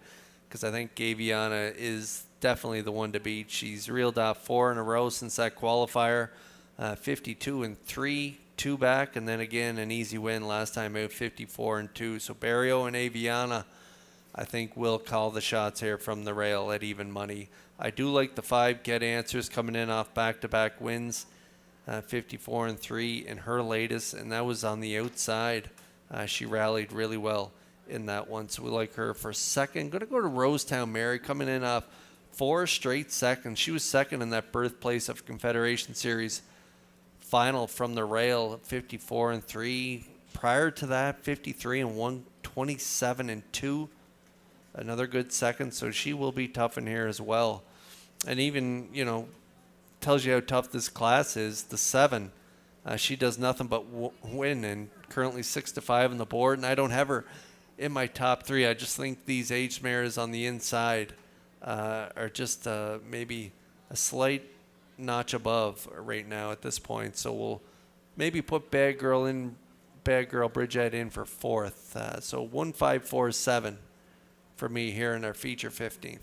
because I think Aviana is definitely the one to beat. She's reeled off 4 in a row since that qualifier. 52-3, 2 back, and then again an easy win last time out, 54-2. So Barrio and Aviana, I think, will call the shots here from the rail at even money. I do like the 5, Get Answers, coming in off back-to-back wins, 54-3 in her latest, and that was on the outside. She rallied really well in that one, so we like her for second. Going to go to Rosetown Mary, coming in off 4 straight seconds. She was second in that birthplace of Confederation Series final from the rail, 54-3. Prior to that, 53-1, 27-2. Another good second, so she will be tough in here as well. And even, tells you how tough this class is. The 7, she does nothing but win, and currently 6-5 on the board. And I don't have her in my top 3. I just think these age mares on the inside are just maybe a slight notch above right now at this point. So we'll maybe put Bad Girl Bridget in for 4th. So 1, 5, 4, 7 for me here in our feature 15th.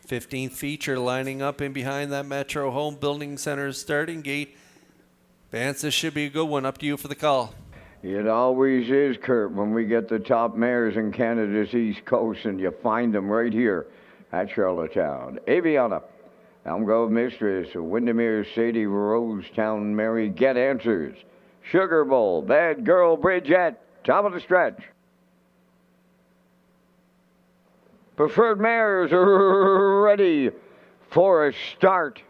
15th feature lining up in behind that Metro Home Building Center starting gate. Vance, this should be a good one. Up to you for the call. It always is, Kurt, when we get the top mares in Canada's East Coast, and you find them right here at Charlottetown. Aviana, Elm Grove Mistress, Windermere Sadie, Rosetown Mary, Get Answers, Sugar Bowl, Bad Girl Bridget, top of the stretch. Preferred mares are ready for a start.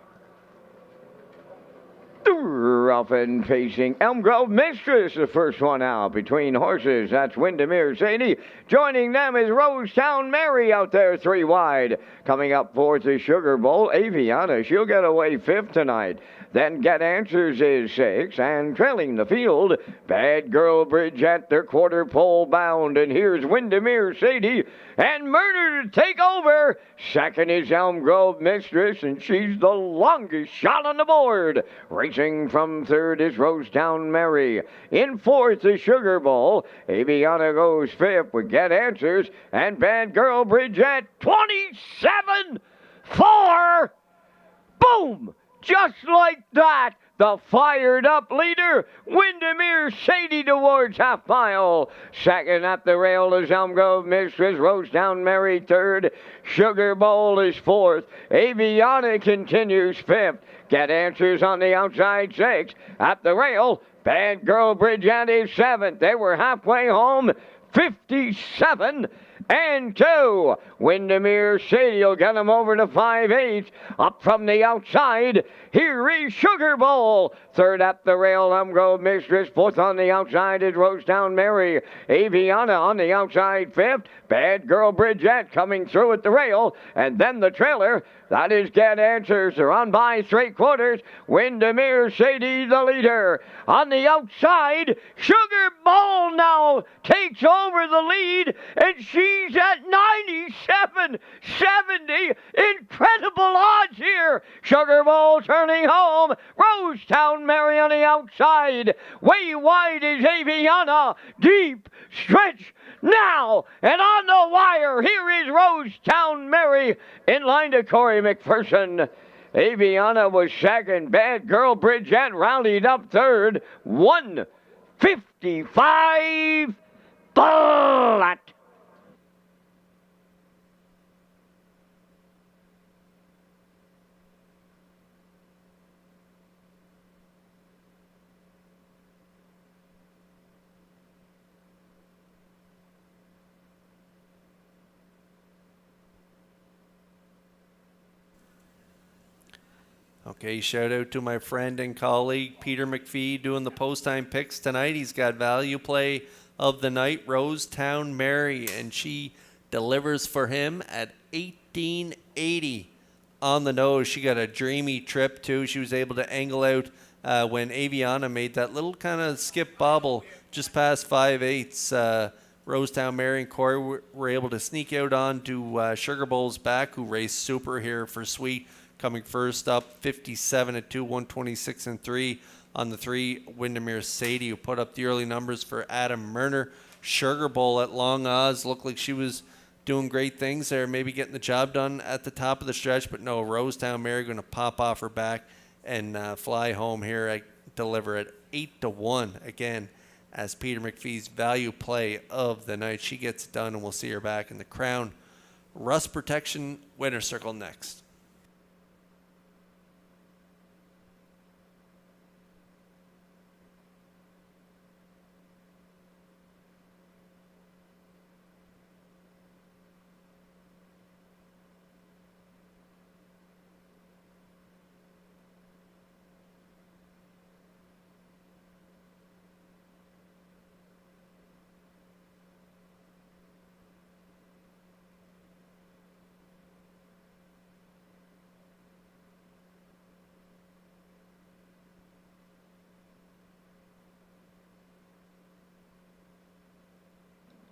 Rough and facing Elm Grove Mistress, the first one out between horses. That's Windermere Sadie. Joining them is Rosetown Mary out there 3 wide. Coming up fourth is Sugar Bowl. Aviana, she'll get away fifth tonight. Then Get Answers is 6, and trailing the field, Bad Girl Bridget, their quarter pole bound. And here's Windermere Sadie and Murder to take over. Second is Elm Grove Mistress, and she's the longest shot on the board. Racing from third is Rosetown Mary. In fourth is Sugar Bowl. Aviana goes fifth with Get Answers, and Bad Girl Bridget, 27-4. Boom! Just like that, the fired-up leader, Windermere Sadie towards half mile. Second at the rail is Elm Grove Mistress, Rosetown Mary third. Sugar Bowl is fourth. Aviana continues fifth. Get Answers on the outside sixth. At the rail, Bad Girl Bridget is seventh. They were halfway home, 57-2. Windermere Sadie will get them over to 5/8. Up from the outside, here is Sugar Bowl. Third at the rail, Elm Grove Mistress. Fourth on the outside is Rosetown Mary. Aviana on the outside fifth. Bad Girl Bridget coming through at the rail. And then the trailer, that is Get Answers. They're on by 3/4. Windermere Sadie the leader. On the outside, Sugar Bowl now takes over the lead, and she's at 97-70. Incredible odds here. Sugar Bowl turning home. Rosetown Mary on the outside. Way wide is Aviana. Deep stretch now. And on the wire, here is Rosetown Mary in line to Corey McPherson. Aviana was second. Bad Girl Bridget rallied up third. 155 flat. Okay, shout out to my friend and colleague Peter McPhee doing the post-time picks tonight. He's got value play of the night, Rosetown Mary, and she delivers for him at 1880 on the nose. She got a dreamy trip too. She was able to angle out when Aviana made that little kind of skip bobble just past 5/8. Rosetown Mary and Corey were able to sneak out onto Sugar Bowl's back, who raced super here for Sweet. Coming first up, 57-2, 126-3 on the 3. Windermere Sadie, who put up the early numbers for Adam Murner. Sugar Bowl at long odds looked like she was doing great things there, maybe getting the job done at the top of the stretch, but no, Rosetown Mary going to pop off her back and fly home here. I deliver at 8-1 again as Peter McPhee's value play of the night. She gets it done, and we'll see her back in the Crown Rust Protection Winner Circle next.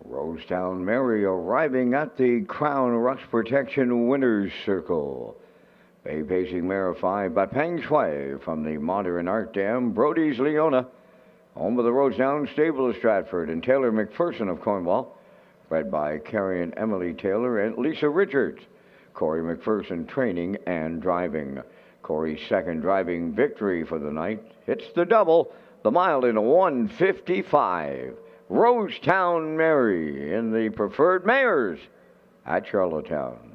Rosetown Mary arriving at the Crown Rust Protection Winners Circle. Bay pacing mare 5 by Peng Shui from the Modern Art Dam. Brody's Leona, home of the Rosetown Stable of Stratford, and Taylor McPherson of Cornwall, bred by Carrie and Emily Taylor and Lisa Richards. Corey McPherson training and driving. Corey's second driving victory for the night. Hits the double, the mile in a 1:55. Rosetown Mary in the Preferred Mares at Charlottetown.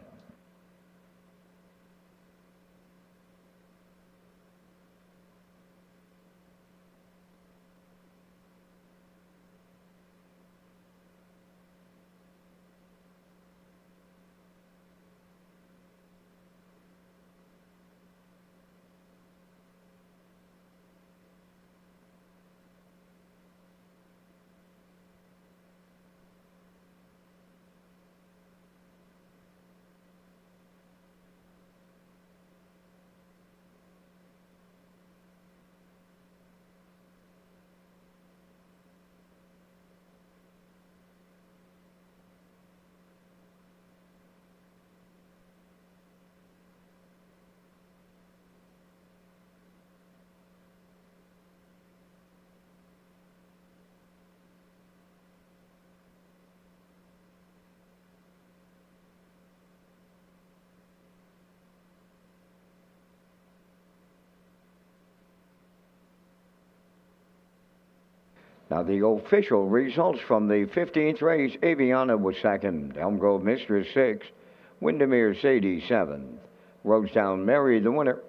Now, the official results from the 15th race: Aviana was second, Elm Grove Mistress sixth, Windermere Sadie seventh, Rosetown Mary the winner.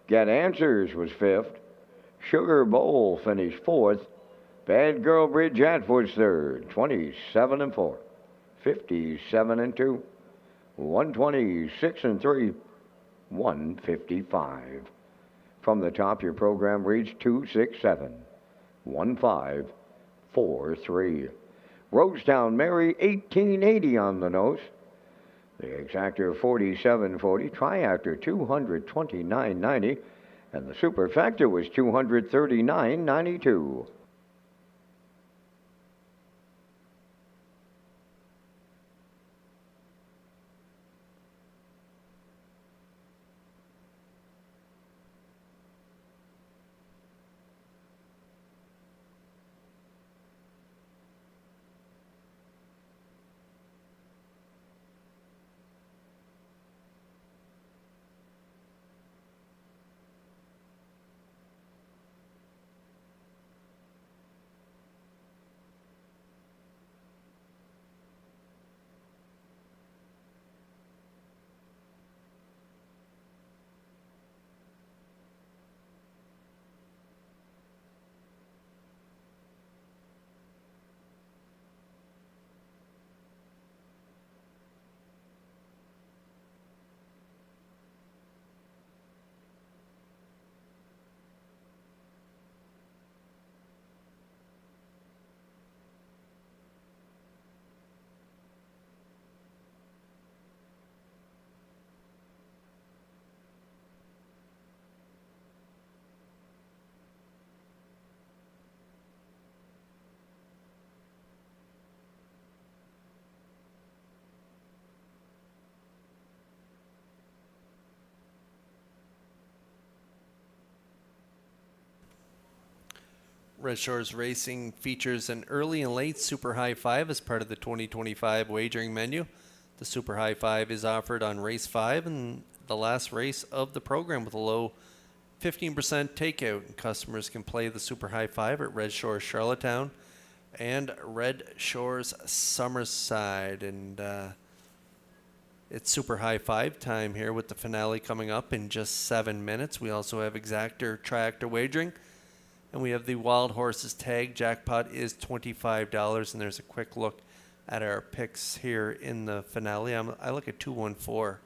Get Answers was fifth, Sugar Bowl finished fourth, Bad Girl Bridgette was third, 27 and 4, 57 and 2, 126 and 3, 155. From the top, your program reads 267, 1543. Rosetown Mary 1880 on the nose. The exactor 4740, triactor 229.90, and the superfecta was 239.92. Red Shores Racing features an early and late Super High Five as part of the 2025 wagering menu. The Super High Five is offered on race 5 and the last race of the program with a low 15% takeout. Customers can play the Super High Five at Red Shores Charlottetown and Red Shores Summerside. And it's Super High Five time here with the finale coming up in just 7 minutes. We also have exactor, triactor wagering. And we have the Wild Horses tag. Jackpot is $25. And there's a quick look at our picks here in the finale. I look at 214.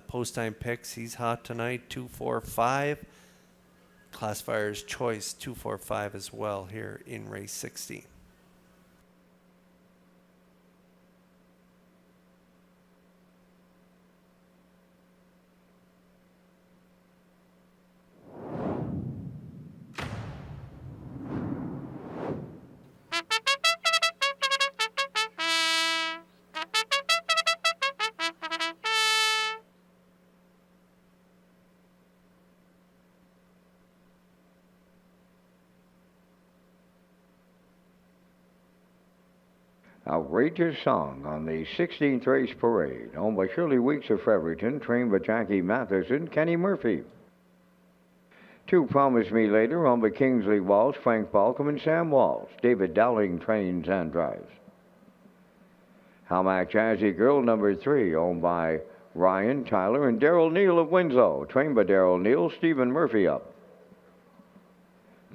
Post-time picks. He's hot tonight. 245. Classifier's choice 245 as well here in race 16. Outrageous Song on the 16th race parade, owned by Shirley Weeks of Fredericton, trained by Jackie Matheson, Kenny Murphy. 2 Promise Me Later, owned by Kingsley Walsh, Frank Balcom, and Sam Walsh. David Dowling trains and drives. Hamac Jazzy Girl, number 3, owned by Ryan, Tyler, and Daryl Neal of Winslow, trained by Daryl Neal, Stephen Murphy up.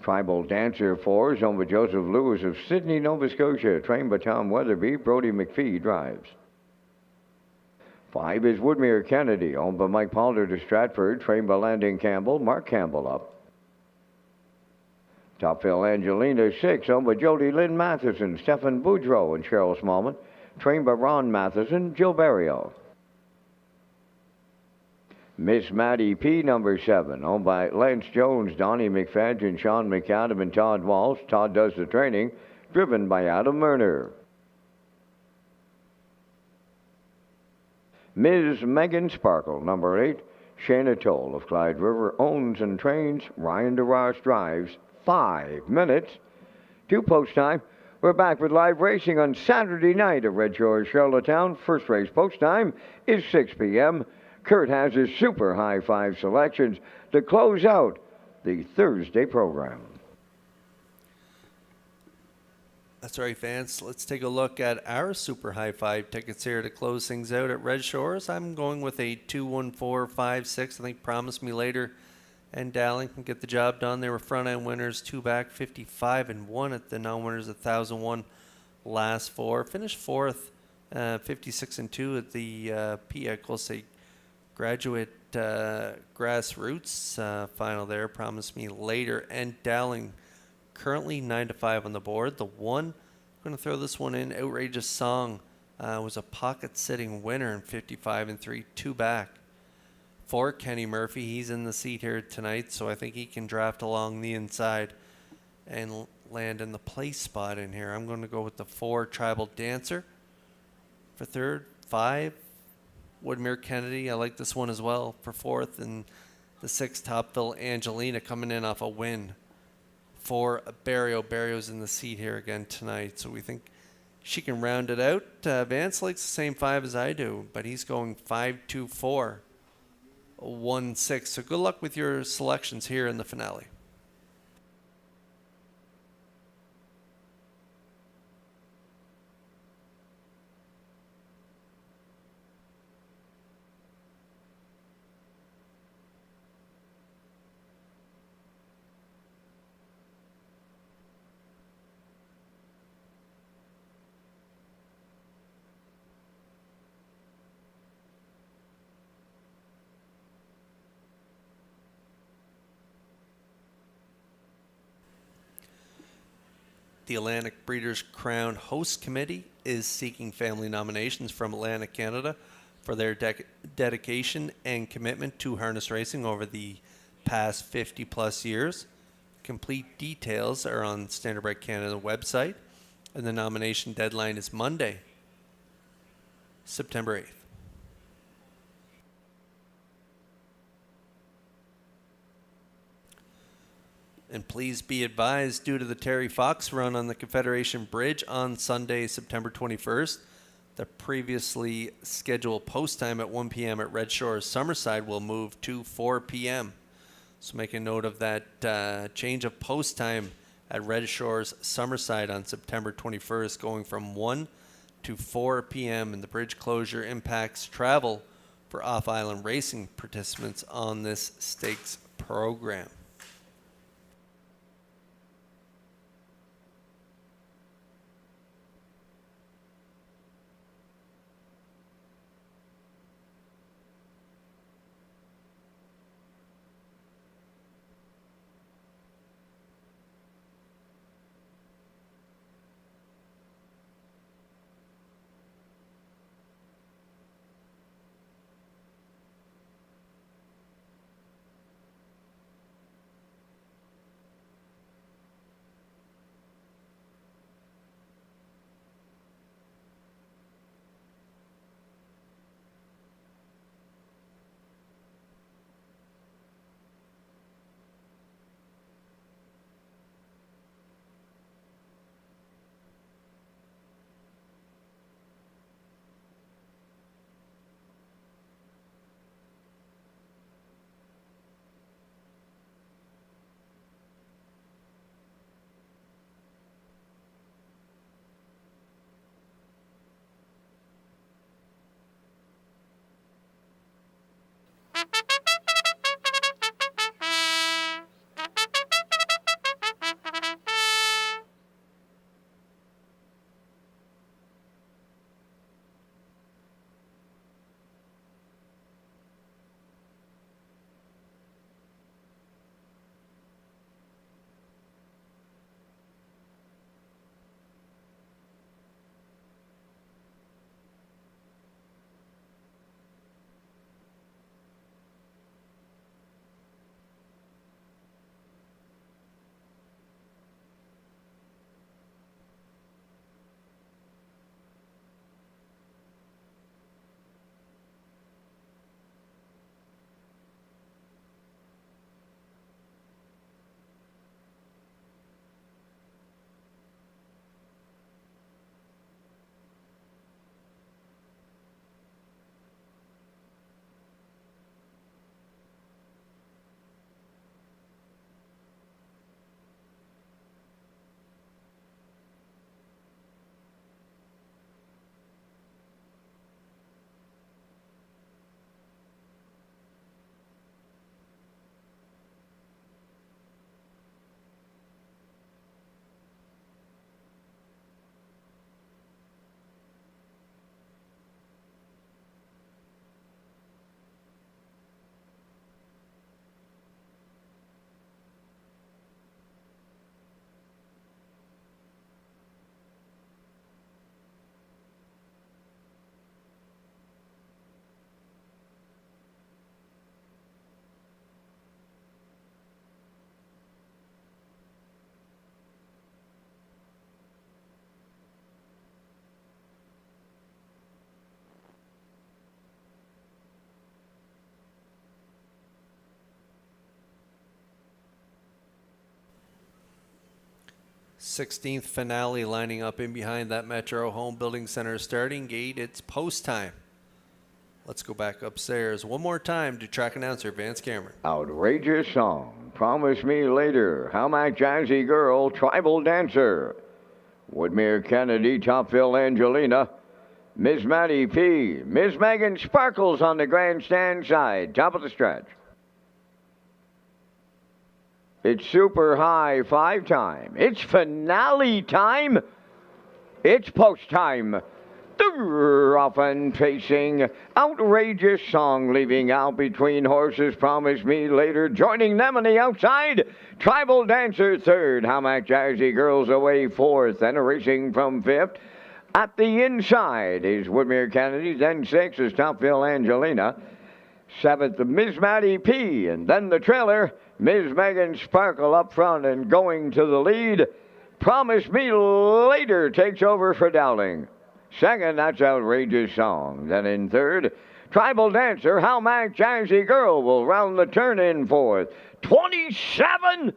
Tribal Dancer 4 is owned by Joseph Lewis of Sydney, Nova Scotia, trained by Tom Weatherby, Brody McPhee drives. 5 is Woodmere Kennedy, owned by Mike Pollard of Stratford, trained by Landon Campbell, Mark Campbell up. Topville Angelina 6, owned by Jody Lynn Matheson, Stephen Boudreau, and Cheryl Smallman, trained by Ron Matheson, Joe Barrio. Miss Maddie P, number 7, owned by Lance Jones, Donnie McFadden, Sean McAdam, and Todd Walsh. Todd does the training, driven by Adam Murner. Ms. Megan Sparkle, number 8, Shana Toll of Clyde River, owns and trains. Ryan DeRoss drives. 5 minutes to post time. We're back with live racing on Saturday night at Red Shores, Charlottetown. First race post time is 6 p.m. Kurt has his super high 5 selections to close out the Thursday program. That's right, fans. Let's take a look at our super high 5 tickets here to close things out at Red Shores. I'm going with a 2-1-4-5-6. I think Promise Me Later and Dowling can get the job done. They were front end winners, 2 back, 55-1 at the non-winners, 1,001 last 4. Finished 4th, 56-2 at the PIA Say Graduate Grassroots final there. Promise Me Later and Dowling currently 9-5 on the board. The one, I'm going to throw this one in, Outrageous Song, was a pocket sitting winner in 55-3, 2 back. For Kenny Murphy, he's in the seat here tonight, so I think he can draft along the inside and land in the place spot in here. I'm going to go with the 4 Tribal Dancer for 3rd. 5 Woodmere Kennedy, I like this one as well for 4th, and the 6 Topville Angelina coming in off a win. For Barrio. Barrio's in the seat here again tonight, so we think she can round it out. Vance likes the same 5 as I do, but he's going 5-2-4. 1-6. So good luck with your selections here in the finale. The Atlantic Breeders' Crown Host Committee is seeking family nominations from Atlantic Canada for their dedication and commitment to harness racing over the past 50-plus years. Complete details are on Standardbred Canada website, and the nomination deadline is Monday, September 8th. And please be advised, due to the Terry Fox run on the Confederation Bridge on Sunday, September 21st, the previously scheduled post time at 1 p.m. at Red Shores Summerside will move to 4 p.m. So make a note of that change of post time at Red Shores Summerside on September 21st, going from 1 to 4 p.m. And the bridge closure impacts travel for off-island racing participants on this stakes program. 16th finale lining up in behind that Metro Home Building Center starting gate. It's post time. Let's go back upstairs one more time to track announcer Vance Cameron. Outrageous song. Promise me later. How my jazzy girl, tribal dancer. Woodmere Kennedy, Topville Angelina. Miss Maddie P. Miss Megan Sparkles on the grandstand side. Top of the stretch. It's super high 5 time. It's finale time. It's post time. Often facing outrageous song leaving out between horses. Promise me later. Joining them on the outside. Tribal dancer 3rd. How Mac Jazzy Girls away 4th. And racing from 5th. At the inside is Woodmere Kennedy. Then 6th is Topville Angelina. 7th, Miss Maddie P. And then the trailer, Miss Megan Sparkle up front and going to the lead. Promise me later takes over for Dowling. 2nd, that's Outrageous Song. Then in 3rd, Tribal Dancer, How Mac Jazzy Girl will round the turn in 4th. 27-4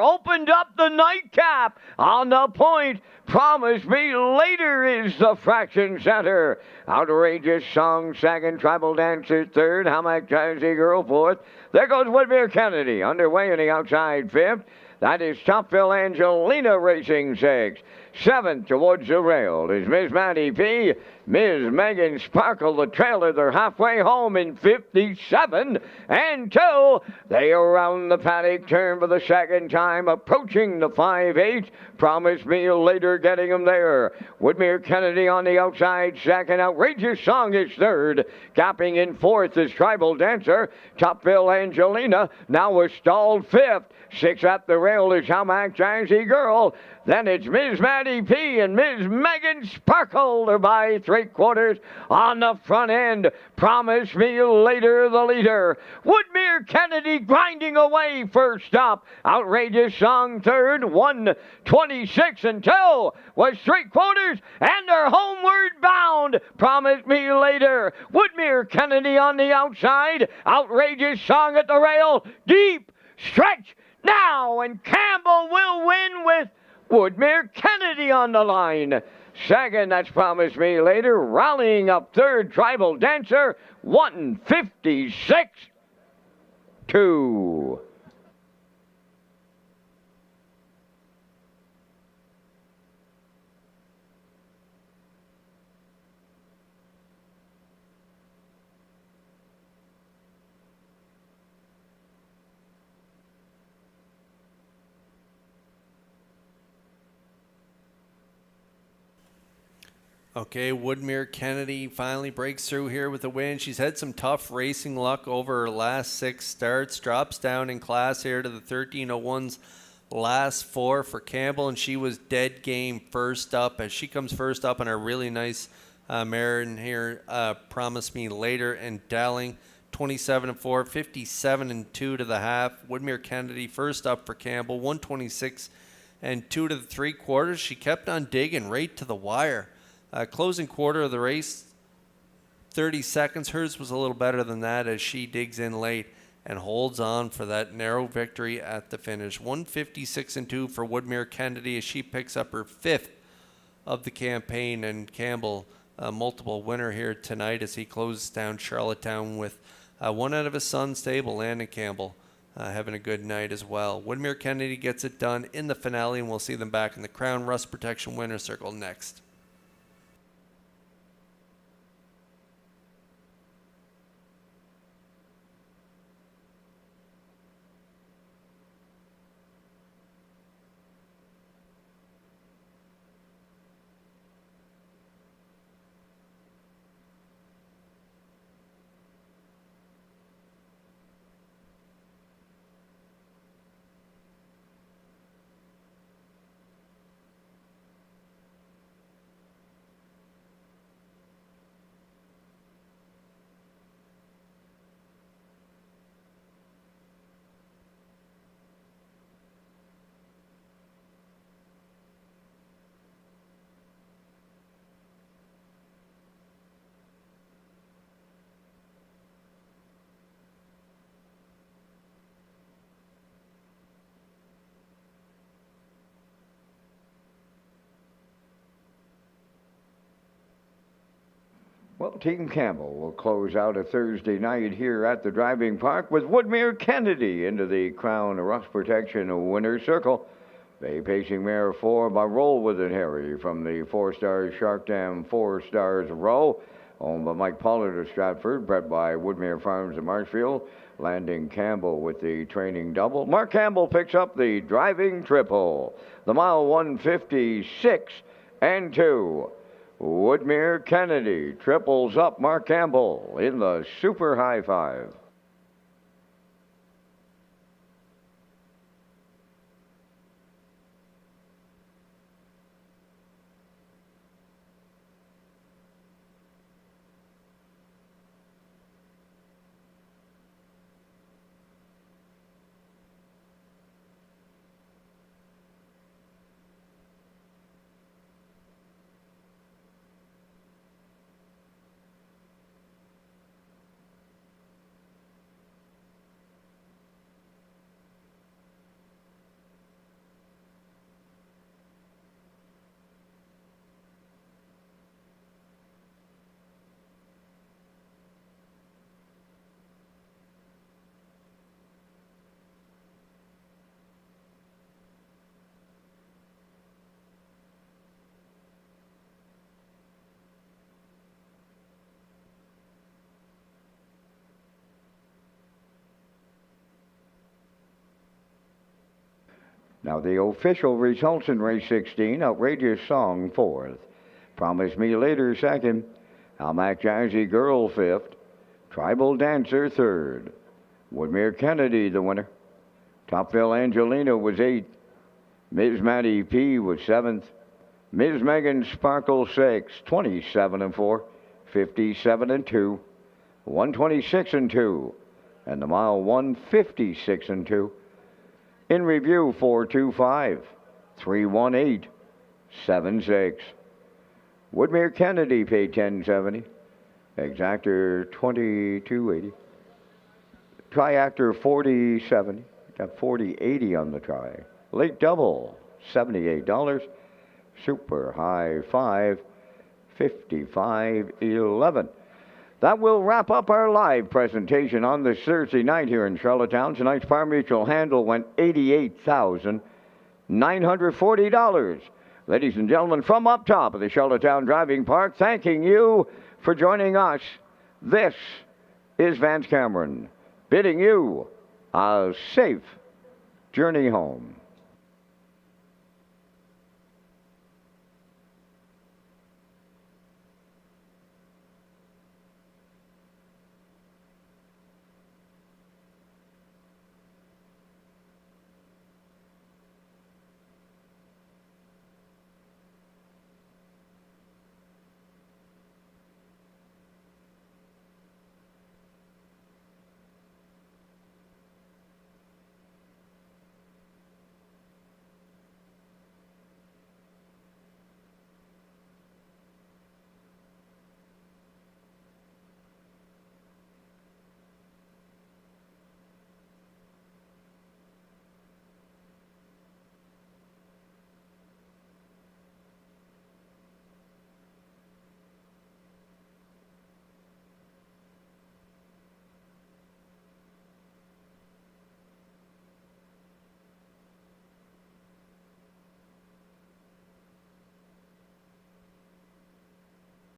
opened up the nightcap on the point. Promise me later is the fraction center. Outrageous Song 2nd, Tribal Dancer 3rd, How Mac Jazzy Girl 4th. There goes Woodmere Kennedy underway on the outside 5th. That is Topville Angelina racing 6th. 7th towards the rail is Miss Maddie P. Miss Megan Sparkle, the trailer. They're halfway home in 57 and 2. They around the paddock turn for the 2nd time, approaching the 5/8. Promise me later getting them there. Woodmere Kennedy on the outside 2nd. Outrageous Song is 3rd. Gapping in 4th is Tribal Dancer. Topville Angelina now is stalled 5th. 6 at the rail is How Mac Jazzy Girl. Then it's Miss Maddie P. and Miss Megan Sparkle. They're by 3/4 on the front end. Promise me later the leader. Woodmere Kennedy grinding away first up. Outrageous Song 3rd. 1:26 and 2 was 3/4 and they're homeward bound. Promise me later. Woodmere Kennedy on the outside. Outrageous Song at the rail. Deep stretch now, and Campbell will win with Woodmere Kennedy on the line. 2nd, that's Promise Me Later. Rallying up 3rd, Tribal Dancer. 1:56-2. Okay, Woodmere Kennedy finally breaks through here with a win. She's had some tough racing luck over her last 6 starts. Drops down in class here to the 13:01's last 4 for Campbell, and she was dead game first up as she comes first up on a really nice mare in here. Promise Me Later and Dowling. 27-4, 57-2 to the half. Woodmere Kennedy first up for Campbell. 1:26-2 to the 3/4. She kept on digging right to the wire. Closing quarter of the race, 30 seconds. Hers was a little better than that as she digs in late and holds on for that narrow victory at the finish. 1:56-2 for Woodmere Kennedy as she picks up her 5th of the campaign. And Campbell, multiple winner here tonight as he closes down Charlottetown with one out of his son's stable, Landon Campbell, having a good night as well. Woodmere Kennedy gets it done in the finale, and we'll see them back in the Crown Rust Protection Winner Circle next. Well, Team Campbell will close out a Thursday night here at the driving park with Woodmere Kennedy into the Crown Rust Protection winner's circle. The pacing mare 4 by Roll With It Harry from the 4-star Shark Dam 4 Stars Row, owned by Mike Pollard of Stratford, bred by Woodmere Farms in Marshfield. Landing Campbell with the training double. Mark Campbell picks up the driving triple. The mile 156 and 2. Woodmere Kennedy triples up Mark Campbell in the Super High Five. Now the official results in race 16, Outrageous Song 4th, Promise Me Later 2nd, Almac Jazzy Girl 5th, Tribal Dancer 3rd, Woodmere Kennedy the winner, Topville Angelina was 8th, Ms. Maddie P was 7th, Ms. Megan Sparkle 6th, 27 and 4, 57 and 2, 126 and 2, and the mile 156 and 2. In review, 425, 318, 76. Woodmere Kennedy paid 1070. Exactor 2280. Triactor 4070. Got 4080 on the tri. Late double $78. Super High 5 5511. That will wrap up our live presentation on this Thursday night here in Charlottetown. Tonight's par mutual handle went $88,940. Ladies and gentlemen, from up top of the Charlottetown Driving Park, thanking you for joining us. This is Vance Cameron, bidding you a safe journey home.